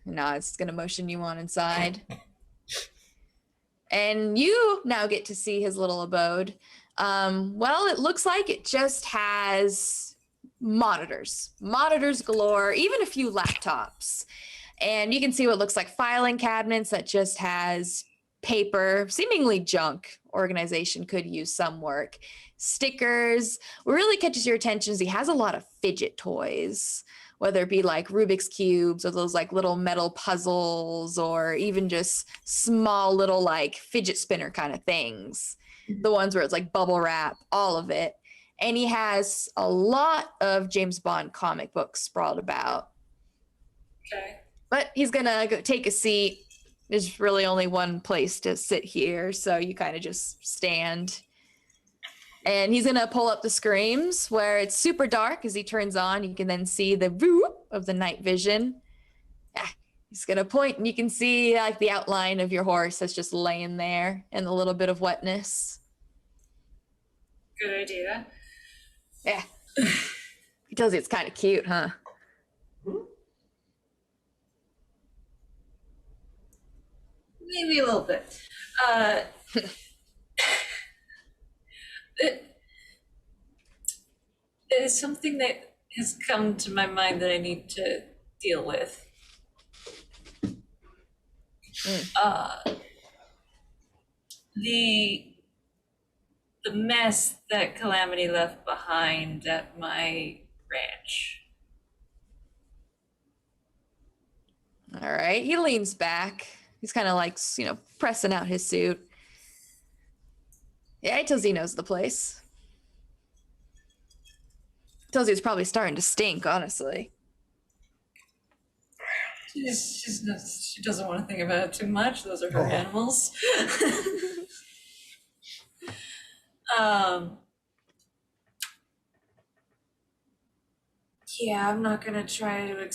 No, it's going to motion you on inside. And you now get to see his little abode. Well, it looks like it just has monitors galore, even a few laptops. And you can see what looks like filing cabinets that just has paper, seemingly junk. Organization could use some work. Stickers. What really catches your attention is he has a lot of fidget toys, whether it be like Rubik's Cubes or those like little metal puzzles or even just small little like fidget spinner kind of things. The ones where it's like bubble wrap, all of it. And he has a lot of James Bond comic books sprawled about. Okay. But he's going to go take a seat. There's really only one place to sit here, so you kind of just stand. And he's gonna pull up the screams where it's super dark. As he turns on, you can then see the whoop of the night vision. Yeah, he's gonna point, and you can see like the outline of your horse that's just laying there in a little bit of wetness. Good idea. Yeah, he tells you it's kind of cute, huh? Maybe a little bit. It is something that has come to my mind that I need to deal with. The mess that Calamity left behind at my ranch. All right, he leans back. He's kind of like, pressing out his suit. Yeah, he tells you he knows the place. Tells you it's probably starting to stink, honestly. She doesn't want to think about it too much. Those are her animals. Yeah, I'm not gonna try to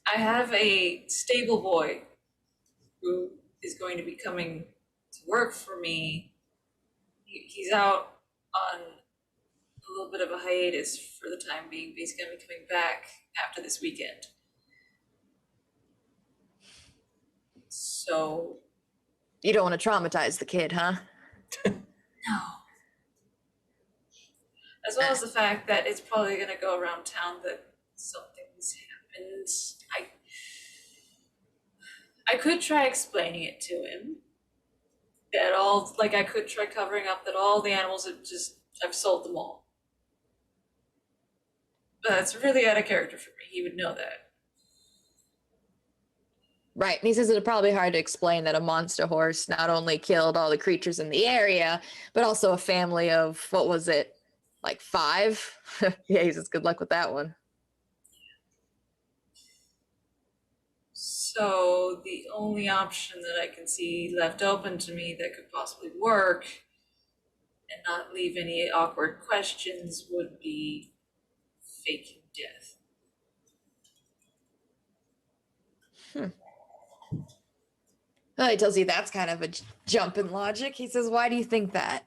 I have a stable boy who is going to be coming to work for me. He's out on a little bit of a hiatus for the time being, but he's gonna be coming back after this weekend. So You don't want to traumatize the kid, huh? no. As well as the fact that it's probably gonna go around town that something's happened. I could try explaining it to him. I could try covering up that all the animals I've sold them all. But that's really out of character for me. He would know that. Right. And he says it's probably hard to explain that a monster horse not only killed all the creatures in the area, but also a family of, what was it, like 5? Yeah, he says good luck with that one. So the only option that I can see left open to me that could possibly work and not leave any awkward questions would be faking death. Well, he tells you that's kind of a jump in logic. He says, why do you think that?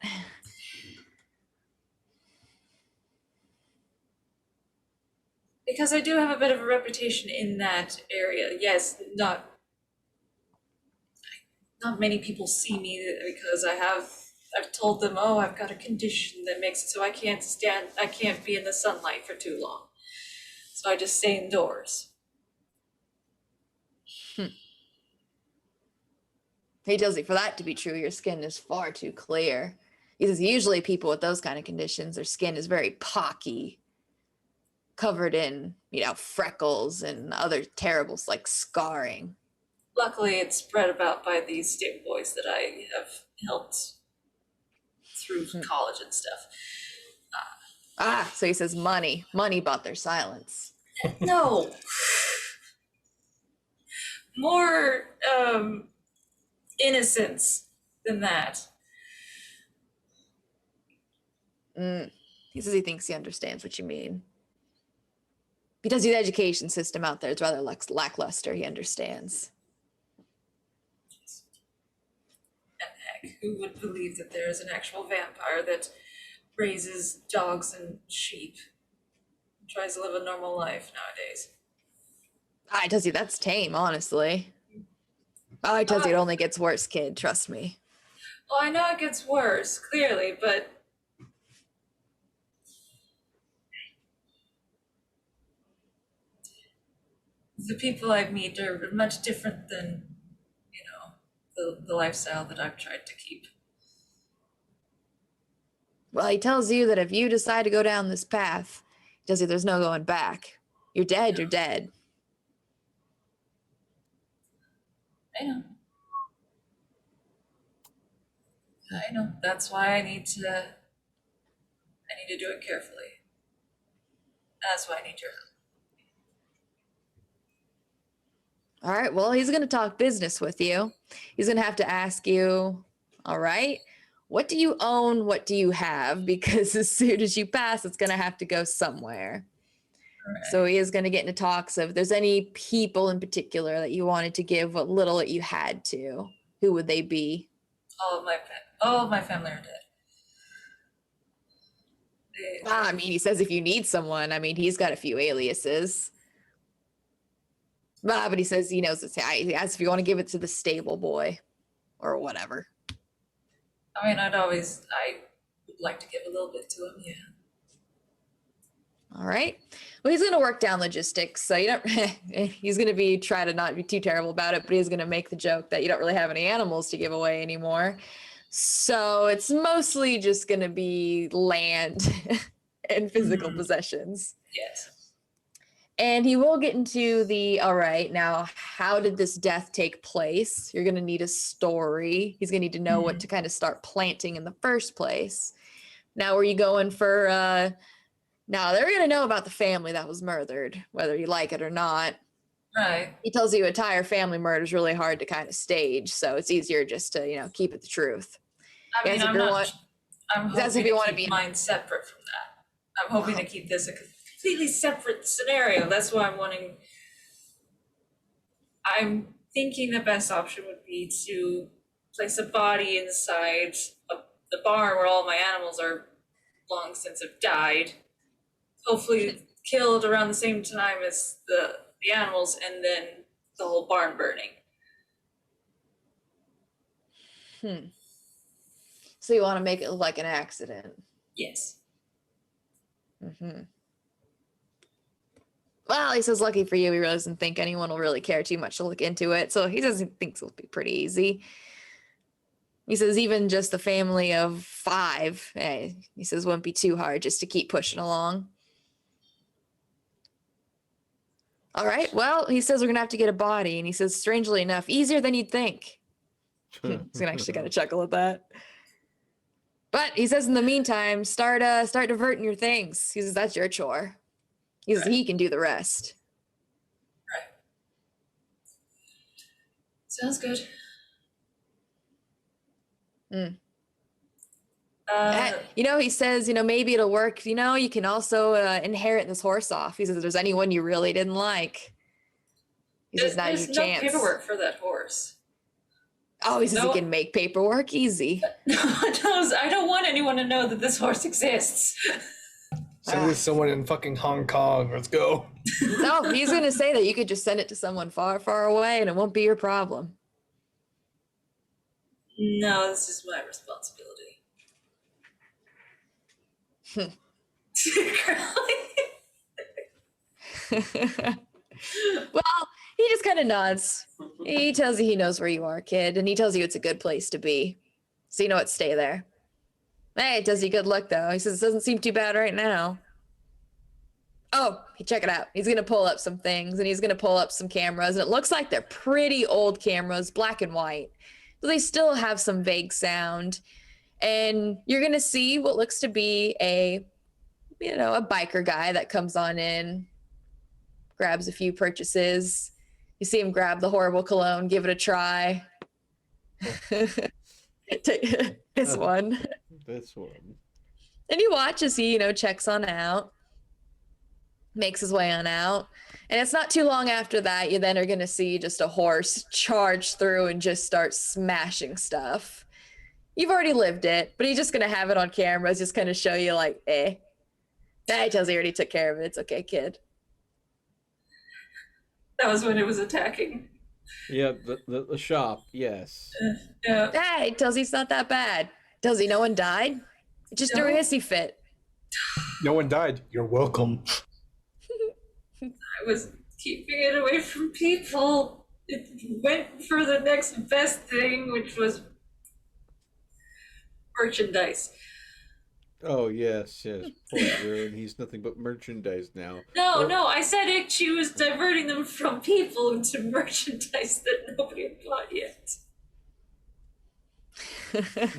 Because I do have a bit of a reputation in that area. Yes, not many people see me because I've told them, oh, I've got a condition that makes it so I can't be in the sunlight for too long. So I just stay indoors. He tells you for that to be true, your skin is far too clear. He says usually people with those kind of conditions, their skin is very pocky, covered in, freckles and other terribles like scarring. Luckily, it's spread about by these stable boys that I have helped through college and stuff. So he says money bought their silence. No. More innocence than that. He says he thinks he understands what you mean. Because the education system out there is rather lackluster, he understands. And heck, who would believe that there is an actual vampire that raises dogs and sheep and tries to live a normal life nowadays? I tells you that's tame, honestly. I tells you it only gets worse, kid. Trust me. Well, I know it gets worse, clearly, but the people I meet are much different than, the lifestyle that I've tried to keep. Well, he tells you that if you decide to go down this path, he tells you there's no going back. You're dead, you're dead. I know. That's why I need to do it carefully. That's why I need your help. All right, well, he's going to talk business with you. He's going to have to ask you, all right, what do you own? What do you have? Because as soon as you pass, it's going to have to go somewhere. So he is going to get into talks of if there's any people in particular that you wanted to give what little that you had to. Who would they be? All of my family are dead. I mean, he says if you need someone, I mean, he's got a few aliases. But he says he knows he asks if you want to give it to the stable boy or whatever. I mean, I would like to give a little bit to him, yeah. All right. Well, he's going to work down logistics. So you don't, he's going to try to not be too terrible about it, but he's going to make the joke that you don't really have any animals to give away anymore. So it's mostly just going to be land and physical possessions. Yes. And he will get into all right, now, how did this death take place? You're going to need a story. He's going to need to know what to kind of start planting in the first place. Now, were you going for, now they're going to know about the family that was murdered, whether you like it or not. Right. He tells you entire family murder is really hard to kind of stage, so it's easier just to, keep it the truth. I mean, I'm That's hoping if you to wanna keep be in- mine separate from that. I'm hoping to keep this a completely separate scenario. That's why I'm thinking the best option would be to place a body inside the barn where all my animals are long since have died. Hopefully killed around the same time as the animals, and then the whole barn burning. So you want to make it look like an accident. Yes. Well, he says, lucky for you, he really doesn't think anyone will really care too much to look into it. So he doesn't think it'll be pretty easy. He says even just the family of 5, he says, wouldn't be too hard just to keep pushing along. All right, well, he says we're going to have to get a body. And he says, strangely enough, easier than you'd think. He's going to actually kind of chuckle at that. But he says in the meantime, start diverting your things. He says, that's your chore. He says he can do the rest. Right. Sounds good. He says, maybe it'll work. You can also inherit this horse off. He says, if there's anyone you really didn't like, he says, now's your no chance. paperwork for that horse. Oh, he says he can make paperwork easy. No, I don't want anyone to know that this horse exists. Send it to someone in fucking Hong Kong. Let's go. No, he's going to say that you could just send it to someone far, far away and it won't be your problem. No, this is my responsibility. Well, he just kind of nods. He tells you he knows where you are, kid, and he tells you it's a good place to be. So you know what, stay there. Hey, it does you good luck, though. He says it doesn't seem too bad right now. Oh, check it out. He's going to pull up some things, and he's going to pull up some cameras, and it looks like they're pretty old cameras, black and white. But they still have some vague sound. And you're going to see what looks to be a biker guy that comes on in, grabs a few purchases. You see him grab the horrible cologne, give it a try. Take this one. This one. And you watch as he, checks on out, makes his way on out. And it's not too long after that, you then are going to see just a horse charge through and just start smashing stuff. You've already lived it, but he's just going to have it on camera, just kind of show you like, He tells you he already took care of it. It's okay, kid. That was when it was attacking. Yeah, the shop, yes. Yeah. He tells you it's not that bad. Tells you no one died. It just threw a hissy fit. No one died. You're welcome. I was keeping it away from people. It went for the next best thing, which was merchandise. Oh, yes. Poor Rune. He's nothing but merchandise now. No, I said she was diverting them from people into merchandise that nobody had bought yet.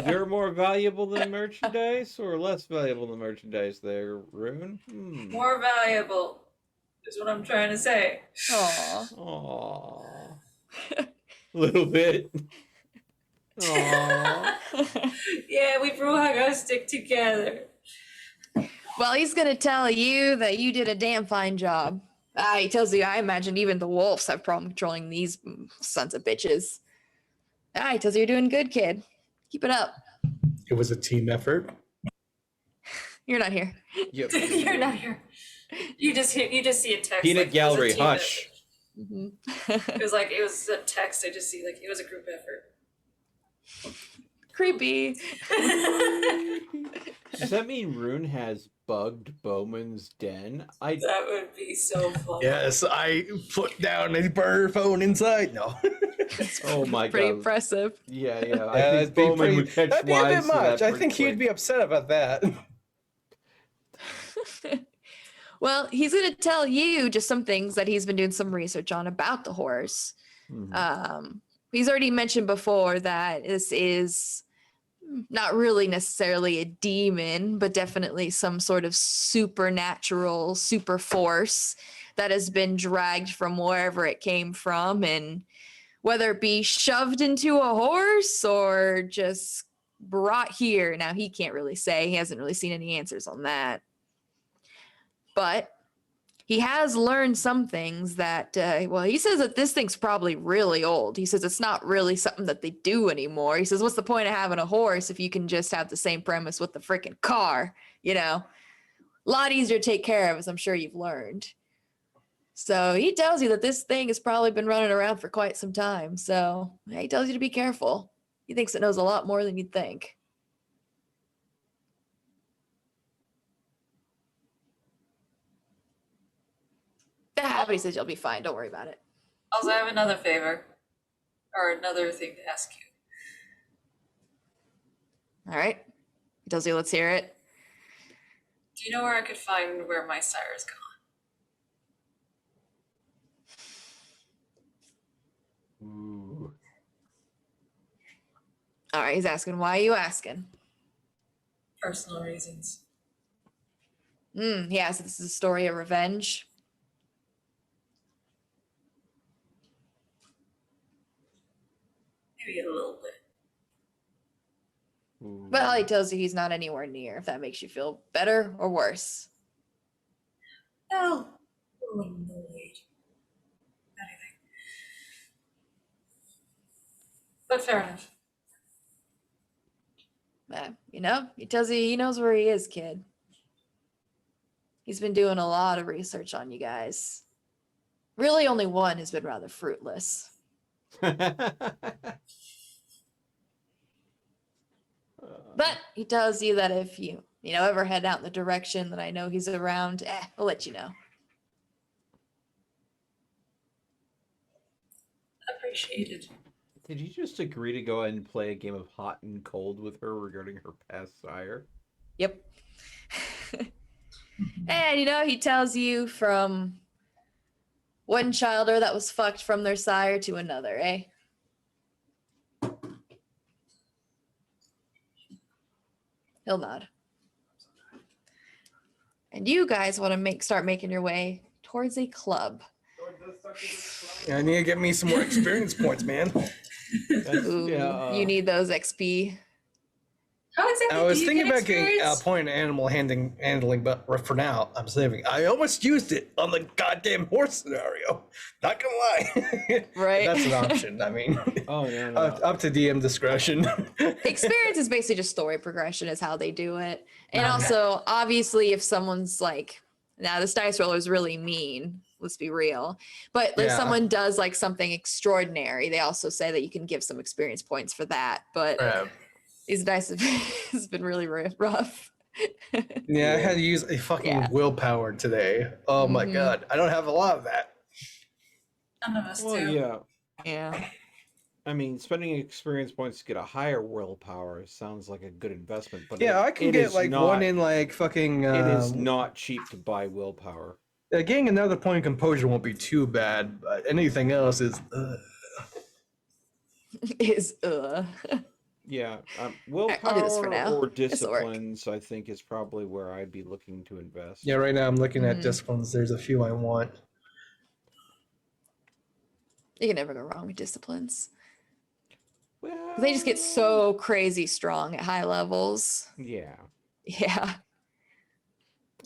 You're more valuable than merchandise or less valuable than merchandise there, Rune? More valuable. is what I'm trying to say. Aw. Aww. Little bit. Aww. Yeah, we Bruja stick together. Well, he's gonna tell you that you did a damn fine job. He tells you, I imagine even the wolves have problem controlling these sons of bitches. He tells you you're doing good, kid. Keep it up. It was a team effort. You're not here. Yep. You're not here. You just see a text. Peanut like, gallery, it was a team hush. effort. It was a text. I just see like it was a group effort. Creepy. Does that mean Rune has bugged Bowman's den? That would be so fun. Yes, I put down a burner phone inside. No. Oh my Pretty god. impressive. Yeah. I That'd think be Bowman pretty- would catch that'd be a wise bit to much. that I pretty think he'd quick. be upset about that. Well, he's going to tell you just some things that he's been doing some research on about the horse. Mhm. He's already mentioned before that this is not really necessarily a demon, but definitely some sort of supernatural super force that has been dragged from wherever it came from, and whether it be shoved into a horse or just brought here. Now, he can't really say. He hasn't really seen any answers on that. But he has learned some things that, he says that this thing's probably really old. He says it's not really something that they do anymore. He says, what's the point of having a horse if you can just have the same premise with the freaking car? You know, a lot easier to take care of, as I'm sure you've learned. So he tells you that this thing has probably been running around for quite some time. So he tells you to be careful. He thinks it knows a lot more than you'd think. But he says you'll be fine. Don't worry about it. Also, I have another favor, or another thing to ask you. All right. He tells you, let's hear it. Do you know where I could find where my sire's gone? Ooh. All right. He's asking, why are you asking? Personal reasons. Yeah, so this is a story of revenge. Maybe a little bit. Ooh. Well, he tells you he's not anywhere near, if that makes you feel better or worse. No. Oh, no, wait. Anything. But fair enough. He tells you he knows where he is, kid. He's been doing a lot of research on you guys. Really, only one has been rather fruitless. But he tells you that if you ever head out in the direction that I know he's around, I'll let you know. Appreciated. Did you just agree to go ahead and play a game of hot and cold with her regarding her past sire? Yep. And he tells you from one childer that was fucked from their sire to another, eh? He'll nod. And you guys want to start making your way towards a club. I need to get me some more experience points, man. Ooh, you need those XP. How exactly I was do you thinking get about getting experience? point animal handling, but for now, I'm saving. I almost used it on the goddamn horse scenario. Not gonna lie. Right. That's an option. I mean, Oh no. up to DM discretion. Experience is basically just story progression is how they do it. And also, obviously, if someone's like, now this dice roller is really mean, let's be real. But if Yeah. someone does like something extraordinary, they also say that you can give some experience points for that. But these dice has been really rough. Yeah, I had to use a fucking Yeah. willpower today. Oh my Mhm. god, I don't have a lot of that. None of us Well, do. yeah. Yeah. I mean, spending experience points to get a higher willpower sounds like a good investment, but Yeah, I can it get is like not, one in like fucking. It is not cheap to buy willpower. Getting another point of composure won't be too bad, but anything else is. Yeah, right, I'll do this for willpower now. or This'll work. disciplines, I think, is probably where I'd be looking to invest. Yeah, right now I'm looking at Mhm. disciplines. There's a few I want. You can never go wrong with disciplines. Well, They just get so crazy strong at high levels. yeah. Yeah.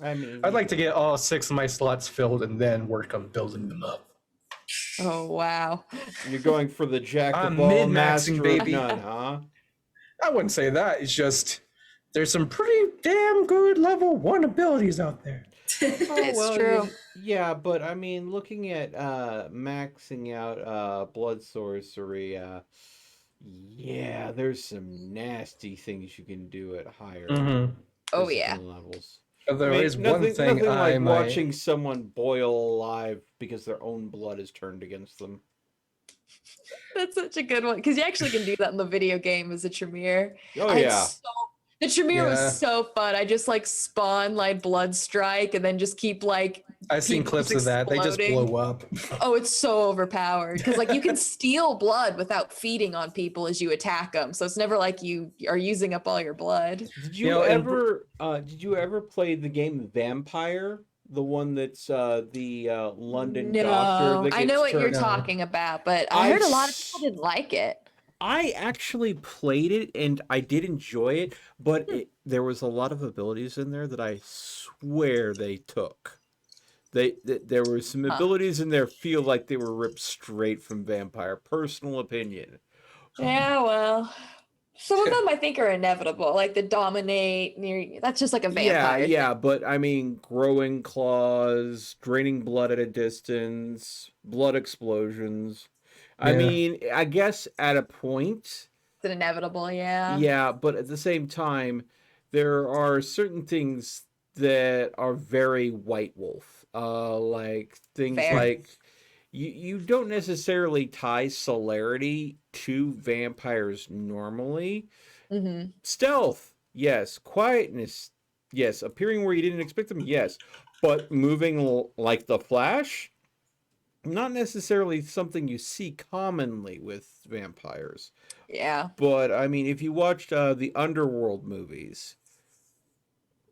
I mean, I'd like to get all 6 of my slots filled and then work on building them up. Oh wow. you're going for the jack I'm of all, min-maxing, master of baby. none, huh? I wouldn't say that. It's just there's some pretty damn good level 1 abilities out there. It's true. Yeah, but I mean, looking at maxing out blood sorcery, yeah, there's some nasty things you can do at higher Mm-hmm. Oh yeah. discipline levels. There I mean, is one thing nothing I like might. watching someone boil alive because their own blood is turned against them. That's such a good one because you actually can do that in the video game as a Tremere. Oh I had yeah. the Tremere Yeah. was so fun. I just like spawn like blood strike and then just keep like I've seen people clips just of that. They just exploding. blow up. Oh, it's so overpowered because like you can steal blood without feeding on people as you attack them. So it's never like you are using up all your blood. Did You you know, and- did you ever play the game Vampire? The one that's the London doctor No, that I know gets what you're turned- No. talking about, but I heard a lot of s- people didn't like it. I actually played it and I did enjoy it, but Hmm. there was a lot of abilities in there that I swear they took. There were some Huh. abilities in there feel like they were ripped straight from Vampire. Personal opinion. Yeah, well, some of them I think are inevitable, like the dominate. That's just like a vampire. Yeah, but I mean, growing claws, draining blood at a distance, blood explosions. I Yeah. mean, I guess at a point, It's an inevitable, yeah. yeah, but at the same time, there are certain things that are very White Wolf. Like things Fair. like you don't necessarily tie celerity to vampires normally. Mm-hmm. Stealth, yes. Quietness, yes. Appearing where you didn't expect them, yes. But moving like the Flash, not necessarily something you see commonly with vampires. Yeah. But I mean, if you watched the Underworld movies,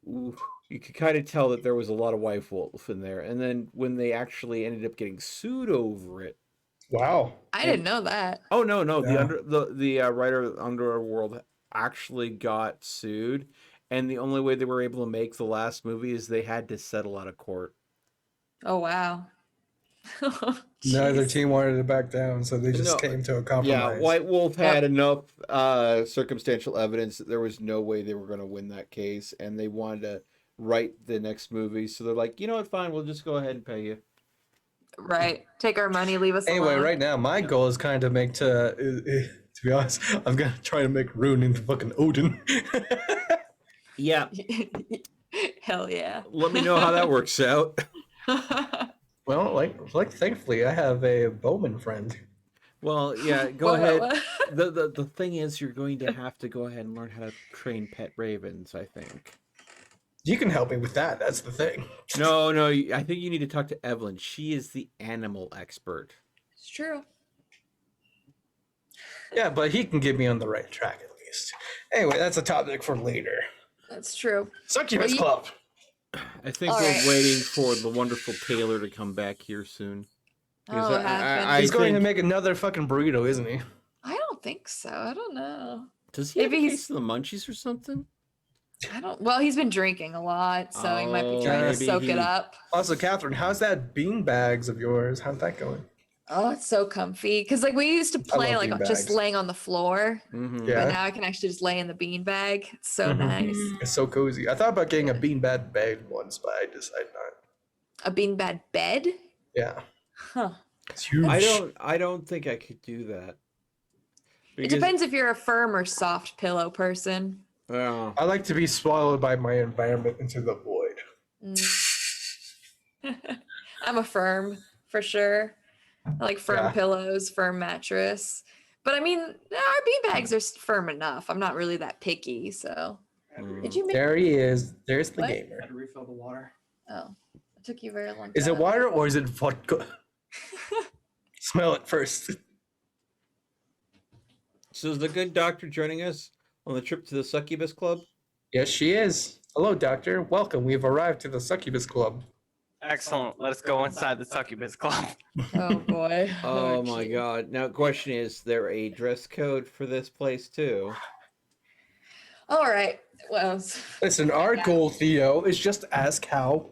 ooh, you could kind of tell that there was a lot of White Wolf in there. And then when they actually ended up getting sued over it, Wow. I didn't know that. oh no, Yeah. the writer of Underworld actually got sued, and the only way they were able to make the last movie is they had to settle out of court. Oh wow. Neither Jeez. team wanted to back down, so they just No, came to a Yeah, compromise. White Wolf had enough circumstantial evidence that there was no way they were going to win that case, and they wanted to write the next movie. So they're like, you know what, fine, we'll just go ahead and pay you. Right. Take our money, leave us Anyway, alone. right now my goal is kind of make to be honest, I'm gonna try to make Rune into fucking Odin. Yeah, Hell yeah. let me know how that works out. Well, like thankfully I have a bowman friend. Well, yeah, go What, ahead. what? The thing is, you're going to have to go ahead and learn how to train pet ravens, I think. You can help me with that. That's the thing. No, I think you need to talk to Evelyn. She is the animal expert. It's true. Yeah, but he can get me on the right track at least. Anyway, that's a topic for later. That's true. Succubus Well, Club. I think All we're right. waiting for the wonderful Taylor to come back here soon. Because Oh, it happened. I He's going to think- make another fucking burrito, isn't he? I don't think so. I don't know. Does he have a Maybe case of the munchies or something? I don't. Well, he's been drinking a lot, so he might be Oh, trying to maybe soak he- it up. Also, Catherine, how's that bean bags of yours? How's that going? Oh, it's so comfy. Because like we used to play love like bean just bags. laying on the floor, Mm-hmm. Yeah. but now I can actually just lay in the bean bag. It's so Mhm. nice. It's so cozy. I thought about getting a bean bag bed once, but I decided not. A bean bag bed? Yeah. Huh. It's huge. I don't think I could do that. It depends if you're a firm or soft pillow person. Well, I like to be swallowed by my environment into the void. I'm a firm for sure. I like firm Yeah. pillows, firm mattress. But I mean, our bean bags are firm enough. I'm not really that picky, so. Did you make? There he is. There's the What? gamer. Had to refill the water. Oh, it took you a very long. Is it time. water or is it vodka? Smell it first. So is the good doctor joining us on the trip to the Succubus Club? Yes, she is. Hello, Doctor. Welcome. We've arrived to the Succubus Club. Excellent. Let's go inside the Succubus Club. Oh boy. Oh my gee. god. Now, question is there a dress code for this place too? All right. Well, Listen, our goal, Theo, is just to ask how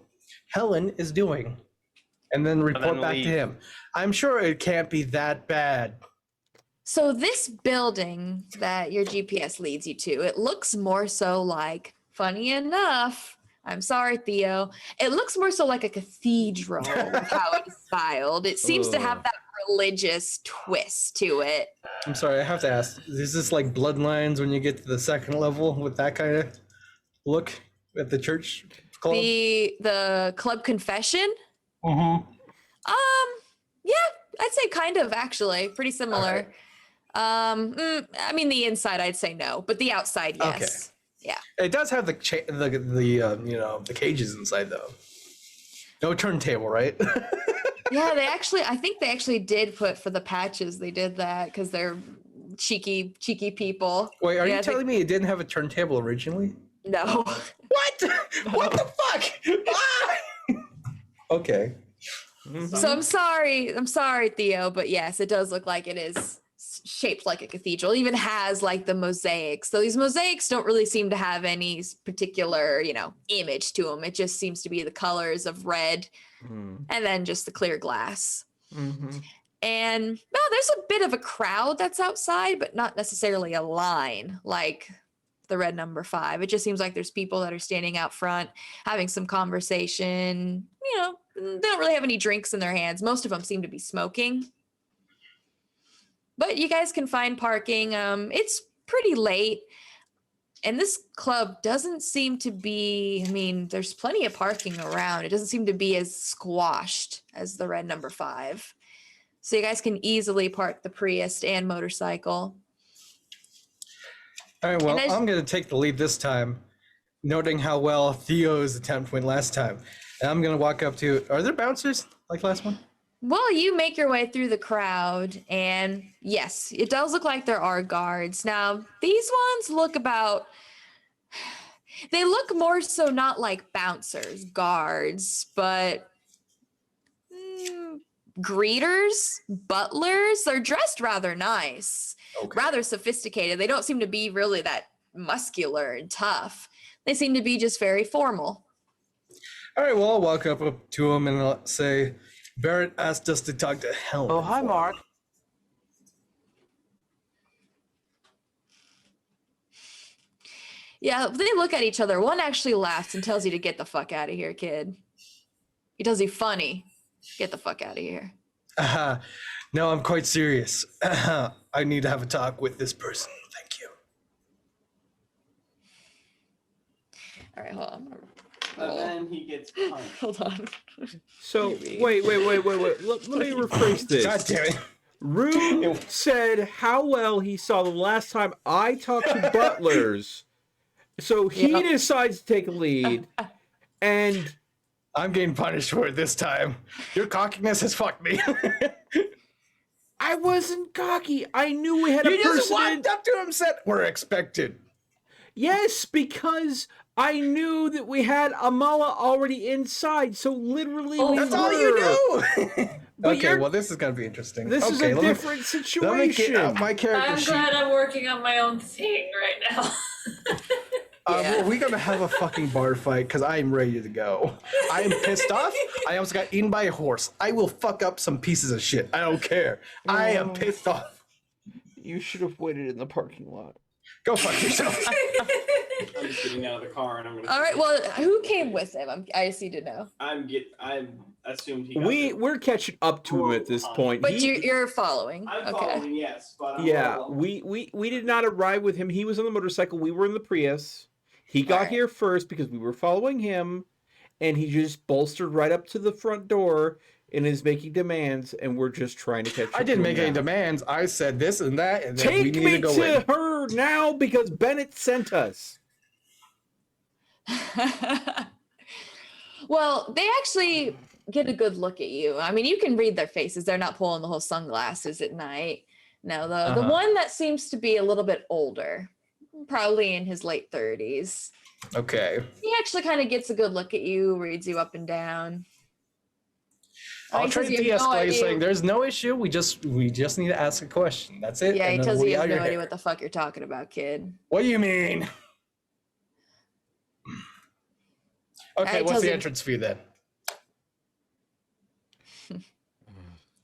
Helen is doing, and then report then back leave. to him. I'm sure it can't be that bad. so this building that your GPS leads you to, it looks more so like, funny enough, I'm sorry, Theo, it looks more so like a cathedral with how it's styled. It seems to have Ugh. that religious twist to it. I'm sorry, I have to ask. Is this like bloodlines when you get to the second level with that kind of look at the church club? The club confession? Mm-hmm. Yeah, I'd say kind of actually, pretty similar. I mean the inside I'd say no, but the outside yes. It does have the the cages inside though. No turntable, right? Yeah, I think they actually did put for the patches. They did that because they're cheeky people. Wait, are Yeah, you I think- telling me it didn't have a turntable originally? No. What? What the fuck? Ah! Okay. So I'm sorry, Theo, but yes, it does look like it is shaped like a cathedral. It even has like the mosaics. So these mosaics don't really seem to have any particular, image to them. It just seems to be the colors of red and then just the clear glass. Mm-hmm. And no, there's a bit of a crowd that's outside, but not necessarily a line like the red number 5. It just seems like there's people that are standing out front having some conversation. They don't really have any drinks in their hands. Most of them seem to be smoking. But you guys can find parking. It's pretty late. And this club doesn't seem to be, there's plenty of parking around. It doesn't seem to be as squashed as the red number 5. So you guys can easily park the Prius and motorcycle. All right, well, And I'm going to take the lead this time, noting how well Theo's attempt went last time. And I'm going to walk up to, are there bouncers like last one? Well, you make your way through the crowd, and yes, it does look like there are guards. Now, these ones look they look more so not like bouncers, guards, but greeters, butlers. They're dressed rather nice, rather sophisticated. They don't seem to be really that muscular and tough. They seem to be just very formal. All right, well, I'll walk up to him and I'll say, Barrett asked us to talk to Helen. Oh, hi, Mark. Yeah, they look at each other. One actually laughs and tells you to get the fuck out of here, kid. He tells you funny. Get the fuck out of here. No, I'm quite serious. I need to have a talk with this person. Thank you. All right, hold on. But then he gets punched. Hold on. So wait. Let me rephrase this. God damn it. Rue said how well he saw them last time I talked to butlers. So he Yep. decides to take a lead, and I'm getting punished for it this time. Your cockiness has fucked me. I wasn't cocky. I knew we had a You just person in. walked up to him and said, we're expected. Yes, because I knew that we had Amala already inside. So literally, we That's all were. you knew. But Okay, you're- well, this is going to be interesting. This is a let me- different Let me situation. get out my character I'm sheet. glad I'm working on my own thing right now. Well, we're going to have a fucking bar fight because I am ready to go. I am pissed off. I almost got eaten by a horse. I will fuck up some pieces of shit. I don't care. I am pissed off. You should have waited in the parking lot. Go fuck yourself. I'm just getting out of the car and I'm gonna. All right, well, who came with him? I just need to know. I'm assumed he. Got We're catching up to him at this point. But He- you're following. I'm Okay. following, yes, but I'm Yeah, alone. we did not arrive with him. He was on the motorcycle. We were in the Prius. He got Alright. here first because we were following him, and he just bolstered right up to the front door and is making demands, and we're just trying to catch up I didn't to him make any now. demands. I said this and that, and then we Take need me to go to in. her now because Bennett sent us. Well, they actually get a good look at you. I mean, you can read their faces. They're not pulling the whole sunglasses at night. No, the one that seems to be a little bit older, probably in his late 30s. Okay. He actually kind of gets a good look at you, reads you up and down. I'll He try says to you have no de-escalate, idea- saying there's no issue. We just need to ask a question. That's it. Yeah, he and then tells you we he has out no your idea hair. what the fuck you're talking about, kid. What do you mean? Okay, he what's tells the you- entrance fee then?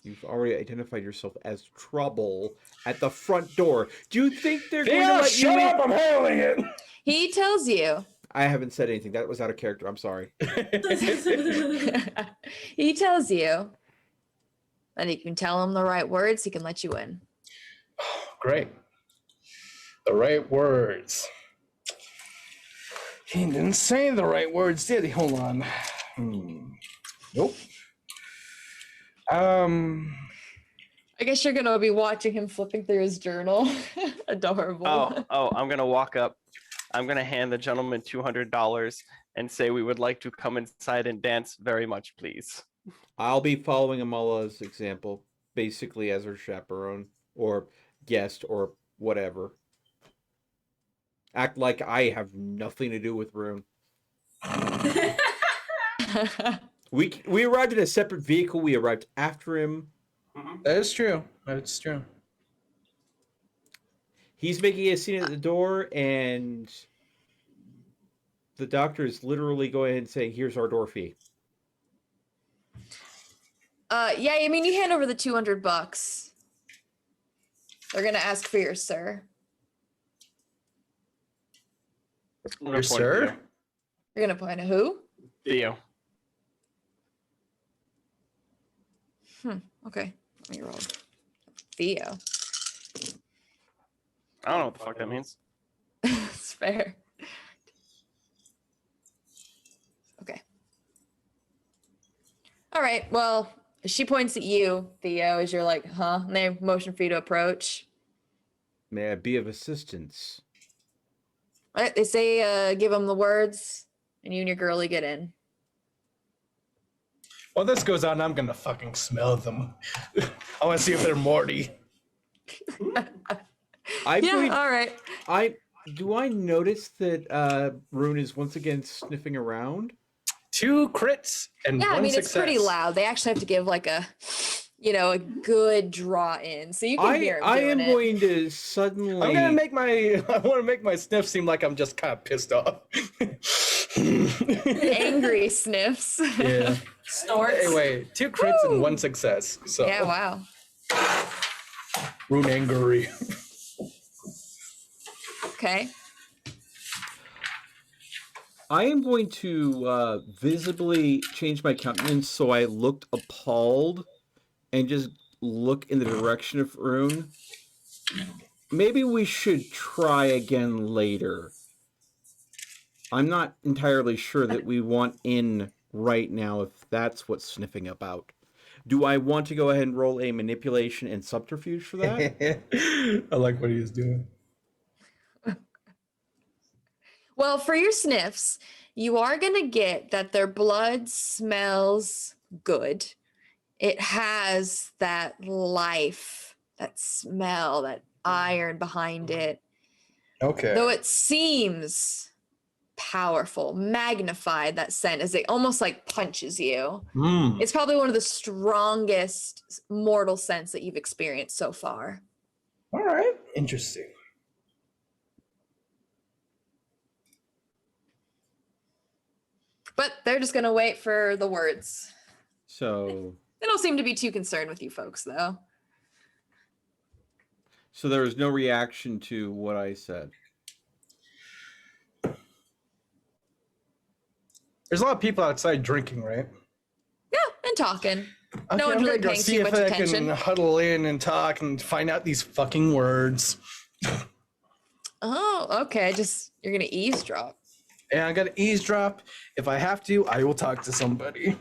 You've already identified yourself as trouble at the front door. Do you think they're going to Yeah, let you shut in? up! I'm handling it. He tells you. I haven't said anything. That was out of character. I'm sorry. He tells you that you can tell him the right words, he can let you in. Great. The right words. He didn't say the right words, did he? Hold on. Nope. I guess you're gonna be watching him flipping through his journal. Adorable. I'm gonna walk up. I'm gonna hand the gentleman $200 and say we would like to come inside and dance very much, please. I'll be following Amala's example, basically as her chaperone or guest or whatever. Act like I have nothing to do with Rune. We arrived in a separate vehicle. We arrived after him. That is true. That's true. He's making a scene at the door, and the doctor is literally going ahead and saying, "Here's our door fee." Yeah, I mean, you hand over the $200. They're gonna ask for your sir. Your sir? You're gonna point at who? Theo. Okay. Let me roll. Theo. I don't know what the fuck that means. It's fair. Okay. All right. Well, she points at you, Theo, as you're like, huh? And they motion for you to approach. May I be of assistance? All right, they say, give them the words, and you and your girlie get in. While this goes on, I'm gonna fucking smell them. I want to see if they're Morty. All right. Do I notice that Rune is once again sniffing around? 2 crits and Yeah, 1 I mean, success. it's pretty loud. They actually have to give like a good draw in, so you can hear him I doing am it. going to suddenly. I'm gonna make I want to make my sniff seem like I'm just kind of pissed off. Angry sniffs. Yeah. Snorts. Anyway, 2 crits and 1 success. So Yeah, wow. Rune angry. Okay. I am going to visibly change my countenance so I looked appalled and just look in the direction of Rune. Maybe we should try again later. I'm not entirely sure that we want in right now if that's what's sniffing about. Do I want to go ahead and roll a manipulation and subterfuge for that? I like what he is doing. Well, for your sniffs, you are going to get that their blood smells good. It has that life, that smell, that iron behind it. Okay. Though it seems powerful, magnified, that scent, as it almost like punches you. It's probably one of the strongest mortal scents that you've experienced so far. All right. Interesting. But they're just going to wait for the words. So They don't seem to be too concerned with you folks, though. So there was no reaction to what I said. There's a lot of people outside drinking, right? Yeah, and talking. Okay, No one's I'm really gonna go paying see too if much I attention. can huddle in and talk and find out these fucking words. Oh, okay. You're going to eavesdrop. And I gotta eavesdrop. If I have to, I will talk to somebody.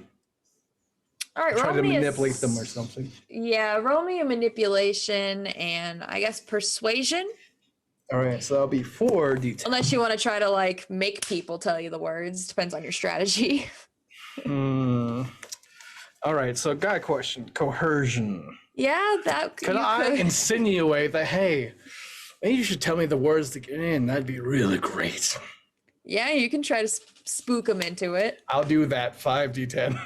All right, Try roll to me manipulate them or something. Yeah, roll me a manipulation and I guess persuasion. All right, so that'll be 4d10. Unless you want to try to like make people tell you the words. Depends on your strategy. All right, so got a question. Coercion. Yeah, that Could you I could. insinuate that, hey, maybe you should tell me the words to get in? That'd be really great. Yeah, you can try to spook him into it. I'll do that. 5d10.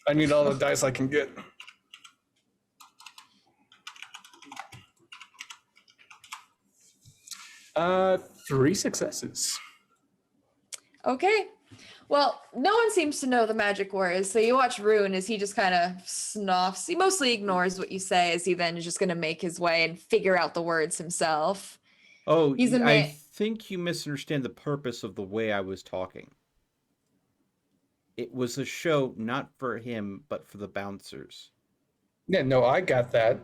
I need all the dice I can get. 3 successes. Okay. Well, no one seems to know the magic words, so you watch Rune as he just kind of snoffs. He mostly ignores what you say, as he then is just going to make his way and figure out the words himself. Oh, He's a I man. think you misunderstand the purpose of the way I was talking. It was a show not for him, but for the bouncers. Yeah, no, I got that.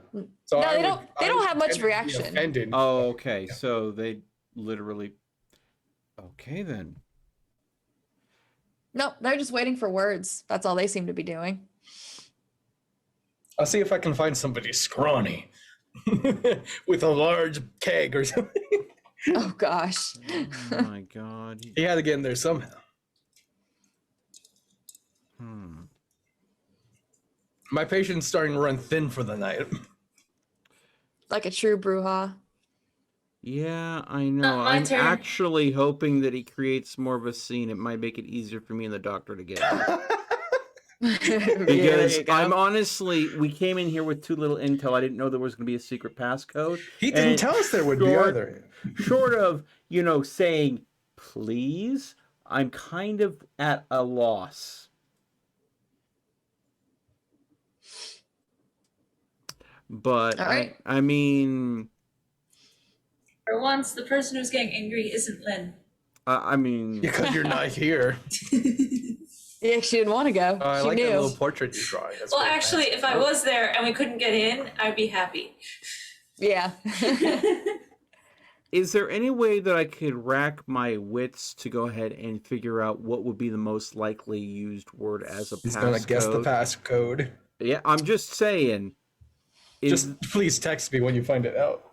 So No, I they would- don't. They I don't would have much pretend to be reaction. offended. Oh, okay. So they literally. Okay, then. No, they're just waiting for words. That's all they seem to be doing. I'll see if I can find somebody scrawny with a large keg or something. Oh gosh. Oh my god. He had to get in there somehow. My patient's starting to run thin for the night. Like a true brouhaha. Yeah, I know. my I'm turn. actually hoping that he creates more of a scene. It might make it easier for me and the doctor to get out. Because I'm honestly, we came in here with too little intel. I didn't know there was going to be a secret passcode. He didn't And tell us there would be short- either. Short of, saying, please, I'm kind of at a loss. But, All right. I mean, For once, the person who's getting angry isn't Lynn. I mean, Because you're not here. Yeah, she didn't want to go. I she like knew. that little portrait you draw. That's Well, very actually, nice. if I was there and we couldn't get in, I'd be happy. Yeah. is there any way that I could rack my wits to go ahead and figure out what would be the most likely used word as a He's gonna guess the passcode? passcode. Yeah, I'm just saying. Just please text me when you find it out.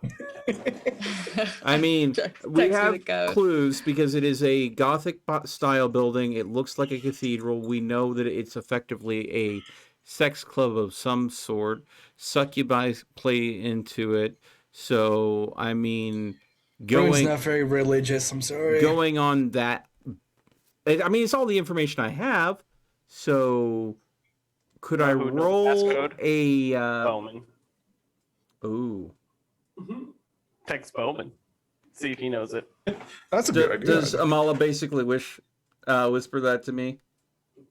I mean, Text we me the have code. clues because it is a Gothic style building. It looks like a cathedral. We know that it's effectively a sex club of some sort. Succubi play into it. So, I mean, Rune's not very religious. I'm sorry. going on that. I mean, it's all the information I have. So, could I Who knows the roll passcode? a? Bowman. Ooh. Text Bowman. See if he knows it. That's a good idea. Does Amala basically whisper that to me?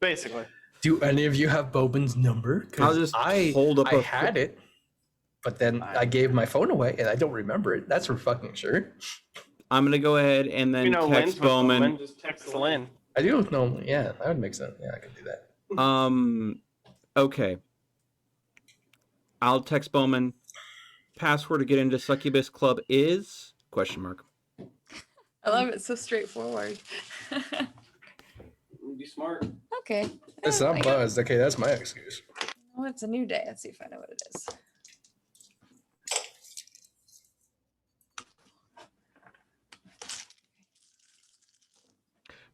Basically. Do any of you have Bobin's number? 'Cause I'll just hold up I a- had it, but then I gave my phone away and I don't remember it. That's for fucking sure. I'm gonna go ahead and then Lynn's text with Bowman. Just text Lynn. I do know. Yeah, that would make sense. Yeah, I could do that. Okay. I'll text Bowman. Password to get into Succubus Club is ? I love it. So straightforward. Be smart. Okay. Listen, I'm I got- buzzed. Okay, that's my excuse. Oh, it's a new day. Let's see if I know what it is.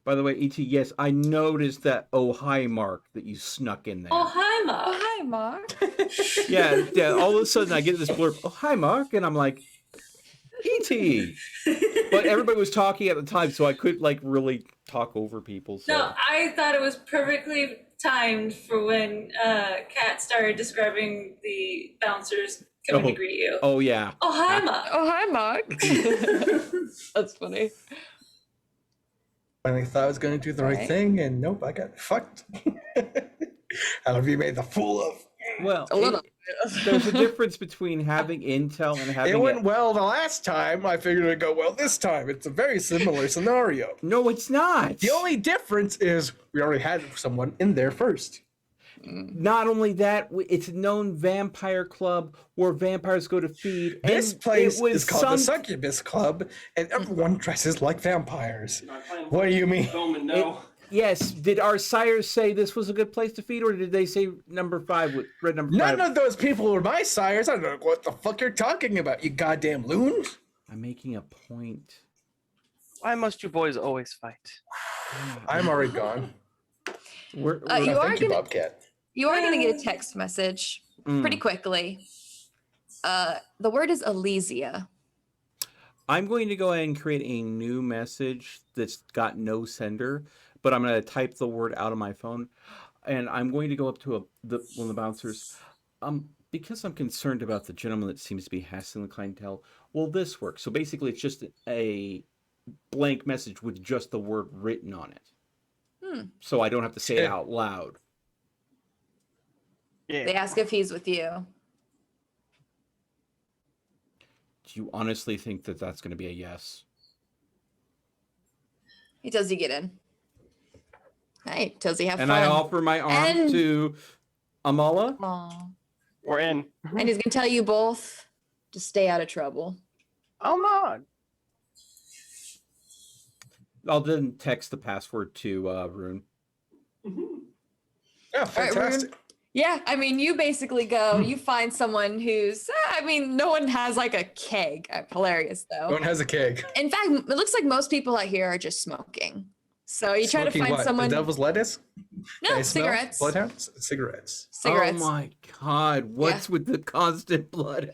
By the way, ET, yes, I noticed that oh hi mark that you snuck in there. Oh, hi, Oh, Mom. hi, Mark. Yeah, all of a sudden I get this blurb, oh hi Mark, and I'm like, ET. But everybody was talking at the time, so I couldn't like really talk over people. So. No, I thought it was perfectly timed for when Kat started describing the bouncers coming to greet you. Oh yeah. Oh, hi, Mom. Oh, hi, Mark. That's funny. I thought I was going to do the right Right. thing, and nope, I got fucked. How have you made the fool of? Well, A little. there's a difference between having intel and having It went well the last time. I figured it'd go well this time. It's a very similar scenario. No, it's not. The only difference is we already had someone in there first. Not only that, it's a known vampire club where vampires go to feed. This and place it was is called the Succubus Club, and everyone dresses like vampires. What do you mean? Bowman, no. Yes. Did our sires say this was a good place to feed, or did they say number 5 with red number 5? None of those people were my sires. I don't know what the fuck you're talking about, you goddamn loon. I'm making a point. Why must you boys always fight? I'm already gone. We're You Oh, are thank you, gonna. Bobcat. You are going to get a text message pretty quickly. The word is Elysia. I'm going to go ahead and create a new message that's got no sender, but I'm going to type the word out of my phone, and I'm going to go up to one of the bouncers. Because I'm concerned about the gentleman that seems to be hassling the clientele, will this work? So basically, it's just a blank message with just the word written on it. So I don't have to say it out loud. Yeah. They ask if he's with you. Do you honestly think that that's going to be a yes? He tells you get in. Hey, tells you have And fun. I offer my arm to Amala. Aw. We're in. And he's going to tell you both to stay out of trouble. I'm not. I'll then text the password to Rune. Yeah, fantastic. Yeah, I mean, you basically go, you find someone who's, no one has like a keg. Hilarious, though. No one has a keg. In fact, it looks like most people out here are just smoking. So you try to Smoking find what? someone. The devil's lettuce? No, Can I smell? cigarettes. Bloodhounds? Cigarettes. Cigarettes. Oh my God! What's with the constant blood?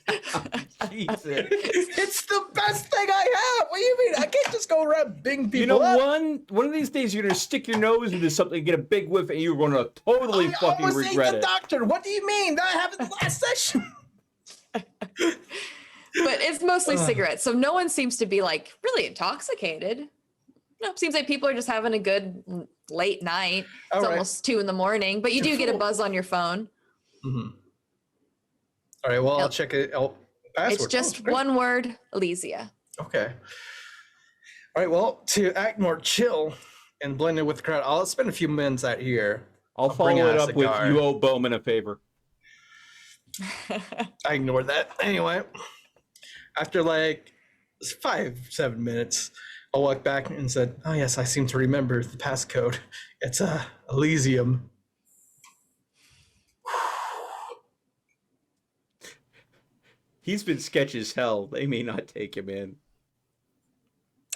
Jesus! It's the best thing I have. What do you mean? I can't just go around bing people You know, up. one of these days you're gonna stick your nose into something, get a big whiff, and you're gonna totally fucking I was regret the it. doctor. What do you mean? That happened in the last session. But it's mostly cigarettes. So no one seems to be like really intoxicated. No, seems like people are just having a good late night. It's All right. almost 2 a.m, but you do get a buzz on your phone. Mm-hmm. All right. Well, I'll check it. Password. It's just great. one word, Elysia. Okay. All right. Well, to act more chill and blend in with the crowd, I'll spend a few minutes out here. I'll bring follow out it a up with cigar. you owe Bowman a favor. I ignored that. Anyway, after like 5-7 minutes, I'll walk back and said, "Oh yes, I seem to remember the passcode. It's Elysium." He's been sketch as hell. They may not take him in.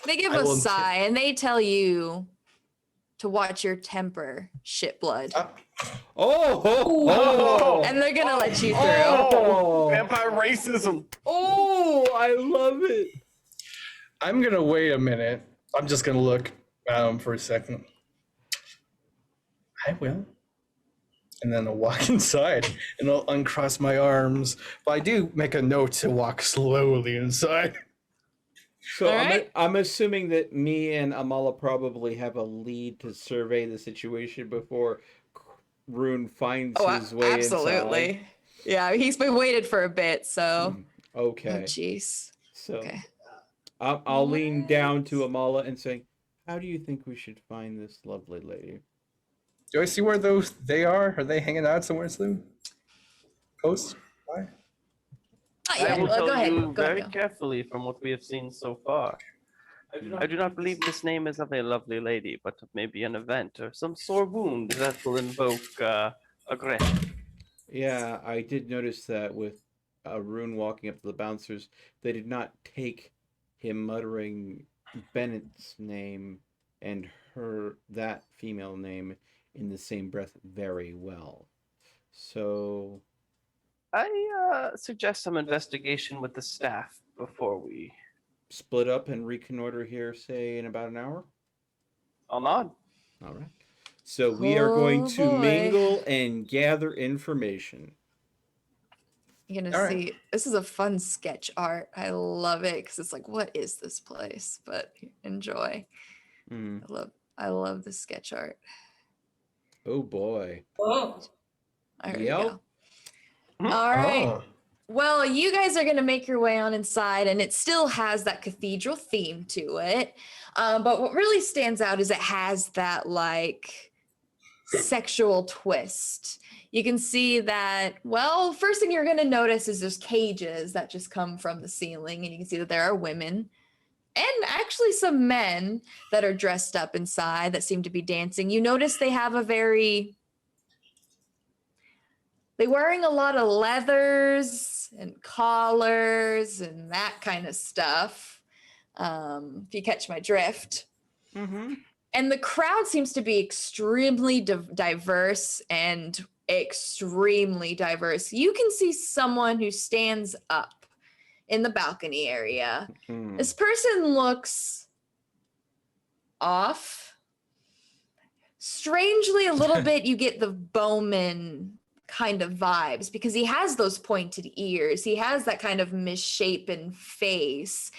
They give I a will sigh and they tell you to watch your temper, shit blood. And they're gonna let you through. Oh, vampire racism. Oh, I love it. I'm gonna wait a minute. I'm just gonna look at him for a second. I will. And then I'll walk inside and I'll uncross my arms. But I do make a note to walk slowly inside. So All right. I'm assuming that me and Amala probably have a lead to survey the situation before Rune finds his way inside. Yeah, he's been waited for a bit, so. Okay. Oh, jeez. So Okay. I'll lean down to Amala and say, "How do you think we should find this lovely lady?" Do I see where they are? Are they hanging out somewhere soon? Coast? Why? I will tell Go ahead. you Go very ahead. carefully from what we have seen so far. I do not believe this name is of a lovely lady, but of maybe an event or some sore wound that will invoke aggression. Yeah, I did notice that with Rune walking up to the bouncers, they did not take him muttering Bennett's name and that female name in the same breath very well. So I suggest some investigation with the staff before we. split up and reconnoiter here, say, in about an hour? I'll nod. All right. So we are going Oh, to boy. mingle and gather information. You're gonna All right. see. This is a fun sketch art. I love it because it's like, what is this place? But enjoy. Hmm. I love the sketch art. Oh boy. Whoa. There we Yep. go. All right. Oh. Well, you guys are going to make your way on inside, and it still has that cathedral theme to it. But what really stands out is it has that like sexual twist. You can see that, well, first thing you're going to notice is there's cages that just come from the ceiling, and you can see that there are women and actually some men that are dressed up inside that seem to be dancing. You notice they have they're wearing a lot of leathers and collars and that kind of stuff, if you catch my drift. Mm-hmm. And the crowd seems to be extremely diverse and extremely diverse. You can see someone who stands up in the balcony area. Hmm. This person looks off. Strangely, a little bit, you get the Bowman kind of vibes because he has those pointed ears. He has that kind of misshapen face.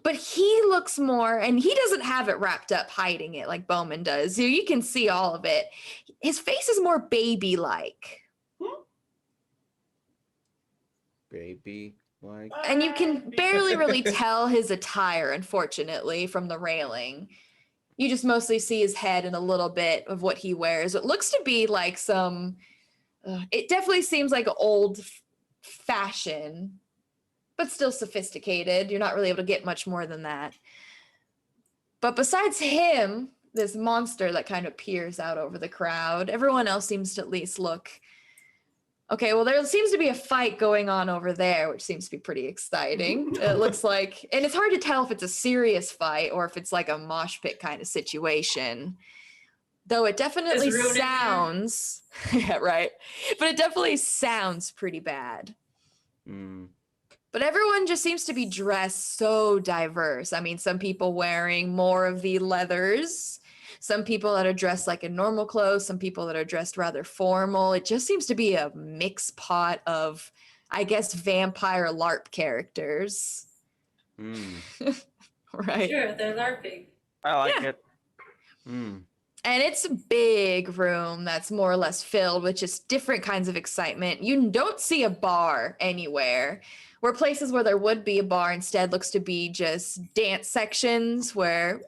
But he looks more, and he doesn't have it wrapped up, hiding it like Bowman does. So you can see all of it. His face is more baby-like. Baby, like. And you can barely really tell his attire, unfortunately, from the railing. You just mostly see his head and a little bit of what he wears. It looks to be like some, it definitely seems like old fashion, but still sophisticated. You're not really able to get much more than that. But besides him, this monster that kind of peers out over the crowd, everyone else seems to at least look, okay, well, there seems to be a fight going on over there, which seems to be pretty exciting. It looks like, and it's hard to tell if it's a serious fight or if it's like a mosh pit kind of situation. Though it definitely Is Rune in there? sounds, yeah, right. But it definitely sounds pretty bad. Hmm. But everyone just seems to be dressed so diverse. I mean, some people wearing more of the leathers, some people that are dressed like in normal clothes, some people that are dressed rather formal. It just seems to be a mixed pot of, I guess, vampire LARP characters. Hmm. Right. Sure, they're LARPing. I like Yeah. it. Hmm. And it's a big room that's more or less filled with just different kinds of excitement. You don't see a bar anywhere. Where places where there would be a bar instead looks to be just dance sections where,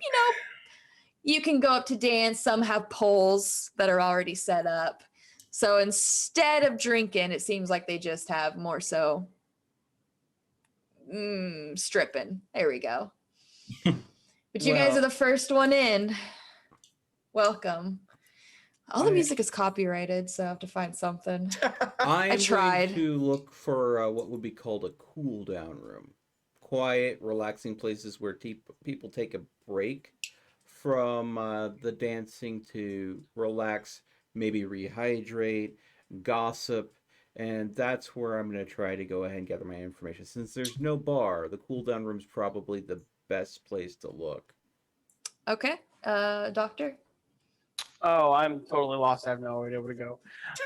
you can go up to dance. Some have poles that are already set up. So instead of drinking, it seems like they just have more so stripping. There we go. But you guys Well- are the first one in. Welcome. All the I- music is copyrighted, so I have to find something. I'm tried. going to look for what would be called a cool down room. Quiet, relaxing places where people take a break from the dancing to relax, maybe rehydrate, gossip, and that's where I'm going to try to go ahead and gather my information. Since there's no bar, the cool down room's probably the best place to look. Okay. Doctor? Oh, I'm totally lost. I have no idea where to go.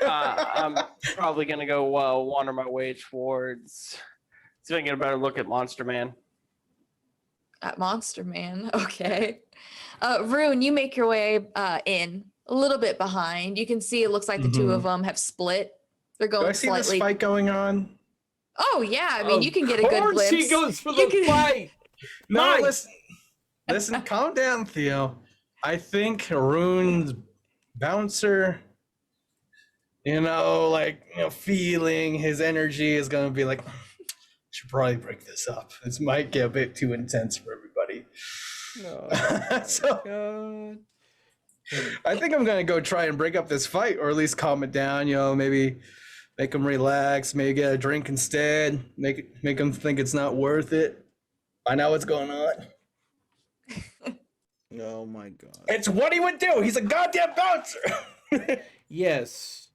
I'm probably going to go wander my way towards, see if I can get a better look at Monster Man. At Monster Man. Okay. Rune, you make your way in a little bit behind. You can see it looks like the two of them have split. They're Do going I see slightly. this fight going on? Oh yeah, I mean you can get a good Of course glimpse. he goes for You the can- fight! No, Nice. listen, calm down, Theo. I think Haroon's bouncer, feeling his energy is gonna be like, should probably break this up. This might get a bit too intense for everybody. Oh, So God. I think I'm gonna go try and break up this fight, or at least calm it down. Maybe make them relax. Maybe get a drink instead. Make them think it's not worth it. Find out what's going on. Oh my God. It's what he would do. He's a goddamn bouncer. Yes,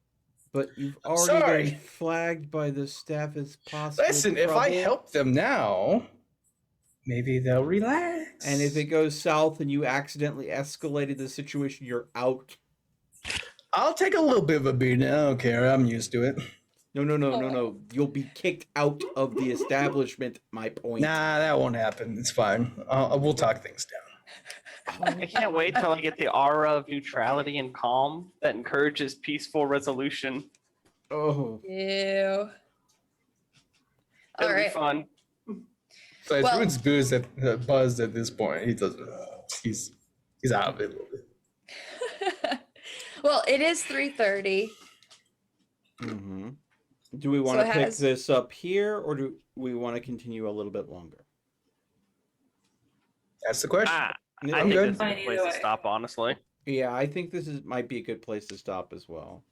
but you've already Sorry. been flagged by the staff as possible. Listen, if I help them now, maybe they'll relax. And if it goes south and you accidentally escalated the situation, you're out. I'll take a little bit of a beating. I don't care. I'm used to it. No. You'll be kicked out of the establishment, my point. Nah, that won't happen. It's fine. We'll talk things down. I can't wait till I get the aura of neutrality and calm that encourages peaceful resolution. Oh. Ew. It'll All be right. fun. So it's Well- Rune's buzzed at this point. He doesn't. He's out of it a little bit. Well, it is 3:30. Mm-hmm. Do we want So to it pick has- this up here, or do we want to continue a little bit longer? That's the question. I Yeah, think good. this is Fine a either place to way. stop, honestly. Yeah, I think this might be a good place to stop as well.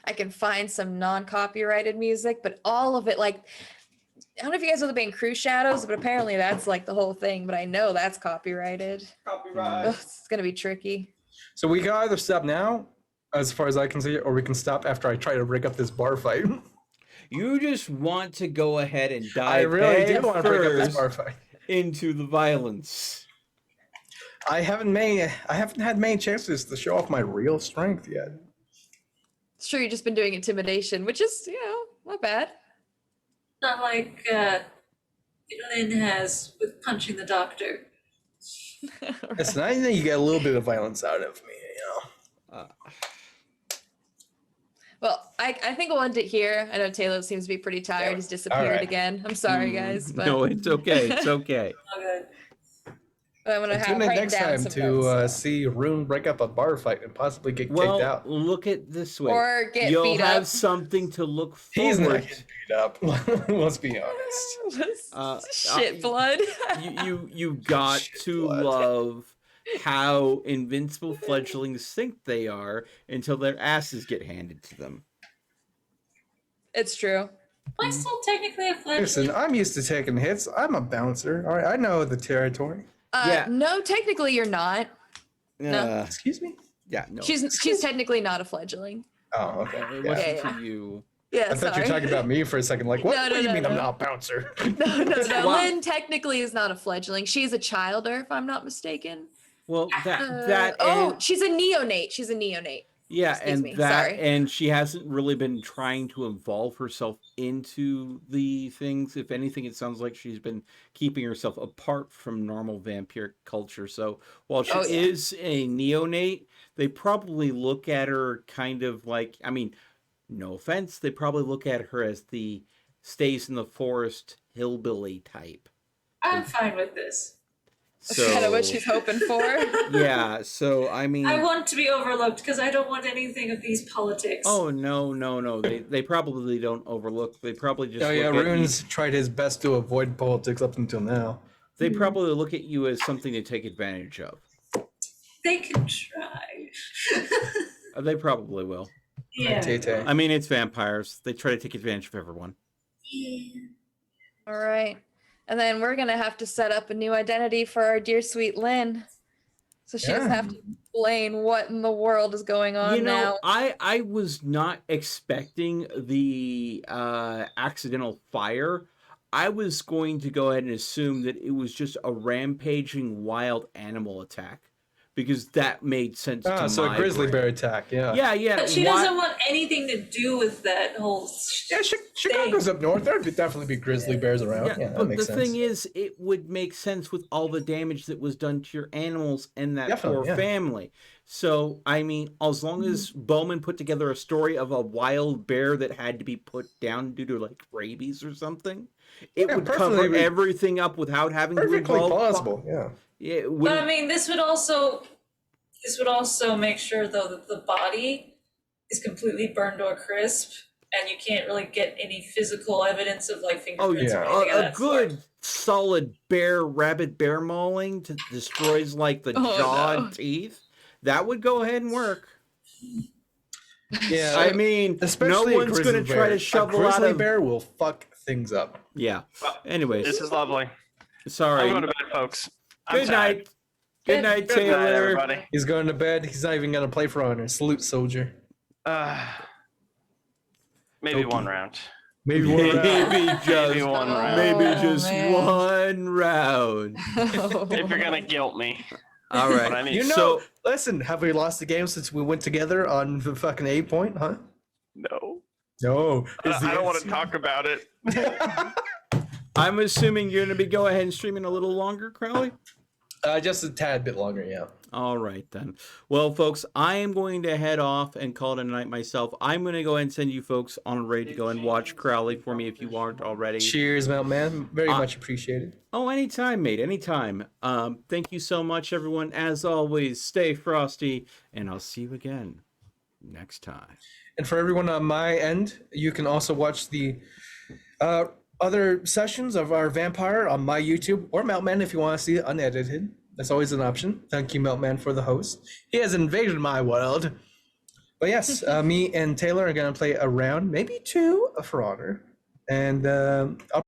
I can find some non-copyrighted music, but all of it, like, I don't know if you guys know the band Cruise Shadows, but apparently that's like the whole thing. But I know that's copyrighted. Copyright. Ugh, it's gonna be tricky. So we can either stop now, as far as I can see, or we can stop after I try to break up this bar fight. You just want to go ahead and dive I really do head want to break up this first bar fight. into the violence. I haven't had many chances to show off my real strength yet. It's true, you've just been doing intimidation, which is, not bad. Not like Lynn has with punching the doctor. It's nice that you get a little bit of violence out of me, Well, I think we'll end it here. I know Taylor seems to be pretty tired. He's disappeared right. again. I'm sorry, guys. But No, it's okay. It's okay. Oh, good. I'm gonna Tune in write next down time some to notes. see Rune break up a bar fight and possibly get kicked Well, out. look at this way. Or get You'll beat have up. something to look He's not forward. getting beat up. Let's be honest. Shit blood. You got Shit, to blood. love how invincible fledglings think they are until their asses get handed to them. It's true. Am I still technically a fledgling? Listen, I'm used to taking hits. I'm a bouncer. All right, I know the territory. Yeah. No, technically you're not. No. Excuse me? Yeah, no. She's technically not a fledgling. Oh, okay. It Yeah. wasn't Yeah. to you. Yeah, I thought you sorry. were talking about me for a second. Like, what? No, What do you no, mean no. I'm not a bouncer? No. Wow. Lynn technically is not a fledgling. She's a childer, if I'm not mistaken. Well, She's a neonate. She's a neonate. yeah, Excuse and me, that, sorry. and she hasn't really been trying to involve herself into the things. If anything, it sounds like she's been keeping herself apart from normal vampire culture. So while she is a neonate, they probably look at her kind of like, I mean, no offense, they probably look at her as the stays in the forest hillbilly type. I'm fine with this. That's kind of what she's hoping for. Yeah, so I mean, I want to be overlooked because I don't want anything of these politics. oh no, they probably don't overlook. They probably just Oh, yeah, look at you- Rune's tried his best to avoid politics up until now. they probably look at you as something to take advantage of. They can try. They probably will. Yeah. Tay-Tay. I mean, it's vampires. They try to take advantage of everyone. Yeah. All right. And then we're going to have to set up a new identity for our dear sweet Lynn. So she doesn't Yeah. have to explain what in the world is going on You know, now. I was not expecting the accidental fire. I was going to go ahead and assume that it was just a rampaging wild animal attack, because that made sense to So my a grizzly brain. bear attack, yeah. Yeah. But she why- doesn't want anything to do with that whole. Yeah, Chicago's up north. There'd definitely be grizzly bears around. Yeah, that but makes the sense. thing is, it would make sense with all the damage that was done to your animals and that Definitely, poor yeah. family. So, I mean, as long as Bowman put together a story of a wild bear that had to be put down due to like rabies or something, it Yeah, would cover perfectly- everything up without having to Perfectly involve. plausible, yeah. Yeah, it But I wouldn't- mean, this would also make sure though that the body is completely burned to a crisp, and you can't really get any physical evidence of like Oh fingerprints yeah, or anything of a that sort. good solid rabbit bear mauling to destroys like the Oh, jaw no. and teeth. That would go ahead and work. Yeah, I mean, especially no a one's grizzly going to bear. try to A shovel out grizzly of. bear will fuck things up. Yeah. Anyways, This is lovely. sorry. I'm going to bed, folks. I'm Good tired. night. Good night, Good night, Taylor. everybody. He's going to bed. He's not even going to play for honor. Salute, soldier. Maybe one round. Maybe one round. Maybe just Maybe one round. maybe Oh, just man. one round. If you're gonna guilt me. All But right. I mean, You know, So listen, have we lost the game since we went together on the fucking 8 point, huh? no. No. I don't want to talk about it. I'm assuming you're going to be go ahead and streaming a little longer, Crowley. Just a tad bit longer, yeah. All right, then. Well, folks, I am going to head off and call it a night myself. I'm going to go ahead and send you folks on a raid to go and watch Crowley for me if you aren't already. Cheers, Mount Man. Very much appreciated. Oh, anytime, mate. Anytime. Thank you so much, everyone. As always, stay frosty, and I'll see you again next time. And for everyone on my end, you can also watch the other sessions of our vampire on my YouTube or Meltman if you want to see it unedited. That's always an option. Thank you, Meltman, for the host. He has invaded my world. But yes, me and Taylor are going to play a round, maybe two, for honor. And I'll